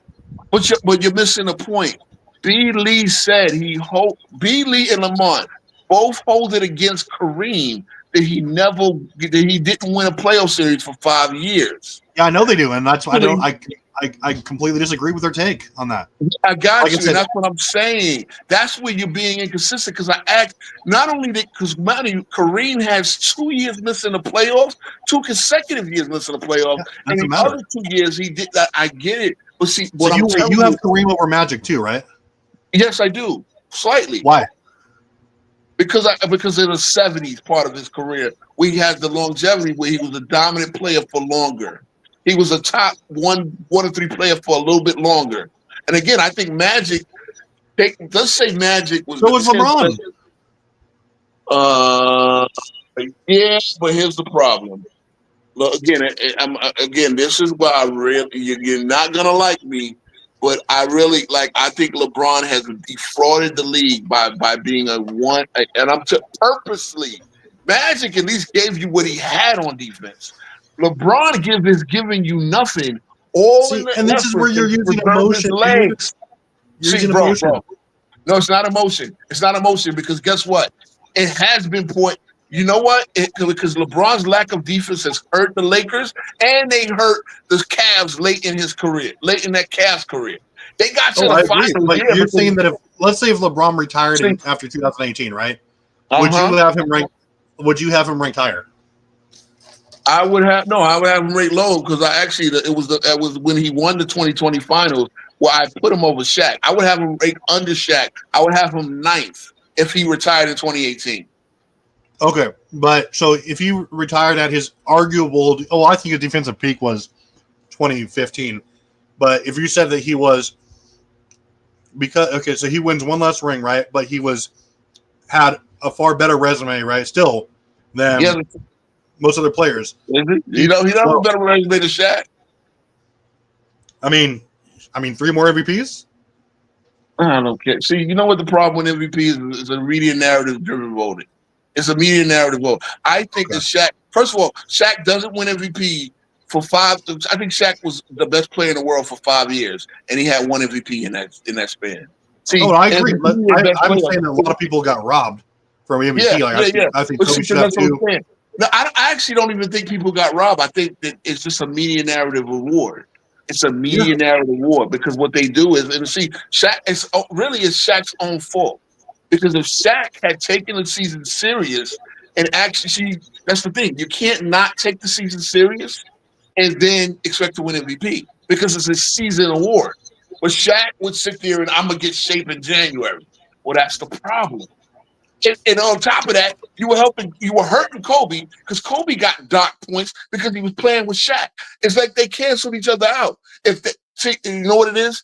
But you're missing the point. B. Lee said B. Lee and Lamont both hold it against Kareem that he didn't win a playoff series for 5 years. Yeah, I know they do, and that's why I completely disagree with their take on that. I got Like I you. said- That's what I'm saying. That's where you're being inconsistent because I asked not only that because Kareem has 2 years missing the playoffs, 2 consecutive years missing the playoffs, and doesn't the matter. other 2 years he did that. I get it, but see, So what I'm telling you have Kareem over Magic too, right? yes, I do slightly. Why? Because in the 70s part of his career, where he had the longevity where he was a dominant player for longer. He was a top one or 3 player for a little bit longer. And again, I think Magic. Let's say Magic was. So was LeBron. Yeah, but here's the problem. Look, again, this is why I really you're not gonna like me, but I think LeBron has defrauded the league by being and I'm purposely. Magic at least gave you what he had on defense. LeBron is giving you nothing. And this is where you're using emotion. Legs. Bro. No, it's not emotion. It's not emotion because guess what? It has been point. You know what? Because LeBron's lack of defense has hurt the Lakers, and they hurt the Cavs late in that Cavs career. They got to the finals. Like you're saying that let's say if LeBron retired after 2018, right? Would you have him ranked? Would you have him ranked higher? I would have him ranked low because it was when he won the 2020 finals where I put him over Shaq. I would have him ranked under Shaq. I would have him 9th if he retired in 2018. Okay, but so if he retired at his arguable, I think his defensive peak was 2015. But if you said that he was so he wins one less ring, right? But he had a far better resume, right? Still than most other players. He don't have a better resume than Shaq. I mean, 3 more MVPs. I don't care. See, you know what the problem with MVP is a media narrative driven voting. It's a media narrative vote. I think that Shaq, first of all, Shaq doesn't win MVP for 5. I think Shaq was the best player in the world for 5 years, and he had 1 MVP in that span. See, I agree. But I'm saying that a lot of people got robbed from MVP. I think Kobe should have too. No, I actually don't even think people got robbed. I think that it's just a media narrative award. It's a media narrative award because what they do is, and see, Shaq it's Shaq's own fault. Because if Shaq had taken the season serious and actually, that's the thing. You can't not take the season serious and then expect to win MVP because it's a season award. But Shaq would sit there and I'm going to get shape in January. Well, that's the problem. And on top of that, you were hurting Kobe because Kobe got dock points because he was playing with Shaq. It's like they canceled each other out. You know what it is?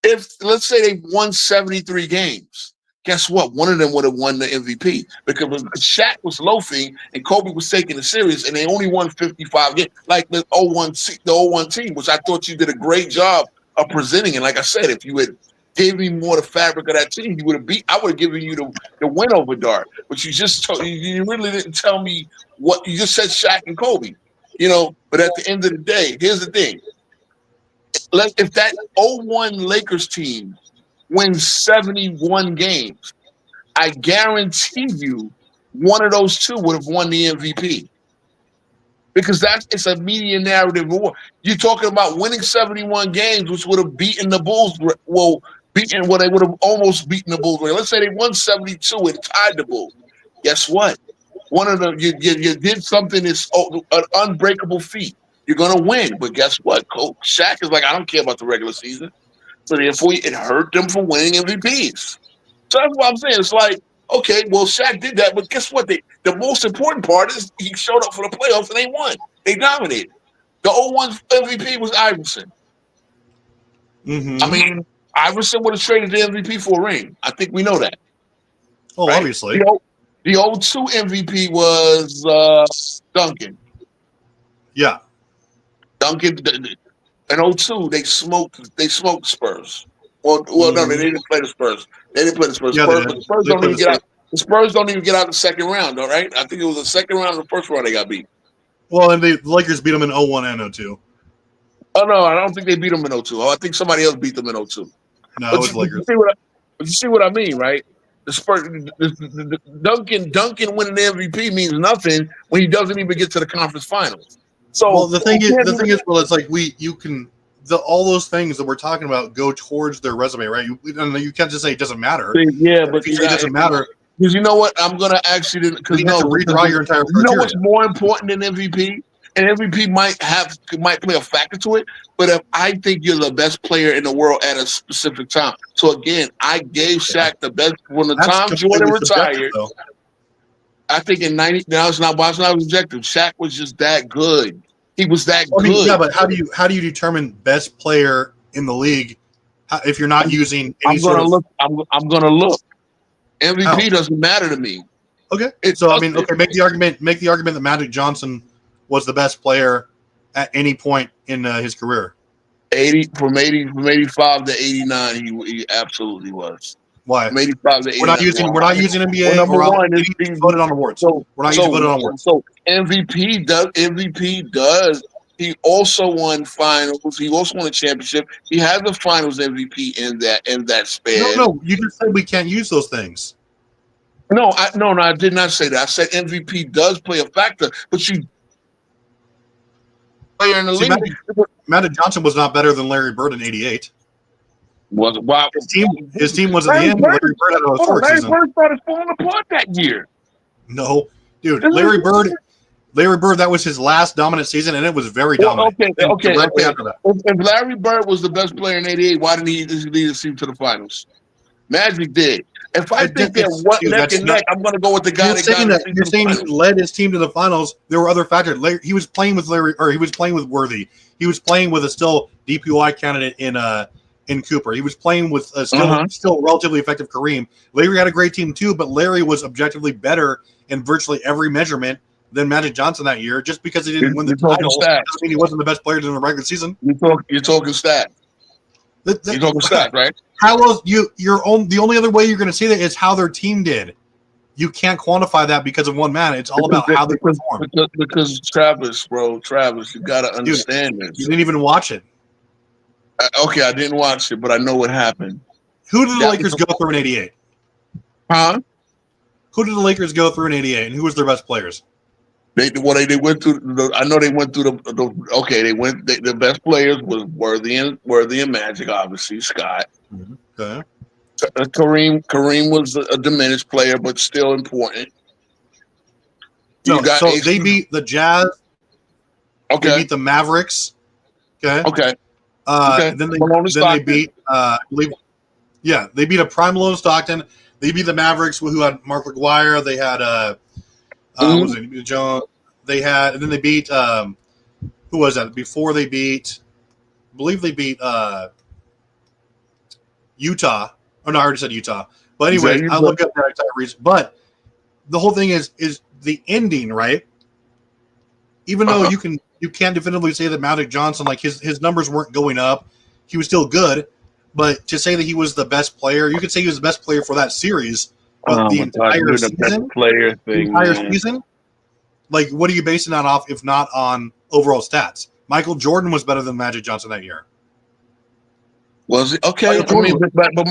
If let's say they won 73 games. Guess what? One of them would have won the MVP because Shaq was loafing and Kobe was taking it serious, and they only won 55 games. Like the 01 team, which I thought you did a great job of presenting. And like I said, if you had gave me more the fabric of that team, you would have I would have given you the win over Dart. But you really didn't tell me what you just said. Shaq and Kobe, But at the end of the day, here's the thing: if that 01 Lakers team wins 71 games, I guarantee you one of those 2 would have won the MVP. Because it's a media narrative war. You're talking about winning 71 games, which would have beaten the Bulls. They would have almost beaten the Bulls. Let's say they won 72 and tied the Bulls. Guess what? One of them, you did something that's an unbreakable feat. You're gonna win, but guess what? Coach Shaq is like, I don't care about the regular season. So therefore, it hurt them from winning MVPs. So that's what I'm saying. It's like, okay, well, Shaq did that, but guess what? The most important part is he showed up for the playoffs and they won. They dominated. The 01 MVP was Iverson. Mm-hmm. I mean, Iverson would have traded the MVP for a ring. I think we know that. Oh, right? obviously. The 02 MVP was Duncan. Yeah. Duncan in 02, they smoked Spurs. Well, no, they didn't play the Spurs. They didn't play the Spurs. Yeah, The Spurs don't even get out. The Spurs don't even get out the second round, all right? I think it was the second round or the first round they got beat. Well, and the Lakers beat them in 01 and 02. Oh, no, I don't think they beat them in 02. I think somebody else beat them in 02. No, but it was Lakers. You see what I mean, right? The Spurs, Duncan winning the MVP means nothing when he doesn't even get to the conference finals. So well, the thing is, it's like all those things that we're talking about go towards their resume, right? You can't just say it doesn't matter. Yeah, but it doesn't matter. Because you know what? I'm gonna ask you because you have to redraw your entire criteria. You know what's more important than MVP? And MVP might play a factor to it, but if I think you're the best player in the world at a specific time. So again, I gave Shaq the best when the time Jordan retired. I think in 90 now it's not objective. Shaq was just that good. He was that good. Yeah, but how do you determine best player in the league if you're not using any I'm gonna look. MVP doesn't matter to me. Okay. Make the argument that Magic Johnson was the best player at any point in his career. From 85 to 89, he absolutely was. Why? From 85 to 89. We're not using NBA. Well, number one, he's voted on awards. We're not using voted on awards. So MVP does. He also won finals. He also won a championship. He has the finals MVP in that span. No. You just said we can't use those things. No, I did not say that. I said MVP does play a factor, but you player in the league. Magic Johnson was not better than Larry Bird in '88. His team was at the end. Larry Bird had a historic season. Larry Bird started falling apart that year. No, dude, Larry Bird, that was his last dominant season, and it was very dominant. Okay. If Larry Bird was the best player in '88, why didn't he lead his team to the finals? Magic did. If I think they're neck and neck, I'm going to go with the guy You're saying he led his team to the finals. There were other factors. He was playing with he was playing with Worthy. He was playing with a still DPOI candidate in Cooper. He was playing with a still relatively effective Kareem. Larry had a great team too, but Larry was objectively better in virtually every measurement than Magic Johnson that year. Just because he didn't win the title doesn't mean he wasn't the best player in the regular season. You're talking stats. You're talking stats, right? How else the only other way you're going to see that is how their team did. You can't quantify that because of one man. It's all about how they perform. Because Travis, you got to understand this. You didn't even watch it. Okay, I didn't watch it, but I know what happened. Who did the Lakers go through in '88? Huh? Who did the Lakers go through in '88, and who was their best players? They went through. I know they went through the best players was Worthy and Magic, obviously Scott. Okay. Kareem was a diminished player, but still important. They beat the Jazz. Okay. They beat the Mavericks. Okay. Okay. Then they beat. They beat a prime Malone Stockton. They beat the Mavericks, who had Mark McGuire. They had was it John? They had, and then they beat. Who was that? Before they beat, I believe they beat Utah. Oh no, I already said Utah. But anyway, I looked up that entire reason. But the whole thing is the ending, right? Even though you can't definitively say that Magic Johnson, like his numbers weren't going up, he was still good. But to say that he was the best player, you could say he was the best player for that series. But the entire season, like, what are you basing that off if not on overall stats? Michael Jordan was better than Magic Johnson that year. Was it okay? But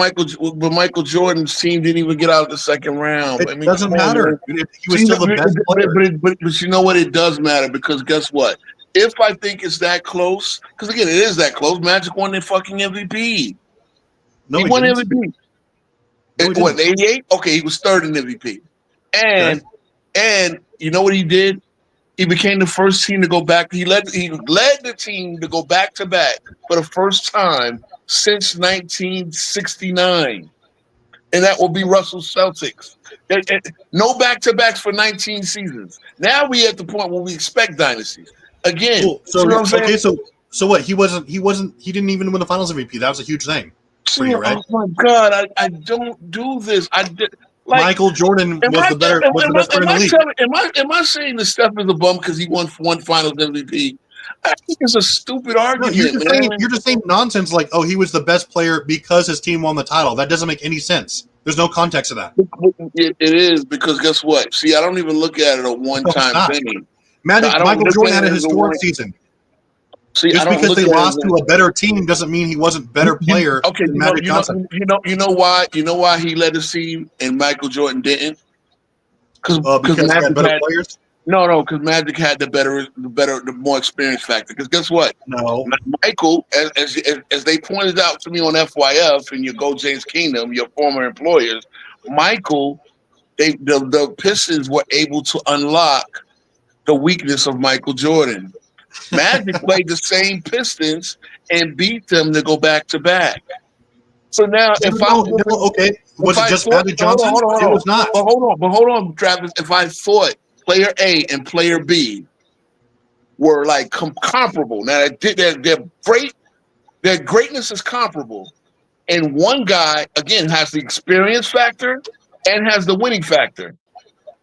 Michael Jordan's team didn't even get out of the second round. It doesn't matter. He was still the best player. But you know what? It does matter because guess what? If I think it's that close, because again, it is that close. Magic won the fucking MVP. No, he won MVP. What, 88? Okay, he was third in MVP. And you know what he did? He became the first team to go back. He led the team to go back to back for the first time since 1969. And that will be Russell's Celtics. No back-to-backs for 19 seasons. Now we at the point where we expect dynasties. Again, cool. So what? He didn't even win the Finals MVP. That was a huge thing. for you, right? Oh my God, I don't do this. I did. Like, Michael Jordan was the best player in the league. Am I saying that Steph is a bum because he won Finals MVP? I think it's a stupid argument, You're just saying nonsense like, oh, he was the best player because his team won the title. That doesn't make any sense. There's no context to that. It is, because guess what? See, I don't even look at it a one-time thing. Michael Jordan had a historic season. See, just because they lost to a better team doesn't mean he wasn't a better player than Magic Johnson. You know why? You know why he led his team and Michael Jordan didn't? Because he had better players. No, because Magic had the more experience factor. Because guess what? No, Michael, as they pointed out to me on FYF and your Go James Kingdom, your former employers, Michael, the Pistons were able to unlock the weakness of Michael Jordan. Magic played the same Pistons and beat them to go back to back. So now, was it just Magic Johnson? It was not. But hold on, Travis. If I thought player A and player B were like comparable, now their greatness is comparable, and one guy again has the experience factor and has the winning factor,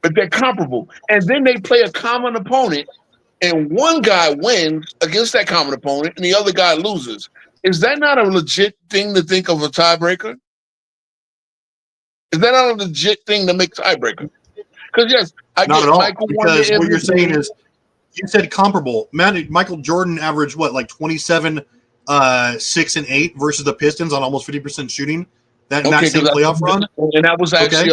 but they're comparable, and then they play a common opponent, and one guy wins against that common opponent, and the other guy loses. Is that not a legit thing to think of a tiebreaker? Is that not a legit thing to make tiebreaker? Because yes, I not get at all. Michael Because won what you're saying is, you said comparable. Michael Jordan averaged what, like 27, 6 and 8 versus the Pistons on almost 50% shooting. That same playoff run, and that was actually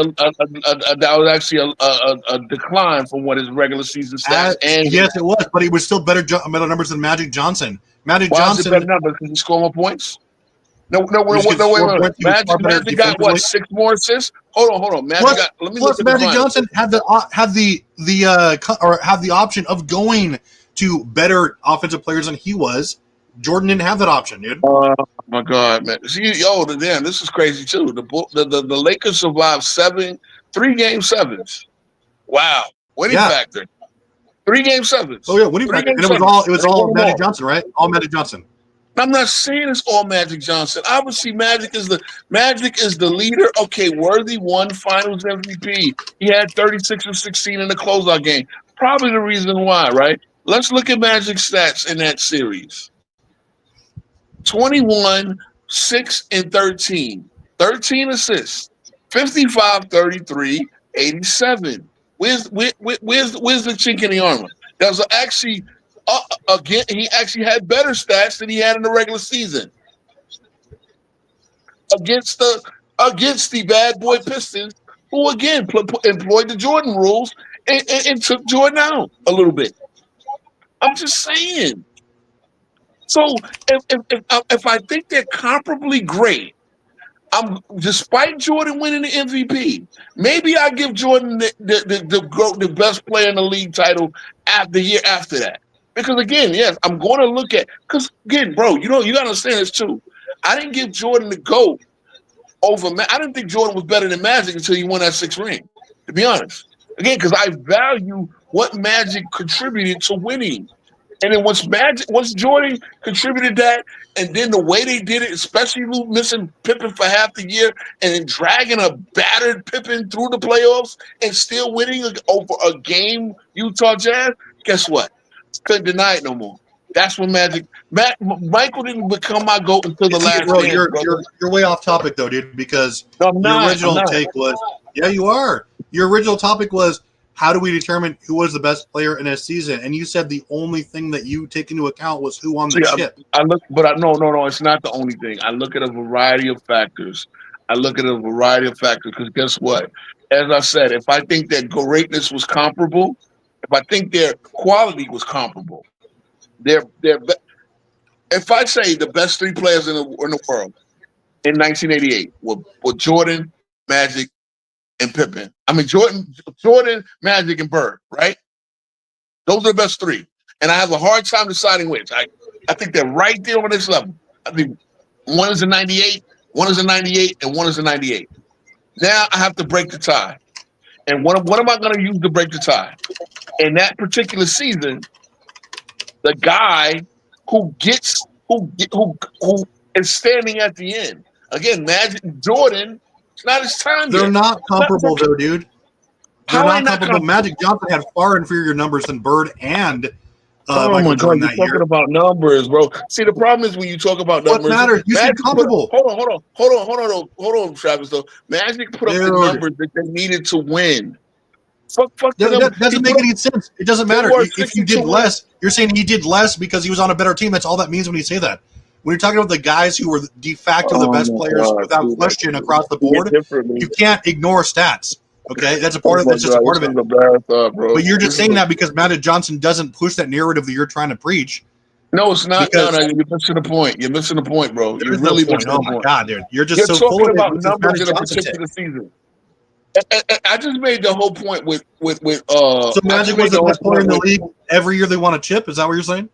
a decline from what his regular season stats. Yes, it was, but he was still better numbers than Magic Johnson. Magic Johnson better numbers because he scored more points. No, wait. Magic got what, 6 more assists? Hold on. Magic Johnson had the option of going to better offensive players than he was. Jordan didn't have that option, dude. Oh my God, man! See, this is crazy too. The Lakers survived 3 game 7s. Wow, winning factor. 3 game 7s. Oh yeah, winning factor. And it was all Magic Johnson, right? All Magic Johnson. I'm not saying it's all Magic Johnson. Obviously, Magic is the leader. Okay, Worthy won Finals MVP. He had 36 or 16 in the closeout game. Probably the reason why, right? Let's look at Magic's stats in that series. 21, 6, and 13. 13 assists. 55, 33, 87. Where's the chink in the armor? There's actually again, he actually had better stats than he had in the regular season against the bad boy Pistons, who again employed the Jordan rules and took Jordan out a little bit. I'm just saying. So if I think they're comparably great, despite Jordan winning the MVP, maybe I give Jordan the best player in the league title the year after that. Because again, yes, I'm going to look at, because again, bro, you got to understand this too. I didn't give Jordan the GOAT over. I didn't think Jordan was better than Magic until he won that 6th ring. To be honest, again, because I value what Magic contributed to winning. And then once Jordan contributed that, and then the way they did it, especially missing Pippen for half the year, and then dragging a battered Pippen through the playoffs and still winning over a game Utah Jazz, guess what? Couldn't deny it no more. That's when Michael didn't become my GOAT until the last bro, game. You're way off topic though, dude, because your original take was, yeah, you are. Your original topic was, how do we determine who was the best player in a season? And you said the only thing that you take into account was who on the ship. No, it's not the only thing. I look at a variety of factors. Because guess what? As I said, if I think that greatness was comparable, if I think their quality was comparable, if I say the best 3 players in the world in 1988 were Jordan, Magic, and Pippen. I mean, Jordan, Magic, and Bird, right? Those are the best 3. And I have a hard time deciding which. I think they're right there on this level. I think one is a 98, one is a 98, and one is a 98. Now I have to break the tie. And what am I going to use to break the tie? In that particular season, the guy who is standing at the end. Again, Magic Jordan, it's not his time They're yet. not comparable, though, dude. They're How are they not not comparable. comparable? Magic Johnson had far inferior numbers than Bird and Oh Michael my God, Jordan you're that talking year. about numbers, bro. See, the problem is when you talk about What numbers, matters? You said Magic put comparable. hold on, Travis. Though Magic put up the Dude. numbers that they needed to win. Fuck the That numbers. doesn't He make put any sense. It doesn't They matter. were If you 62 did wins. less, you're saying he did less because he was on a better team. That's all that means when you say that. When you're talking about the guys who were de facto the Oh best my players God, without dude, question across the see it board, differently. you can't ignore stats. Okay, that's a part Oh of my that's just a God, part this of is it. a bad thought, bro. But you're This just is saying a- that because Magic Johnson doesn't push that narrative that you're trying to preach. No, it's not. Because No, you're missing the point. You're missing the point, bro. there You're is no really point. missing Oh the my point. God, dude, you're just You're so full talking of it about with this numbers Magic in a Johnson take. particular season. I just made the whole point with So I just Magic made was the the whole best player in point the with league every year they won a chip. Is that what you're saying?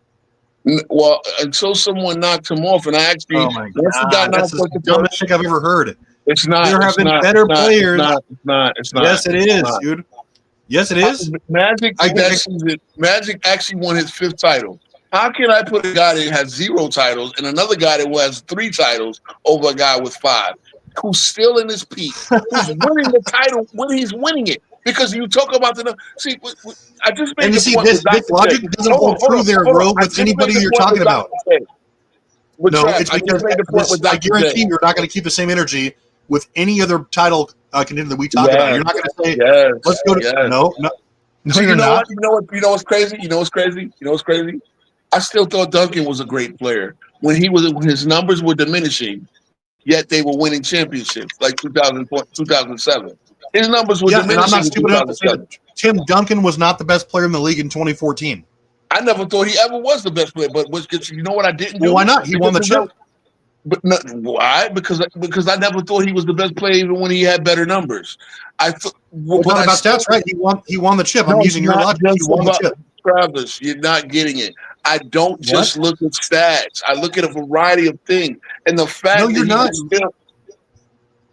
well until someone knocked him off, and I actually Oh my once he got God, that's knocked the off the dumbest first, thing I've ever heard. it's not. There have It's been not. better It's not. players. It's not. It's not. Yes, it It's is, not. dude. Yes, it is. Magic I that get season, Magic actually won his 5th title. How can I put a guy that has 0 titles and another guy that has 3 titles over a guy with 5, who's still in his peak, who's winning the title when he's winning it? Because you talk about I just made And you the see, point this with Dr. logic J. doesn't hold true there, Hold on. bro, I with just anybody made the you're point talking with about. Dr. J. With No, Trav, it's I just because made the point with I Dr. guarantee J. you're not going to keep the same energy with any other title contender that we talk about. Yes, You're not going to say, yes, let's go to yes. no, See, you're you know not. what? You know what's crazy? You know what's crazy? You know what's crazy? I still thought Duncan was a great player when his numbers were diminishing, yet they were winning championships like 2007. His numbers were Yeah, and I'm diminishing not in stupid enough to say 2007. that Tim Duncan was not the best player in the league in 2014. I never thought he ever was the best player, but you know what I didn't do? Well, why not? He won the chip. But no, why? Because I never thought he was the best player even when he had better numbers. I thought. Well, not about stats, right? He won the chip. I'm No, using it's your not logic. He just won the about chip. Travis, you're not getting it. I don't just look at stats. I look at a variety of things, and the fact No, that you're he not. was still.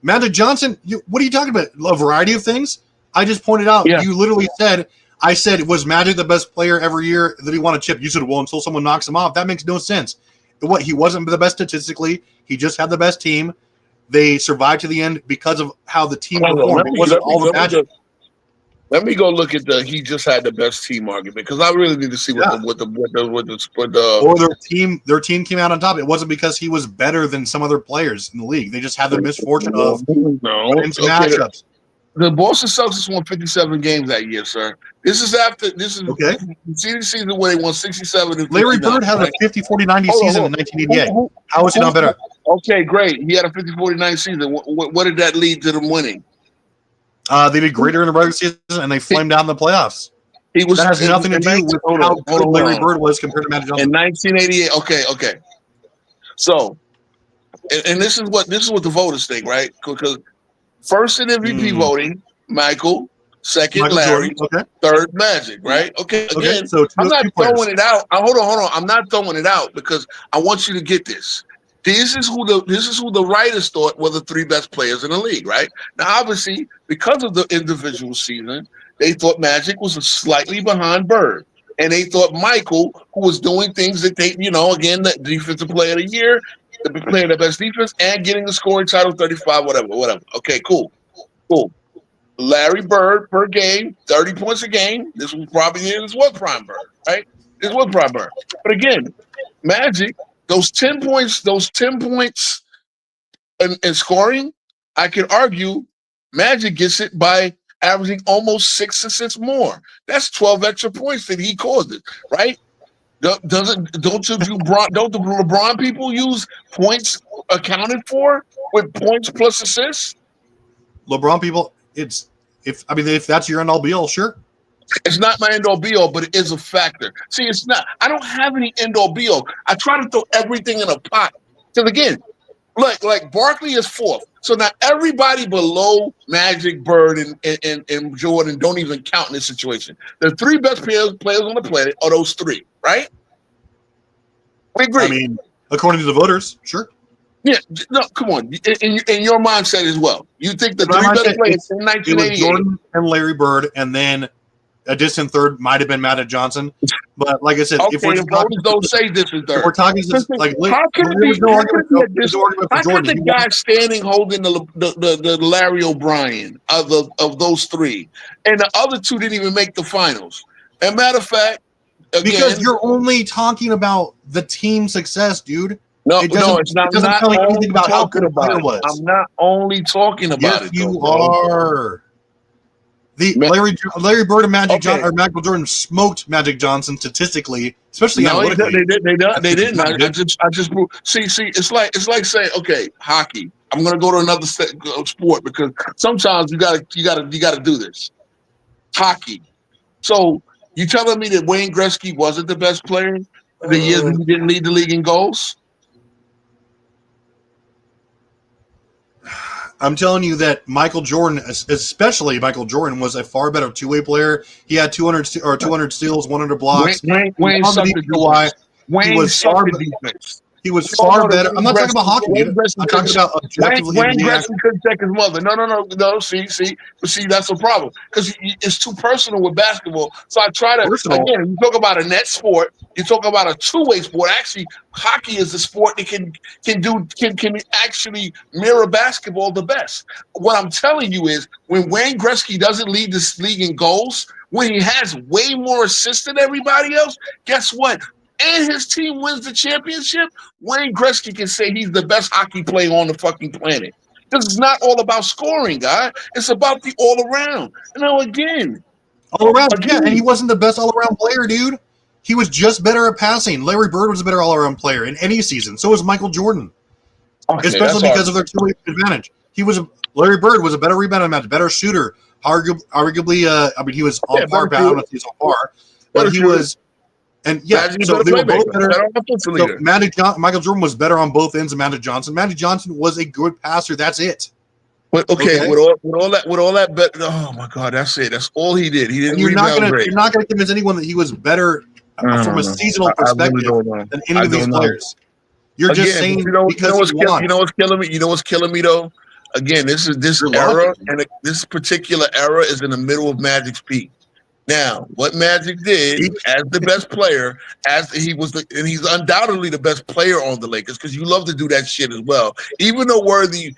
Magic Johnson, what are you talking about? A variety of things? I just pointed out, Yeah. you literally said, I said, was Magic the best player every year that he won a chip? You said, well, until someone knocks him off. That makes no sense. What? He wasn't the best statistically. He just had the best team. They survived to the end because of how the team Hold on, performed. It wasn't all the Magic. Let me go look at he just had the best team argument because I really need to see what the Or their team came out on top. It wasn't because he was better than some other players in the league. They just had the misfortune of into matchups. The Boston Celtics won 57 games that year, sir. This is Okay. See the season where they won 67 and 59. Larry Bird had a 50-40-90 season in 1988. How is he not better? Okay, great. He had a 50-49 season. What did that lead to them winning? They did greater in the regular season, and they flamed out in the playoffs. That has nothing to do with how good Larry Bird was compared to Magic Johnson. In 1988. Okay. So, and this is what the voters think, right? Because first in MVP voting, Michael. Second, Michael Larry. Jordan, okay. Third, Magic. Right? Okay. Again, so I'm not two players. throwing it out. Hold on. I'm not throwing it out because I want you to get this. This is who the writers thought were the 3 best players in the league, right? Now, obviously, because of the individual season, they thought Magic was slightly behind Bird. And they thought Michael, who was doing things that they, again, the defensive player of the year, the player the best defense, and getting the scoring title 35, whatever. Okay, cool. Larry Bird per game, 30 points a game. This was prime Bird, right? This was prime Bird. But again, Magic, those 10 points in scoring, I could argue Magic gets it by averaging almost 6 assists more. That's 12 extra points that he caused it, right? Don't the LeBron people use points accounted for with points plus assists? LeBron people, if that's your end all be all, sure. It's not my end all be all, but it is a factor. See, it's not. I don't have any end all be all. I try to throw everything in a pot. Because again, like Barkley is 4th. So now everybody below Magic, Bird, and Jordan don't even count in this situation. The 3 best players on the planet are those 3, right? We agree. I mean, according to the voters, sure. Yeah, no, come on. In your mindset as well. You think the 3 best players in it was 1988. Jordan and Larry Bird, and then a distant third might have been Magic Johnson. But like I said, if we're Okay, just if voters talking, don't say this is if third. we're talking like How can it there was be? no How can argument, it be no, a there's no argument for how can Jordan. the He guy won. standing holding the Larry O'Brien of those three, and the other two didn't even make the finals? As a matter of fact, Because again, you're only talking about the team success, dude. no, It doesn't, it's not. it doesn't I'm not tell you only anything about how talking good the player about it. was. I'm not only talking about Yes, it. you though, bro. are. The Larry Bird and Magic Johnson or Michael Jordan smoked Magic Johnson statistically, especially No, analytically. they didn't. I just see. It's like saying, okay, hockey. I'm gonna go to another sport because sometimes you gotta do this. Hockey. So you telling me that Wayne Gretzky wasn't the best player the years that he didn't lead the league in goals? I'm telling you that Michael Jordan, especially Michael Jordan, was a far better two-way player. He had 200 steals, 100 blocks. Wayne sucked at defense. Wayne sucked at defense. He was far better. I'm not talking about hockey, dude. I'm talking about objectively. Wayne Gretzky couldn't check his mother. No. See, that's a problem because it's too personal with basketball. So I try to again. You talk about a net sport. You talk about a two-way sport. Actually, hockey is a sport that can actually mirror basketball the best. What I'm telling you is when Wayne Gretzky doesn't lead this league in goals, when he has way more assists than everybody else, guess what? And his team wins the championship, Wayne Gretzky can say he's the best hockey player on the fucking planet. This is not all about scoring, guy. It's about the all-around. Again. All-around, yeah, and he wasn't the best all-around player, dude. He was just better at passing. Larry Bird was a better all-around player in any season. So was Michael Jordan. Okay, especially because of their two-way advantage. Larry Bird was a better rebounder, match, better shooter. Arguably, he was on par, but I don't know if he's on par. But he was... And yeah, so they were both better. So Michael Jordan was better on both ends of Magic Johnson. Magic Johnson was a good passer. That's it. With all that, oh my God, that's it. That's all he did. He didn't. You're not gonna convince anyone that he was better from a seasonal perspective than any of these players. You're just saying because you know what's killing me. You know what's killing me though. Again, this era and this particular era is in the middle of Magic's peak. Now, what Magic did as the best player, and he's undoubtedly the best player on the Lakers because you love to do that shit as well. Even though Worthy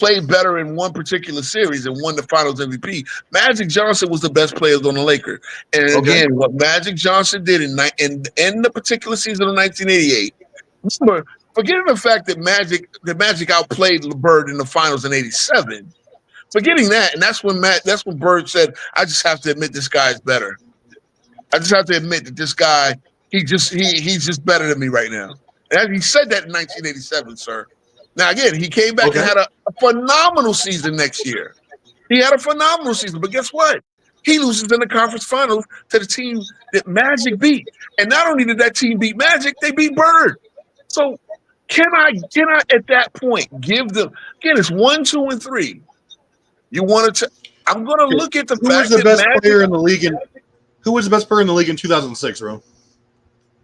played better in one particular series and won the Finals MVP, Magic Johnson was the best player on the Lakers. And again, what Magic Johnson did in the particular season of 1988, remember, forgetting the fact that Magic outplayed Bird in the Finals in '87. Forgetting that, and that's when Bird said, "I just have to admit this guy is better. I just have to admit that this guy, he's just better than me right now." And he said that in 1987, sir. Now again, he came back and had a phenomenal season next year. He had a phenomenal season, but guess what? He loses in the conference finals to the team that Magic beat, and not only did that team beat Magic, they beat Bird. So can I at that point give them again? It's 1, 2, and 3. You wanted to? I'm going to look at the fact that who was the best player in the league in 2006, bro?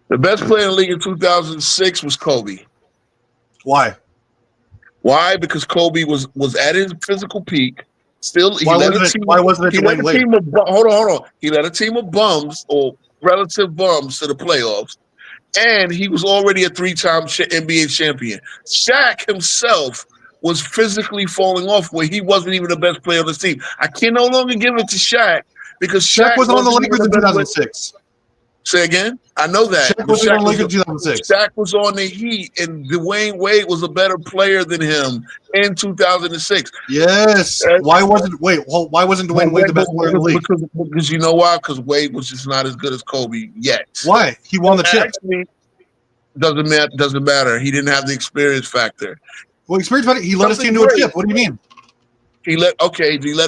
The best player in the league in 2006 was Kobe. Why? Why? Because Kobe was at his physical peak. Still, why wasn't it Dwayne Wade? Hold on. He led a team of bums or relative bums to the playoffs, and he was already a 3-time NBA champion. Shaq himself was physically falling off where he wasn't even the best player on the team. I can no longer give it to Shaq because Shaq was on the Lakers in 2006. Say again? I know that. Shaq was on the Lakers in 2006. Shaq was on the Heat, and Dwayne Wade was a better player than him in 2006. Yes. Why wasn't Dwayne Wade the best player in the league? Because you know why? Because Wade was just not as good as Kobe yet. Why? He won the chip. Doesn't matter. He didn't have the experience factor. Well, he led his team to a chip. What do you mean? He led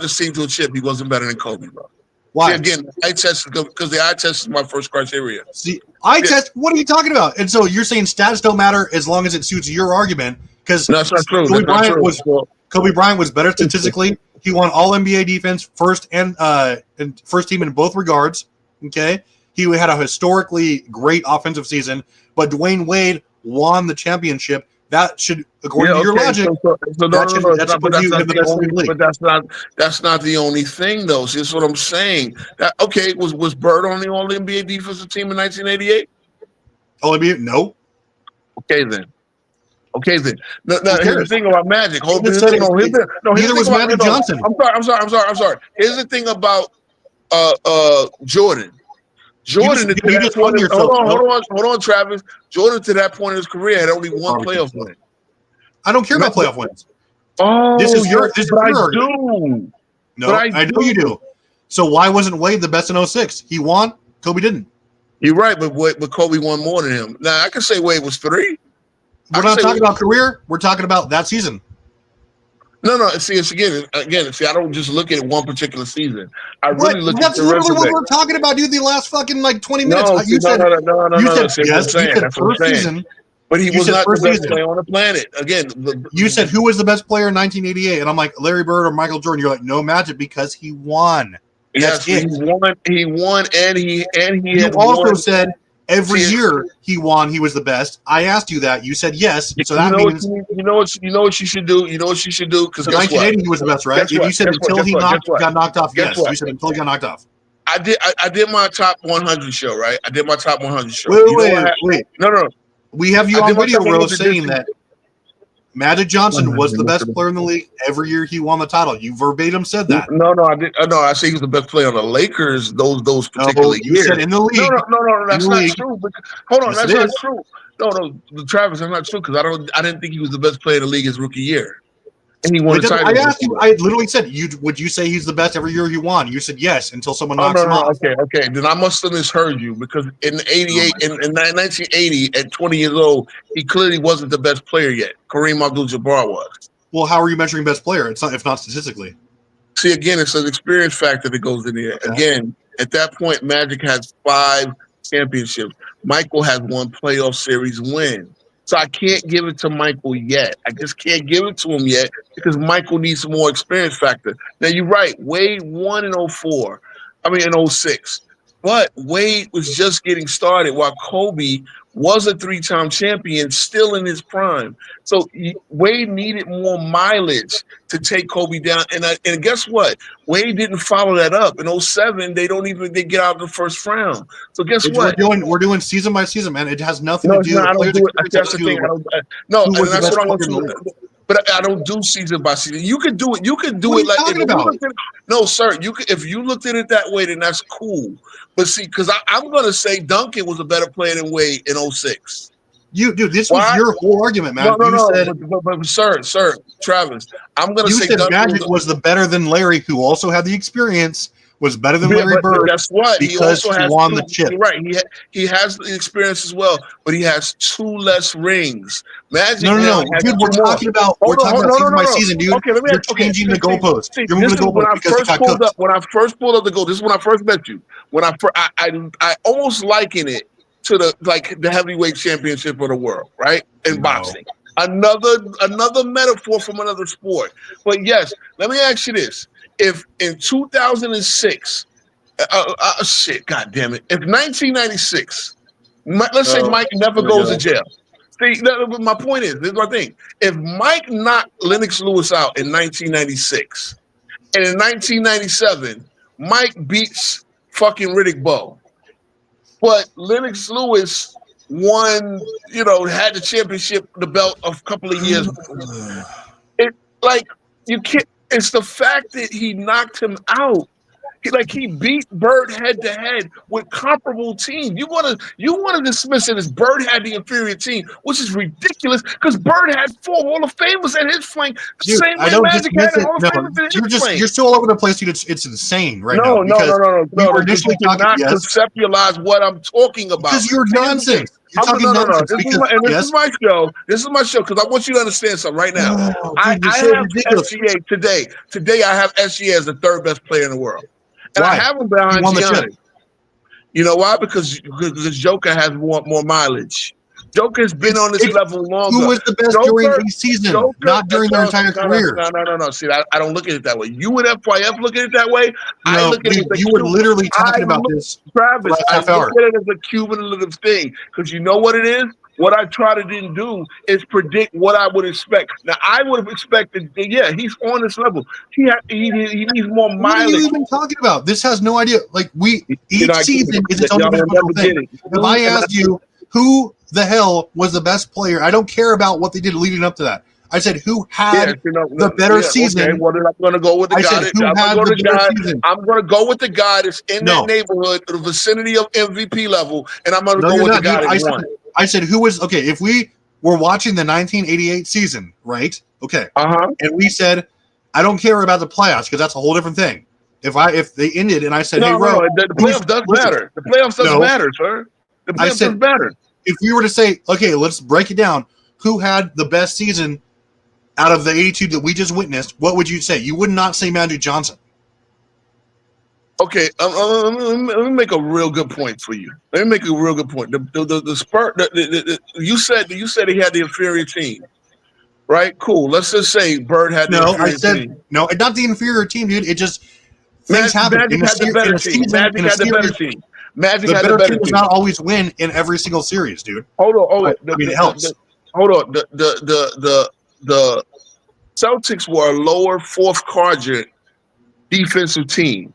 his team to a chip. He wasn't better than Kobe, bro. Why? See, again, eye test because the eye test is my first criteria. See, eye test. What are you talking about? And so you're saying stats don't matter as long as it suits your argument? Because that's not true. Kobe Bryant was better statistically. He won All NBA defense, first and first team in both regards. Okay, he had a historically great offensive season, but Dwayne Wade won the championship That should, according to your logic, that's not the only thing, though. See, that's what I'm saying. That okay? Was Bird on the All NBA defensive team in 1988? All NBA? No. Okay then. No, here's the thing about Magic. Neither was Magic Johnson. I'm sorry. Here's the thing about Jordan. Jordan, hold on, Travis. Jordan, to that point in his career, had only one playoff win. I don't care about playoff wins. Oh, this is your argument. No, I know you do. So why wasn't Wade the best in 06? He won. Kobe didn't. You're right, but Kobe won more than him. Now I can say Wade was 3. We're not talking about career. We're talking about that season. No. See, it's again. I don't just look at one particular season. I really look at the literally resume. what we're talking about, dude. The last fucking 20 minutes. No. You said yes. You said first season. But he was not the best player on the planet. Again, you said who was the best player in 1988, and I'm like Larry Bird or Michael Jordan. You're like, no, Magic, because he won. Yes, he won, and he You also said every year he won, he was the best. I asked you that. You said yes. So that means you know what you should do. You know what you should do, because 1980 he was the best, right? If you said until he got knocked off, yes. You said until he got knocked off. I did my top 100 show, right? I did my top 100 show. Wait. No. We have you on video, Rose, saying that Magic Johnson was the best player in the league every year he won the title. You verbatim said that. No, I did. No, I say he was the best player on the Lakers those particular years. You said in the league. No, that's not true. Hold on, that's not true. No, Travis, that's not true, because I didn't think he was the best player in the league his rookie year. And he won a title. I asked you. I literally said, would you say he's the best every year he won? You said yes until someone knocks him off. Okay. Then I must have misheard you, because in 1980, at 20 years old, he clearly wasn't the best player yet. Kareem Abdul-Jabbar was. Well, how are you measuring best player? It's not, if not statistically. See, again, it's an experience factor that goes in there. Okay. Again, at that point, Magic has 5 championships. Michael has 1 playoff series win. So I can't give it to Michael yet. I just can't give it to him yet, because Michael needs some more experience factor. Now, you're right. Wade won in 06. But Wade was just getting started, while Kobe was a 3-time champion, still in his prime. So Wade needed more mileage to take Kobe down. And guess what? Wade didn't follow that up. In 07, they get out of the first round. So guess what? We're doing season by season, man. It has nothing to do with that's the thing. That's what I want to do. But I don't do season by season. You could do it. You could do it like no, sir. If you looked at it that way, then that's cool. But see, because I'm going to say Duncan was a better player than Wade in 06. This was your whole argument, man. But sir, Travis, I'm going to say Duncan Magic was the better than Larry, who also had the experience. Was better than Larry Bird. That's what because he won the chip. Right, he has the experience as well, but he has 2 less rings. Magic. No, dude. We're talking about season by season, dude. Okay, you're changing the goalpost. You're moving the goalpost when I first pulled up the goal. This is when I first met you. When I almost liken it to the heavyweight championship of the world, right? In boxing. Another metaphor from another sport. But yes, let me ask you this. If in 2006, God damn it, if 1996, let's say Mike never goes to jail. See, my point is, this is my thing. If Mike knocked Lennox Lewis out in 1996, and in 1997, Mike beats fucking Riddick Bowe, but Lennox Lewis won, had the championship, the belt a couple of years before. You can't. It's the fact that he knocked him out. He beat Bird head to head with comparable teams. You want to dismiss it as Bird had the inferior team, which is ridiculous, because Bird had 4 Hall of Famers at his flank. Same way Magic had Hall of Famers at his flank. You're still all over the place, dude. It's insane right now. No. You cannot conceptualize what I'm talking about. Because you're nonsense. This is my show. This is my show, because I want you to understand something right now. I have SGA today. Today I have SGA as the 3rd best player in the world. And I have him behind Giannis. You know why? Because Joker has more mileage. Joker's been on this level longer. Who was the best during the season, not during their entire career? No. See, I don't look at it that way. You and FYF look at it that way. I look at it you were literally talking about this. Travis, I look at it as a cumulative thing, because you know what it is? What I try to didn't do is predict what I would expect. Now I would have expected, yeah, he's on this level. He needs more What are mileage. you even talking about? This has no idea. Like each know, I get season it. is its own Y'all will individual never thing. get it. If I asked you who the hell was the best player, I don't care about what they did leading up to that. I said who had the better season. Okay, well then I'm going to go with the I guy. said who had the better season. I'm going to go with the guy that's in that neighborhood, the vicinity of MVP level, and I'm going to go with the guy that won. I said who was okay. If we were watching the 1988 season, right? Okay. And we said, I don't care about the playoffs because that's a whole different thing. If they ended and I said, hey, Ro, the playoffs does matter. The playoffs doesn't matter, sir. The playoffs doesn't matter. If we were to say, okay, let's break it down. Who had the best season out of the 82 that we just witnessed? What would you say? You would not say Magic Johnson. Okay, let me make a real good point for you. Let me make a real good point. The Spurs. You said he had the inferior team, right? Cool. Let's just say Bird had the inferior team. No, not the inferior team, dude. It just things happen. Magic had the better team. Magic had the better team. Magic the had better the better team does not always win in every single series, dude. Hold on. I mean, it helps. Hold on. The Celtics were a lower fourth quadrant defensive team.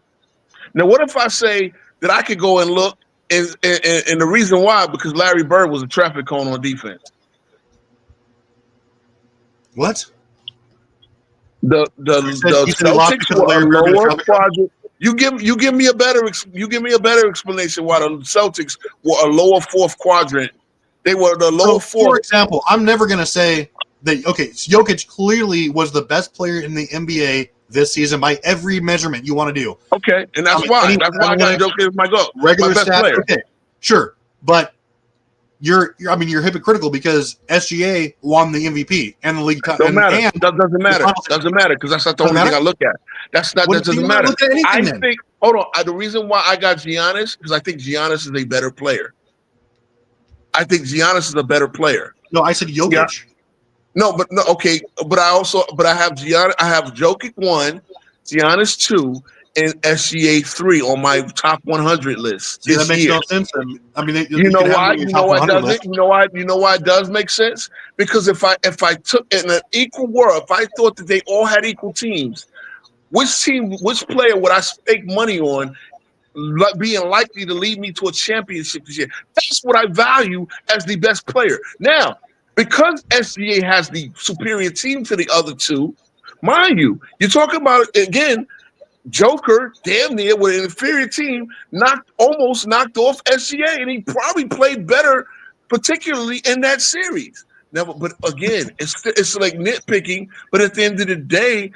Now, what if I say that I could go and look, and the reason why, because Larry Bird was a traffic cone on defense. What? The Celtics were a lower quadrant. You give me a better explanation why the Celtics were a lower fourth quadrant. They were the lower fourth. For example, I'm never going to say that. Okay, Jokic clearly was the best player in the NBA this season by every measurement you want to do. Okay, and that's why I got Jokic as my goal. Regular my best stats, player. okay, sure, but you're hypocritical because SGA won the MVP and the league. Don't matter. That doesn't matter. Doesn't matter because that's not the only thing I look at. That doesn't matter. I think. Hold on. The reason why I got Giannis because I think Giannis is a better player. I think Giannis is a better player. No, I said Jokic. Yeah. Okay, but I have Giannis. I have Jokic 1, Giannis 2, and SGA 3 on my top 100 list. See, that makes no sense. I mean, you know why? You know why doesn't? You know why? You know why it does make sense? Because if I took in an equal world, if I thought that they all had equal teams, which player would I stake money on? Being likely to lead me to a championship this year. That's what I value as the best player. Now, because SGA has the superior team to the other two, mind you're talking about again. Joker, damn near with an inferior team, almost knocked off SGA, and he probably played better, particularly in that series. Now, but again, it's like nitpicking. But at the end of the day,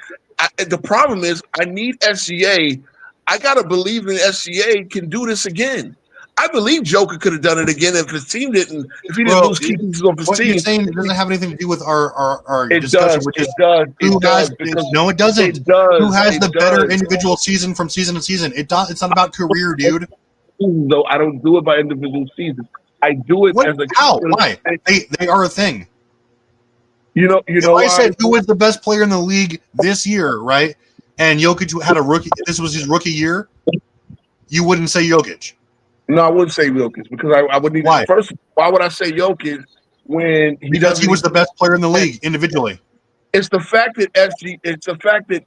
the problem is I need SGA. I gotta believe in SGA can do this again. I believe Joker could have done it again if his team didn't. If he didn't lose key pieces off his what team. You're saying it doesn't have anything to do with our it discussion, does, which is who has. No, it doesn't. It does. Who has the better individual season from season to season? It's not about career, dude. No, I don't do it by individual season. I do it as a how? Why? They are a thing. You know. I said who was the best player in the league this year, right? And Jokic had a rookie. This was his rookie year. You wouldn't say Jokic. No, I wouldn't say Jokic because I would need. Why? First, why would I say Jokic when because he was the best player in the league individually? It's the fact that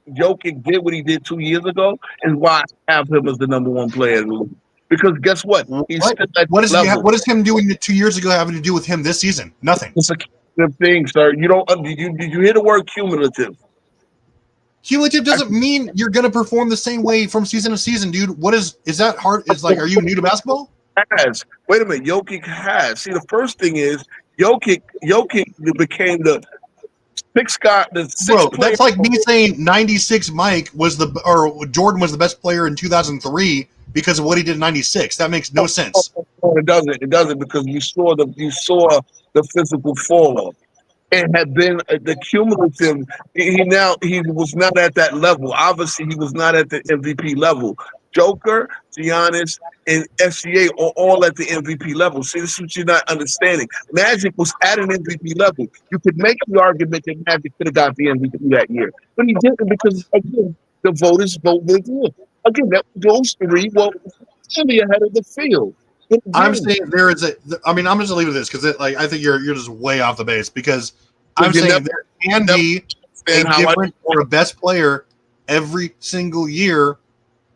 Jokic did what he did 2 years ago, and why I have him as the number one player in the league. Because guess what? What does him doing 2 years ago having to do with him this season? Nothing. It's a cumulative thing, sir. You don't. Did you hear the word cumulative? Cumulative doesn't mean you're going to perform the same way from season to season, dude. What is that hard? It's like, are you new to basketball? Wait a minute. Jokic has. See, the first thing is Jokic became the sixth guy. Bro, that's like me saying 96 Mike or Jordan was the best player in 2003 because of what he did in 96. That makes no sense. No, it doesn't. It doesn't because you saw the physical fall off. It had been the cumulative. He was not at that level. Obviously, he was not at the MVP level. Joker, Giannis, and SGA are all at the MVP level. See, this is what you're not understanding. Magic was at an MVP level. You could make the argument that Magic could have got the MVP that year, but he didn't because again, the voters voted with him. Again, those three were clearly ahead of the field. I'm saying there is a. I mean, I'm just gonna leave it at this because I think you're just way off the base because I'm saying there can be a different or a best player every single year.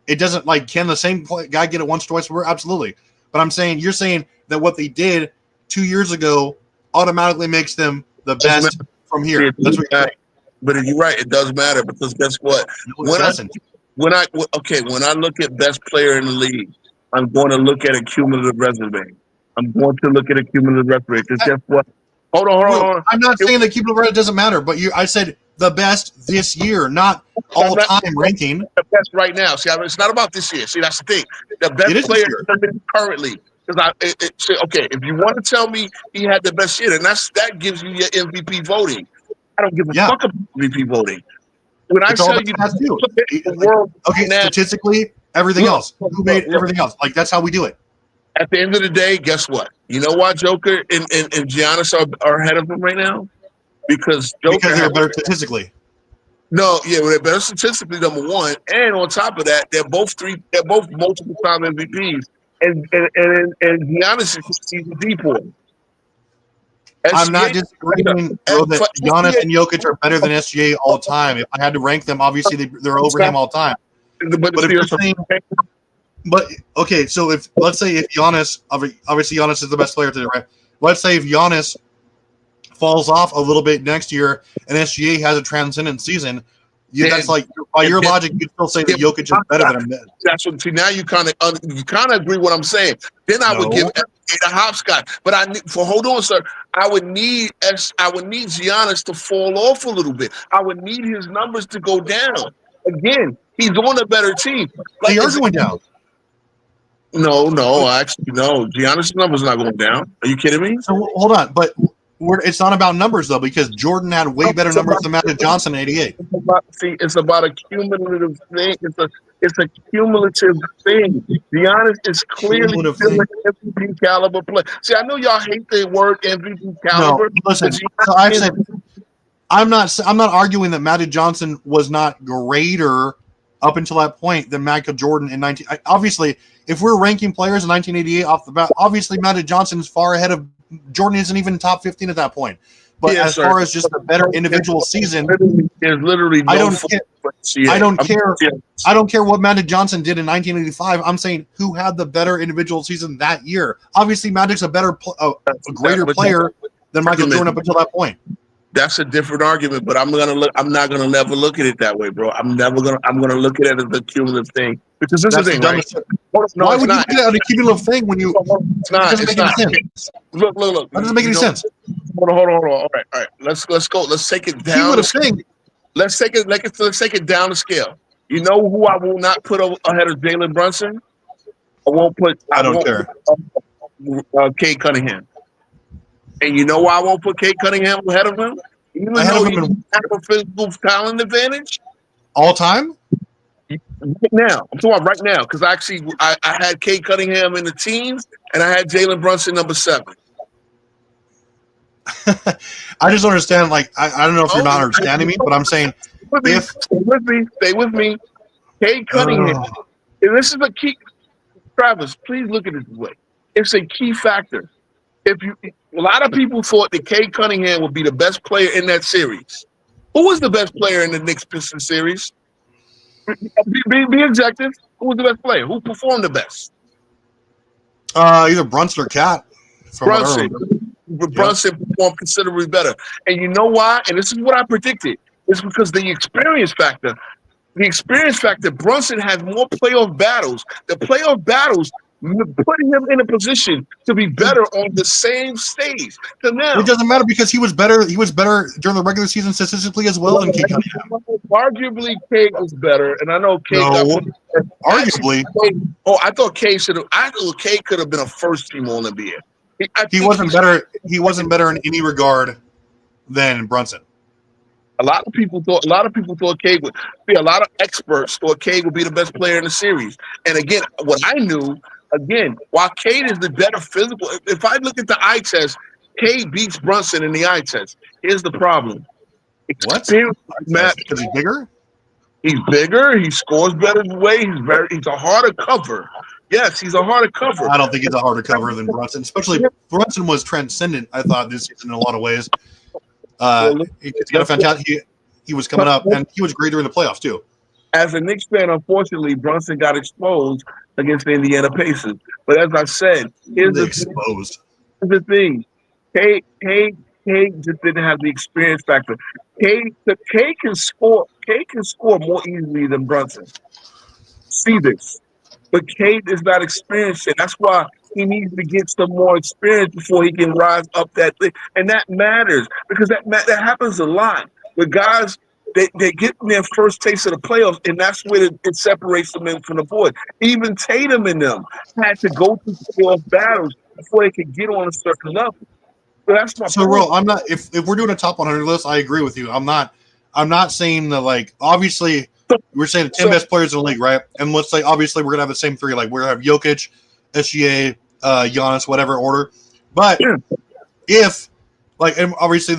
It doesn't can the same guy get it once, twice? Absolutely. But I'm saying you're saying that what they did 2 years ago automatically makes them the best from here. That's what you're saying. But you're right, it does matter because guess what? When I look at best player in the league, I'm going to look at a cumulative resume. I'm going to look at a cumulative resume. Because guess what? Hold on. I'm not saying that cumulative resume doesn't matter, but I said the best this year, not all time ranking. The best right now. See, it's not about this year. See, that's the thing. The best player currently. Because if you want to tell me he had the best year, then that gives you your MVP voting. I don't give a fuck about MVP voting. When I tell you the world, statistically, everything else. Who made everything else? That's how we do it. At the end of the day, guess what? You know why Joker and Giannis are ahead of him right now? Because they're better statistically. No, yeah, they're better statistically, number one, and on top of that, they're both multiple time MVPs, and Giannis is a D-boy. I'm not disagreeing that Giannis and Jokic are better than SGA all time. If I had to rank them, obviously they're over him all time. Okay, so let's say if Giannis, obviously Giannis is the best player today, right? Let's say if Giannis falls off a little bit next year and SGA has a transcendent season, that's by your logic, you'd still say that Jokic is better than him. That's what. See, now you kind of agree what I'm saying. Then I would give SGA the hopscotch. But hold on, sir. I would need Giannis to fall off a little bit. I would need his numbers to go down. Again, he's on a better team. They are going down. No, actually, no. Giannis' numbers not going down. Are you kidding me? So hold on, but it's not about numbers though, because Jordan had way better numbers than Magic Johnson in '88. It's about a cumulative thing. It's a cumulative thing. Giannis is clearly still an MVP caliber player. See, I know y'all hate the word MVP caliber. No, listen. So I said I'm not arguing that Magic Johnson was not greater up until that point than Michael Jordan in 19. Obviously, if we're ranking players in 1988 off the bat, obviously Magic Johnson is far ahead of Jordan. Isn't even top 15 at that point. But as far as just a better individual season, there's literally no I don't care. I don't care what Magic Johnson did in 1985. I'm saying who had the better individual season that year. Obviously, Magic's a greater player than Michael Jordan up until that point. That's a different argument, but I'm not gonna never look at it that way, bro. I'm gonna look at it as a cumulative thing. Because this is the thing, right? Why would you look at it as a cumulative thing when you? It's not. It doesn't make any sense. Look. That doesn't make any sense. Hold on. All right. Let's go. Let's take it down. Let's take it down the scale. You know who I will not put ahead of Jalen Brunson? I don't care. Cade Cunningham. And you know why I won't put Cade Cunningham ahead of him? Even though he have a physical talent advantage? All time? Now. I'm talking about right now. Because I had Cade Cunningham in the teens, and I had Jalen Brunson number 7. I just don't understand. I don't know if you're not understanding me, but I'm saying Stay with me. Cade Cunningham. And this is a key. Travis, please look at it this way. It's a key factor. A lot of people thought that Cade Cunningham would be the best player in that series. Who was the best player in the Knicks Pistons series? Be objective. Who was the best player? Who performed the best? Either Brunson or Cat. Brunson performed considerably better. And you know why? And this is what I predicted. It's because the experience factor. Brunson has more playoff battles. The playoff battles putting him in a position to be better on the same stage. So now it doesn't matter because he was better. He was better during the regular season statistically as well than Cade Cunningham. Arguably, Cade was better, and I know Cade. Arguably. I thought Cade could have been a first-team All-NBA. He wasn't better. He wasn't better in any regard than Brunson. A lot of people thought Cade would be. A lot of experts thought Cade would be the best player in the series. And again, what I knew. Again, while Cade is the better physical, if I look at the eye test, Cade beats Brunson in the eye test. Here's the problem. What? Matt, because he's bigger? He's bigger. He scores better than way. He's a harder cover. Yes, he's a harder cover. I don't think he's a harder cover than Brunson. Especially Brunson was transcendent, I thought, this season in a lot of ways. He's got a fantastic. He was coming up, and he was great during the playoffs too. As a Knicks fan, unfortunately, Brunson got exposed against the Indiana Pacers. But as I said, here's the thing. Cade just didn't have the experience factor. Cade can score more easily than Brunson. See this. But Cade is not experienced yet. That's why he needs to get some more experience before he can rise up that thing. And that matters because that happens a lot. With guys, they get their first taste of the playoffs, and that's where it separates them from the board. Even Tatum and them had to go through playoff battles before they could get on a certain level. So that's my point. Ro, I'm not. If we're doing a top 100 list, I agree with you. I'm not saying that, like, obviously we're saying the 10 best players in the league, right? And let's say obviously we're gonna have the same three. Like we're gonna have Jokic, SGA, Giannis, whatever order. But if and obviously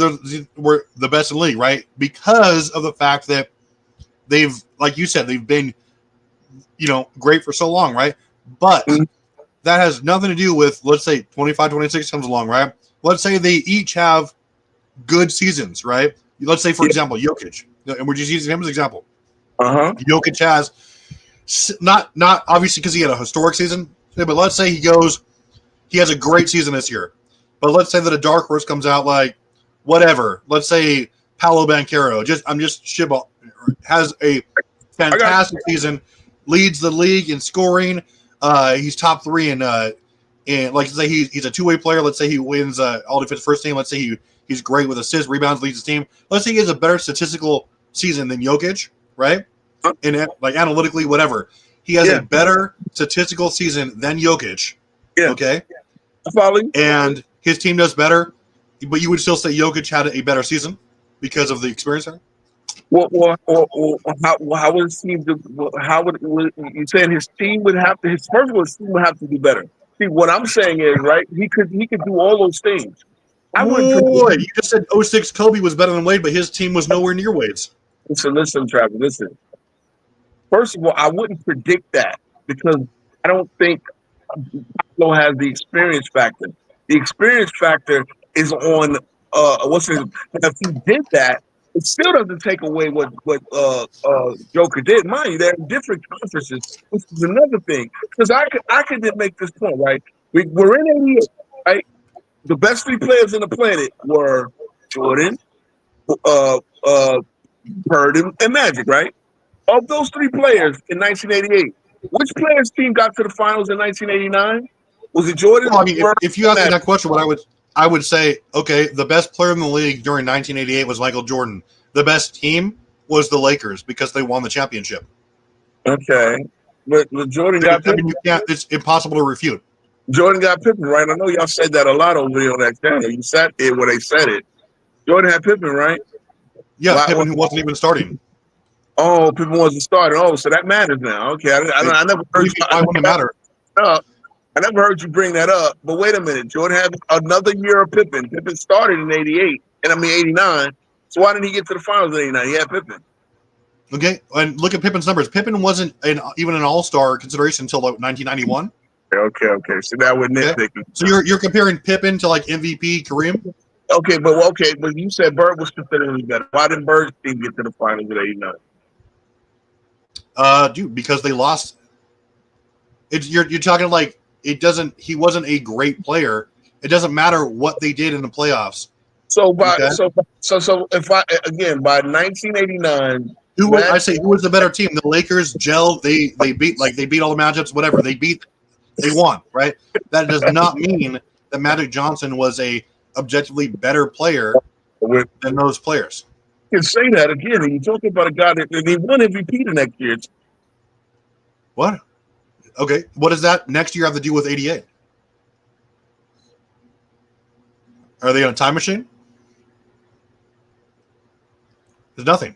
we're the best in the league, right? Because of the fact that they've, like you said, they've been, great for so long, right? But that has nothing to do with, let's say 25, 26 comes along, right? Let's say they each have good seasons, right? Let's say, for example, Jokic, and we're just using him as an example. Jokic has not obviously because he had a historic season, but let's say he has a great season this year. But let's say that a dark horse comes out, like whatever. Let's say Paolo Banchero, has a fantastic season, leads the league in scoring. He's top 3 in like say he's a two-way player. Let's say he wins all defense first team. Let's say he's great with assists, rebounds, leads his team. Let's say he has a better statistical season than Jokic, right? And like analytically, whatever. He has a better statistical season than Jokic. Okay. And his team does better, but you would still say Jokic had a better season because of the experience there? How would his team do? How would you saying his team would have to? His team would have to do better. See, what I'm saying is, right? He could do all those things. You just said 06 Kobe was better than Wade, but his team was nowhere near Wade's. Listen, Travis. Listen. First of all, I wouldn't predict that because I don't think Paolo has the experience factor. The experience factor is on if he did that, it still doesn't take away what Joker did. Mind you, they're in different conferences. This is another thing. Because I could make this point, right? We're in 88, right? The best 3 players on the planet were Jordan, Bird, and Magic, right? Of those 3 players in 1988, which player's team got to the finals in 1989? Was it Jordan? Well, I mean, if you ask me that question, I would say, okay, the best player in the league during 1988 was Michael Jordan. The best team was the Lakers because they won the championship. Okay, but Jordan got Pippen. It's impossible to refute. Jordan got Pippen, right? I know y'all said that a lot over there on that channel. You sat there where they said it. Jordan had Pippen, right? Yeah, Pippen who wasn't even starting. Oh, Pippen wasn't starting. Oh, so that matters now. Okay, I never heard you. Why would it matter? I never heard you bring that up. But wait a minute, Jordan had another year of Pippen. Pippen started in 88, and 89. So why didn't he get to the finals in 89? He had Pippen. Okay, and look at Pippen's numbers. Pippen wasn't even an All-Star consideration until 1991. Okay. So that would nitpick. So you're comparing Pippen to like MVP Kareem? Okay, but you said Bird was considerably better. Why didn't Bird's team get to the finals in 89? Dude, because they lost. You're talking like it doesn't. He wasn't a great player. It doesn't matter what they did in the playoffs. So by 1989, who was the better team? The Lakers gelled. They beat all the matchups. Whatever they won. Right. That does not mean that Magic Johnson was a objectively better player than those players. You can say that again. And you're talking about a guy that they won MVP the next year. What? Okay. What does that next year have to do with 88? Are they on a time machine? There's nothing.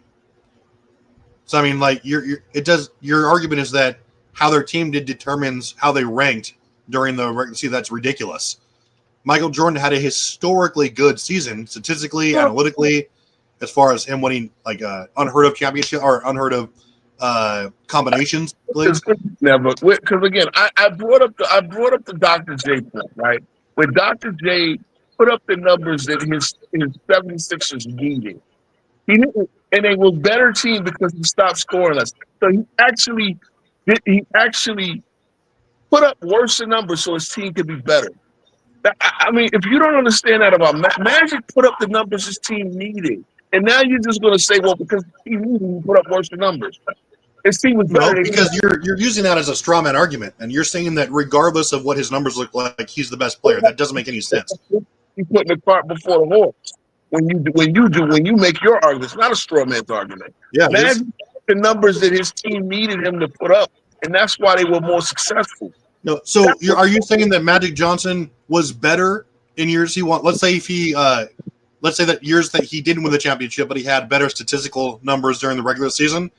So I mean, like your argument is that how their team determines how they ranked during the regular season. That's ridiculous. Michael Jordan had a historically good season, statistically, analytically, as far as him winning like unheard of championship or unheard of combinations. Please. Never, because again, I brought up the Dr. J point, right? When Dr. J put up the numbers that his 76ers needed, he didn't, and they were a better team because he stopped scoring us. So he actually put up worse numbers so his team could be better. I mean, if you don't understand that about Magic, put up the numbers his team needed, and now you're just going to say, well, because he needed, he put up worse numbers. His team was better. No, because you're using that as a straw man argument, and you're saying that regardless of what his numbers look like, he's the best player. That doesn't make any sense. You're putting the cart before the horse when you make your argument. It's not a straw man's argument. Yeah, Magic the numbers that his team needed him to put up, and that's why they were more successful. No, so are you saying that Magic Johnson was better in years he won? Let's say let's say that years that he didn't win the championship, but he had better statistical numbers during the regular season.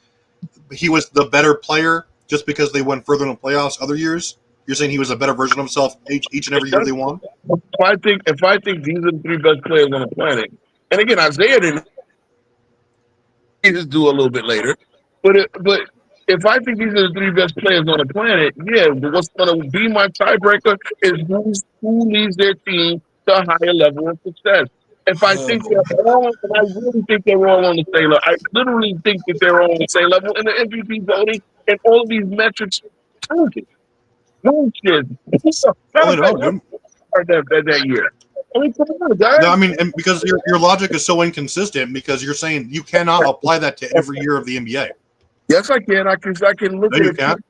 He was the better player just because they went further in the playoffs other years. You're saying he was a better version of himself each and every year they won? If I think these are the three best players on the planet, and again, Isaiah didn't just do a little bit later, but if I think these are the three best players on the planet, yeah, but what's going to be my tiebreaker is who leads their team to a higher level of success. If I think they're all, and I really think they're all on the same level, I literally think that they're all on the same level in the MVP voting and all of these metrics. That year. I mean, come on, guys. No, I mean, and because your logic is so inconsistent, because you're saying you cannot apply that to every year of the NBA. Yes, I can. I can look no, at you can't.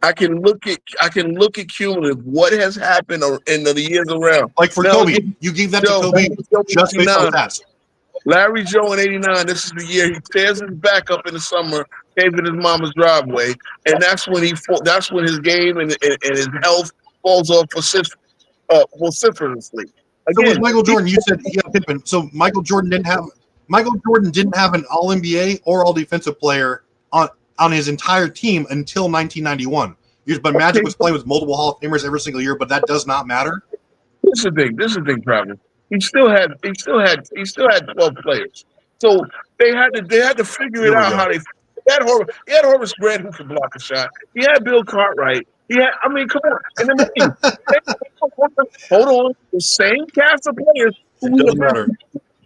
I can look at cumulative what has happened in the years around. Like for Kobe, you gave that to Kobe just based on stats. Larry Joe in '89. This is the year he tears his back up in the summer, caves in his mama's driveway, and that's when his game and his health falls off vociferously. So with Michael Jordan, you said he had Pippen. So Michael Jordan didn't have an All NBA or All Defensive player on his entire team until 1991. But Magic was playing with multiple Hall of Famers every single year, but that does not matter. This is the thing, Travis. He still had 12 players. So they had to figure it out how they. He had Horace Grant who could block a shot. He had Bill Cartwright. Come on. And then hold on. The same cast of players. It doesn't matter.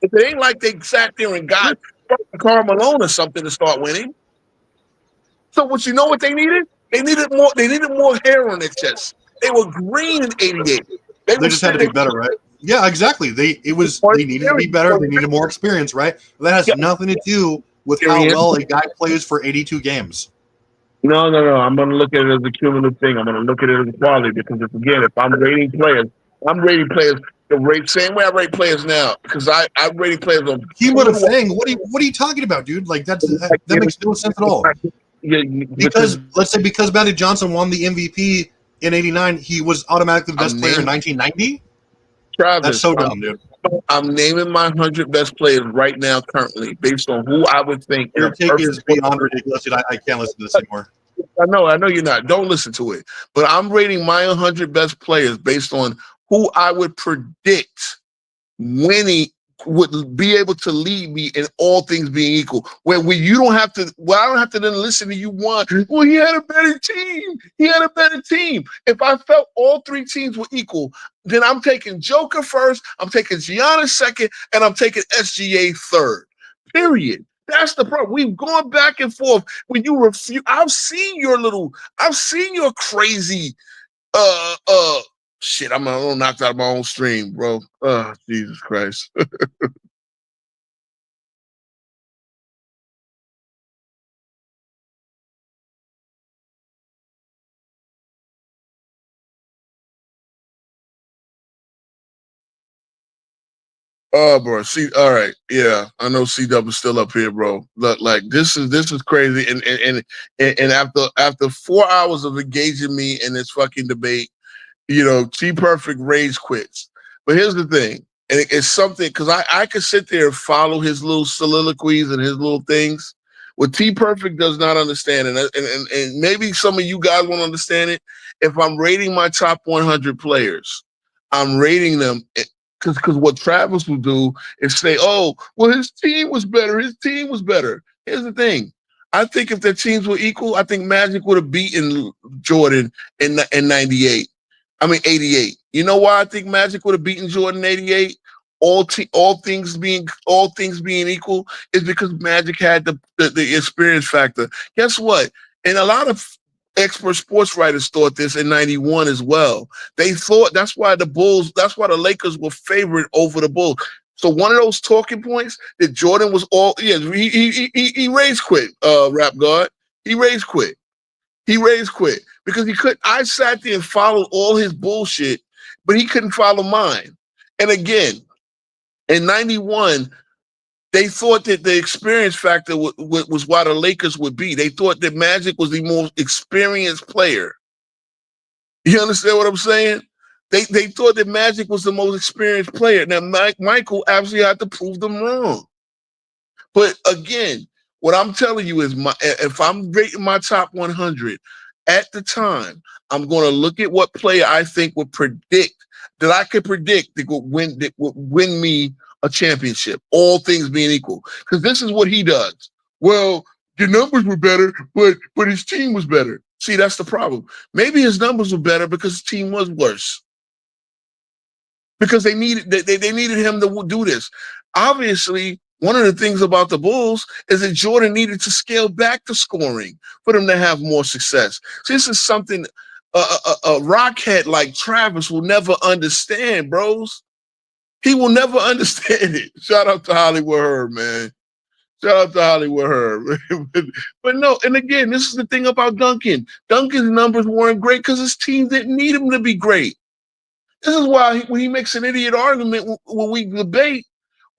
If it ain't like they sat there and got Karl Malone or something to start winning. So what they needed? They needed more hair on their chest. They were green in '88. They just had to be better, right? Yeah, exactly. They needed to be better. They needed more experience, right? That has nothing to do with how well a guy plays for 82 games. No. I'm going to look at it as a cumulative thing. I'm going to look at it as a quality because if I'm rating players the same way I rate players now because I'm rating players on. Cumulative thing. What are you talking about, dude? Like that makes no sense at all. Yeah, because let's say because Magic Johnson won the MVP in '89, he was automatically the best player in 1990. Travis, that's so dumb, dude. I'm naming my 100 best players right now, currently, based on who I would think. Your take is beyond ridiculous, dude. I can't listen to this anymore. I know you're not. Don't listen to it. But I'm rating my 100 best players based on who I would predict winning would be able to lead me in all things being equal. Where you don't have to. Well, I don't have to then listen to you. Well, he had a better team. If I felt all three teams were equal, then I'm taking Joker first. I'm taking Giannis second, and I'm taking SGA third. Period. That's the problem. We've gone back and forth. When you refuse, I've seen your crazy shit. I'm a little knocked out of my own stream, bro. Oh, Jesus Christ. Oh, bro. See, all right, yeah, I know C-Dub is still up here, bro. Like this is crazy, and after 4 hours of engaging me in this fucking debate, T Perfect rage quits. But here's the thing, and it's something because I could sit there and follow his little soliloquies and his little things. What T Perfect does not understand, and maybe some of you guys won't understand it. If I'm rating my top 100 players, I'm rating them. Because what Travis will do is say, oh, well, his team was better. Here's the thing. I think if their teams were equal, I think Magic would have beaten Jordan in 98. I mean 88. You know why I think Magic would have beaten Jordan in 88? All things being equal is because Magic had the experience factor. Guess what? And a lot of expert sports writers thought this in 91 as well. They thought that's why the Lakers were favored over the Bulls. So one of those talking points that Jordan was he raised quit, Rap God. He raised quit because he couldn't. I sat there and followed all his bullshit, but he couldn't follow mine. And again, in 91, they thought that the experience factor was why the Lakers would be. They thought that Magic was the most experienced player. You understand what I'm saying? They thought that Magic was the most experienced player. Now, Michael absolutely had to prove them wrong. But again, what I'm telling you is, if I'm rating my top 100 at the time, I'm going to look at what player I think would predict that I could predict that would win me a championship, all things being equal. Because this is what he does. Well, your numbers were better, but his team was better. See, that's the problem. Maybe his numbers were better because his team was worse. Because they needed him to do this. Obviously, one of the things about the Bulls is that Jordan needed to scale back the scoring for them to have more success. So this is something a rockhead like Travis will never understand, bros. He will never understand it. Shout out to Hollywood Herb, man. Shout out to Hollywood Herb. But no, and again, this is the thing about Duncan. Duncan's numbers weren't great because his team didn't need him to be great. This is why when he makes an idiot argument when we debate,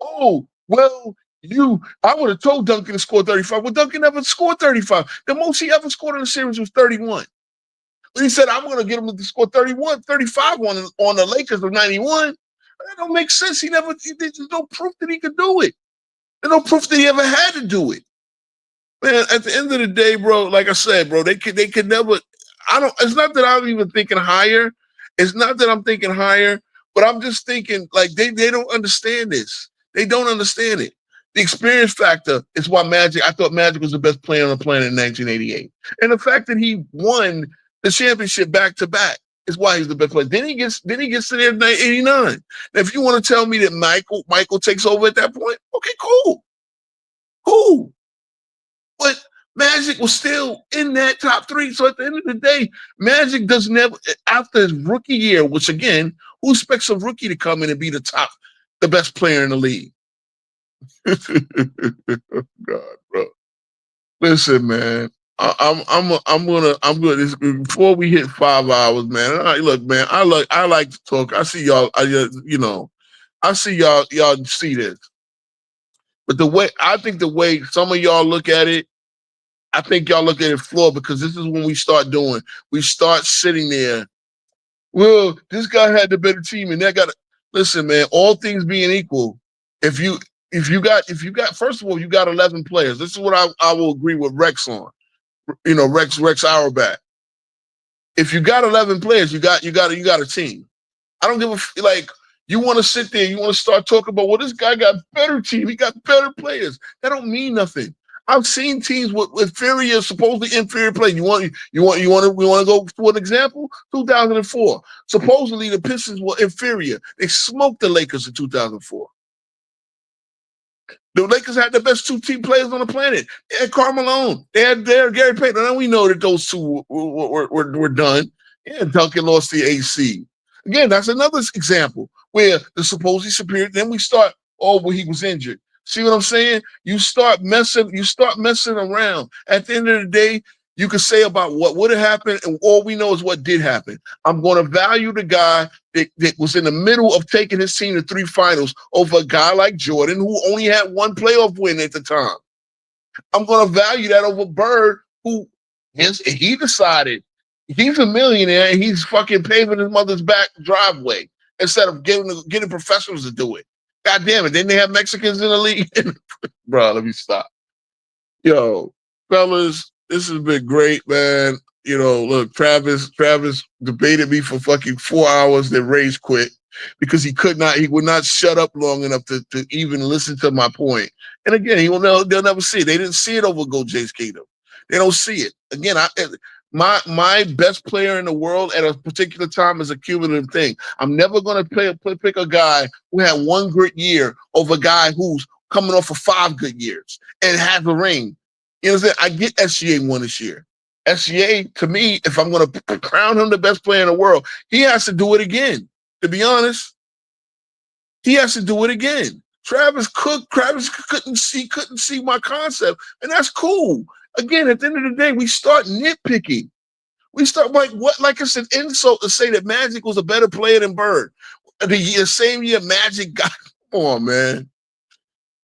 I would have told Duncan to score 35. Well, Duncan never scored 35. The most he ever scored in the series was 31. But he said, I'm going to get him to score 35 on the Lakers of 91. That don't make sense. There's no proof that he could do it. There's no proof that he ever had to do it. Man, at the end of the day, bro, like I said, bro, they could never. It's not that I'm even thinking higher. It's not that I'm thinking higher, but I'm just thinking like they don't understand this. They don't understand it. The experience factor is why I thought Magic was the best player on the planet in 1988. And the fact that he won the championship back to back is why he's the best player. Then he gets to there in 89. Now, if you want to tell me that Michael takes over at that point, okay, cool. But Magic was still in that top three. So at the end of the day, Magic does never, after his rookie year, which again, who expects a rookie to come in and be the best player in the league? God, bro. Listen, man. I'm gonna before we hit 5 hours, man. Look, man. I like to talk. I see y'all. I see y'all see this. But the way some of y'all look at it, I think y'all look at it flawed because this is when we start sitting there. Well, this guy had the better team, and that got. Listen, man. All things being equal, if you got first of all, you got 11 players. This is what I will agree with Rex on. Rex Auerbach. If you got 11 players, you got a team. I don't give a like. You want to sit there, you want to start talking about, well, this guy got better team, he got better players. That don't mean nothing. I've seen teams with supposedly inferior players. We want to go for an example? 2004. Supposedly the Pistons were inferior. They smoked the Lakers in 2004. The Lakers had the best two team players on the planet. They had Karl Malone. They had Gary Payton. Now we know that those two were done. Yeah, Duncan lost the AC. Again, that's another example where the supposedly superior. Then we start. He was injured. See what I'm saying? You start messing around. At the end of the day, you can say about what would have happened, and all we know is what did happen. I'm going to value the guy that was in the middle of taking his team to 3 finals over a guy like Jordan, who only had 1 playoff win at the time. I'm going to value that over Bird, who he decided he's a millionaire and he's fucking paving his mother's back driveway instead of getting professionals to do it. God damn it. Didn't they have Mexicans in the league? Bro, let me stop. Yo, fellas, this has been great, man. Look, Travis debated me for fucking 4 hours, then Ray's quit. because he would not shut up long enough to even listen to my point. And again, they'll never see it. They didn't see it over Go Jace Kingdom. They don't see it. Again, my best player in the world at a particular time is a cumulative thing. I'm never going to pick a guy who had one good year over a guy who's coming off of 5 good years and has a ring. You know what I'm saying? I get SGA won this year. SGA, to me, if I'm going to crown him the best player in the world, he has to do it again. To be honest, he has to do it again. Travis couldn't see my concept, and that's cool. Again, at the end of the day, we start nitpicking. We start like it's an insult to say that Magic was a better player than Bird. The same year Magic got, come on, man.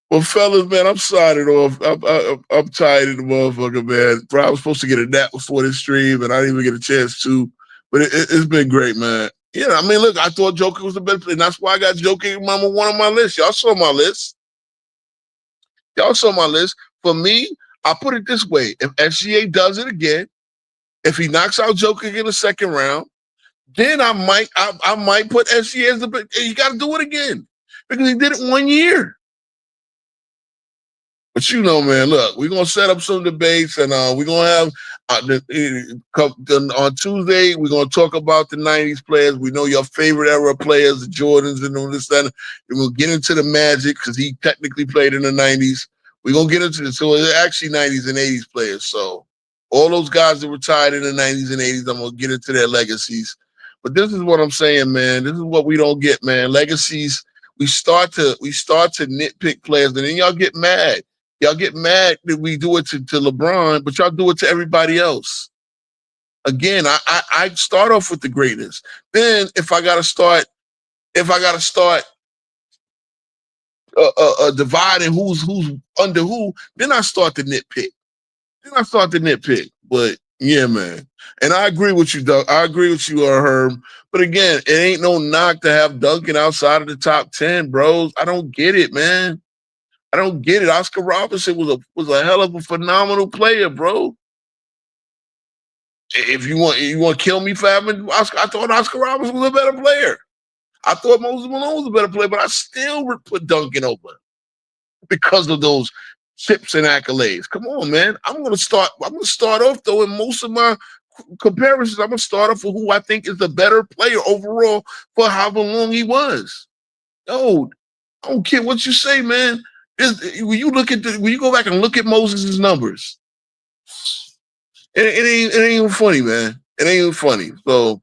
Well, fellas, man, I'm signing off. I'm tired of the motherfucker, man. Bro, I was supposed to get a nap before this stream, and I didn't even get a chance to. But it's been great, man. Yeah, I mean, look, I thought Joker was the best player, and that's why I got Joker number 1 on my list. Y'all saw my list. For me, I put it this way. If SGA does it again, if he knocks out Joker in the second round, then I might put SGA as the best. You got to do it again because he did it 1 year. But man, look, we're going to set up some debates, and we're going to have on Tuesday, we're going to talk about the 90s players. We know your favorite era players, the Jordans and all this, and we'll get into the Magic because he technically played in the 90s. We're going to get into this. So it's actually 90s and 80s players. So all those guys that retired in the 90s and 80s, I'm going to get into their legacies. But this is what I'm saying, man. This is what we don't get, man. Legacies, we start to nitpick players, and then y'all get mad. Y'all get mad that we do it to LeBron, but y'all do it to everybody else. Again, I start off with the greatness. Then if I gotta start dividing who's under who, then I start to nitpick. But yeah, man. And I agree with you, Doug. I agree with you, Herb. But again, it ain't no knock to have Duncan outside of the top 10, bros. I don't get it, man. I don't get it. Oscar Robertson was a hell of a phenomenal player, bro. If you want to kill me for having Oscar, I thought Oscar Robertson was a better player. I thought Moses Malone was a better player, but I still would put Duncan over because of those chips and accolades. Come on, man. I'm gonna start off though in most of my comparisons. I'm gonna start off with who I think is the better player overall for however long he was. No, I don't care what you say, man. When you go back and look at Moses' numbers, it ain't even funny, man. It ain't even funny. So,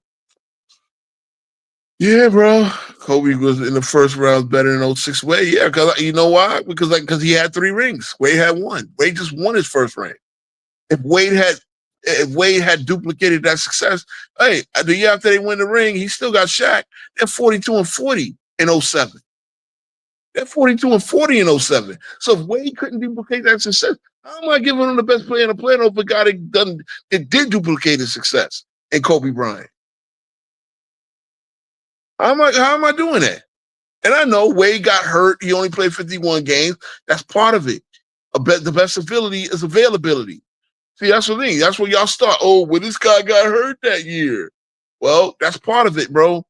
yeah, bro. Kobe was in the first round better than 06 Wade. Yeah, because you know why? Because he had 3 rings. Wade had 1. Wade just won his first ring. If Wade had duplicated that success, hey, the year after they win the ring, he still got Shaq. They're 42-40 in 07. They're 42-40 in 07. So if Wade couldn't duplicate that success, how am I giving him the best player in the planet over a guy that did duplicate his success in Kobe Bryant? How am I doing that? And I know Wade got hurt. He only played 51 games. That's part of it. The best ability is availability. See, that's the thing. That's where y'all start. Oh, well, this guy got hurt that year. Well, that's part of it, bro.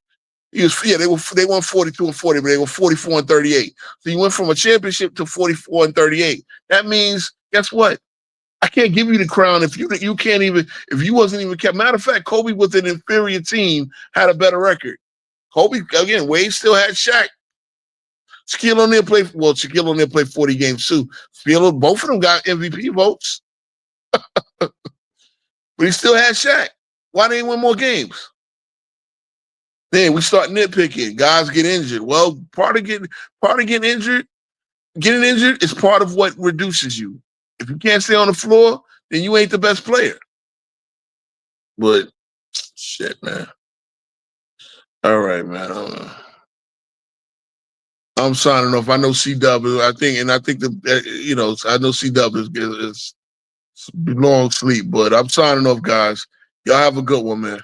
They won 42-40, but they were 44-38. So you went from a championship to 44-38. That means, guess what? I can't give you the crown if you wasn't even kept. Matter of fact, Kobe with an inferior team had a better record. Kobe, again, Wade still had Shaq. Shaquille O'Neal played 40 games too. Both of them got MVP votes. But he still had Shaq. Why didn't he win more games? Then we start nitpicking. Guys get injured. Well, part of getting injured is part of what reduces you. If you can't stay on the floor, then you ain't the best player. But shit, man. All right, man. I'm signing off. I know C-Dub. I think I know C-Dub is long sleep, but I'm signing off, guys. Y'all have a good one, man.